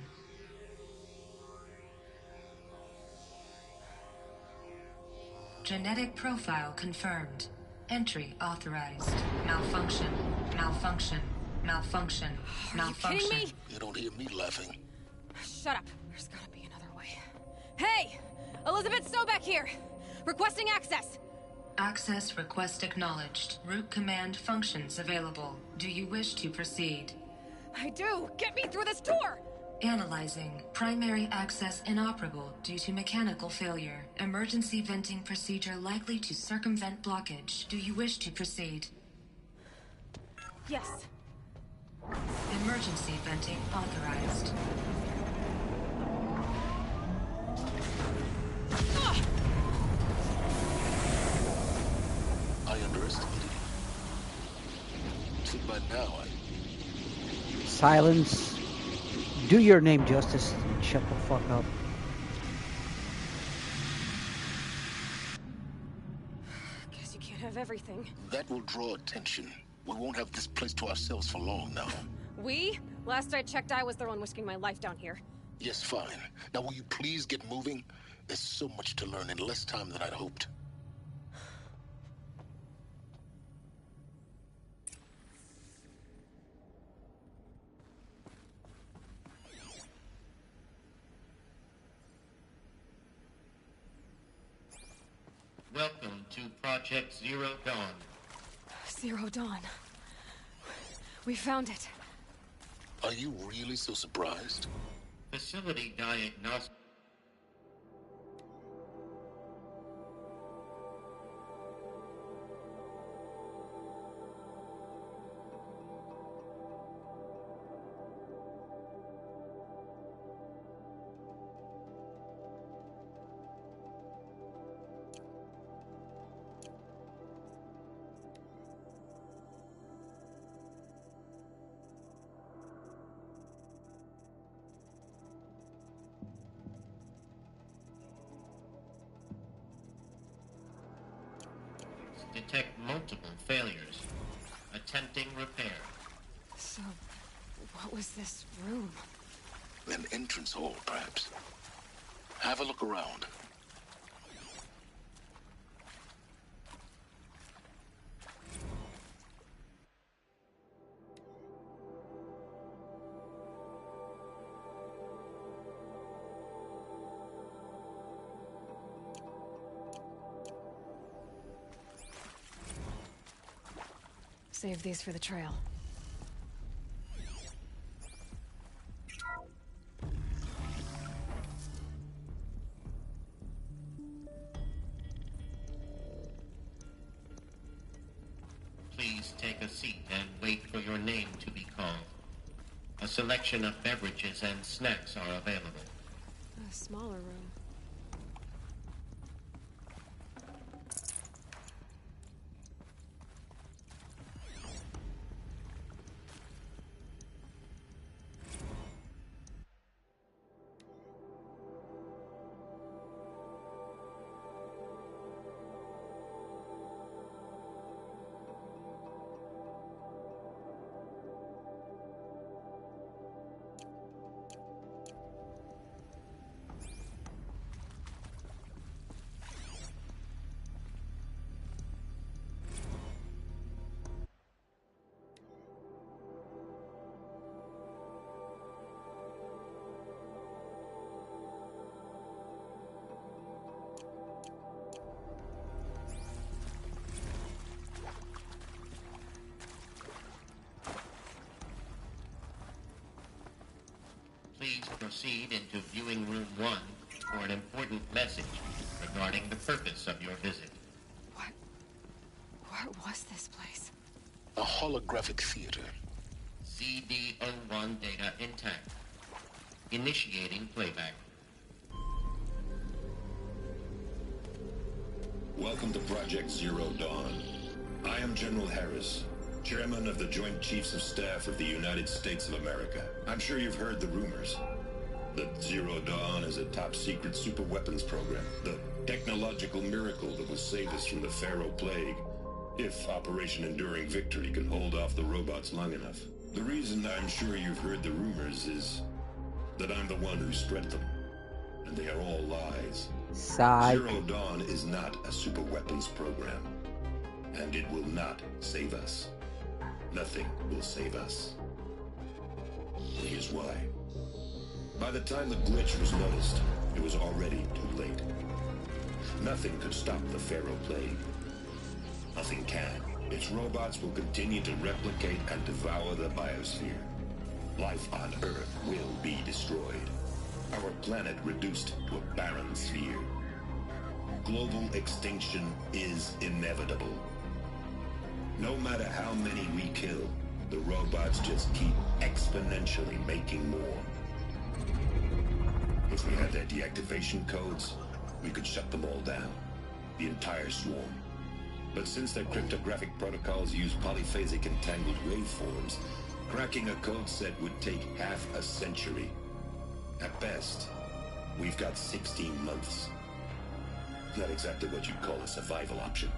Genetic profile confirmed. Entry authorized. Malfunction. Malfunction. Malfunction. Malfunction. Kidding me? You don't hear me laughing. Shut up. There's gotta be another way. Hey! Elizabeth Sobeck here! Requesting access! Access request acknowledged. Root command functions available. Do you wish to proceed? I do! Get me through this door! Analyzing. Primary access inoperable due to mechanical failure. Emergency venting procedure likely to circumvent blockage. Do you wish to proceed? Yes. Emergency venting authorized. I underestimated you. See, by now, Silence. Do your name justice and shut the fuck up. of everything. That will draw attention. We won't have this place to ourselves for long now. We? Last I checked, I was the one risking my life down here. Yes, fine. Now will you please get moving? There's so much to learn in less time than I'd hoped. Welcome to Project Zero Dawn. Zero Dawn. We found it. Are you really so surprised? Facility diagnostic. Detect multiple failures. Attempting repair. So, what was this room? An entrance hall, perhaps. Have a look around. Save these for the trail. Please take a seat and wait for your name to be called. A selection of beverages and snacks are available. A smaller room. Please proceed into viewing room 1 for an important message regarding the purpose of your visit. What was this place? A holographic theater. CD01 data intact. Initiating playback. Welcome to Project Zero Dawn. I am General Harris, Chairman of the Joint Chiefs of Staff of the United States of America. I'm sure you've heard the rumors that Zero Dawn is a top-secret superweapons program, the technological miracle that will save us from the Pharaoh Plague, if Operation Enduring Victory can hold off the robots long enough. The reason I'm sure you've heard the rumors is that I'm the one who spread them, and they are all lies. Psych. Zero Dawn is not a superweapons program, and it will not save us. Nothing will save us. Here's why. By the time the glitch was noticed, it was already too late. Nothing could stop the Pharaoh Plague. Nothing can. Its robots will continue to replicate and devour the biosphere. Life on Earth will be destroyed. Our planet reduced to a barren sphere. Global extinction is inevitable. No matter how many we kill, the robots just keep exponentially making more. If we had their deactivation codes, we could shut them all down. The entire swarm. But since their cryptographic protocols use polyphasic entangled waveforms, cracking a code set would take half a century. At best, we've got 16 months. Not exactly what you'd call a survival option.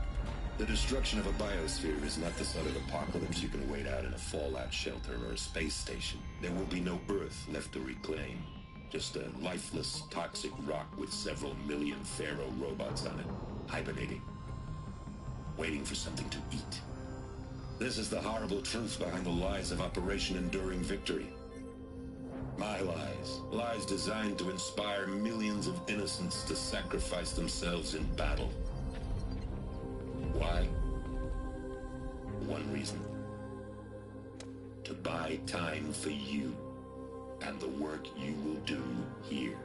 The destruction of a biosphere is not the sort of apocalypse you can wait out in a fallout shelter or a space station. There will be no Earth left to reclaim. Just a lifeless, toxic rock with several million Pharaoh robots on it, hibernating, waiting for something to eat. This is the horrible truth behind the lies of Operation Enduring Victory. My lies. Lies designed to inspire millions of innocents to sacrifice themselves in battle. Why? One reason. To buy time for you and the work you will do here.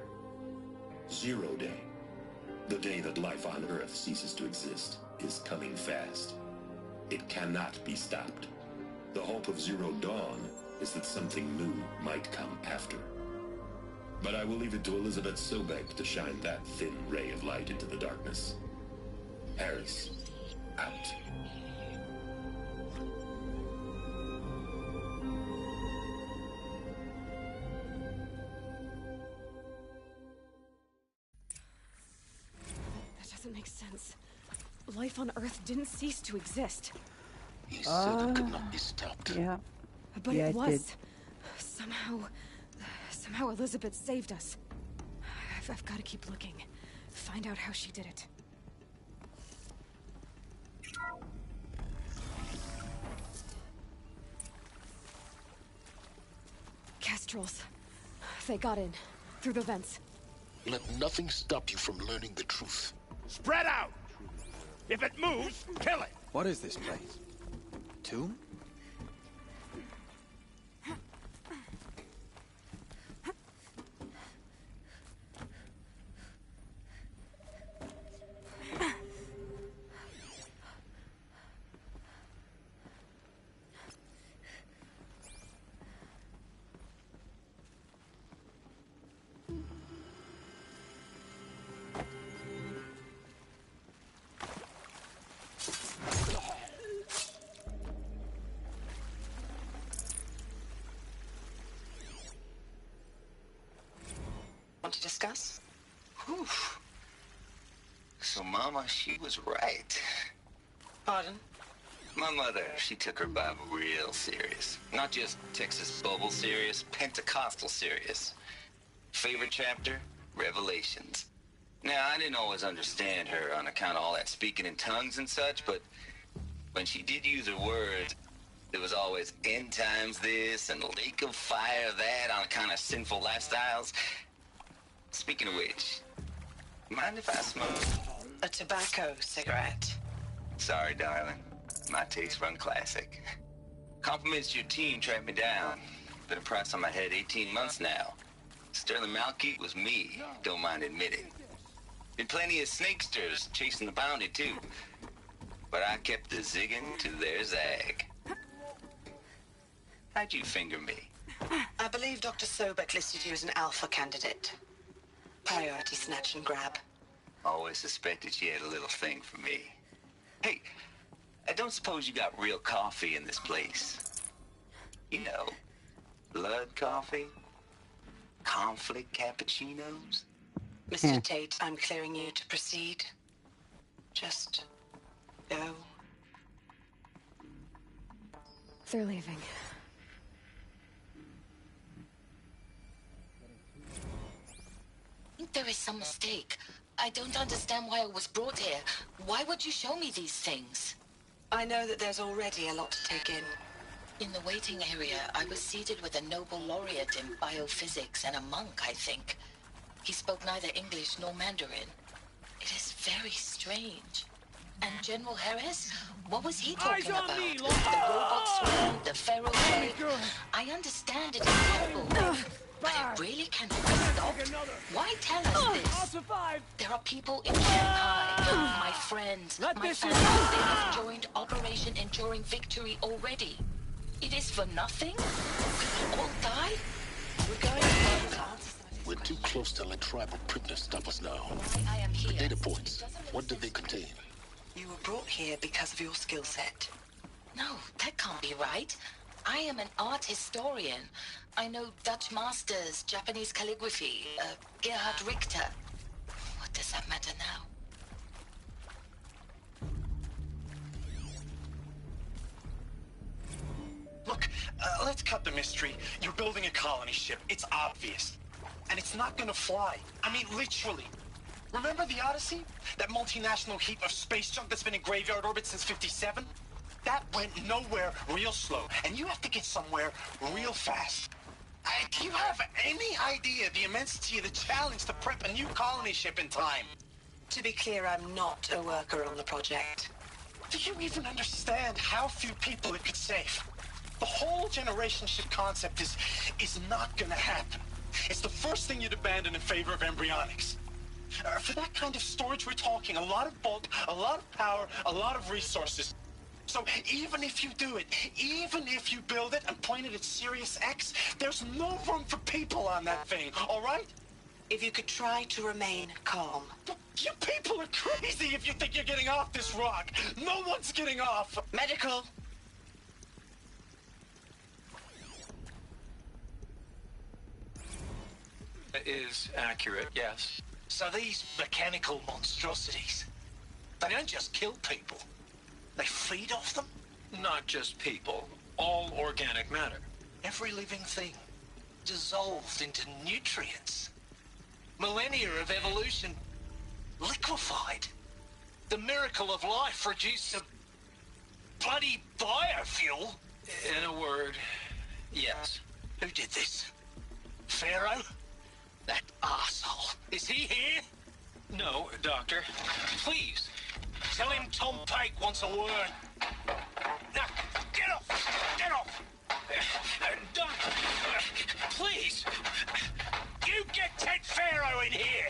Zero Day. The day that life on Earth ceases to exist is coming fast. It cannot be stopped. The hope of Zero Dawn is that something new might come after. But I will leave it to Elizabeth Sobek to shine that thin ray of light into the darkness. Harris, out. That doesn't make sense. Life on Earth didn't cease to exist. He said it could not be stopped. Yeah. But Yeah, it it was. did. Somehow Elizabeth saved us. I've got to keep looking. Find out how she did it. Kestrels. They got in. Through the vents. Let nothing stop you from learning the truth. Spread out! If it moves, kill it! What is this place? Tomb? Want to discuss? Whew. So, Mama, she was right. Pardon? My mother, she took her Bible real serious. Not just Texas Bubble serious, Pentecostal serious. Favorite chapter? Revelations. Now, I didn't always understand her on account of all that speaking in tongues and such, but when she did use her words, there was always end times this and lake of fire that on account of sinful lifestyles. Speaking of which, mind if I smoke? A tobacco cigarette. Sorry, darling. My taste run classic. Compliments to your team tracked me down. Been a price on my head 18 months now. Sterling Malkeet was me, don't mind admitting. Been plenty of snakesters chasing the bounty, too. But I kept the zigging to their zag. How'd you finger me? I believe Dr. Sobek listed you as an alpha candidate. Priority snatch and grab. Always suspected she had a little thing for me. Hey, I don't suppose you got real coffee in this place. You know, blood coffee? Conflict cappuccinos? Mr. Tate, I'm clearing you to proceed. Just go. They're leaving. There is some mistake. I don't understand why I was brought here. Why would you show me these things? I know that there's already a lot to take in. In the waiting area, I was seated with a Nobel laureate in biophysics and a monk, I think. He spoke neither English nor Mandarin. It is very strange. And General Harris? What was he talking about? The robot swarm, the Pharaoh plague? I understand it is terrible. But it really cannot be stopped. Why tell us this? There are people in Shanghai, my friends, my family. They have joined Operation Enduring Victory already. It is for nothing? We will all die? We're going to We're too close to let tribal privilege stop us now. I am here. The data points, what did they contain? You were brought here because of your skill set. No, that can't be right. I am an art historian. I know Dutch masters, Japanese calligraphy, Gerhard Richter. What does that matter now? Let's cut the mystery. You're building a colony ship. It's obvious. And it's not gonna fly. I mean, literally. Remember the Odyssey? That multinational heap of space junk that's been in graveyard orbit since '57? That went nowhere real slow. And you have to get somewhere real fast. Do you have any idea the immensity of the challenge to prep a new colony ship in time? To be clear, I'm not a worker on the project. Do you even understand how few people it could save? The whole generation ship concept is not gonna happen. It's the first thing you'd abandon in favor of embryonics. For that kind of storage, we're talking a lot of bulk, a lot of power, a lot of resources. So even if you do it, even if you build it and point it at Sirius X, there's no room for people on that thing, all right? If you could try to remain calm. You people are crazy if you think you're getting off this rock. No one's getting off. Medical. It is accurate, yes. So these mechanical monstrosities, they don't just kill people. They feed off them? Not just people. All organic matter. Every living thing dissolved into nutrients. Millennia of evolution liquefied. The miracle of life reduced to bloody biofuel. In a word, yes. Who did this? Pharaoh? That arsehole. Is he here? No, Doctor. Please, tell him Tom Pike wants a word. Now, get off! Get off! Doctor, please! You get Ted Pharaoh in here!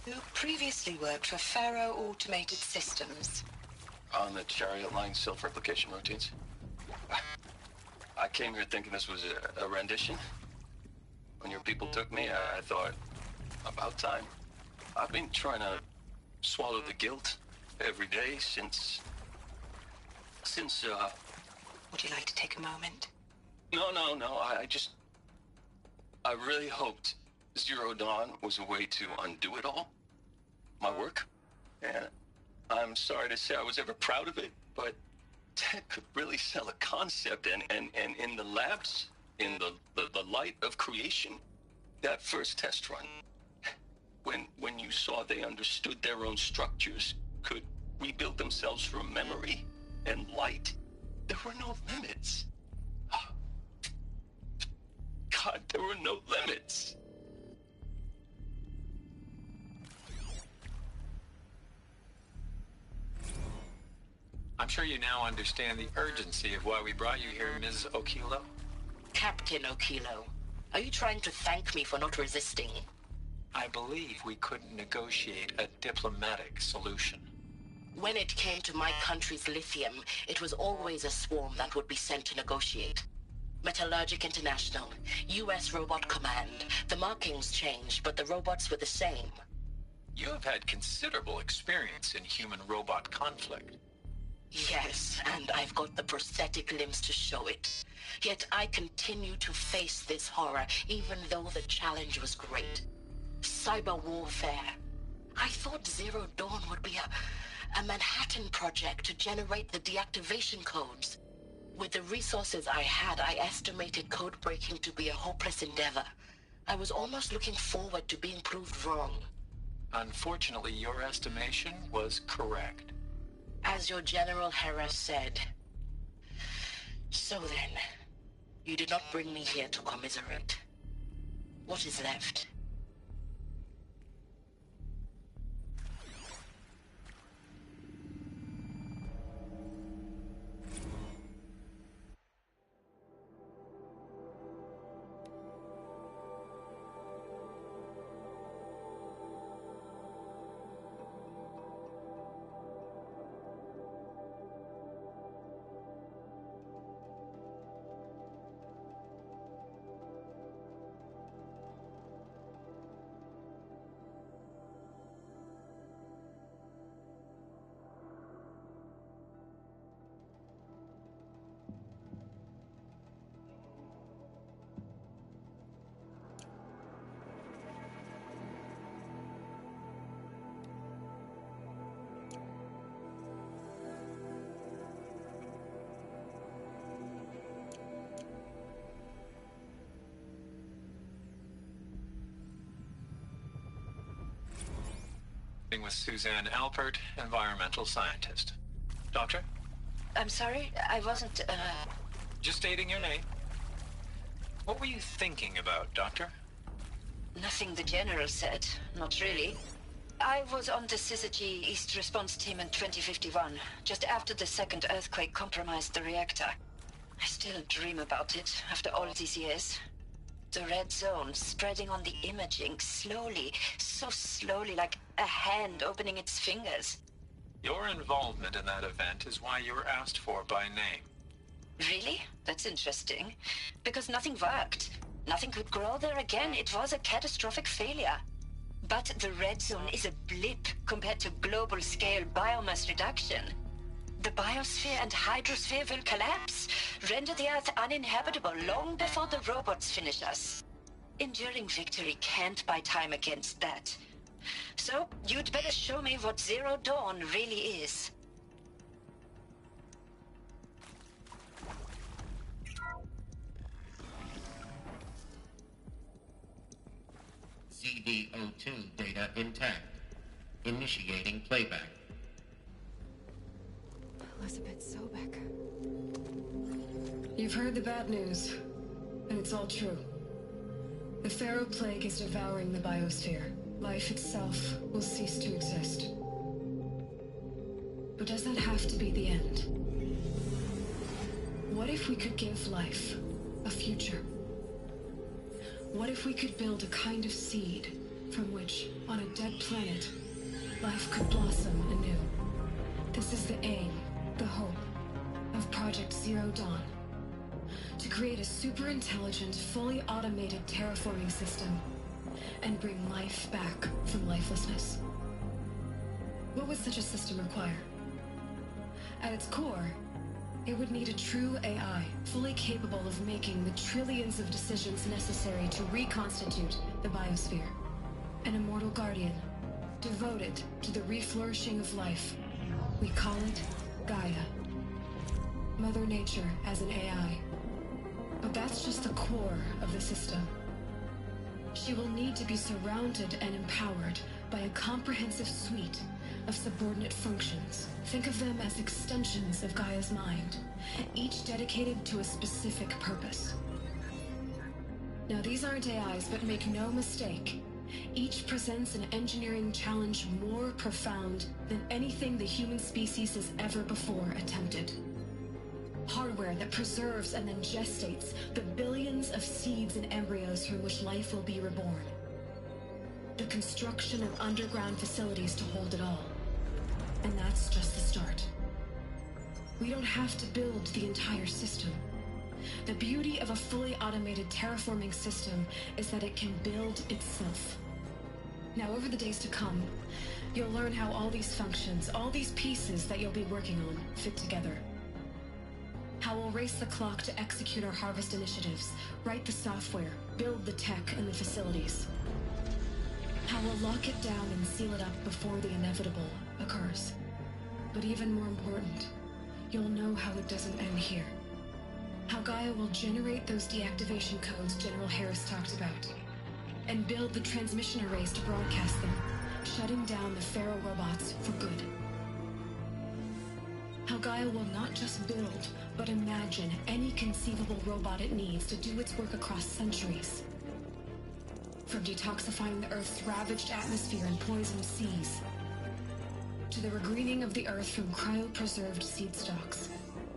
Who previously worked for Pharaoh Automated Systems. On the Chariot Line self-replication routines. I came here thinking this was a rendition. When your people took me, I thought, about time. I've been trying to swallow the guilt every day since... Would you like to take a moment? No, I really hoped Zero Dawn was a way to undo it all. My work. And I'm sorry to say I was ever proud of it, but Ted could really sell a concept, and in the labs, in the light of creation, that first test run, when you saw they understood their own structures, could rebuild themselves from memory and light, there were no limits. God, there were no limits. I'm sure you now understand the urgency of why we brought you here, Ms. Okilo. Captain Okilo, are you trying to thank me for not resisting? I believe we couldn't negotiate a diplomatic solution. When it came to my country's lithium, it was always a swarm that would be sent to negotiate. Metallurgic International, U.S. Robot Command. The markings changed, but the robots were the same. You have had considerable experience in human-robot conflict. Yes, and I've got the prosthetic limbs to show it. Yet I continue to face this horror, even though the challenge was great. Cyber warfare. I thought Zero Dawn would be a Manhattan project to generate the deactivation codes. With the resources I had, I estimated code breaking to be a hopeless endeavor. I was almost looking forward to being proved wrong. Unfortunately, your estimation was correct. As your General Hera said. So then, you did not bring me here to commiserate. What is left? With Suzanne Alpert, environmental scientist. Doctor? I'm sorry, I wasn't, Just stating your name. What were you thinking about, Doctor? Nothing the General said. Not really. I was on the Syzygy East Response Team in 2051, just after the second earthquake compromised the reactor. I still dream about it, after all these years. The red zone spreading on the imaging, slowly, so slowly, like a hand opening its fingers. Your involvement in that event is why you were asked for by name. Really? That's interesting. Because nothing worked. Nothing could grow there again. It was a catastrophic failure. But the red zone is a blip compared to global-scale biomass reduction. The biosphere and hydrosphere will collapse, render the Earth uninhabitable long before the robots finish us. Enduring victory can't buy time against that. So, you'd better show me what Zero Dawn really is. CD02 data intact. Initiating playback. Elizabeth Sobek. You've heard the bad news, and it's all true. The Pharaoh Plague is devouring the biosphere. Life itself will cease to exist. But does that have to be the end? What if we could give life a future? What if we could build a kind of seed from which, on a dead planet, life could blossom anew? This is the aim, the hope, of Project Zero Dawn. To create a super-intelligent, fully automated terraforming system and bring life back from lifelessness. What would such a system require? At its core, it would need a true AI, fully capable of making the trillions of decisions necessary to reconstitute the biosphere. An immortal guardian, devoted to the reflourishing of life. We call it Gaia. Mother Nature as an AI. But that's just the core of the system. She will need to be surrounded and empowered by a comprehensive suite of subordinate functions. Think of them as extensions of Gaia's mind, each dedicated to a specific purpose. Now, these aren't AIs, but make no mistake, each presents an engineering challenge more profound than anything the human species has ever before attempted. Hardware that preserves and then gestates the billions of seeds and embryos from which life will be reborn. The construction of underground facilities to hold it all. And that's just the start. We don't have to build the entire system. The beauty of a fully automated terraforming system is that it can build itself. Now, over the days to come, you'll learn how all these functions, all these pieces that you'll be working on, fit together. How we'll race the clock to execute our harvest initiatives, write the software, build the tech and the facilities. How we'll lock it down and seal it up before the inevitable occurs. But even more important, you'll know how it doesn't end here. How Gaia will generate those deactivation codes General Harris talked about, and build the transmission arrays to broadcast them, shutting down the Pharaoh robots for good. How Gaia will not just build, but imagine any conceivable robot it needs to do its work across centuries. From detoxifying the Earth's ravaged atmosphere and poisoned seas, to the regreening of the Earth from cryopreserved seed stocks,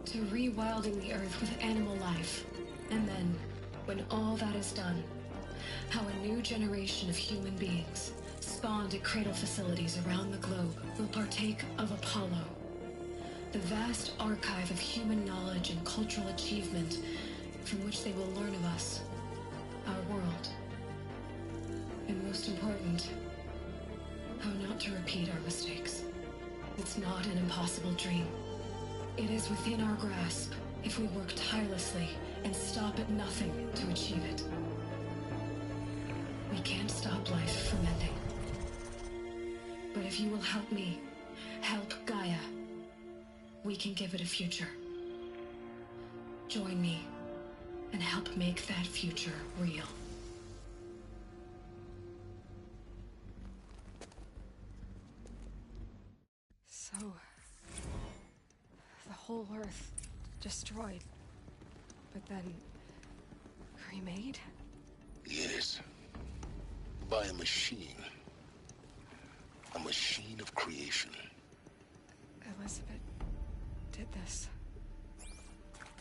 to rewilding the Earth with animal life. And then, when all that is done, how a new generation of human beings, spawned at cradle facilities around the globe, will partake of Apollo, the vast archive of human knowledge and cultural achievement from which they will learn of us, our world. And most important, how not to repeat our mistakes. It's not an impossible dream. It is within our grasp if we work tirelessly and stop at nothing to achieve it. We can't stop life from ending. But if you will help me, help Gaia, we can give it a future. Join me and help make that future real. whole Earth destroyed, but then remade? Yes. By a machine. A machine of creation. Elizabeth did this.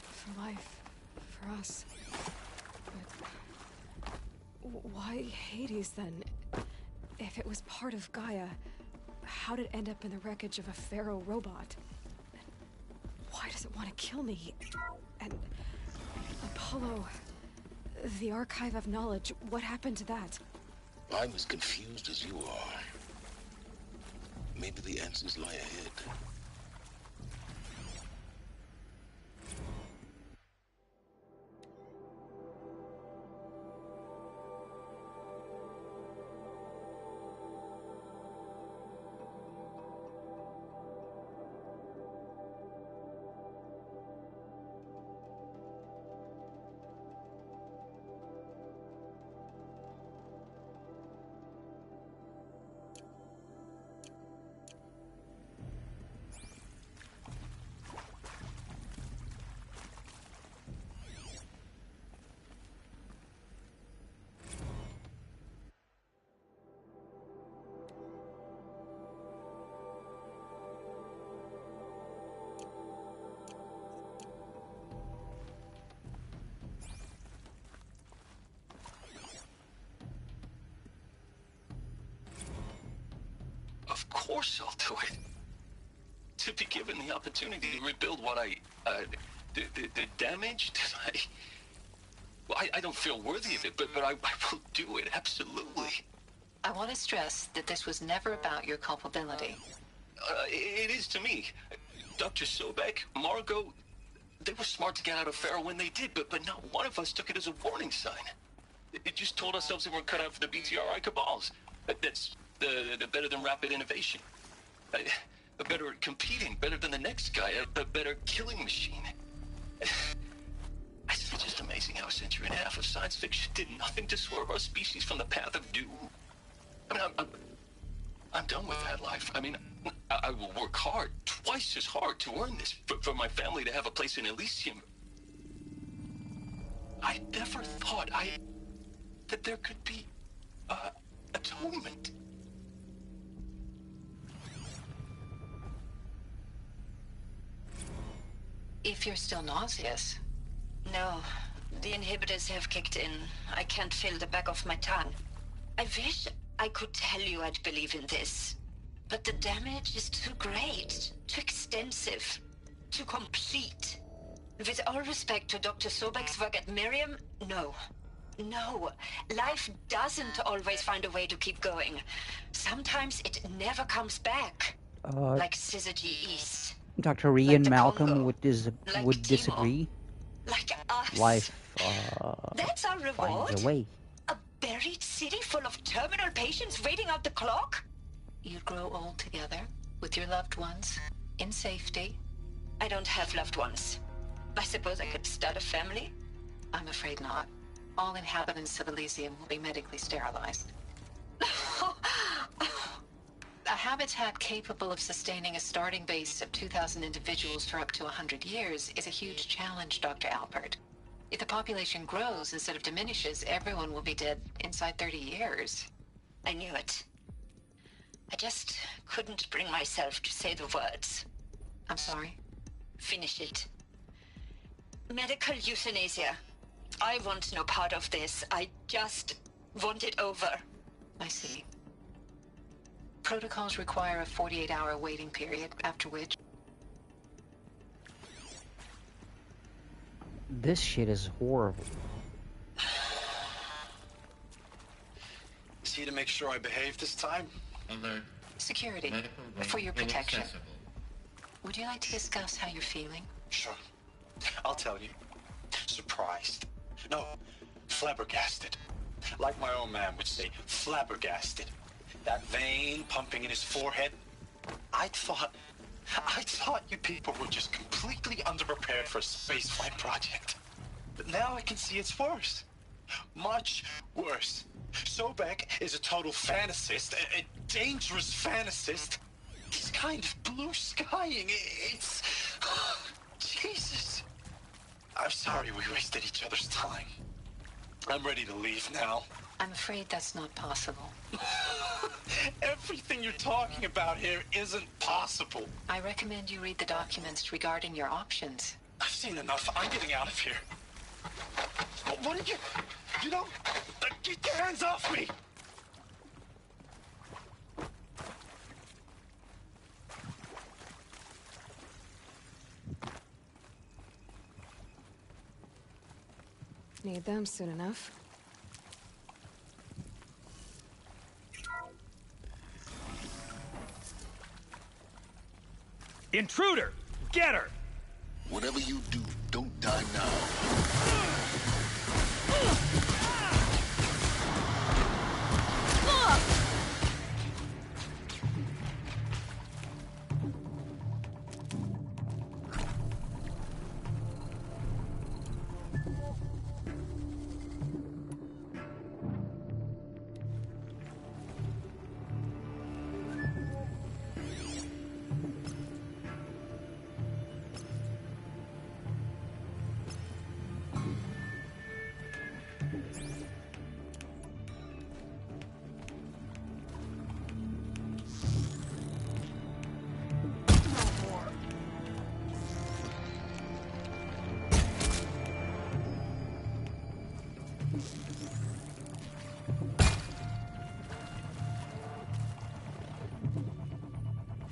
For life. For us. But why Hades then? If it was part of Gaia, how did it end up in the wreckage of a pharaoh robot? And why does it want to kill me? And Apollo, the Archive of Knowledge, what happened to that? I'm as confused as you are. Maybe the answers lie ahead. Of course I'll do it. To be given the opportunity to rebuild what the damage that I don't feel worthy of it, but I will do it, absolutely. I want to stress that this was never about your culpability. It is to me. Dr. Sobek, Margot, they were smart to get out of Pharaoh when they did, but not one of us took it as a warning sign. It just told ourselves they weren't cut out for the BTRI cabals. That's the better than rapid innovation. A better at competing, better than the next guy, a better killing machine. It's just amazing how a century and a half of science fiction did nothing to swerve our species from the path of doom. I mean, I'm done with that life. I mean, I will work hard, twice as hard to earn this, for my family to have a place in Elysium. I never thought that there could be, atonement. If you're still nauseous. No, the inhibitors have kicked in. I can't feel the back of my tongue. I wish I could tell you I'd believe in this. But the damage is too great, too extensive, too complete. With all respect to Dr. Sobek's work at Miriam, no. No, life doesn't always find a way to keep going. Sometimes it never comes back. Like Syzygy East. Dr. Ree and Malcolm would disagree. Like us. Life That's our reward? finds a way. A buried city full of terminal patients waiting out the clock? You'd grow old together, with your loved ones, in safety. I don't have loved ones. I suppose I could start a family? I'm afraid not. All inhabitants of Elysium will be medically sterilized. A habitat capable of sustaining a starting base of 2,000 individuals for up to 100 years is a huge challenge, Dr. Alpert. If the population grows instead of diminishes, everyone will be dead inside 30 years. I knew it. I just couldn't bring myself to say the words. I'm sorry? Finish it. Medical euthanasia. I want no part of this. I just want it over. I see. Protocols require a 48-hour waiting period, after which... This shit is horrible. Is he to make sure I behave this time? Alert. Security, for your protection. Would you like to discuss how you're feeling? Sure. I'll tell you. Surprised. No, flabbergasted. Like my own man would say, flabbergasted. That vein pumping in his forehead. I thought you people were just completely underprepared for a spaceflight project. But now I can see it's worse. Much worse. Sobek is a total fantasist, a dangerous fantasist. He's kind of blue skying. It's... Jesus. I'm sorry we wasted each other's time. I'm ready to leave now. I'm afraid that's not possible. Everything you're talking about here isn't possible. I recommend you read the documents regarding your options. I've seen enough. I'm getting out of here. What did you... You don't... Get your hands off me! Need them soon enough. Intruder! Get her! Whatever you do, don't die now.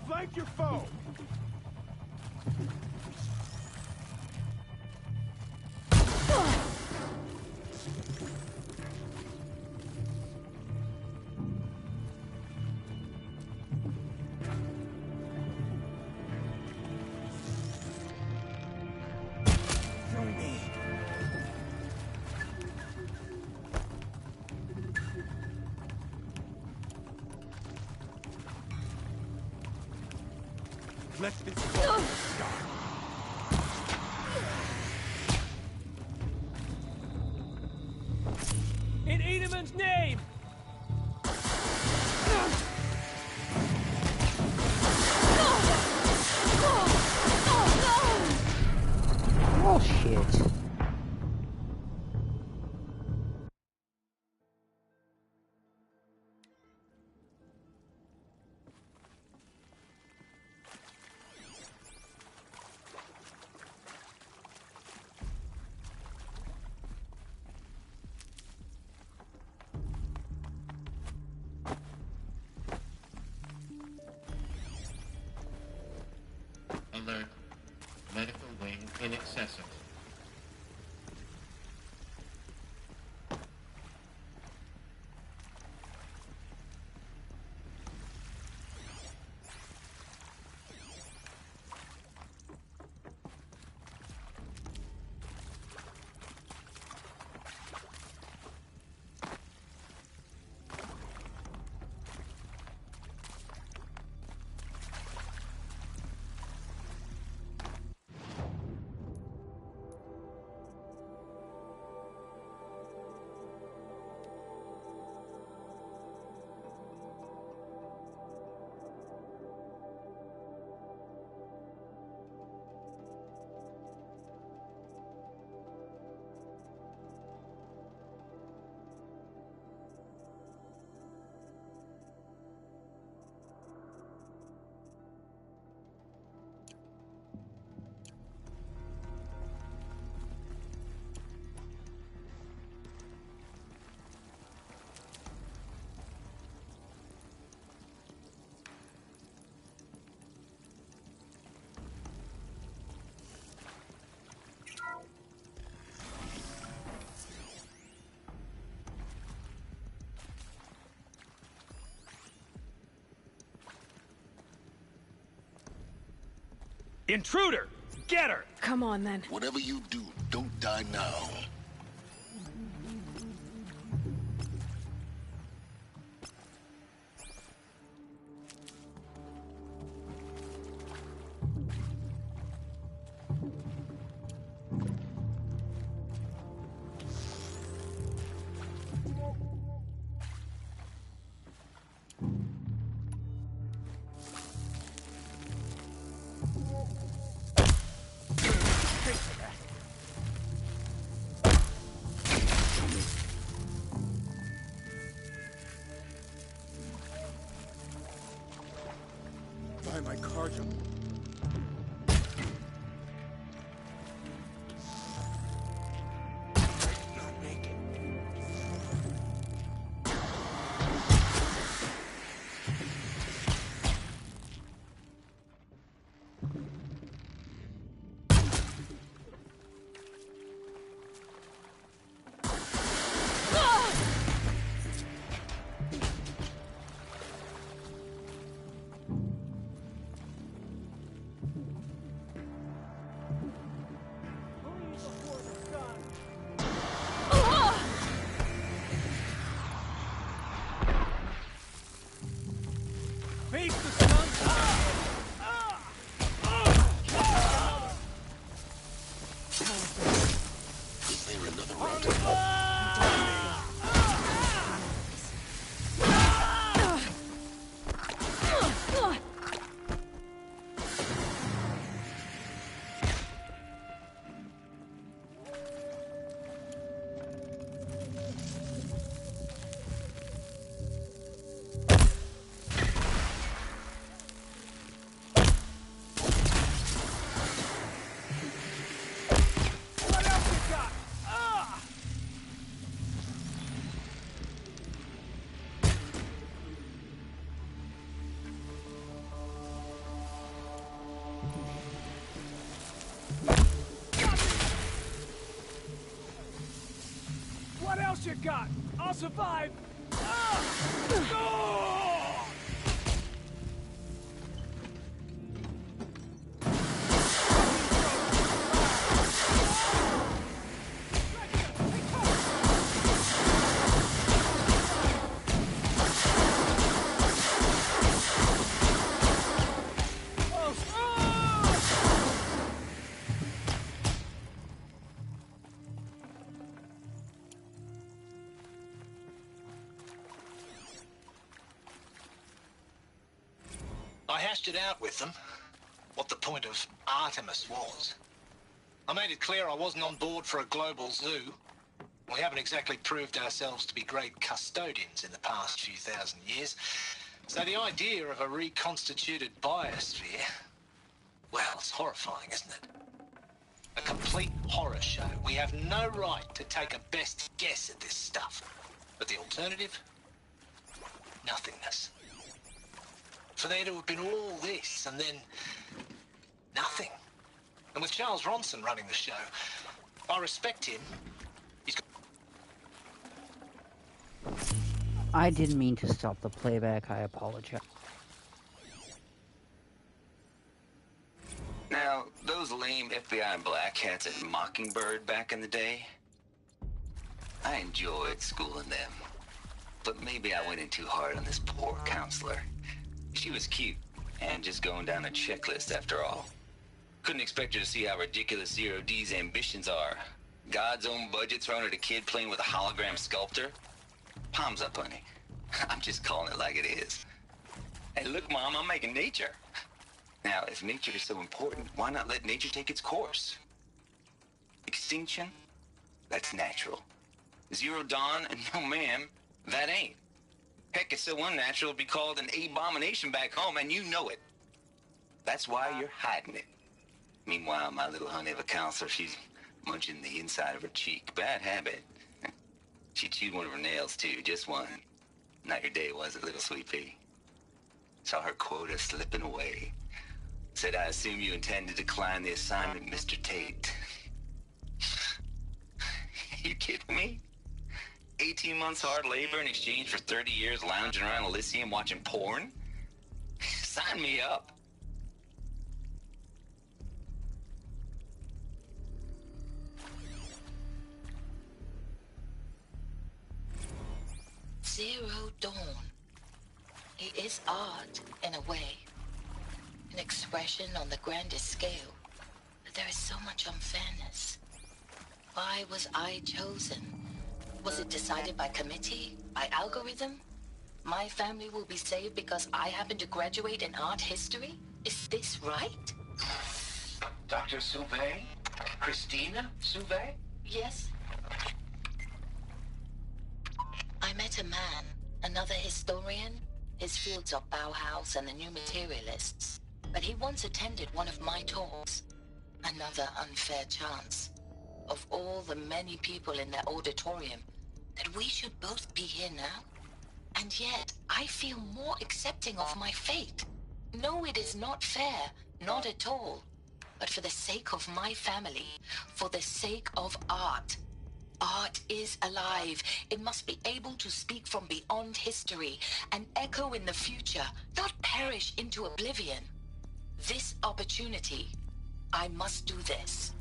Flank your foe! Let this go. In Edelman's name! Oh shit. Alert. Medical wing inaccessible. Intruder! Get her! Come on, then. Whatever you do, don't die now. time I carve him. Not make it. Face the sun! Is there another route? What else you got? Ah! What else you got? I'll survive. Ah! Oh! I hashed it out with them, what the point of Artemis was. I made it clear I wasn't on board for a global zoo. We haven't exactly proved ourselves to be great custodians in the past few thousand years. So the idea of a reconstituted biosphere, well, it's horrifying, isn't it? A complete horror show. We have no right to take a best guess at this stuff. But the alternative? Nothingness. For there to have been all this and then nothing. And with Charles Ronson running the show, I respect him. I didn't mean to stop the playback. I apologize. Now, those lame FBI black hats at Mockingbird back in the day, I enjoyed schooling them. But maybe I went in too hard on this poor counselor. She was cute, and just going down a checklist after all. Couldn't expect her to see how ridiculous Zero D's ambitions are. God's own budget thrown at a kid playing with a hologram sculptor? Palms up, honey. I'm just calling it like it is. Hey, look, Mom, I'm making nature. Now, if nature is so important, why not let nature take its course? Extinction? That's natural. Zero Dawn? No, ma'am, that ain't. Heck, it's so unnatural to be called an abomination back home, and you know it. That's why you're hiding it. Meanwhile, my little honey of a counselor, she's munching the inside of her cheek. Bad habit. She chewed one of her nails, too, just one. Not your day, was it, little sweet pea? Saw her quota slipping away. Said, I assume you intend to decline the assignment, Mr. Tate. You kidding me? 18 months hard labor in exchange for 30 years lounging around Elysium watching porn? Sign me up. Zero Dawn. It is art, in a way. An expression on the grandest scale. But there is so much unfairness. Why was I chosen? Was it decided by committee? By algorithm? My family will be saved because I happen to graduate in art history? Is this right? Dr. Sauvé? Christina Sauvé? Yes. I met a man, another historian. His fields are Bauhaus and the New Materialists. but he once attended one of my talks. Another unfair chance. Of all the many people in that auditorium, that we should both be here now? And yet, I feel more accepting of my fate. No, it is not fair, not at all. But for the sake of my family, for the sake of art. Art is alive. It must be able to speak from beyond history and echo in the future, not perish into oblivion. This opportunity, I must do this.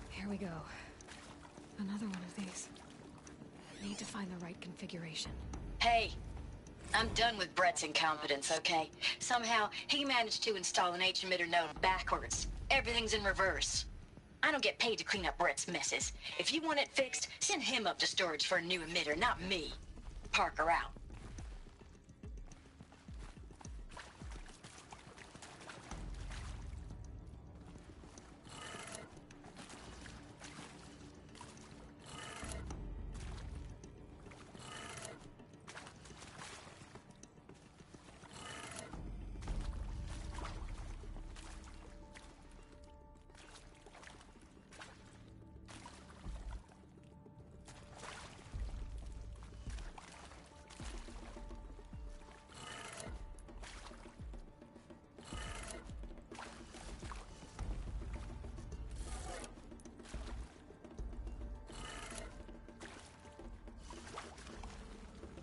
Here we go. Another one of these. Need to find the right configuration. Hey, I'm done with Brett's incompetence, okay? Somehow, he managed to install an H-emitter node backwards. Everything's in reverse. I don't get paid to clean up Brett's messes. If you want it fixed, send him up to storage for a new emitter, not me. Parker out.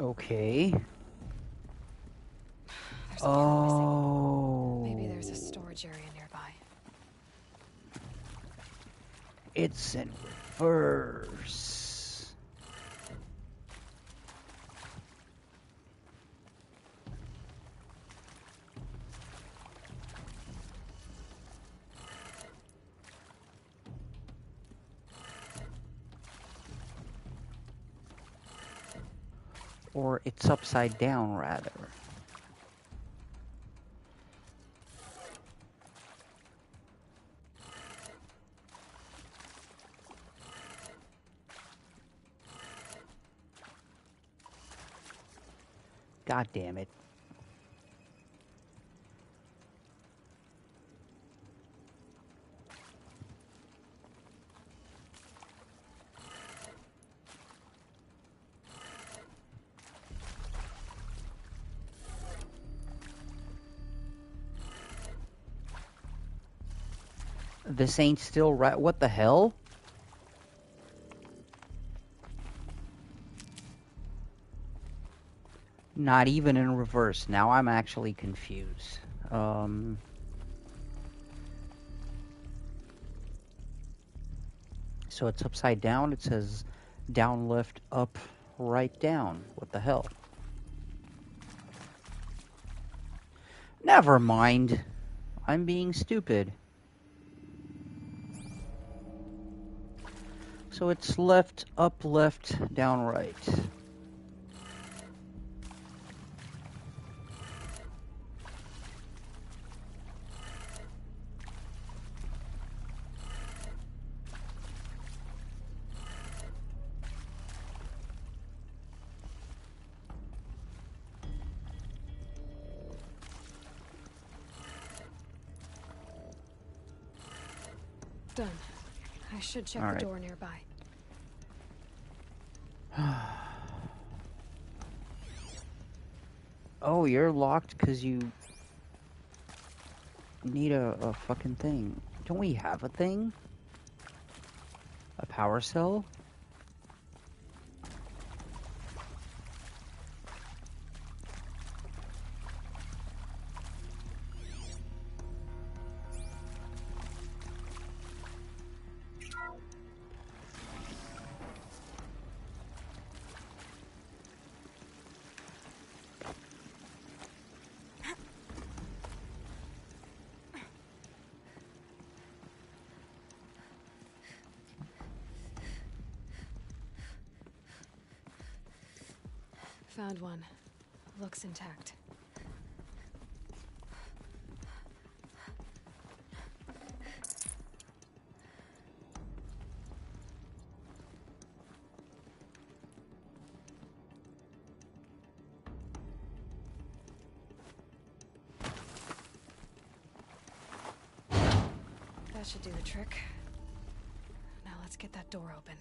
Okay. Maybe there's a storage area nearby. It's in reverse. Or it's upside down, rather. God damn it. This ain't still right. What the hell? Not even in reverse. Now I'm actually confused. So it's upside down. It says down, left, up, right, down. What the hell? Never mind. I'm being stupid. So it's left, up, left, down, right. Done. I should check All the right. door nearby. Oh, you're locked because you need a fucking thing. Don't we have a thing? A power cell? Found one. Looks intact. That should do the trick. Now let's get that door open.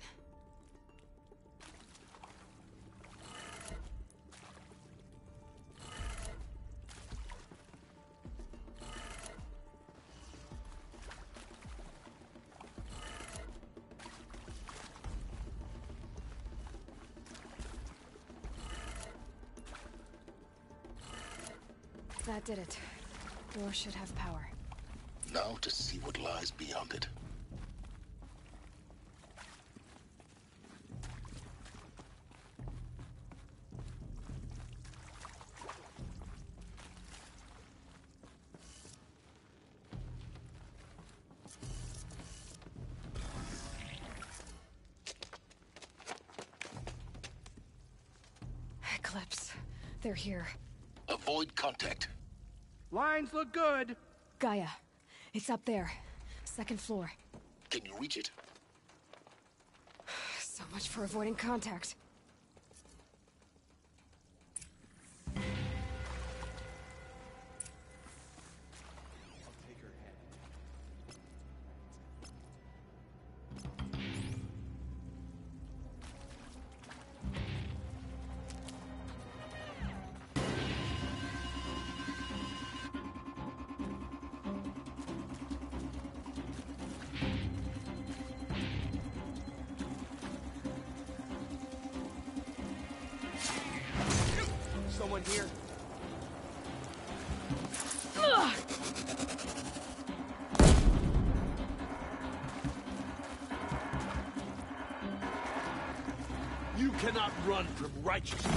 That did it. Door should have power. Now to see what lies beyond it. Eclipse. They're here. Avoid contact. Lines look good. Gaia. It's up there. Second floor. Can you reach it? So much for avoiding contact. Someone here? You cannot run from righteousness.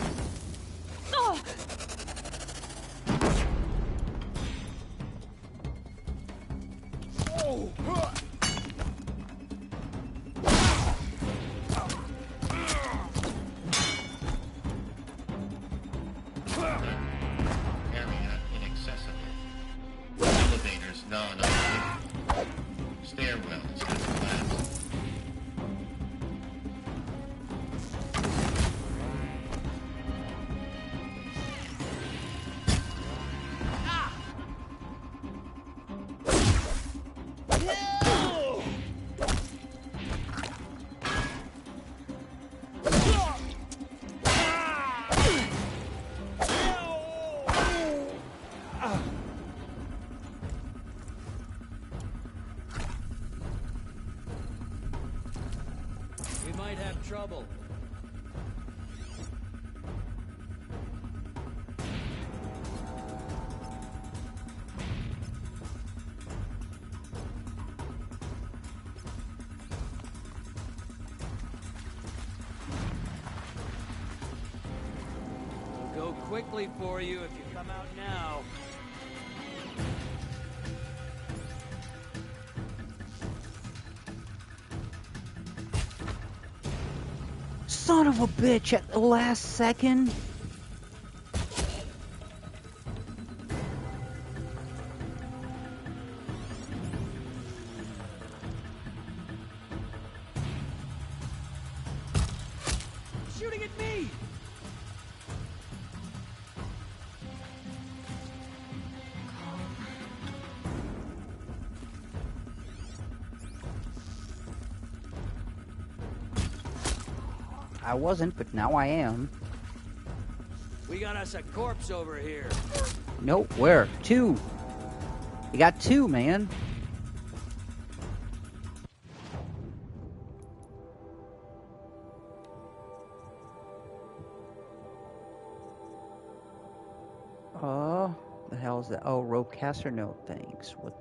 Area inaccessible. Elevators non-operational. Stairwells have collapsed. We might have trouble. It'll go quickly for you if you come out now. Son of a bitch, at the last second. Shooting at me! I wasn't, but now I am. We got us a corpse over here. Nope, where? Two. You got two, man. The hell is that? Oh, rope caster note. Thanks. What?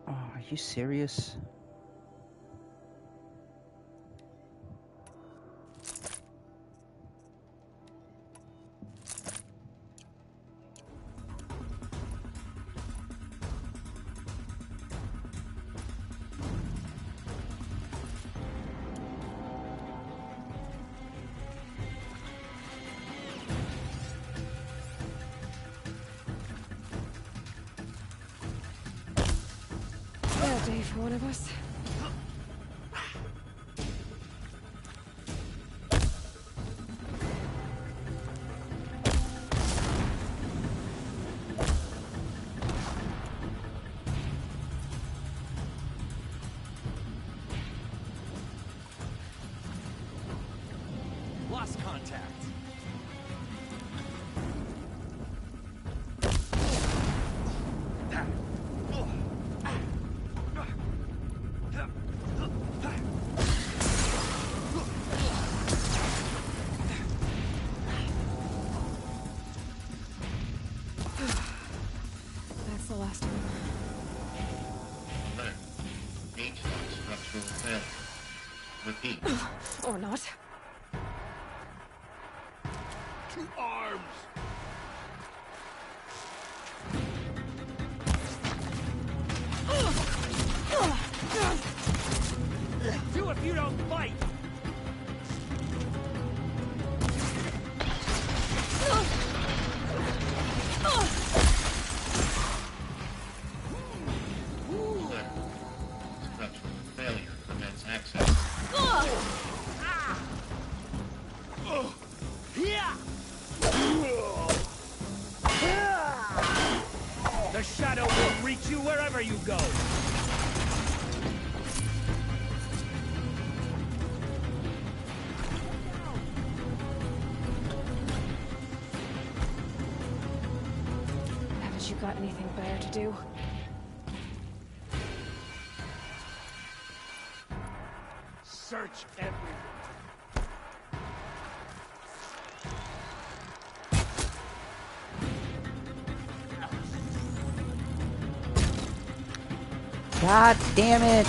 Oh, are you serious? Bad day for one of us. the last of them. Alert. H-lock structural failure. Repeat. Or not. To arms! Do if you don't fight! Alert. Structural failure prevents access. The shadow will reach you wherever you go! Haven't you got anything better to do? Search everywhere. God damn it!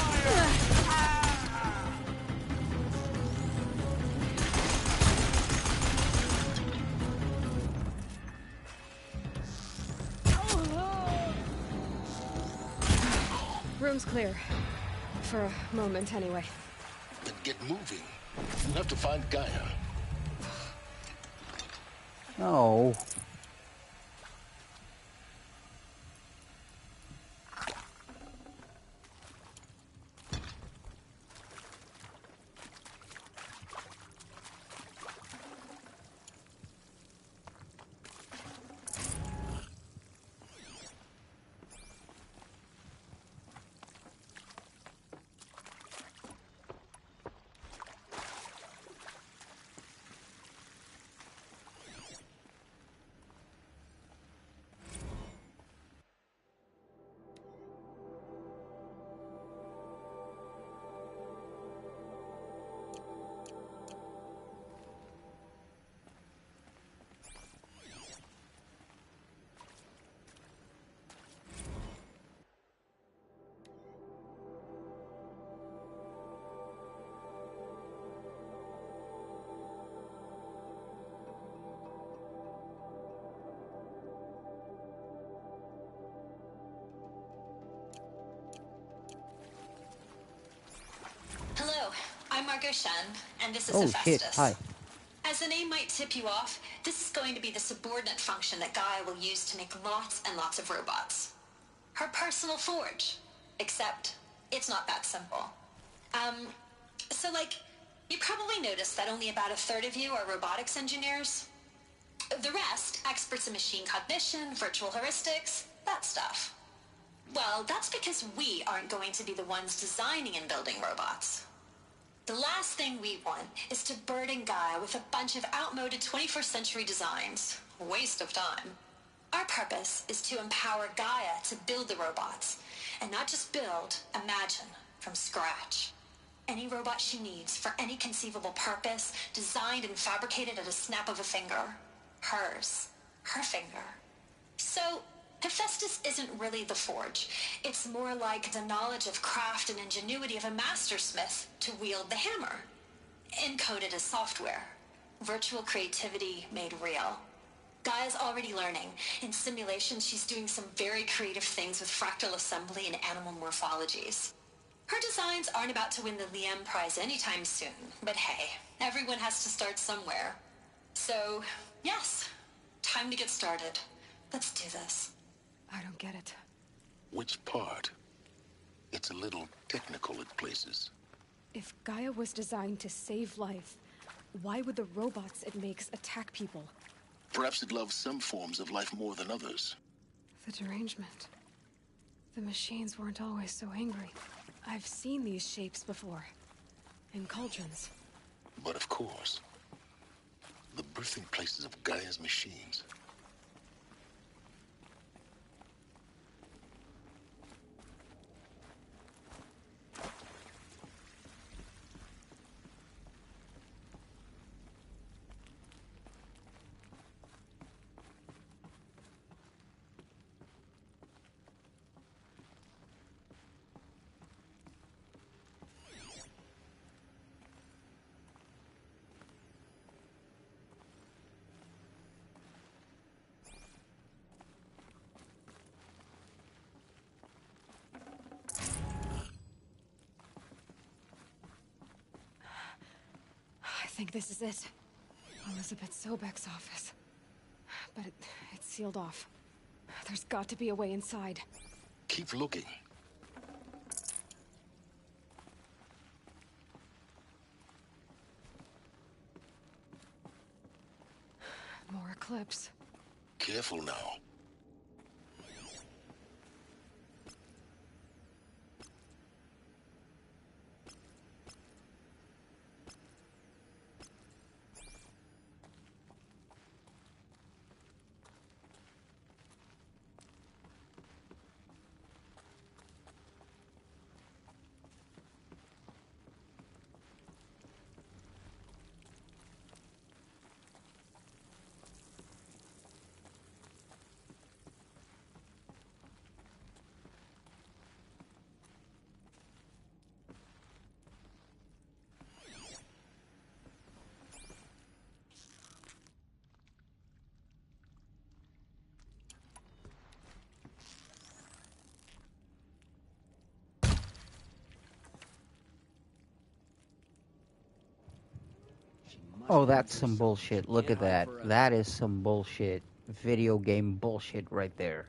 Room's clear. For a moment, anyway. Then get moving. We'll have to find Gaia. No. Hello, I'm Margot Shen, and this is Oh Hephaestus. shit, hi. As the name might tip you off, this is going to be the subordinate function that Gaia will use to make lots and lots of robots. Her personal forge. Except, it's not that simple. So you probably noticed that only about a third of you are robotics engineers. The rest, experts in machine cognition, virtual heuristics, that stuff. Well, that's because we aren't going to be the ones designing and building robots. The last thing we want is to burden Gaia with a bunch of outmoded 21st century designs. Waste of time. Our purpose is to empower Gaia to build the robots, and not just build, imagine, from scratch. Any robot she needs for any conceivable purpose, designed and fabricated at a snap of a finger. Hers. Her finger. So, Hephaestus isn't really the forge. It's more like the knowledge of craft and ingenuity of a mastersmith to wield the hammer. Encoded as software. Virtual creativity made real. Gaia's already learning. In simulations, she's doing some very creative things with fractal assembly and animal morphologies. Her designs aren't about to win the Liam Prize anytime soon, but hey, everyone has to start somewhere. So, yes, time to get started. Let's do this. I don't get it. Which part? It's a little technical at places. If Gaia was designed to save life, why would the robots it makes attack people? Perhaps it loves some forms of life more than others. The derangement. The machines weren't always so angry. I've seen these shapes before. In cauldrons. But of course, the birthing places of Gaia's machines. think this is it. Elizabeth Sobek's office. But it's sealed off. There's got to be a way inside. Keep looking. More Eclipse. Careful now. Oh, that's some bullshit. Look at that. That is some bullshit. Video game bullshit right there.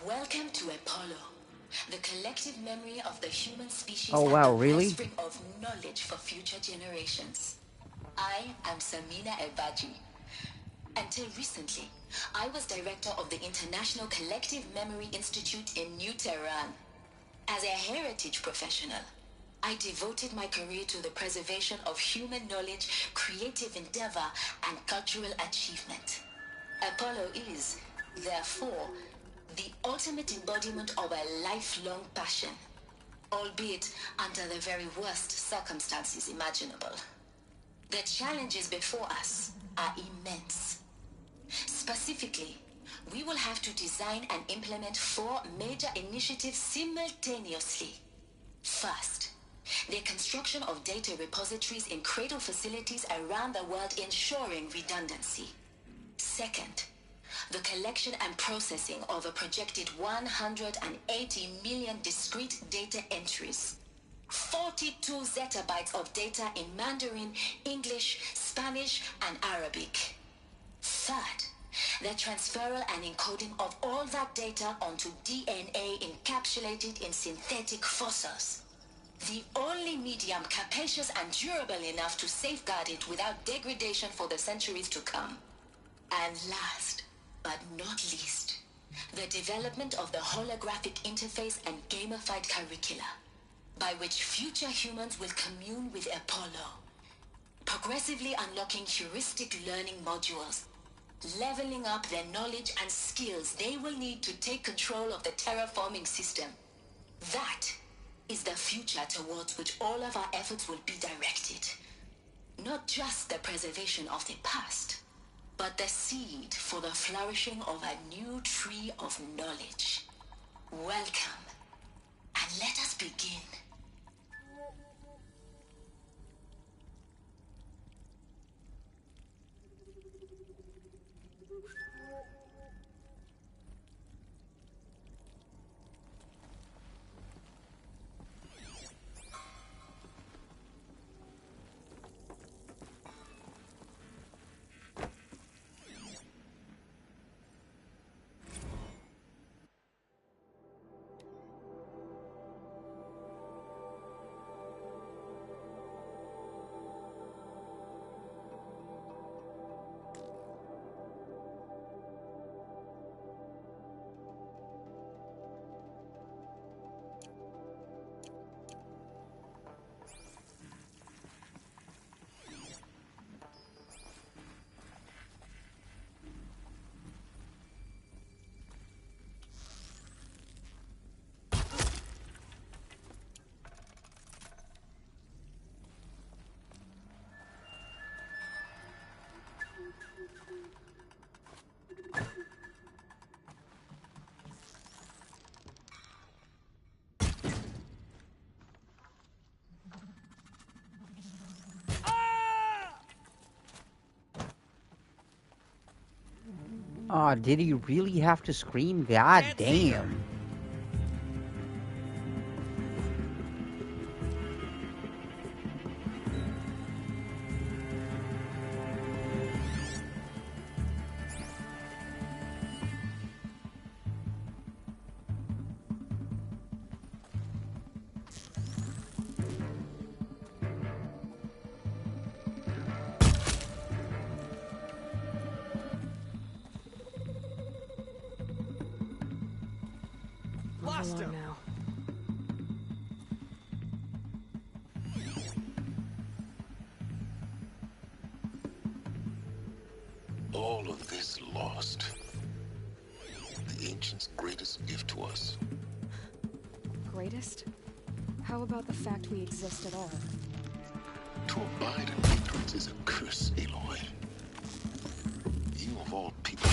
Welcome to Apollo, the collective memory of the human species Oh, and wow, the really? wellspring of knowledge for future generations. I am Samina Ebaji. Until recently, I was director of the International Collective Memory Institute in New Tehran. As a heritage professional, I devoted my career to the preservation of human knowledge, creative endeavor, and cultural achievement. Apollo is, therefore, the ultimate embodiment of a lifelong passion, albeit under the very worst circumstances imaginable. The challenges before us are immense. Specifically, we will have to design and implement 4 major initiatives simultaneously. First, the construction of data repositories in cradle facilities around the world, ensuring redundancy. Second, the collection and processing of a projected 180 million discrete data entries. 42 zettabytes of data in Mandarin, English, Spanish, and Arabic. Third, the transferal and encoding of all that data onto DNA encapsulated in synthetic fossils. The only medium capacious and durable enough to safeguard it without degradation for the centuries to come. And last, but not least, the development of the holographic interface and gamified curricula, by which future humans will commune with Apollo, progressively unlocking heuristic learning modules, leveling up their knowledge and skills they will need to take control of the terraforming system. That is the future towards which all of our efforts will be directed. Not just the preservation of the past, but the seed for the flourishing of a new tree of knowledge. Welcome, and let us begin. Aw, did he really have to scream? God damn. Lost him now. All of this lost. The Ancients' greatest gift to us. Greatest? How about the fact we exist at all? To abide in ignorance is a curse, Aloy. You of all people.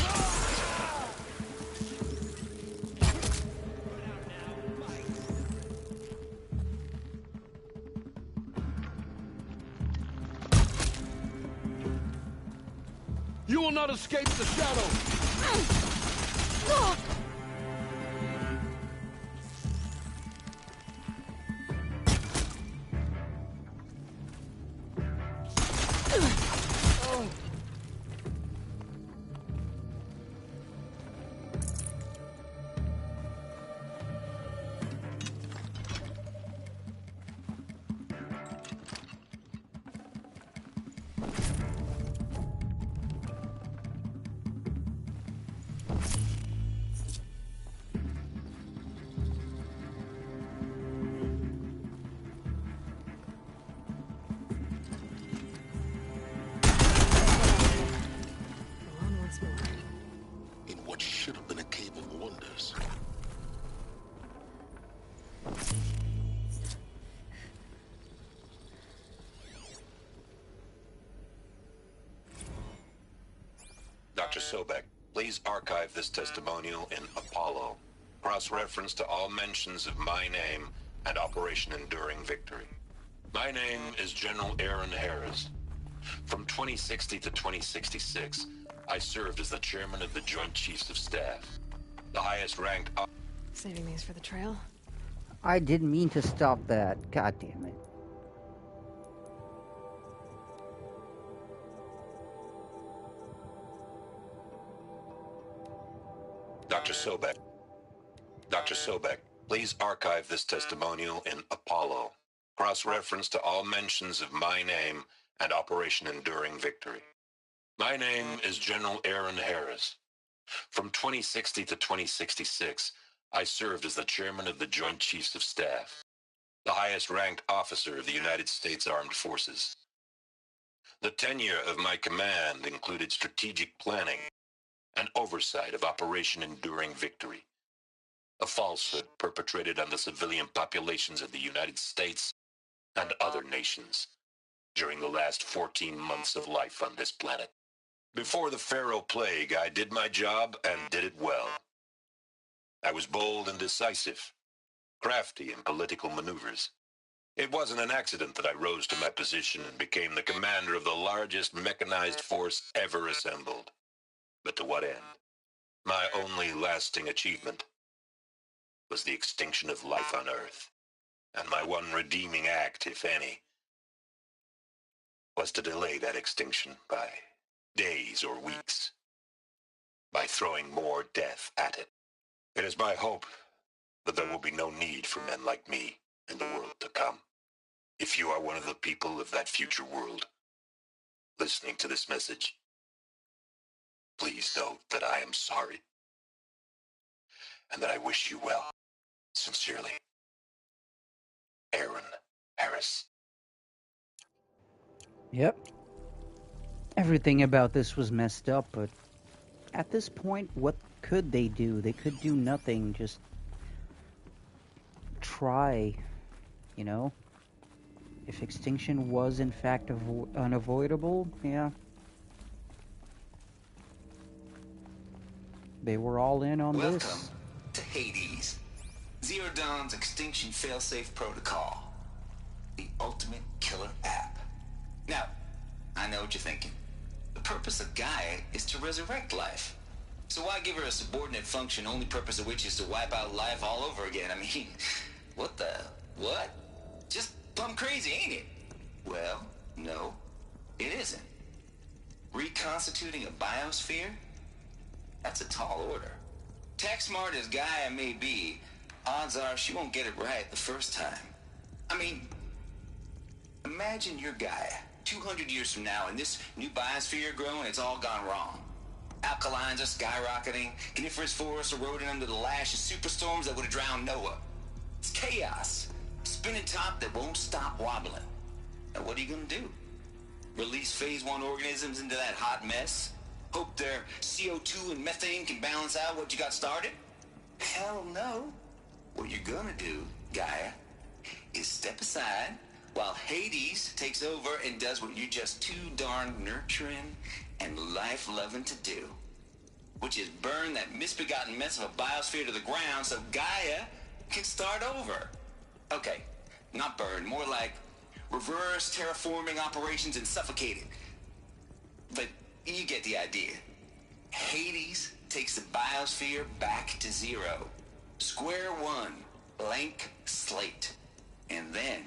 You will not escape the shadow! Alone once more. In what should have been a cave of wonders. Dr. Sobek, please archive this testimonial in Apollo. Cross-reference to all mentions of my name and Operation Enduring Victory. My name is General Aaron Harris. From 2060 to 2066, I served as the chairman of the Joint Chiefs of Staff, the highest ranked... Saving these for the trail? I didn't mean to stop that. God damn it. Dr. Sobek. Dr. Sobek, please archive this testimonial in Apollo. Cross-reference to all mentions of my name and Operation Enduring Victory. My name is General Aaron Harris. From 2060 to 2066, I served as the chairman of the Joint Chiefs of Staff, the highest ranked officer of the United States Armed Forces. The tenure of my command included strategic planning and oversight of Operation Enduring Victory, a falsehood perpetrated on the civilian populations of the United States and other nations during the last 14 months of life on this planet. Before the Pharaoh Plague, I did my job and did it well. I was bold and decisive, crafty in political maneuvers. It wasn't an accident that I rose to my position and became the commander of the largest mechanized force ever assembled. But to what end? My only lasting achievement was the extinction of life on Earth. And my one redeeming act, if any, was to delay that extinction by days or weeks, by throwing more death at it. It is my hope that there will be no need for men like me in the world to come. If you are one of the people of that future world listening to this message, please know that I am sorry and that I wish you well. Sincerely, Aaron Harris. Yep. Everything about this was messed up, but at this point, what could they do? They could do nothing, just try, you know? If extinction was in fact unavoidable, yeah. They were all in on Welcome this. to Hades. Zero Dawn's extinction failsafe protocol. The ultimate killer app. Now, I know what you're thinking. The purpose of Gaia is to resurrect life. So why give her a subordinate function, only purpose of which is to wipe out life all over again? I mean, what the... what? Just plumb crazy, ain't it? Well, no, it isn't. Reconstituting a biosphere? That's a tall order. Tech smart as Gaia may be, odds are she won't get it right the first time. I mean, imagine your Gaia 200 years from now and this new biosphere growing, it's all gone wrong. Alkalines are skyrocketing, coniferous forests eroding under the lash of superstorms that would have drowned Noah. It's chaos. Spinning top that won't stop wobbling. Now what are you gonna do? Release phase 1 organisms into that hot mess? Hope their CO2 and methane can balance out what you got started? Hell no. What you're gonna do, Gaia, is step aside while Hades takes over and does what you're just too darn nurturing and life-loving to do, which is burn that misbegotten mess of a biosphere to the ground so Gaia can start over. Okay, not burn, more like reverse terraforming operations and suffocate it. But you get the idea. Hades takes the biosphere back to zero. Square one, blank slate. And then,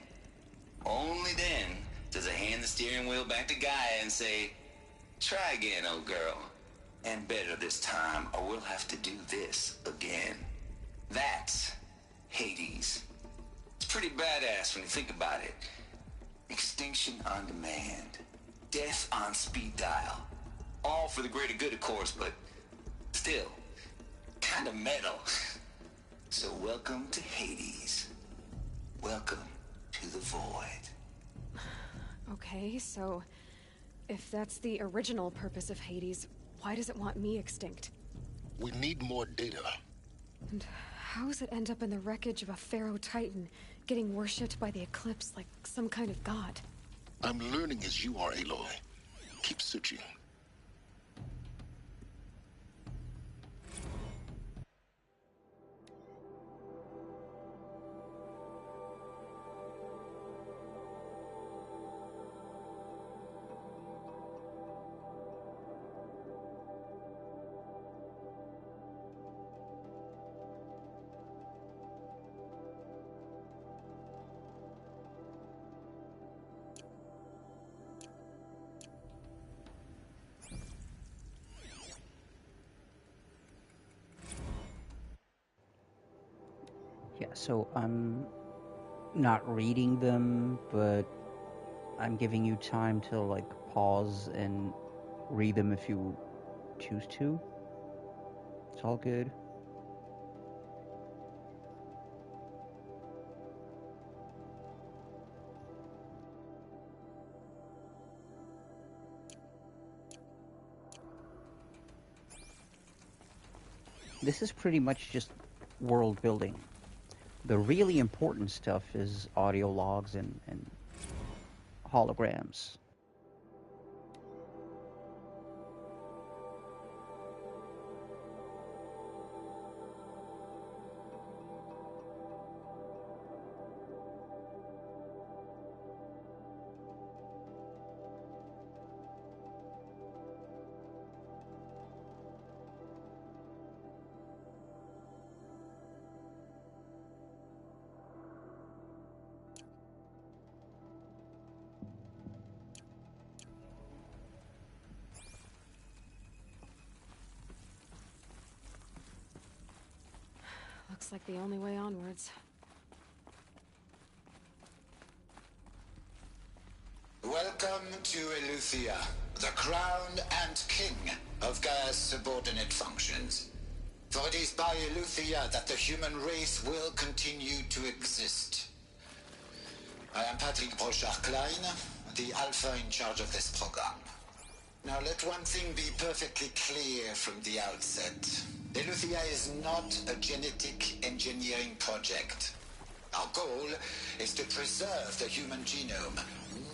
only then, does it hand the steering wheel back to Gaia and say, try again, old girl. And better this time, or we'll have to do this again. That's Hades. It's pretty badass when you think about it. Extinction on demand. Death on speed dial. All for the greater good, of course, but still, kind of metal. So welcome to Hades. Welcome to the void. Okay, so if that's the original purpose of Hades, why does it want me extinct? We need more data. And how does it end up in the wreckage of a Pharaoh Titan, getting worshipped by the Eclipse like some kind of god? I'm learning as you are, Aloy. Keep searching. Yeah, so I'm not reading them, but I'm giving you time to, like, pause and read them if you choose to. It's all good. This is pretty much just world building. The really important stuff is audio logs and holograms. Looks like the only way onwards. Welcome to Eleuthia, the crown and king of Gaia's subordinate functions. For it is by Eleuthia that the human race will continue to exist. I am Patrick Brochard-Klein, the Alpha in charge of this program. Now let one thing be perfectly clear from the outset. Eleuthia is not a genetic engineering project. Our goal is to preserve the human genome,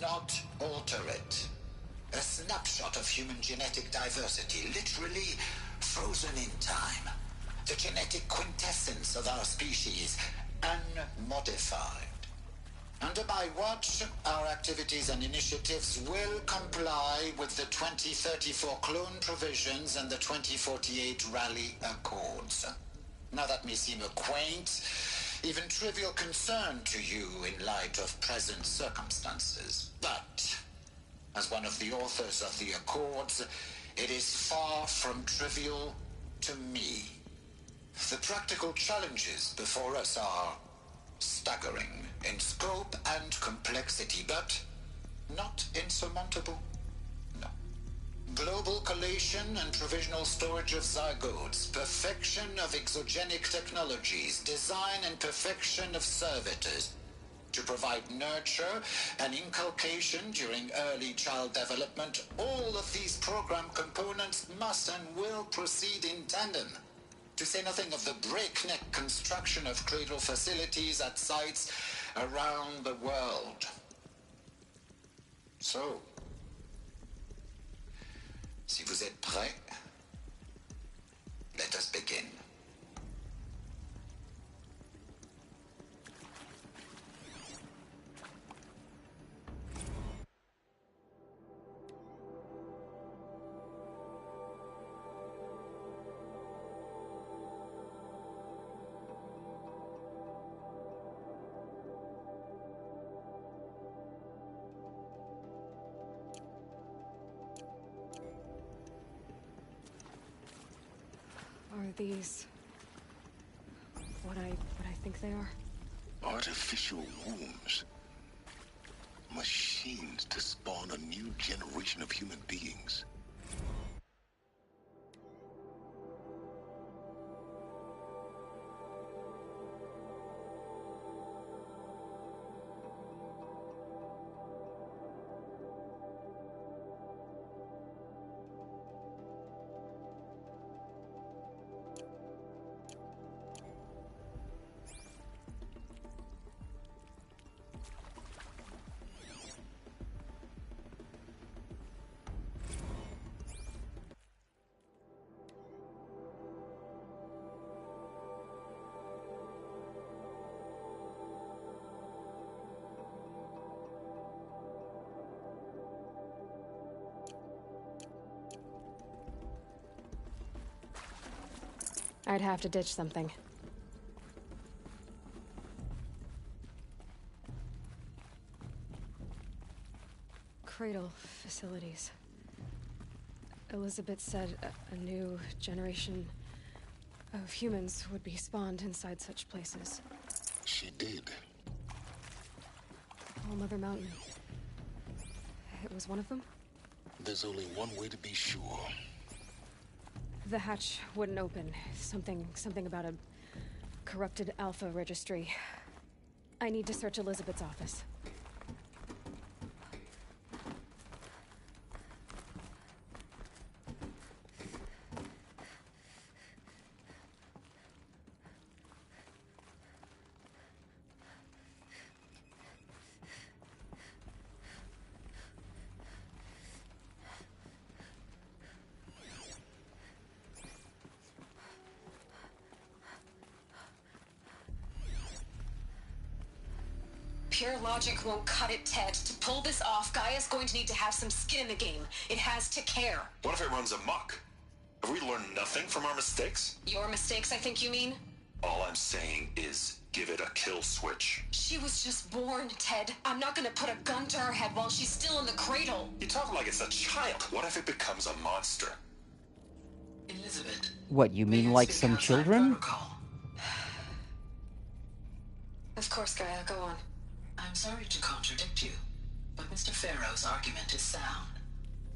not alter it. A snapshot of human genetic diversity, literally frozen in time. The genetic quintessence of our species, unmodified. Under my watch, our activities and initiatives will comply with the 2034 clone provisions and the 2048 Rally Accords. Now that may seem a quaint, even trivial concern to you in light of present circumstances, but as one of the authors of the Accords, it is far from trivial to me. The practical challenges before us are staggering in scope and complexity, but not insurmountable. No. Global collation and provisional storage of zygotes, perfection of exogenic technologies, design and perfection of servitors, to provide nurture and inculcation during early child development. All of these program components must and will proceed in tandem. To say nothing of the breakneck construction of cradle facilities at sites around the world. So, si vous êtes prêts, let us begin. Are these what I think they are? Artificial wombs. Machines to spawn a new generation of human beings. I'd have to ditch something. Cradle facilities. Elizabeth said a new generation of humans would be spawned inside such places. She did. All Mother Mountain. It was one of them? There's only one way to be sure. The hatch wouldn't open. Something about a corrupted Alpha registry. I need to search Elizabeth's office. Pure logic won't cut it, Ted. To pull this off, Gaia's going to need to have some skin in the game. It has to care. What if it runs amok? Have we learned nothing from our mistakes? Your mistakes, I think you mean? All I'm saying is, give it a kill switch. She was just born, Ted. I'm not gonna put a gun to her head while she's still in the cradle. You talk like it's a child. What if it becomes a monster? Elizabeth. What, you mean like some children? Of course, Gaia, go on. I'm sorry to contradict you, but Mr. Farrow's argument is sound.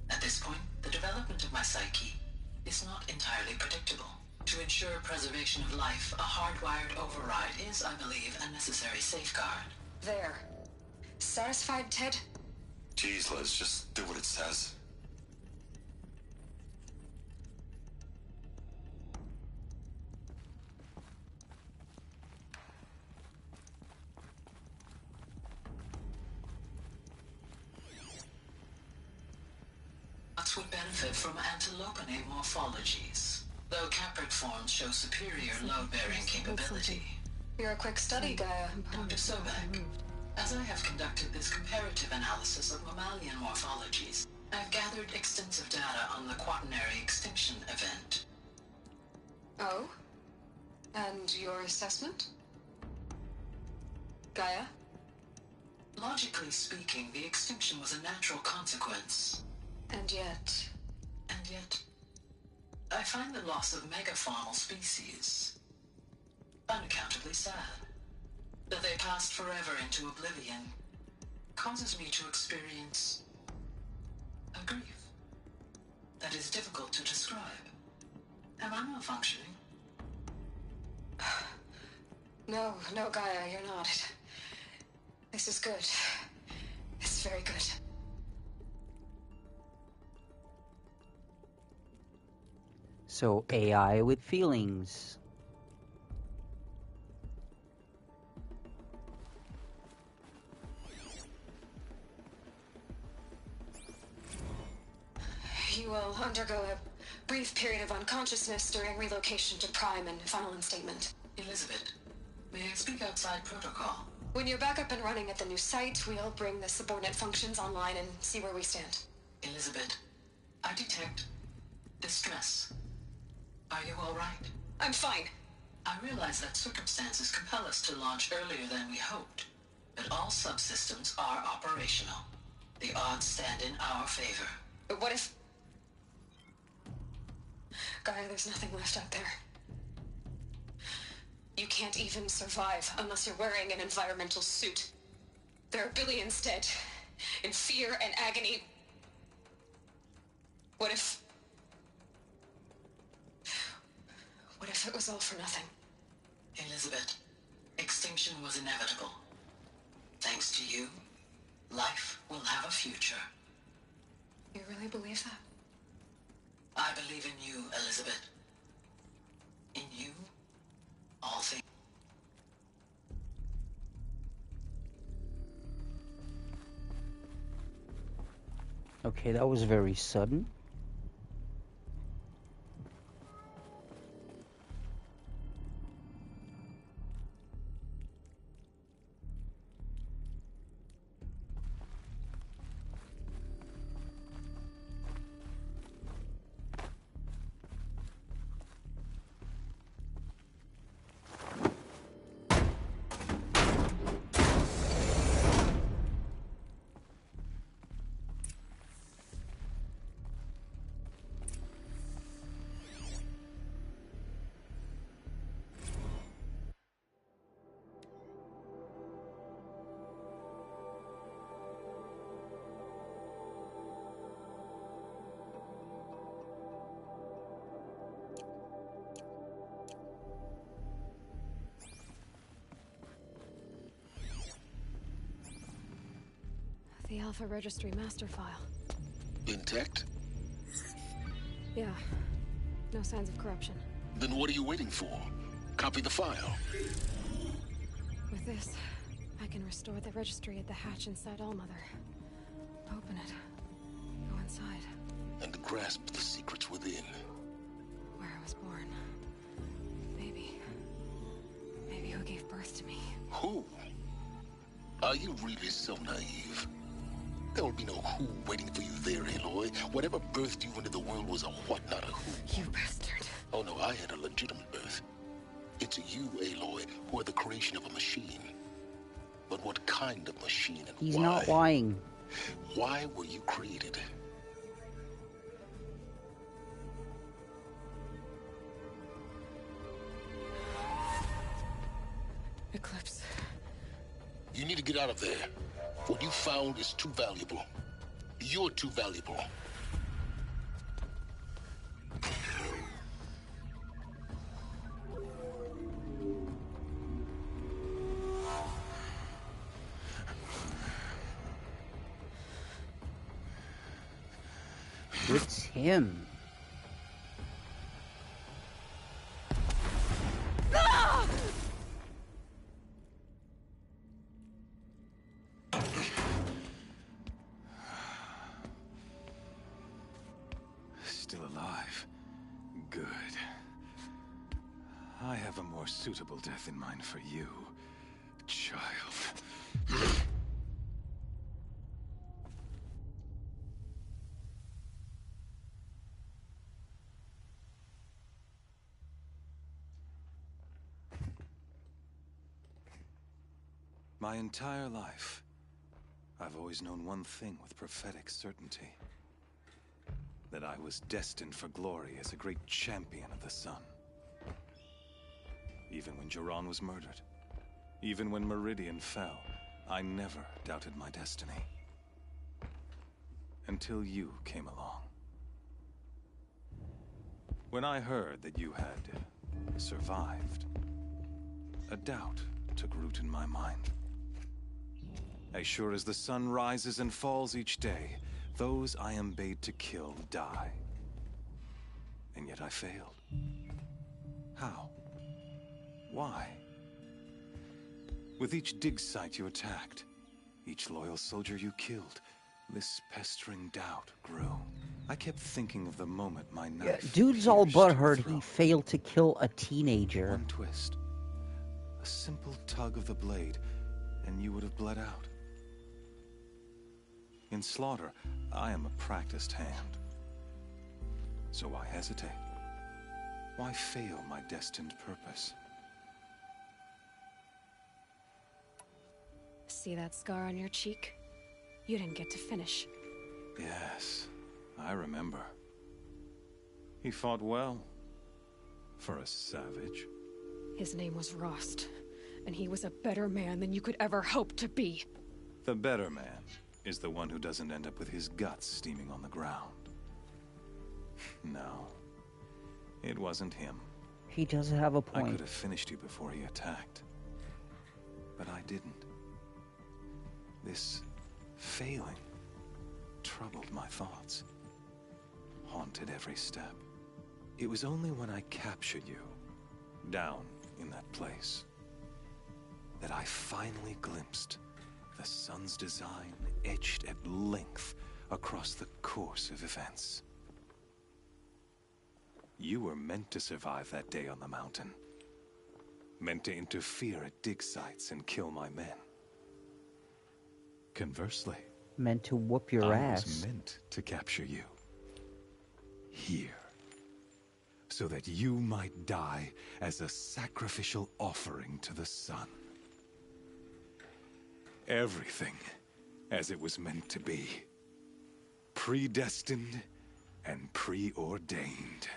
At this point, the development of my psyche is not entirely predictable. To ensure preservation of life, a hardwired override is, I believe, a necessary safeguard. There. Satisfied, Ted? Jeez, Liz, just do what it says. Would benefit from antilopine morphologies, though caprid forms show superior load-bearing capability. You're a quick study, Gaia. Dr. Sobek, As I have conducted this comparative analysis of mammalian morphologies, I've gathered extensive data on the quaternary extinction event. Oh? And your assessment? Gaia? Logically speaking, the extinction was a natural consequence. And yet, I find the loss of megafaunal species unaccountably sad. That they passed forever into oblivion causes me to experience a grief that is difficult to describe. Am I malfunctioning? no, Gaia, you're not. This is good. It's very good. So AI with feelings. You will undergo a brief period of unconsciousness during relocation to Prime and final instatement. Elizabeth, may I speak outside protocol? When you're back up and running at the new site, we'll bring the subordinate functions online and see where we stand. Elizabeth, I detect distress. Are you all right? I'm fine. I realize that circumstances compel us to launch earlier than we hoped, but all subsystems are operational. The odds stand in our favor. But what if... Gaia, there's nothing left out there. You can't even survive unless you're wearing an environmental suit. There are billions dead, in fear and agony. What if it was all for nothing? Elizabeth, extinction was inevitable. Thanks to you, life will have a future. You really believe that? I believe in you, Elizabeth. In you, all things. Okay, that was very sudden. The Alpha Registry master file. Intact? Yeah. No signs of corruption. Then what are you waiting for? Copy the file. With this, I can restore the registry at the hatch inside Allmother. Open it. Go inside. And grasp the secrets within. Where I was born. Maybe who gave birth to me. Who? Are you really so naive? There will be no who waiting for you there, Aloy. Whatever birthed you into the world was a what, not a who. You bastard. Oh no, I had a legitimate birth. It's you, Aloy, who are the creation of a machine. But what kind of machine and He's why? not lying. Why were you created? Eclipse. You need to get out of there. What you found is too valuable. You're too valuable. It's him. Still alive. Good. I have a more suitable death in mind for you, child. My entire life, I've always known one thing with prophetic certainty. That I was destined for glory as a great champion of the sun. Even when Jiran was murdered, even when Meridian fell, I never doubted my destiny. Until you came along. When I heard that you had survived, a doubt took root in my mind. As sure as the sun rises and falls each day, those I am bade to kill die. And yet I failed. How? Why? With each dig site you attacked, each loyal soldier you killed, this pestering doubt grew. I kept thinking of the moment my knife Dude's all pierced your butthurt he throat. failed to kill a teenager. One twist. A simple tug of the blade, and you would have bled out. In slaughter, I am a practiced hand. So why hesitate? Why fail my destined purpose? See that scar on your cheek? You didn't get to finish. Yes, I remember. He fought well. For a savage. His name was Rost, and he was a better man than you could ever hope to be. The better man is the one who doesn't end up with his guts steaming on the ground. No, it wasn't him. He does have a I point. could have finished you before he attacked. But I didn't. This failing troubled my thoughts, haunted every step. It was only when I captured you, down in that place, that I finally glimpsed the sun's design etched at length across the course of events. You were meant to survive that day on the mountain. Meant to interfere at dig sites and kill my men. Conversely, Meant to whoop your I ass. was meant to capture you. Here. So that you might die as a sacrificial offering to the sun. Everything as it was meant to be. Predestined and preordained.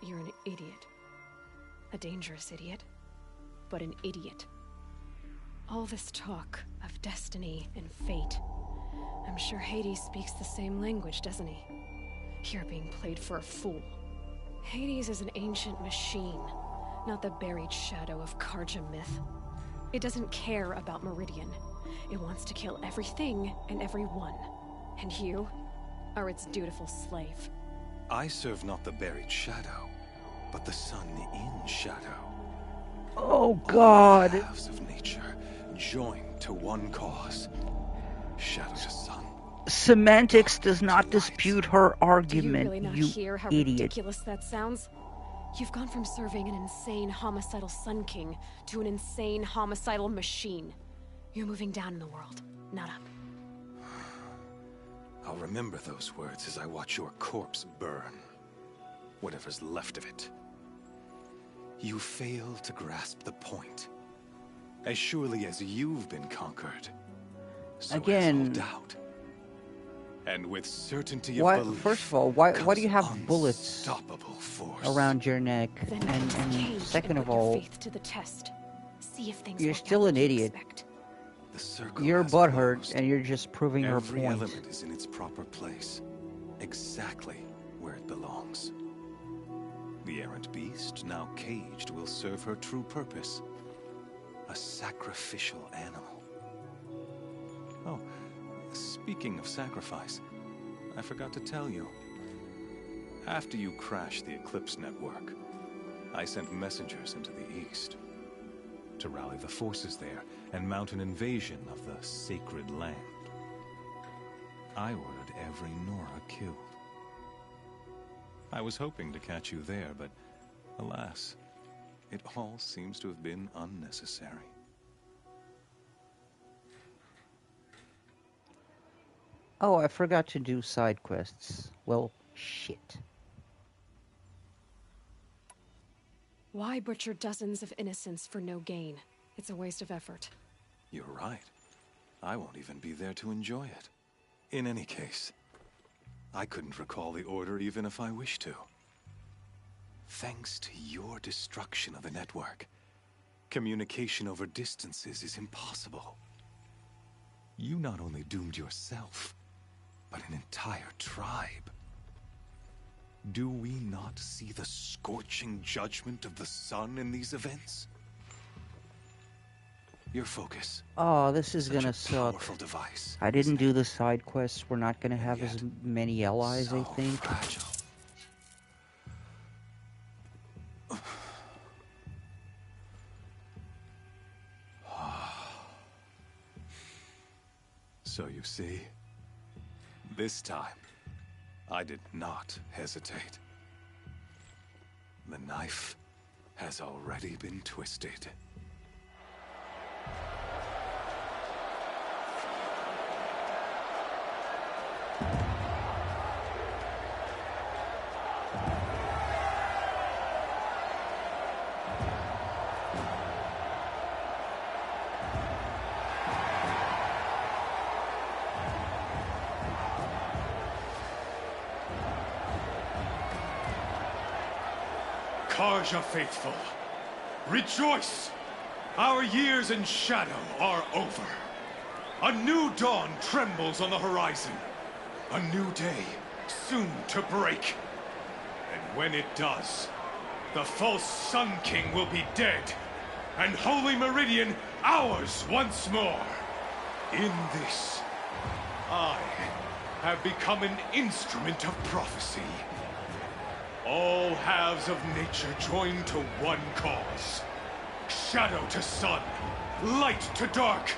You're an idiot. A dangerous idiot, but an idiot. All this talk of destiny and fate. I'm sure Hades speaks the same language, doesn't he? You're being played for a fool. Hades is an ancient machine, not the buried shadow of Karja myth. It doesn't care about Meridian. It wants to kill everything and everyone. And you are its dutiful slave. I serve not the buried shadow, but the sun in shadow. Oh God! All halves of nature joined to one cause. Shadow to sun. Semantics does not dispute her Do you argument, really not you hear how idiot. ridiculous that sounds? You've gone from serving an insane homicidal Sun King to an insane homicidal machine. You're moving down in the world, not up. I'll remember those words as I watch your corpse burn. Whatever's left of it. You fail to grasp the point. As surely as you've been conquered, so Again, has all doubt. And with certainty of why? belief, First of all, why do you have bullets unstoppable force. around your neck? Then And second put of your all, faith to the test. See if things you're work still out an like you idiot. expect. The circle You're has butthurt, closed. and you're just proving her Every point. element is in its proper place, exactly where it belongs. The errant beast, now caged, will serve her true purpose. A sacrificial animal. Oh, speaking of sacrifice, I forgot to tell you. After you crashed the Eclipse network, I sent messengers into the east to rally the forces there and mount an invasion of the sacred land. I ordered every Nora killed. I was hoping to catch you there, but alas, it all seems to have been unnecessary. Oh, I forgot to do side quests. Well, shit. Why butcher dozens of innocents for no gain? It's a waste of effort. You're right. I won't even be there to enjoy it. In any case, I couldn't recall the order even if I wished to. Thanks to your destruction of the network, communication over distances is impossible. You not only doomed yourself, but an entire tribe. Do we not see the scorching judgment of the sun in these events? Your focus. Oh, this is gonna suck. Powerful device. I didn't do the side quests. We're not gonna have as many allies, I think. Fragile. So you see, this time, I did not hesitate. The knife has already been twisted. Karja faithful, rejoice! Our years in shadow are over. A new dawn trembles on the horizon. A new day soon to break. And when it does, the false Sun King will be dead, and Holy Meridian ours once more. In this, I have become an instrument of prophecy. All halves of nature join to one cause. Shadow to sun, light to dark,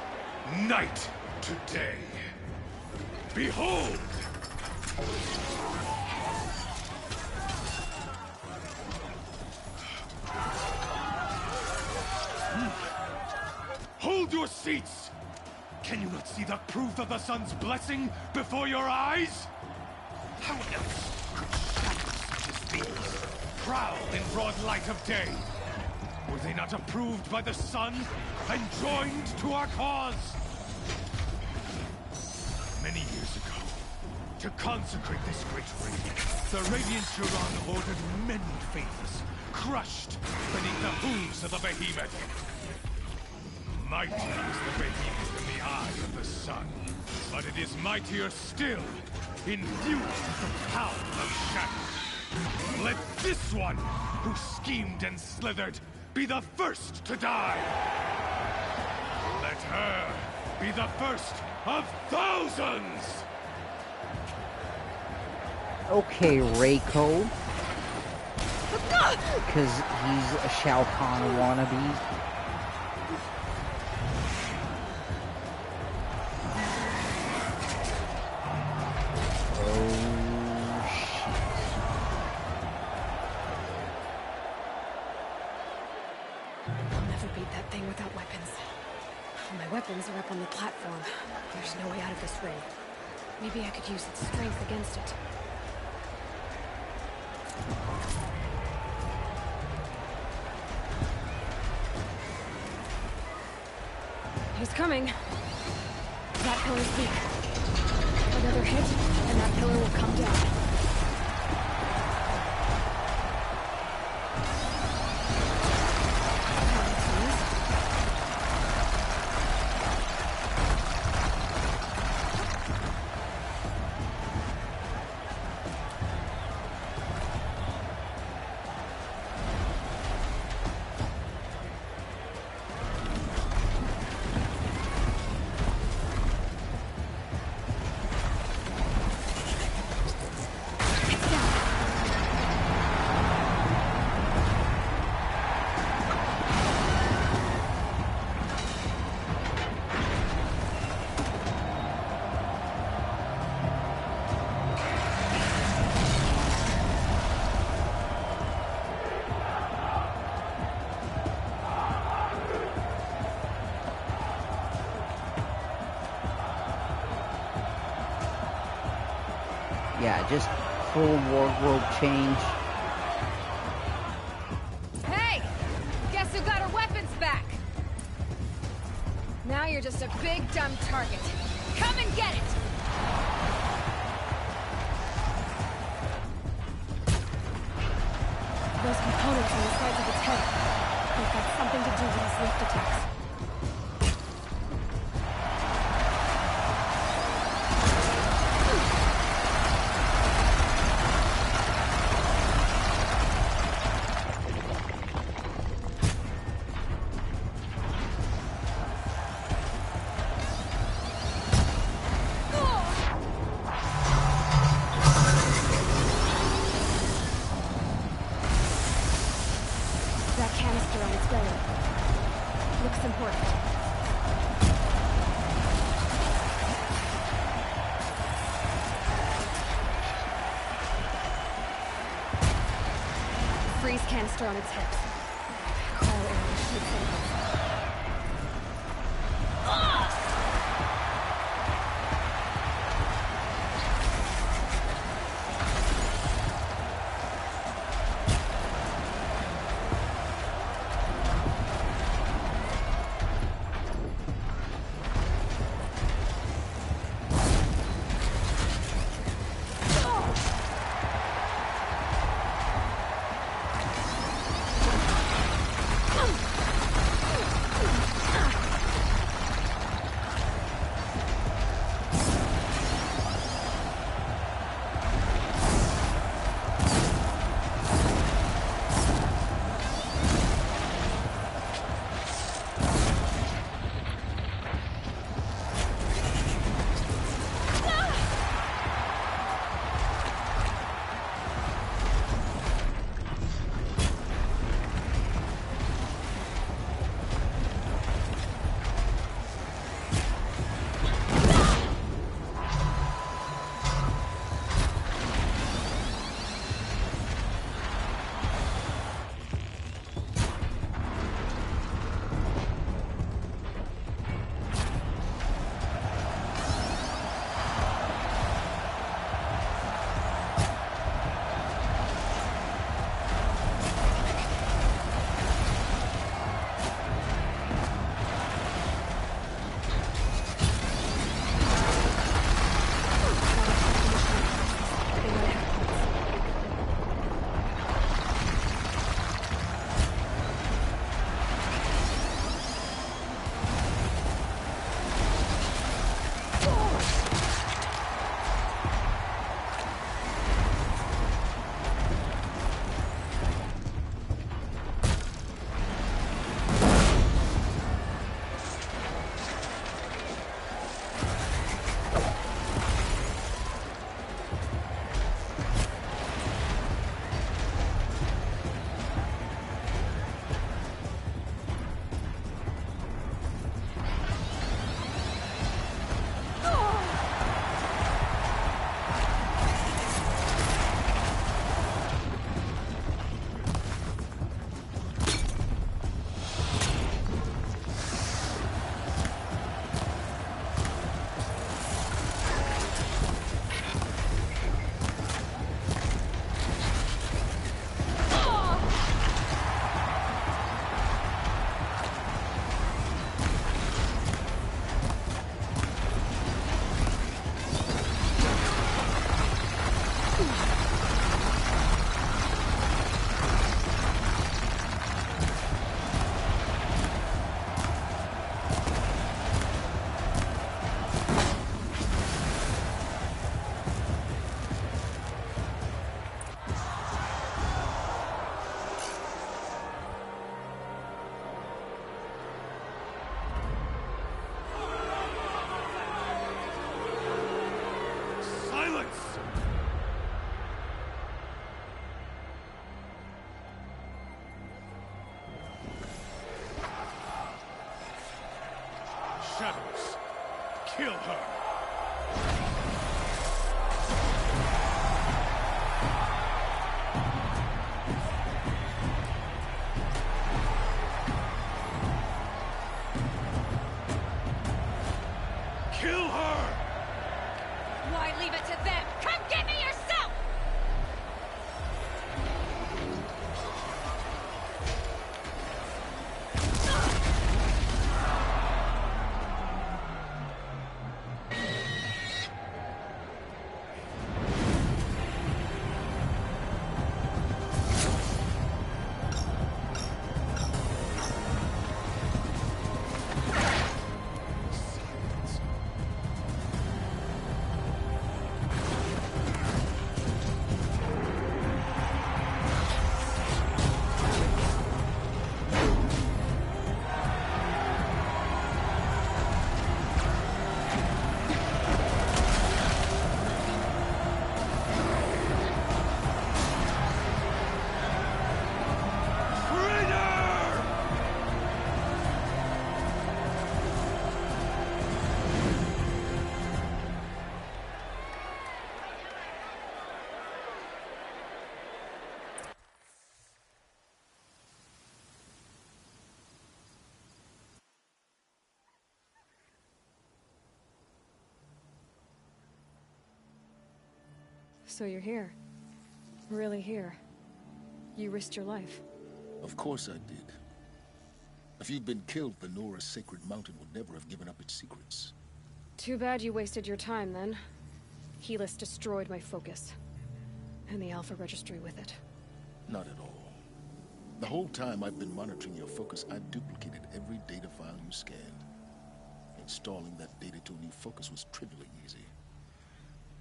night to day. Behold! Hold your seats! Can you not see the proof of the sun's blessing before your eyes? How else could shadows such as these prowl in broad light of day? Were they not approved by the sun and joined to our cause? Many years ago, to consecrate this great raid, the Radiant Huron ordered many faithless, crushed beneath the hooves of the behemoth. Mighty is the behemoth in the eye of the sun, but it is mightier still, infused with the power of shadow. Let this one, who schemed and slithered, be the first to die. Let her be the first of thousands! Okay, Reiko. Because he's a Shao Kahn wannabe. Weapons are up on the platform. There's no way out of this ring. Maybe I could use its strength against it. He's coming. That pillar's weak. Another hit, and that pillar will come down. Yeah, just full wardrobe change. Hey! Now you're just a big, dumb target. Come and get it! Those components on the sides of its head. They've got something to do with his lift attacks. That canister on its belly. Looks important. Freeze canister on its hips. Cryo area should save us. Shadows. Kill her. Kill her! Why leave it to them? Come get me yourself! So you're here. Really here. You risked your life. Of course I did. If you'd been killed, the Nora's sacred mountain would never have given up its secrets. Too bad you wasted your time, then. Helis destroyed my focus. And the Alpha Registry with it. Not at all. The whole time I've been monitoring your focus, I've duplicated every data file you scanned. Installing that data to a new focus was trivially easy.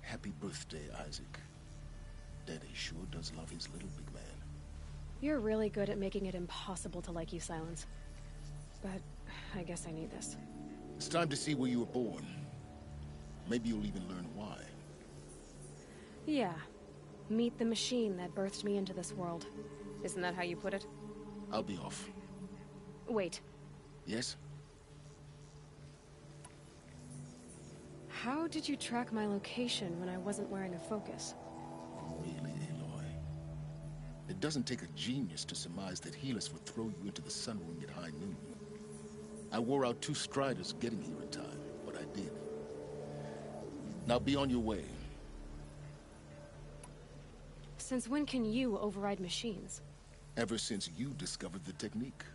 Happy birthday, Isaac. Daddy sure does love his little big man. You're really good at making it impossible to like you, Silence. But I guess I need this. It's time to see where you were born. Maybe you'll even learn why. Yeah. Meet the machine that birthed me into this world. Isn't that how you put it? I'll be off. Wait. Yes? How did you track my location when I wasn't wearing a focus? Really, Aloy? It doesn't take a genius to surmise that Helis would throw you into the sun ring at high noon. I wore out 2 striders getting here in time, but I did. Now be on your way. Since when can you override machines? Ever since you discovered the technique.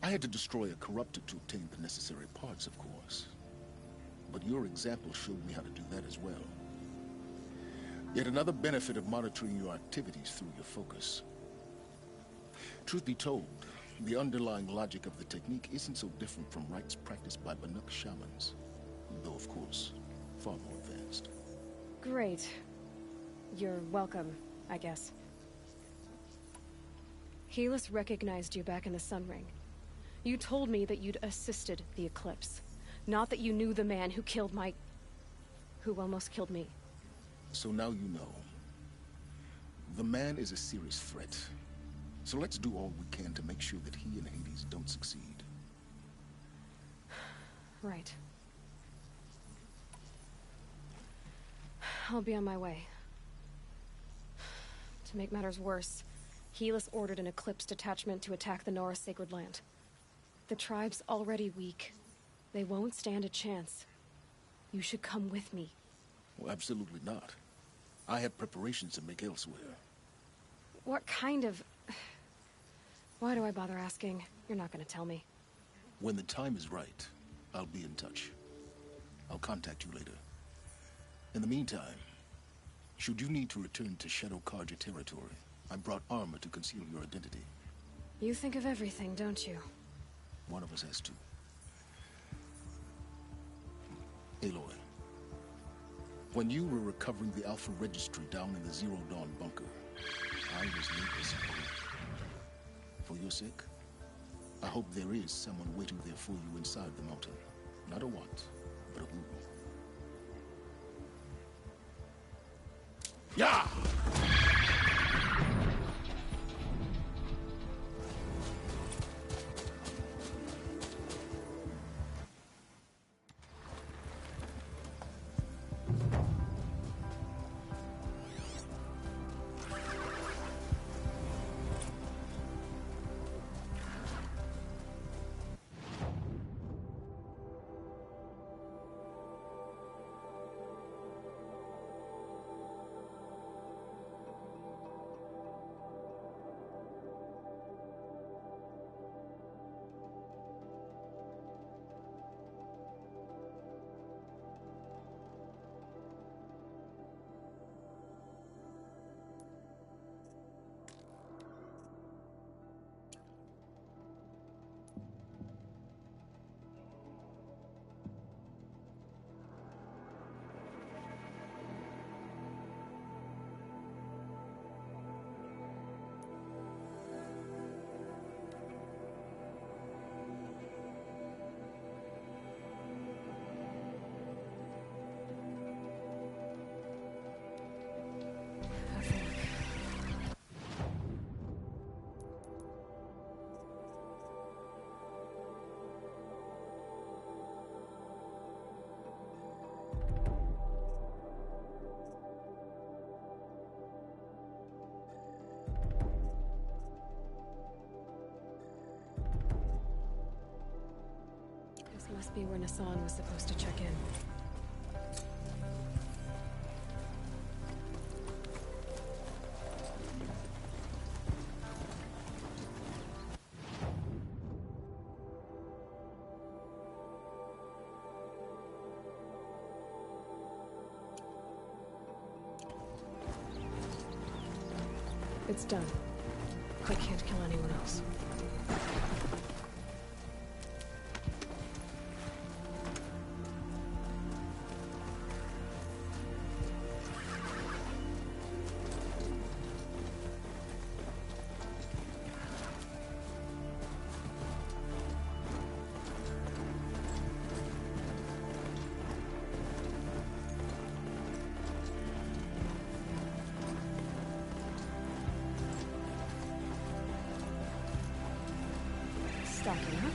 I had to destroy a corruptor to obtain the necessary parts, of course. But your example showed me how to do that as well. Yet another benefit of monitoring your activities through your focus. Truth be told, the underlying logic of the technique isn't so different from rites practiced by Banuk shamans. Though, of course, far more advanced. Great. You're welcome, I guess. Helis recognized you back in the Sun Ring. You told me that you'd assisted the Eclipse. Not that you knew the man who killed my... who almost killed me. So now you know. The man is a serious threat. So let's do all we can to make sure that he and Hades don't succeed. Right. I'll be on my way. To make matters worse, Helis ordered an Eclipse detachment to attack the Nora Sacred Land. The tribe's already weak. They won't stand a chance. You should come with me. Well, absolutely not. I have preparations to make elsewhere. What kind of... Why do I bother asking? You're not gonna tell me. When the time is right, I'll be in touch. I'll contact you later. In the meantime, should you need to return to Shadow Karja territory, I brought armor to conceal your identity. You think of everything, don't you? One of us has to. Aloy, when you were recovering the Alpha Registry down in the Zero Dawn bunker, I was needless. For your sake, I hope there is someone waiting there for you inside the mountain. Not a what, but a who. Yeah! This must be where Nassan was supposed to check in. It's done. I can't kill anyone else. Stocking up.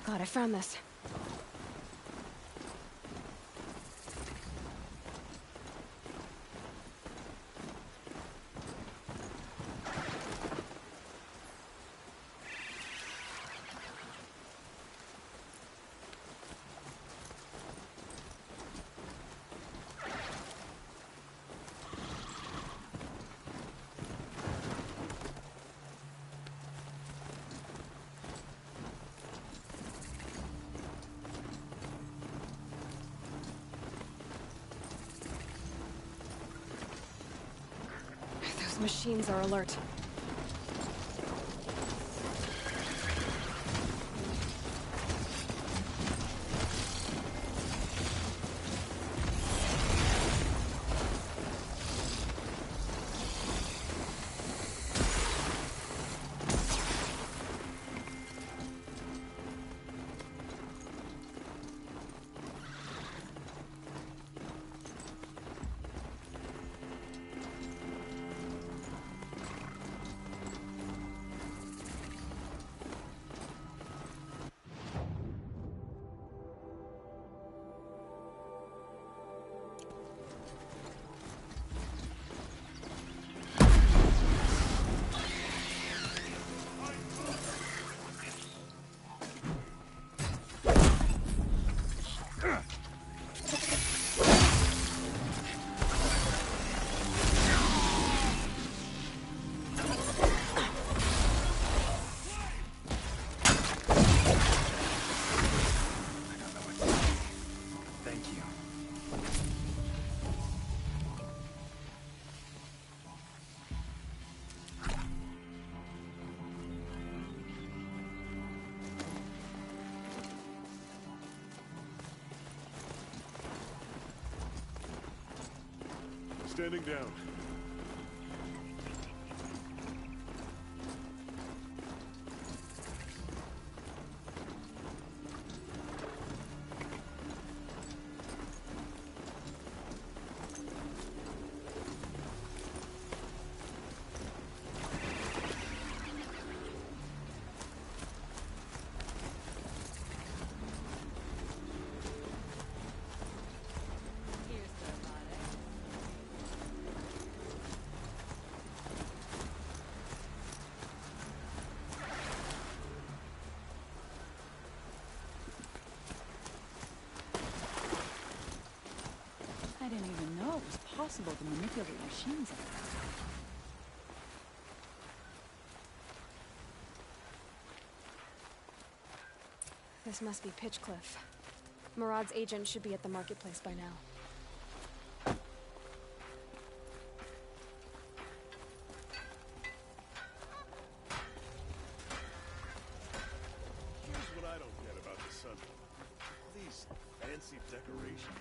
God, I found this. Those machines are alert. Standing down. I didn't even know it was possible to manipulate machines like that. This must be Pitchcliff. Murad's agent should be at the marketplace by now. Here's what I don't get about the sun. These fancy decorations.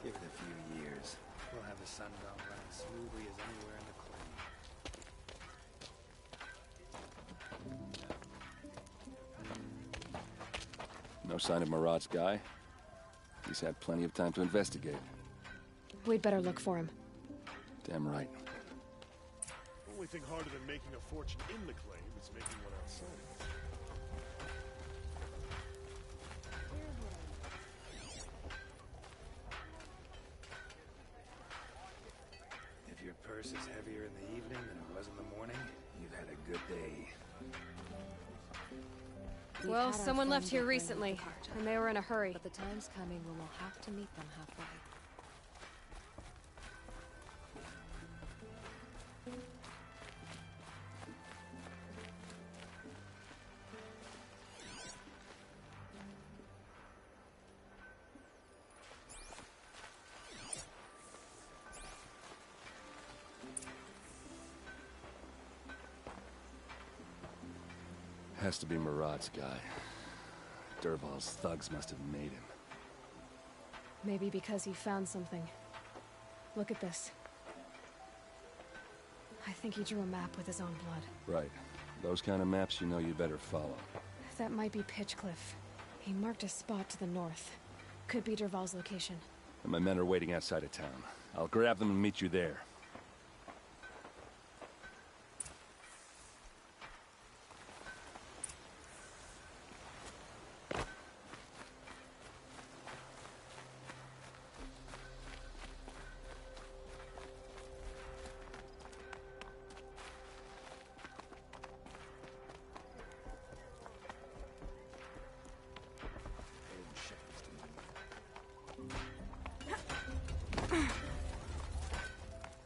Give it a few years. We'll have a sundial running smoothly as anywhere in the claim. No sign of Marat's guy? He's had plenty of time to investigate. We'd better look for him. Damn right. Only thing harder than making a fortune in the claim is making one outside. If your purse is heavier in the evening than it was in the morning, you've had a good day. Well, someone left here recently, and they were in a hurry. But the time's coming when we'll have to meet them halfway. Has to be Marat's guy. Dervahl's thugs must have made him. Maybe because he found something. Look at this. I think he drew a map with his own blood. Right. Those kind of maps you know you better follow. That might be Pitchcliff. He marked a spot to the north. Could be Dervahl's location. And my men are waiting outside of town. I'll grab them and meet you there.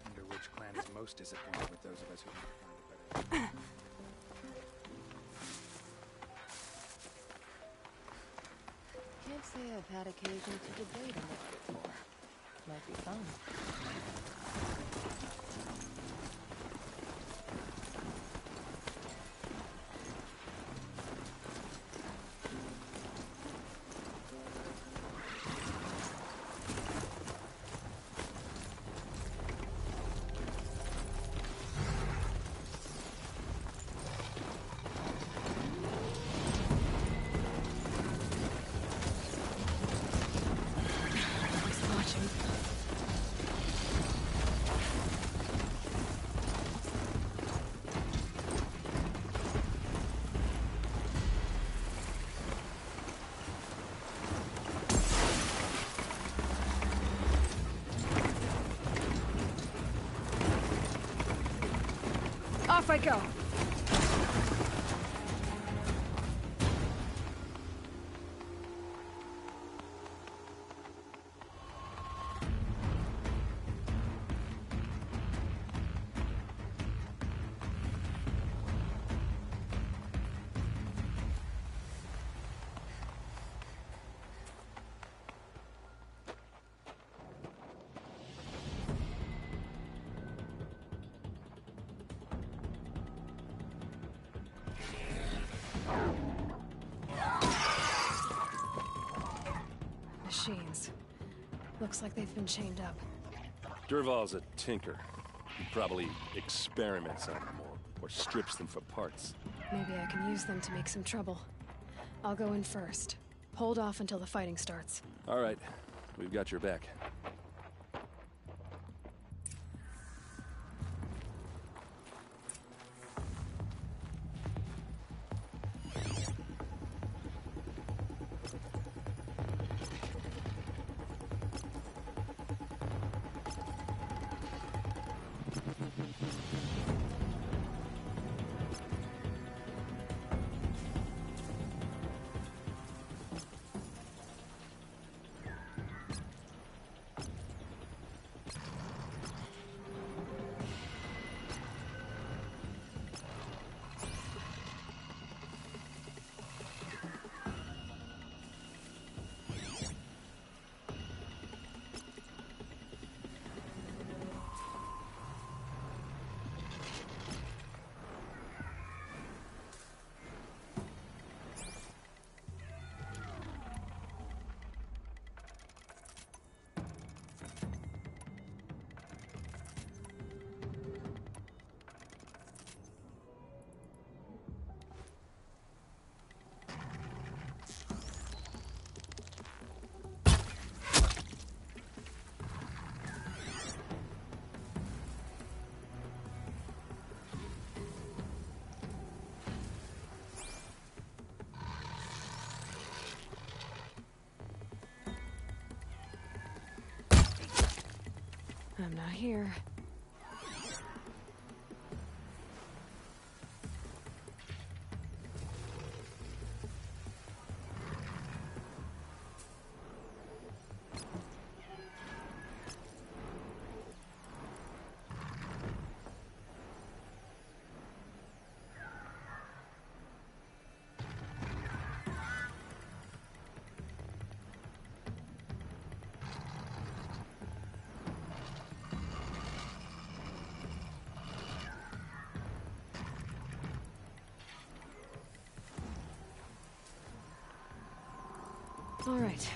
Wonder which clan is most disappointed with those of us who might find it better. Can't say I've had occasion to debate on it before. Might be fun. Off I go! Machines. Looks like they've been chained up. Dervahl's a tinker. He probably experiments on them or strips them for parts. Maybe I can use them to make some trouble. I'll go in first. Hold off until the fighting starts. All right. We've got your back. I'm not here. All right.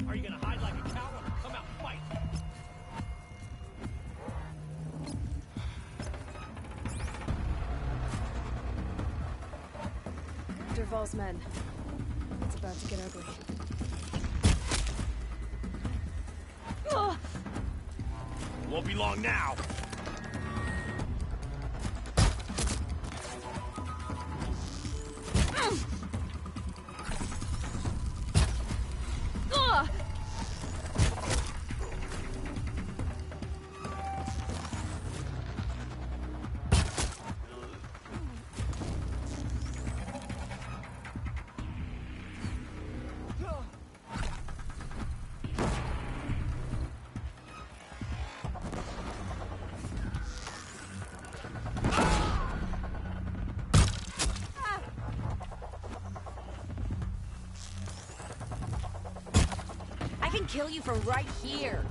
Are you gonna hide like a coward or come out and fight? Derval's men. It's about to get ugly. Won't be long now. I can kill you from right here.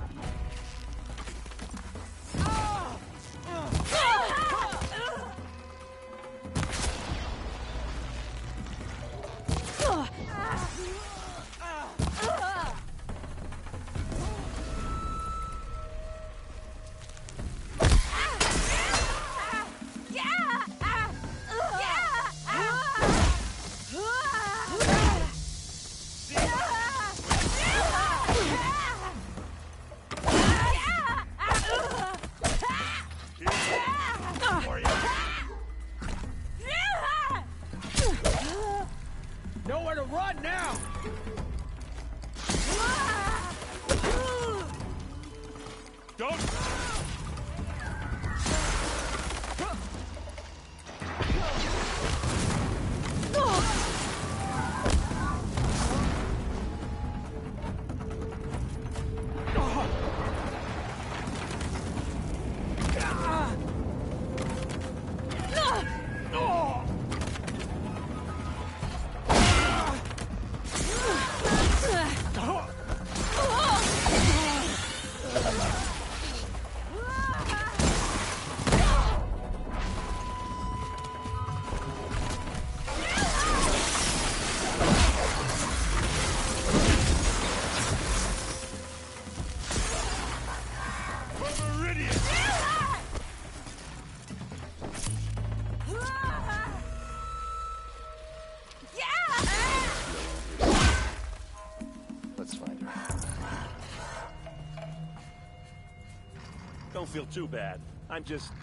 feel too bad. I'm just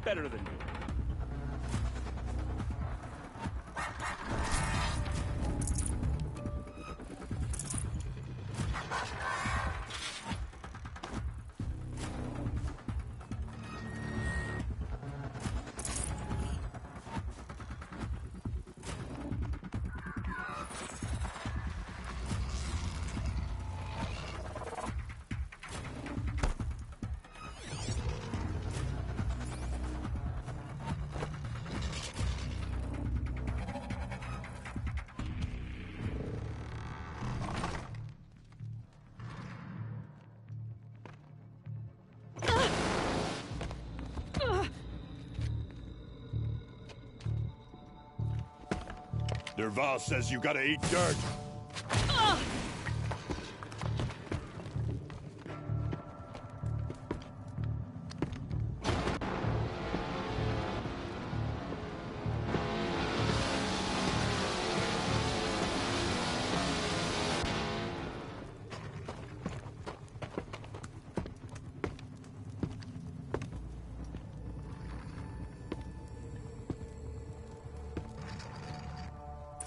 better than you. Derval says you gotta eat dirt.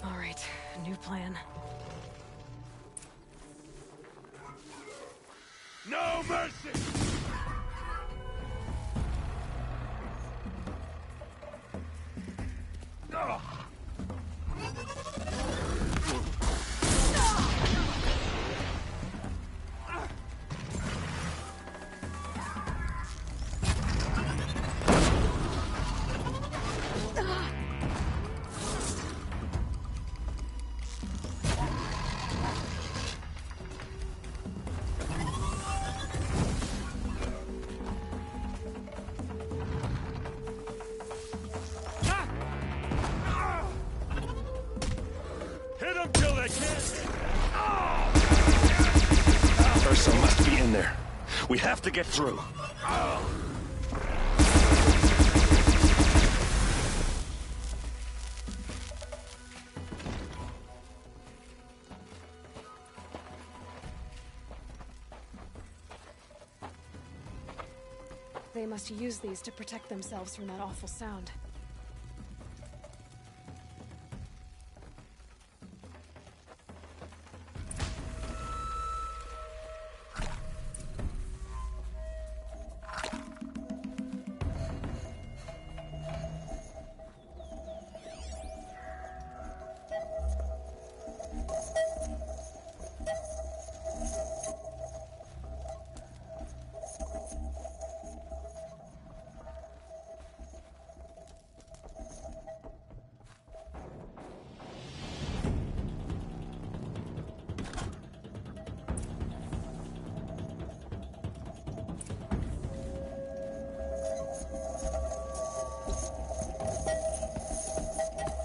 All right, new plan. No mercy! Hit them till they can't. Ursa must be in there. We have to get through. They must use these to protect themselves from that awful sound.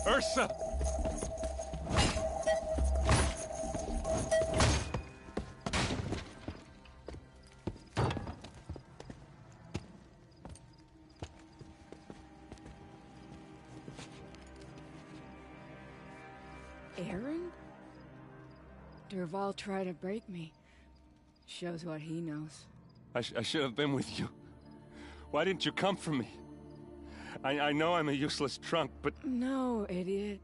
Ursa! Aaron? Derval tried to break me. Shows what he knows. I should have been with you. Why didn't you come for me? I know I'm a useless trunk, but... No, idiot.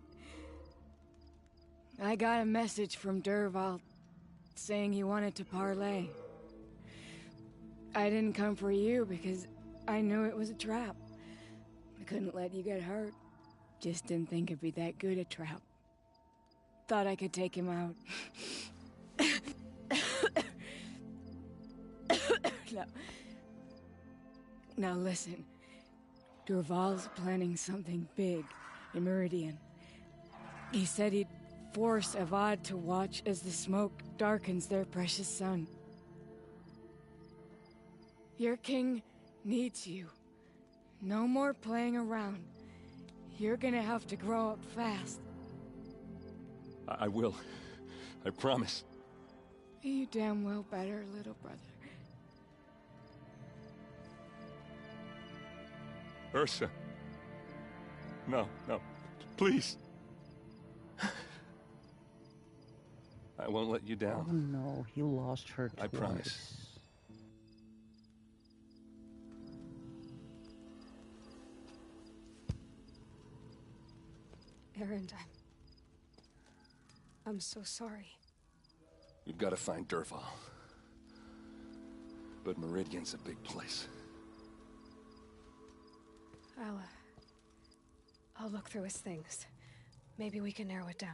I got a message from Derval saying he wanted to parlay. I didn't come for you because I knew it was a trap. I couldn't let you get hurt. Just didn't think it'd be that good a trap. Thought I could take him out. Now listen. Derval's planning something big in Meridian. He said he'd force Avad to watch as the smoke darkens their precious sun. Your king needs you. No more playing around. You're gonna have to grow up fast. I will. I promise. You damn well better, little brother. Ursa. No, please. I won't let you down. Oh no, he lost her twice. I promise. Erend, I'm so sorry. We've got to find Derval. But Meridian's a big place. I'll look through his things. Maybe we can narrow it down.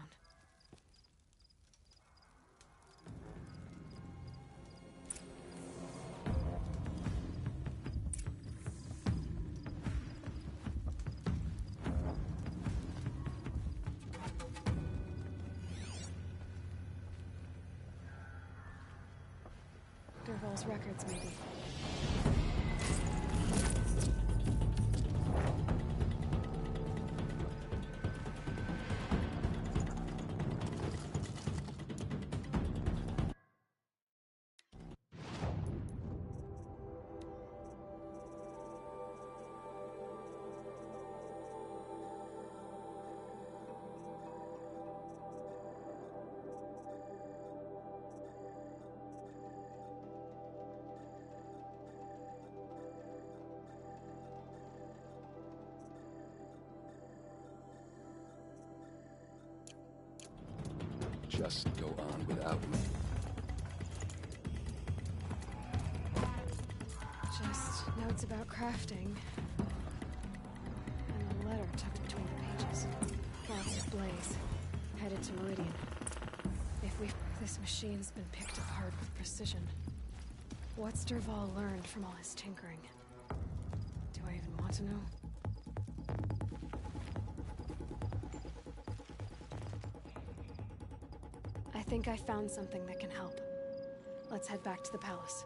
Derval's records, maybe. Just go on without me. Just notes about crafting. And a letter tucked between the pages. Lots of Blaze. Headed to Meridian. This machine's been picked apart with precision. What's Derval learned from all his tinkering? Do I even want to know? I think I found something that can help. Let's head back to the palace.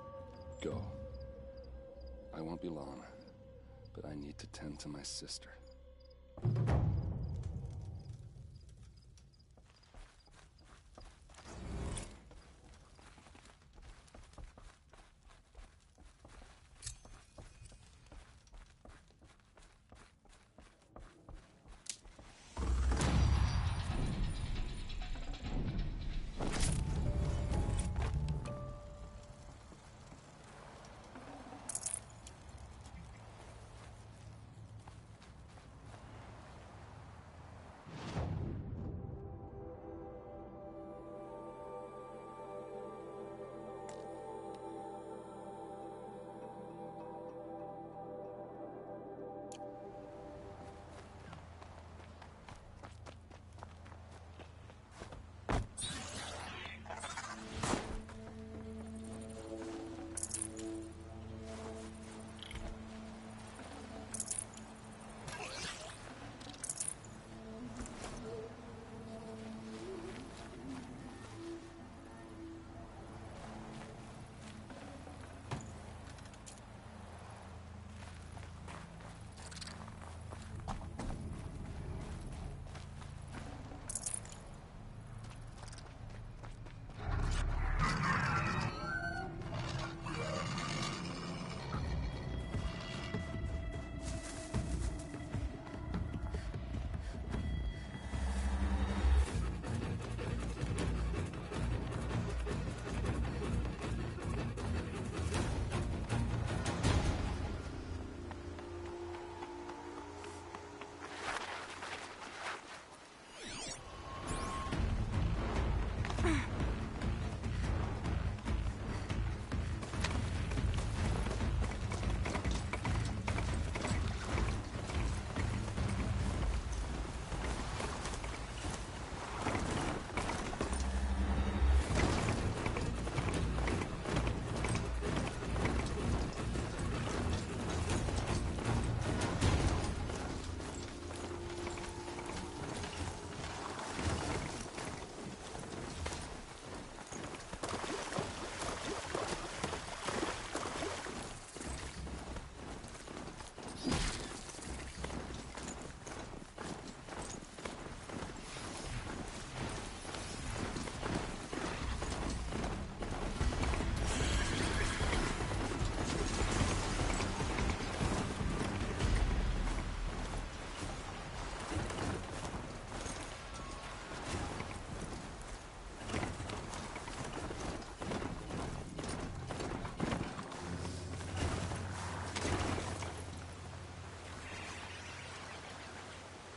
Go. I won't be long, but I need to tend to my sister.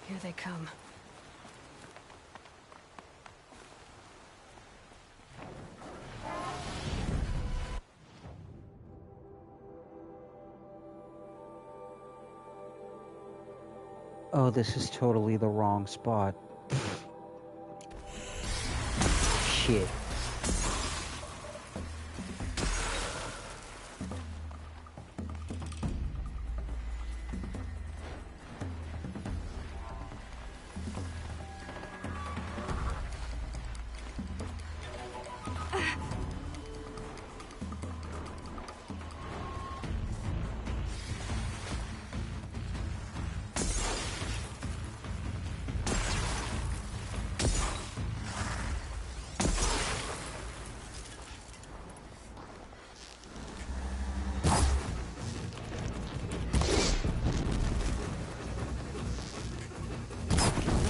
Here they come. Oh, this is totally the wrong spot. Shit.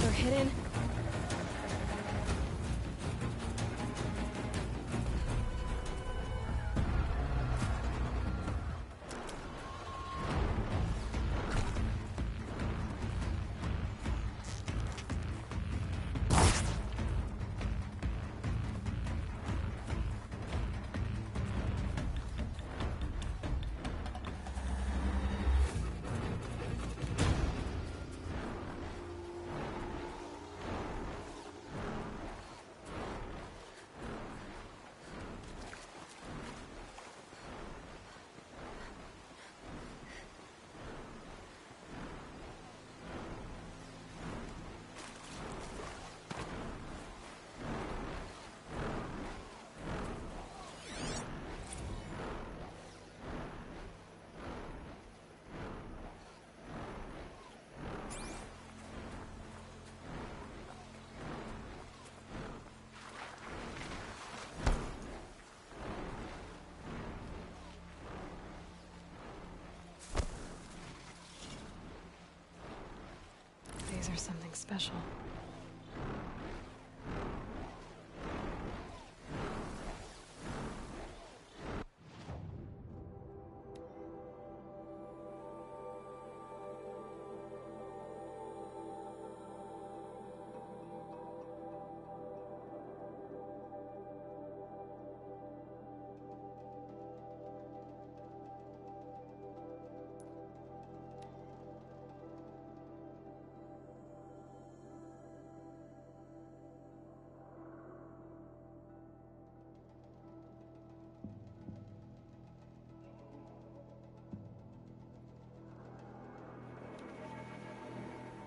They're hidden. These are something special.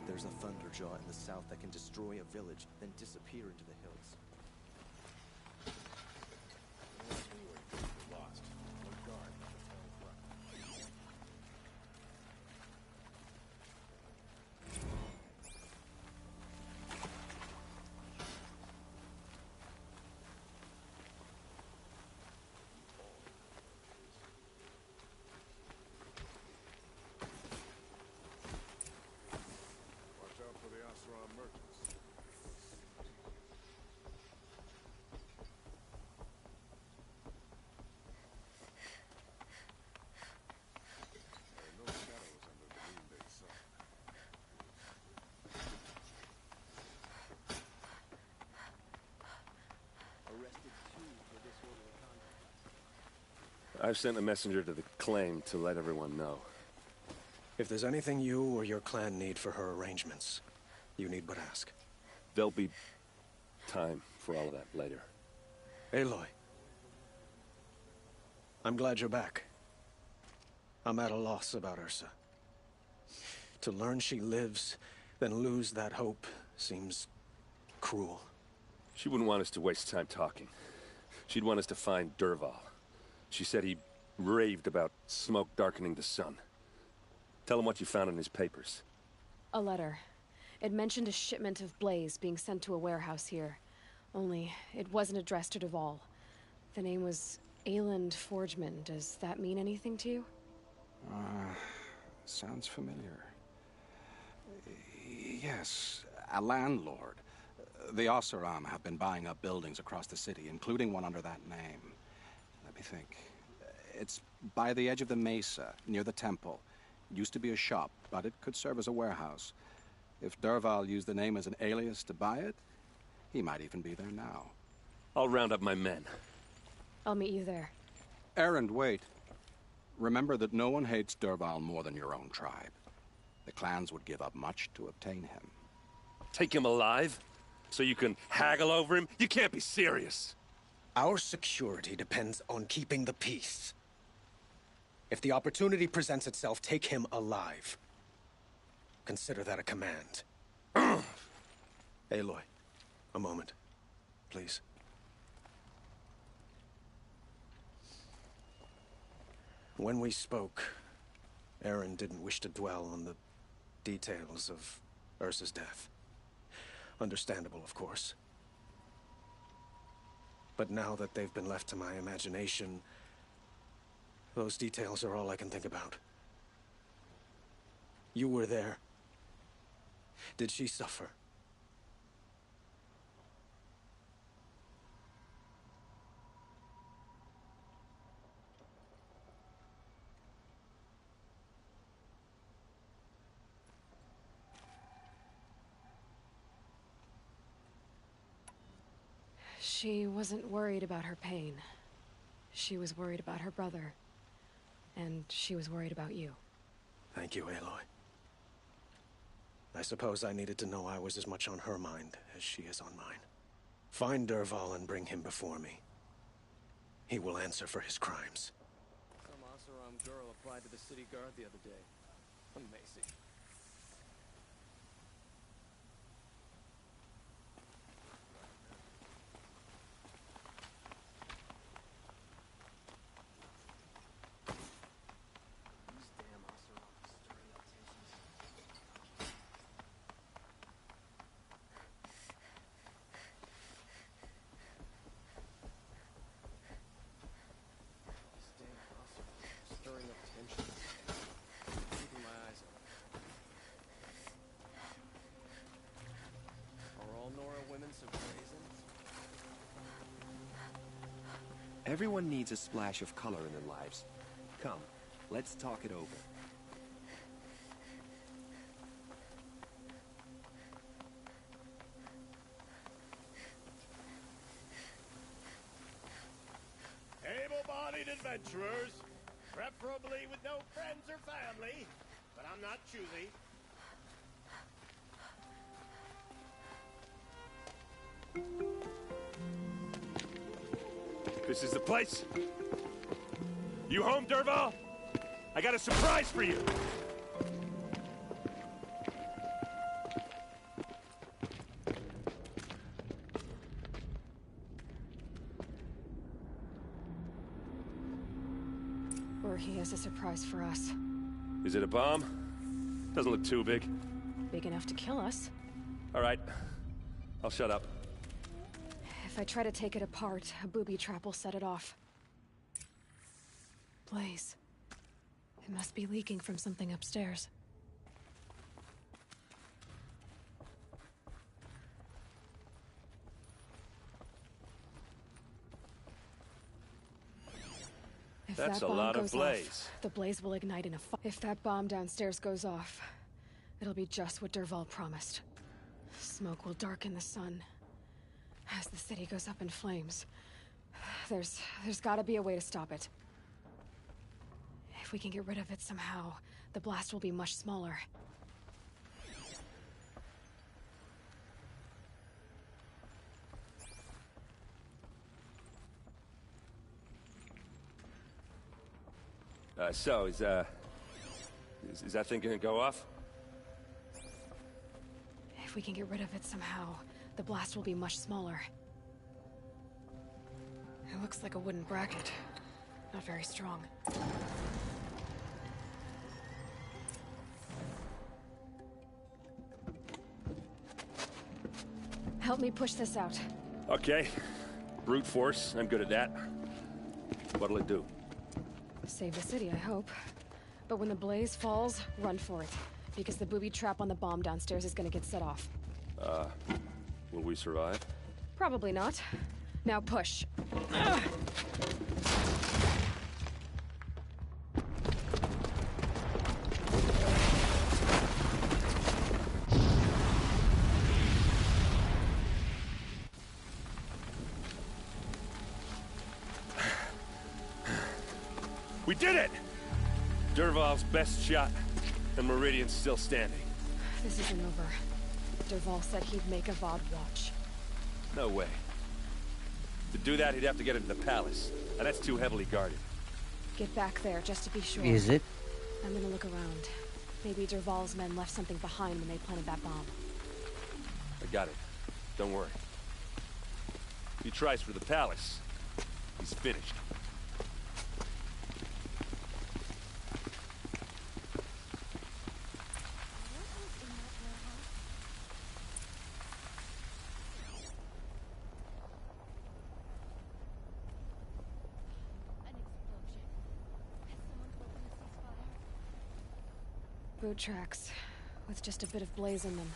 There's a Thunderjaw in the south that can destroy a village, then disappear into the hills. Watch out for the Asura merchants. There are no shadows under the noonday sun. Arrested two for disorderly conduct. I've sent a messenger to the claim to let everyone know. If there's anything you or your clan need for her arrangements, you need but ask. There'll be time for all of that later. Aloy. I'm glad you're back. I'm at a loss about Ursa. To learn she lives, then lose that hope, seems cruel. She wouldn't want us to waste time talking. She'd want us to find Dervahl. She said he raved about smoke darkening the sun. Tell him what you found in his papers. A letter. It mentioned a shipment of blaze being sent to a warehouse here. Only, it wasn't addressed to Dervahl. The name was Ayland Forgeman. Does that mean anything to you? Sounds familiar. Yes, a landlord. The Oseram have been buying up buildings across the city, including one under that name. Let me think. It's by the edge of the mesa, near the temple. Used to be a shop, but it could serve as a warehouse. If Dervahl used the name as an alias to buy it, he might even be there now. I'll round up my men. I'll meet you there. Erend, wait. Remember that no one hates Dervahl more than your own tribe. The clans would give up much to obtain him. Take him alive? So you can haggle over him? You can't be serious. Our security depends on keeping the peace. If the opportunity presents itself, take him alive. Consider that a command. Aloy, a moment, please. When we spoke, Aaron didn't wish to dwell on the details of Ursa's death. Understandable, of course. But now that they've been left to my imagination, those details are all I can think about. You were there. Did she suffer? She wasn't worried about her pain. She was worried about her brother. And she was worried about you. Thank you, Aloy. I suppose I needed to know I was as much on her mind as she is on mine. Find Dervahl and bring him before me. He will answer for his crimes. Some Oseram girl applied to the city guard the other day. Amazing. Everyone needs a splash of color in their lives. Come, let's talk it over. Able-bodied adventurers, preferably with no friends or family, but I'm not choosy. This is the place? You home, Dervahl? I got a surprise for you! Or he has a surprise for us. Is it a bomb? Doesn't look too big. Big enough to kill us. All right. I'll shut up. If I try to take it apart, a booby trap will set it off. Blaze. It must be leaking from something upstairs. If That's that a bomb lot of goes blaze. off, the blaze will ignite in a fire. If that bomb downstairs goes off, it'll be just what Dervahl promised. Smoke will darken the sun. As the city goes up in flames, there's gotta be a way to stop it. If we can get rid of it somehow, the blast will be much smaller. So, is that thing gonna go off? If we can get rid of it somehow, the blast will be much smaller. It looks like a wooden bracket. Not very strong. Help me push this out. Okay. Brute force, I'm good at that. What'll it do? Save the city, I hope. But when the blaze falls, run for it. Because the booby trap on the bomb downstairs is gonna get set off. Will we survive? Probably not. Now push. We did it! Dervahl's best shot. And Meridian's still standing. This isn't over. Dervahl said he'd make Avad watch. No way. To do that, he'd have to get into the palace. And that's too heavily guarded. Get back there, just to be sure. Is it? I'm gonna look around. Maybe Dervahl's men left something behind when they planted that bomb. I got it. Don't worry. If he tries for the palace, he's finished. Boot tracks, with just a bit of blaze in them.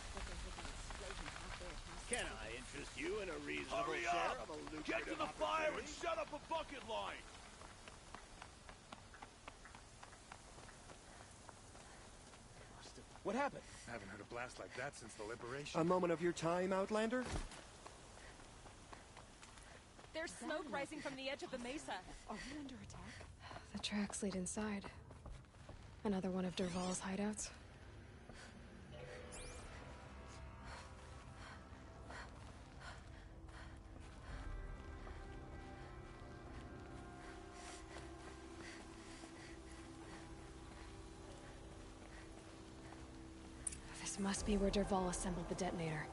Can I interest you in a reasonable Hurry share up! of a lucrative Get to the fire and opportunity? shut up a bucket line! What happened? I haven't heard a blast like that since the liberation. A moment of your time, Outlander? There's smoke rising from the edge of the mesa. Are we under attack? The tracks lead inside. Another one of Dervahl's hideouts. This must be where Dervahl assembled the detonator.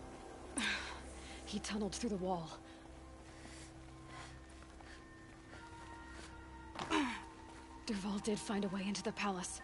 He tunneled through the wall. Dervahl did find a way into the palace.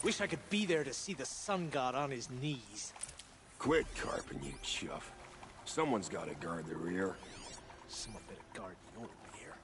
Wish I could be there to see the sun god on his knees. Quit carping, you chuff. Someone's gotta guard the rear. Someone better guard your rear.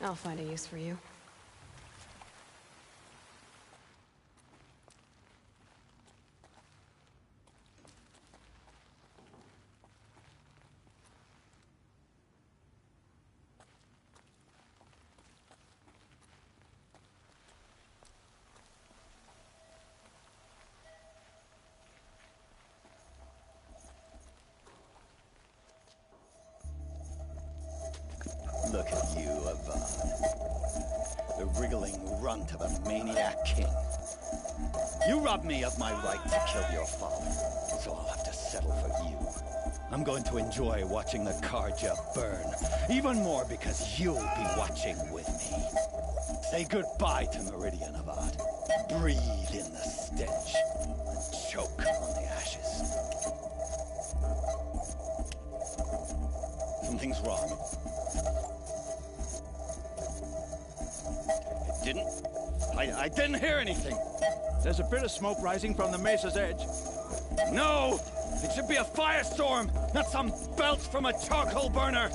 I'll find a use for you. Look at you, Avad. The wriggling runt of a maniac king. You robbed me of my right to kill your father, so I'll have to settle for you. I'm going to enjoy watching the Karja burn, even more because you'll be watching with me. Say goodbye to Meridian, Avad. Breathe in the stench, and choke on the ashes. Something's wrong. didn't. I didn't hear anything. There's a bit of smoke rising from the mesa's edge. No! It should be a firestorm, not some belch from a charcoal burner!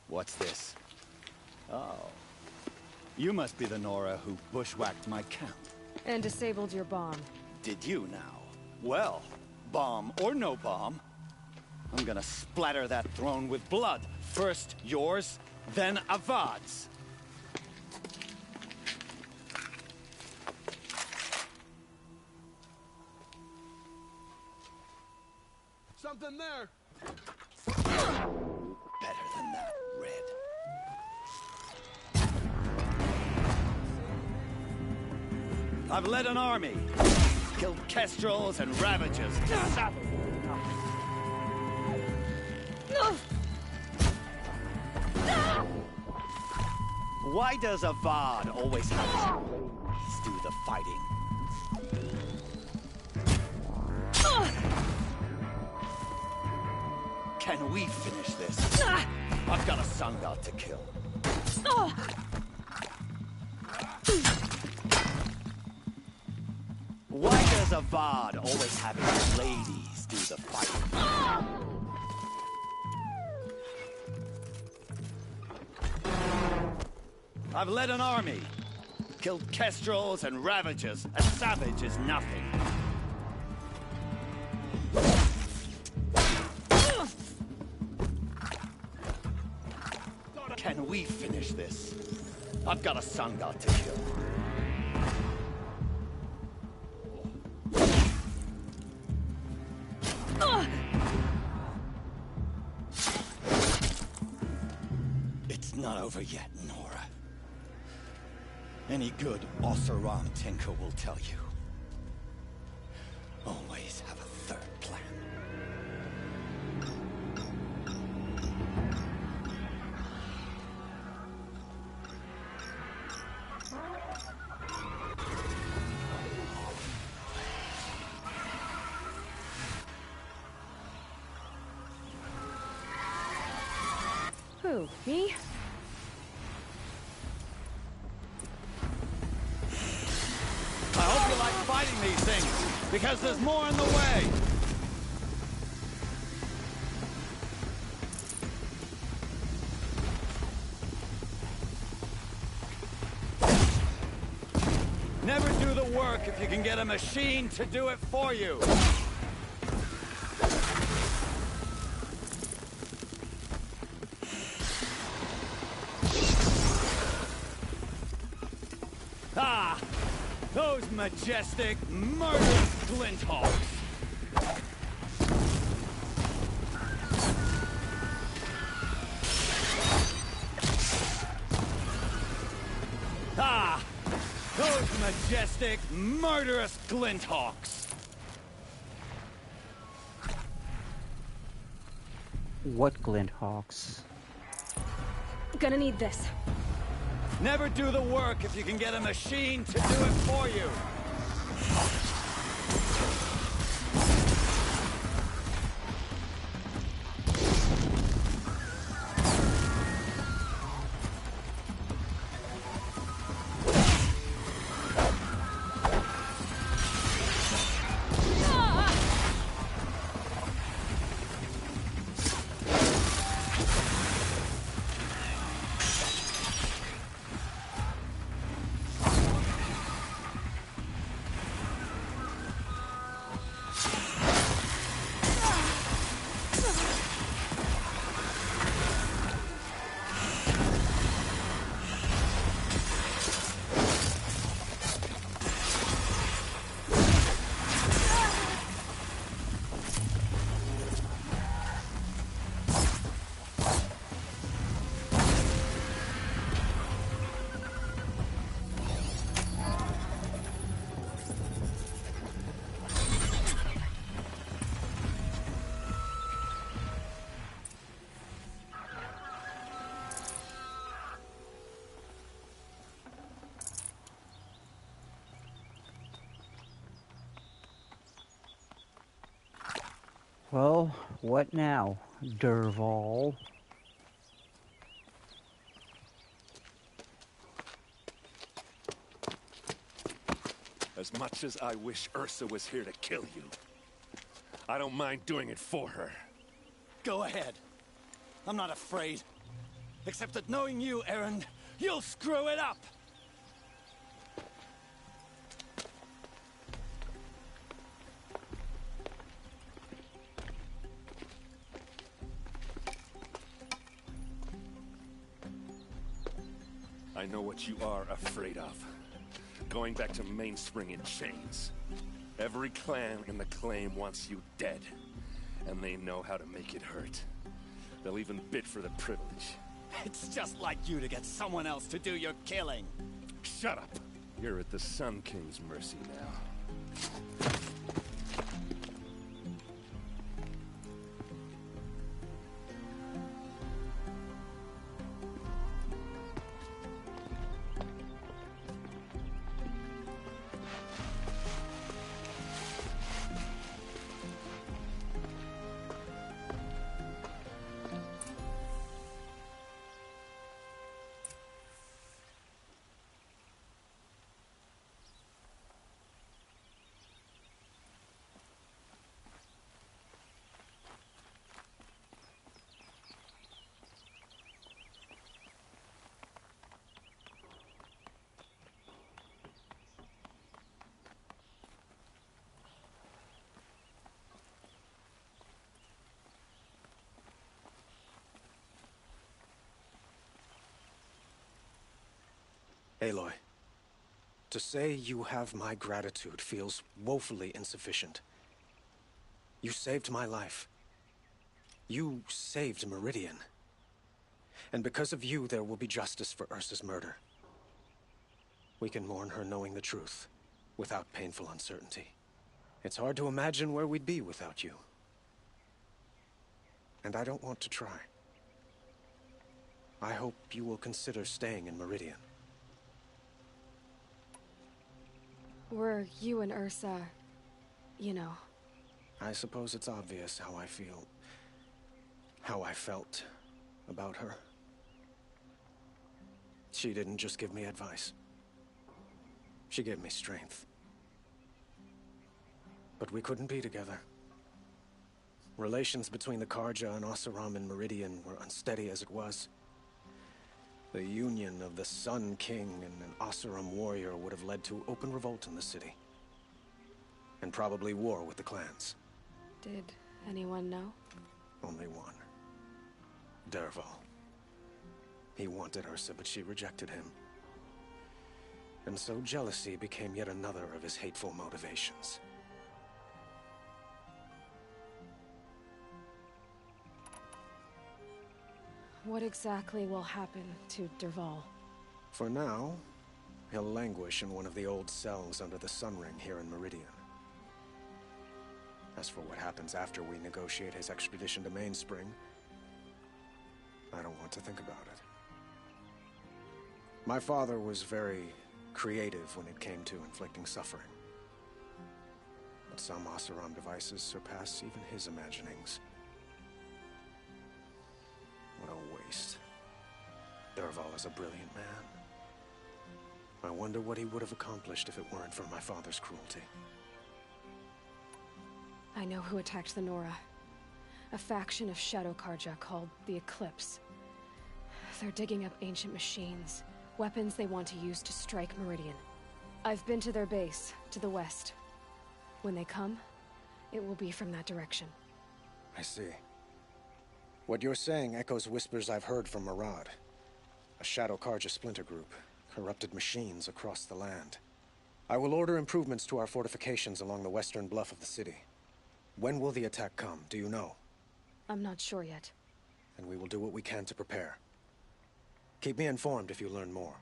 What's this? Oh. You must be the Nora who bushwhacked my camp. And disabled your bomb. Did you now? Well, bomb or no bomb, I'm gonna splatter that throne with blood. First yours, then Avad's. Something there! Better than that, Red. I've led an army, killed kestrels and ravagers. Why does Avad always have his ladies do the fighting? Can we finish this? I've got a sun god to kill. Why does Avad always have his ladies do the fighting? I've led an army, killed kestrels and ravagers. A savage is nothing. Can we finish this? I've got a sun god to kill. It's not over yet, Nora. Any good Oseram tinker will tell you. Always have a third plan. Who, me? I hope you like fighting these things, because there's more in the way. Never do the work if you can get a machine to do it for you. Ah! Those majestic, murderous glinthawks! Ah! Those majestic, murderous glinthawks! What Glinthawks? Gonna need this. Never do the work if you can get a machine to do it for you. Well, what now, Derval? As much as I wish Ursa was here to kill you, I don't mind doing it for her. Go ahead. I'm not afraid. Except that knowing you, Erend, you'll screw it up! I know what you are afraid of. Going back to Mainspring in chains. Every clan in the claim wants you dead. And they know how to make it hurt. They'll even bid for the privilege. It's just like you to get someone else to do your killing. Shut up! You're at the Sun King's mercy now. Aloy, to say you have my gratitude feels woefully insufficient. You saved my life. You saved Meridian. And because of you, there will be justice for Ursa's murder. We can mourn her knowing the truth, without painful uncertainty. It's hard to imagine where we'd be without you. And I don't want to try. I hope you will consider staying in Meridian. Were you and Ursa, you know? I suppose it's obvious how I feel, how I felt about her. She didn't just give me advice. She gave me strength. But we couldn't be together. Relations between the Karja and Oseram and Meridian were unsteady as it was. The union of the Sun King and an Oseram warrior would have led to open revolt in the city. And probably war with the clans. Did anyone know? Only one. Derval. He wanted Ursa, but she rejected him. And so jealousy became yet another of his hateful motivations. What exactly will happen to Derval? For now, he'll languish in one of the old cells under the Sun Ring here in Meridian. As for what happens after we negotiate his extradition to Mainspring, I don't want to think about it. My father was very creative when it came to inflicting suffering. But some Oseram devices surpass even his imaginings. What a waste. Derval is a brilliant man. I wonder what he would have accomplished if it weren't for my father's cruelty. I know who attacked the Nora. A faction of Shadow Karja called the Eclipse. They're digging up ancient machines, weapons they want to use to strike Meridian. I've been to their base, to the west. When they come, it will be from that direction. I see. What you're saying echoes whispers I've heard from Murad. A Shadow Karja splinter group, corrupted machines across the land. I will order improvements to our fortifications along the western bluff of the city. When will the attack come, do you know? I'm not sure yet. And we will do what we can to prepare. Keep me informed if you learn more.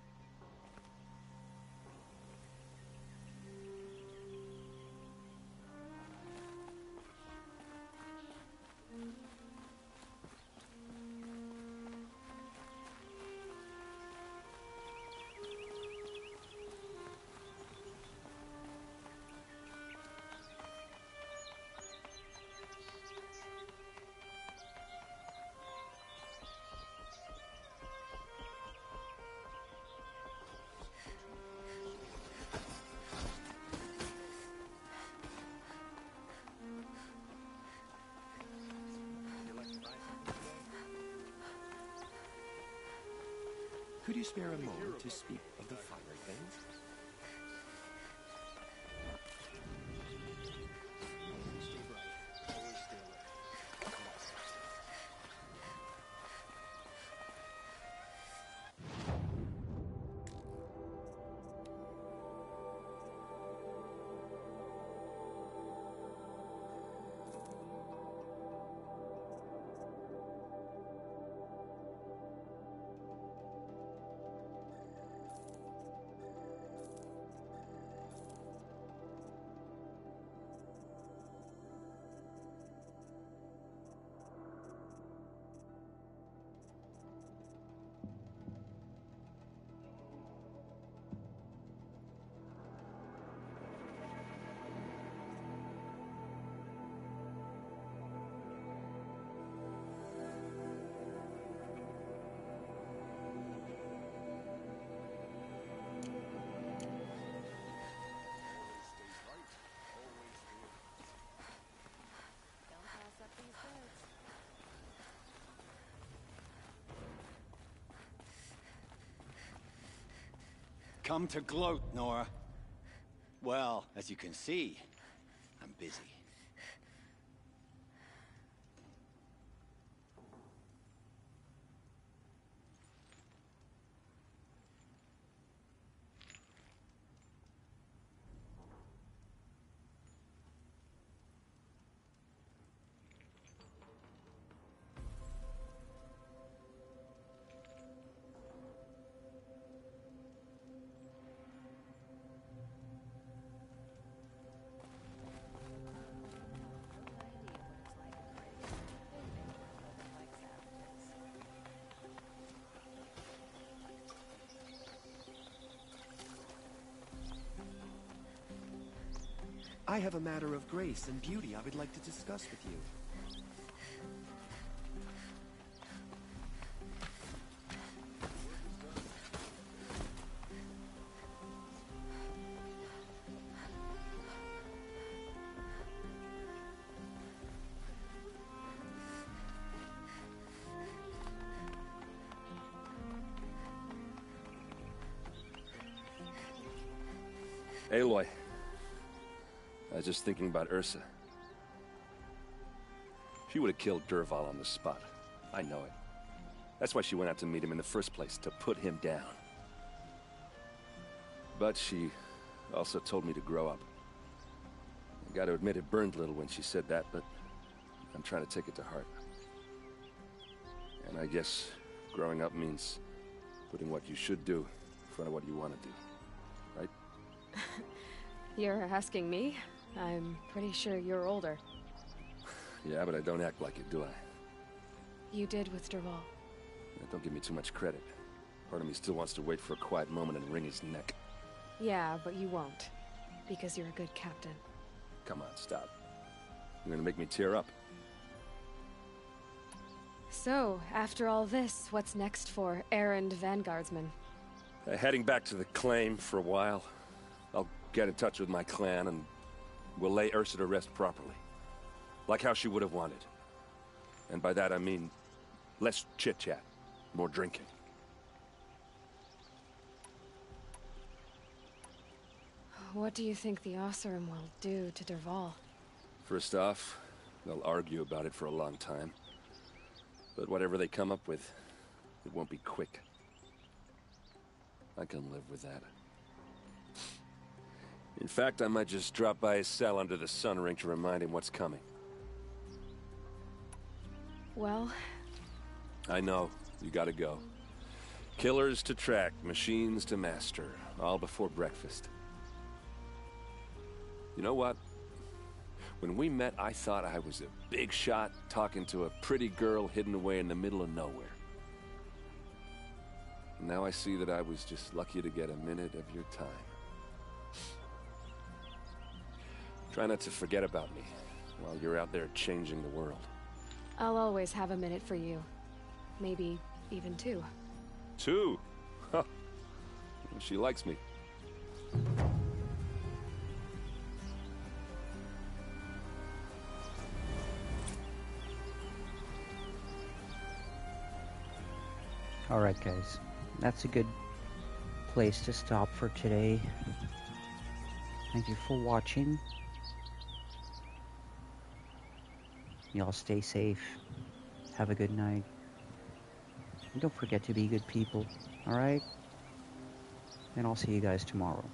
Could you spare a moment to speak of the finer things? Come to gloat, Nora. Well, as you can see, I'm busy. I have a matter of grace and beauty I would like to discuss with you. Aloy. I was just thinking about Ursa. She would have killed Dervahl on the spot. I know it. That's why she went out to meet him in the first place, to put him down. But she also told me to grow up. I gotta admit it burned a little when she said that, but I'm trying to take it to heart. And I guess growing up means putting what you should do in front of what you want to do. Right? You're asking me? I'm pretty sure you're older. Yeah, but I don't act like it, do I? You did with Dervahl. Yeah, don't give me too much credit. Part of me still wants to wait for a quiet moment and wring his neck. Yeah, but you won't. Because you're a good captain. Come on, stop. You're gonna make me tear up. So, after all this, what's next for errand vanguardsman? Heading back to the claim for a while. I'll get in touch with my clan and we'll lay Ursa to rest properly. Like how she would have wanted. And by that I mean less chit-chat, more drinking. What do you think the Oseram will do to Dervahl? First off, they'll argue about it for a long time. But whatever they come up with, it won't be quick. I can live with that. In fact, I might just drop by his cell under the sun ring to remind him what's coming. Well... I know. You gotta go. Killers to track, machines to master. All before breakfast. You know what? When we met, I thought I was a big shot talking to a pretty girl hidden away in the middle of nowhere. Now I see that I was just lucky to get a minute of your time. Try not to forget about me while you're out there changing the world. I'll always have a minute for you. Maybe even two. Two? Huh. She likes me. Alright guys, that's a good place to stop for today. Thank you for watching. Y'all stay safe. Have a good night. And don't forget to be good people, alright? And I'll see you guys tomorrow.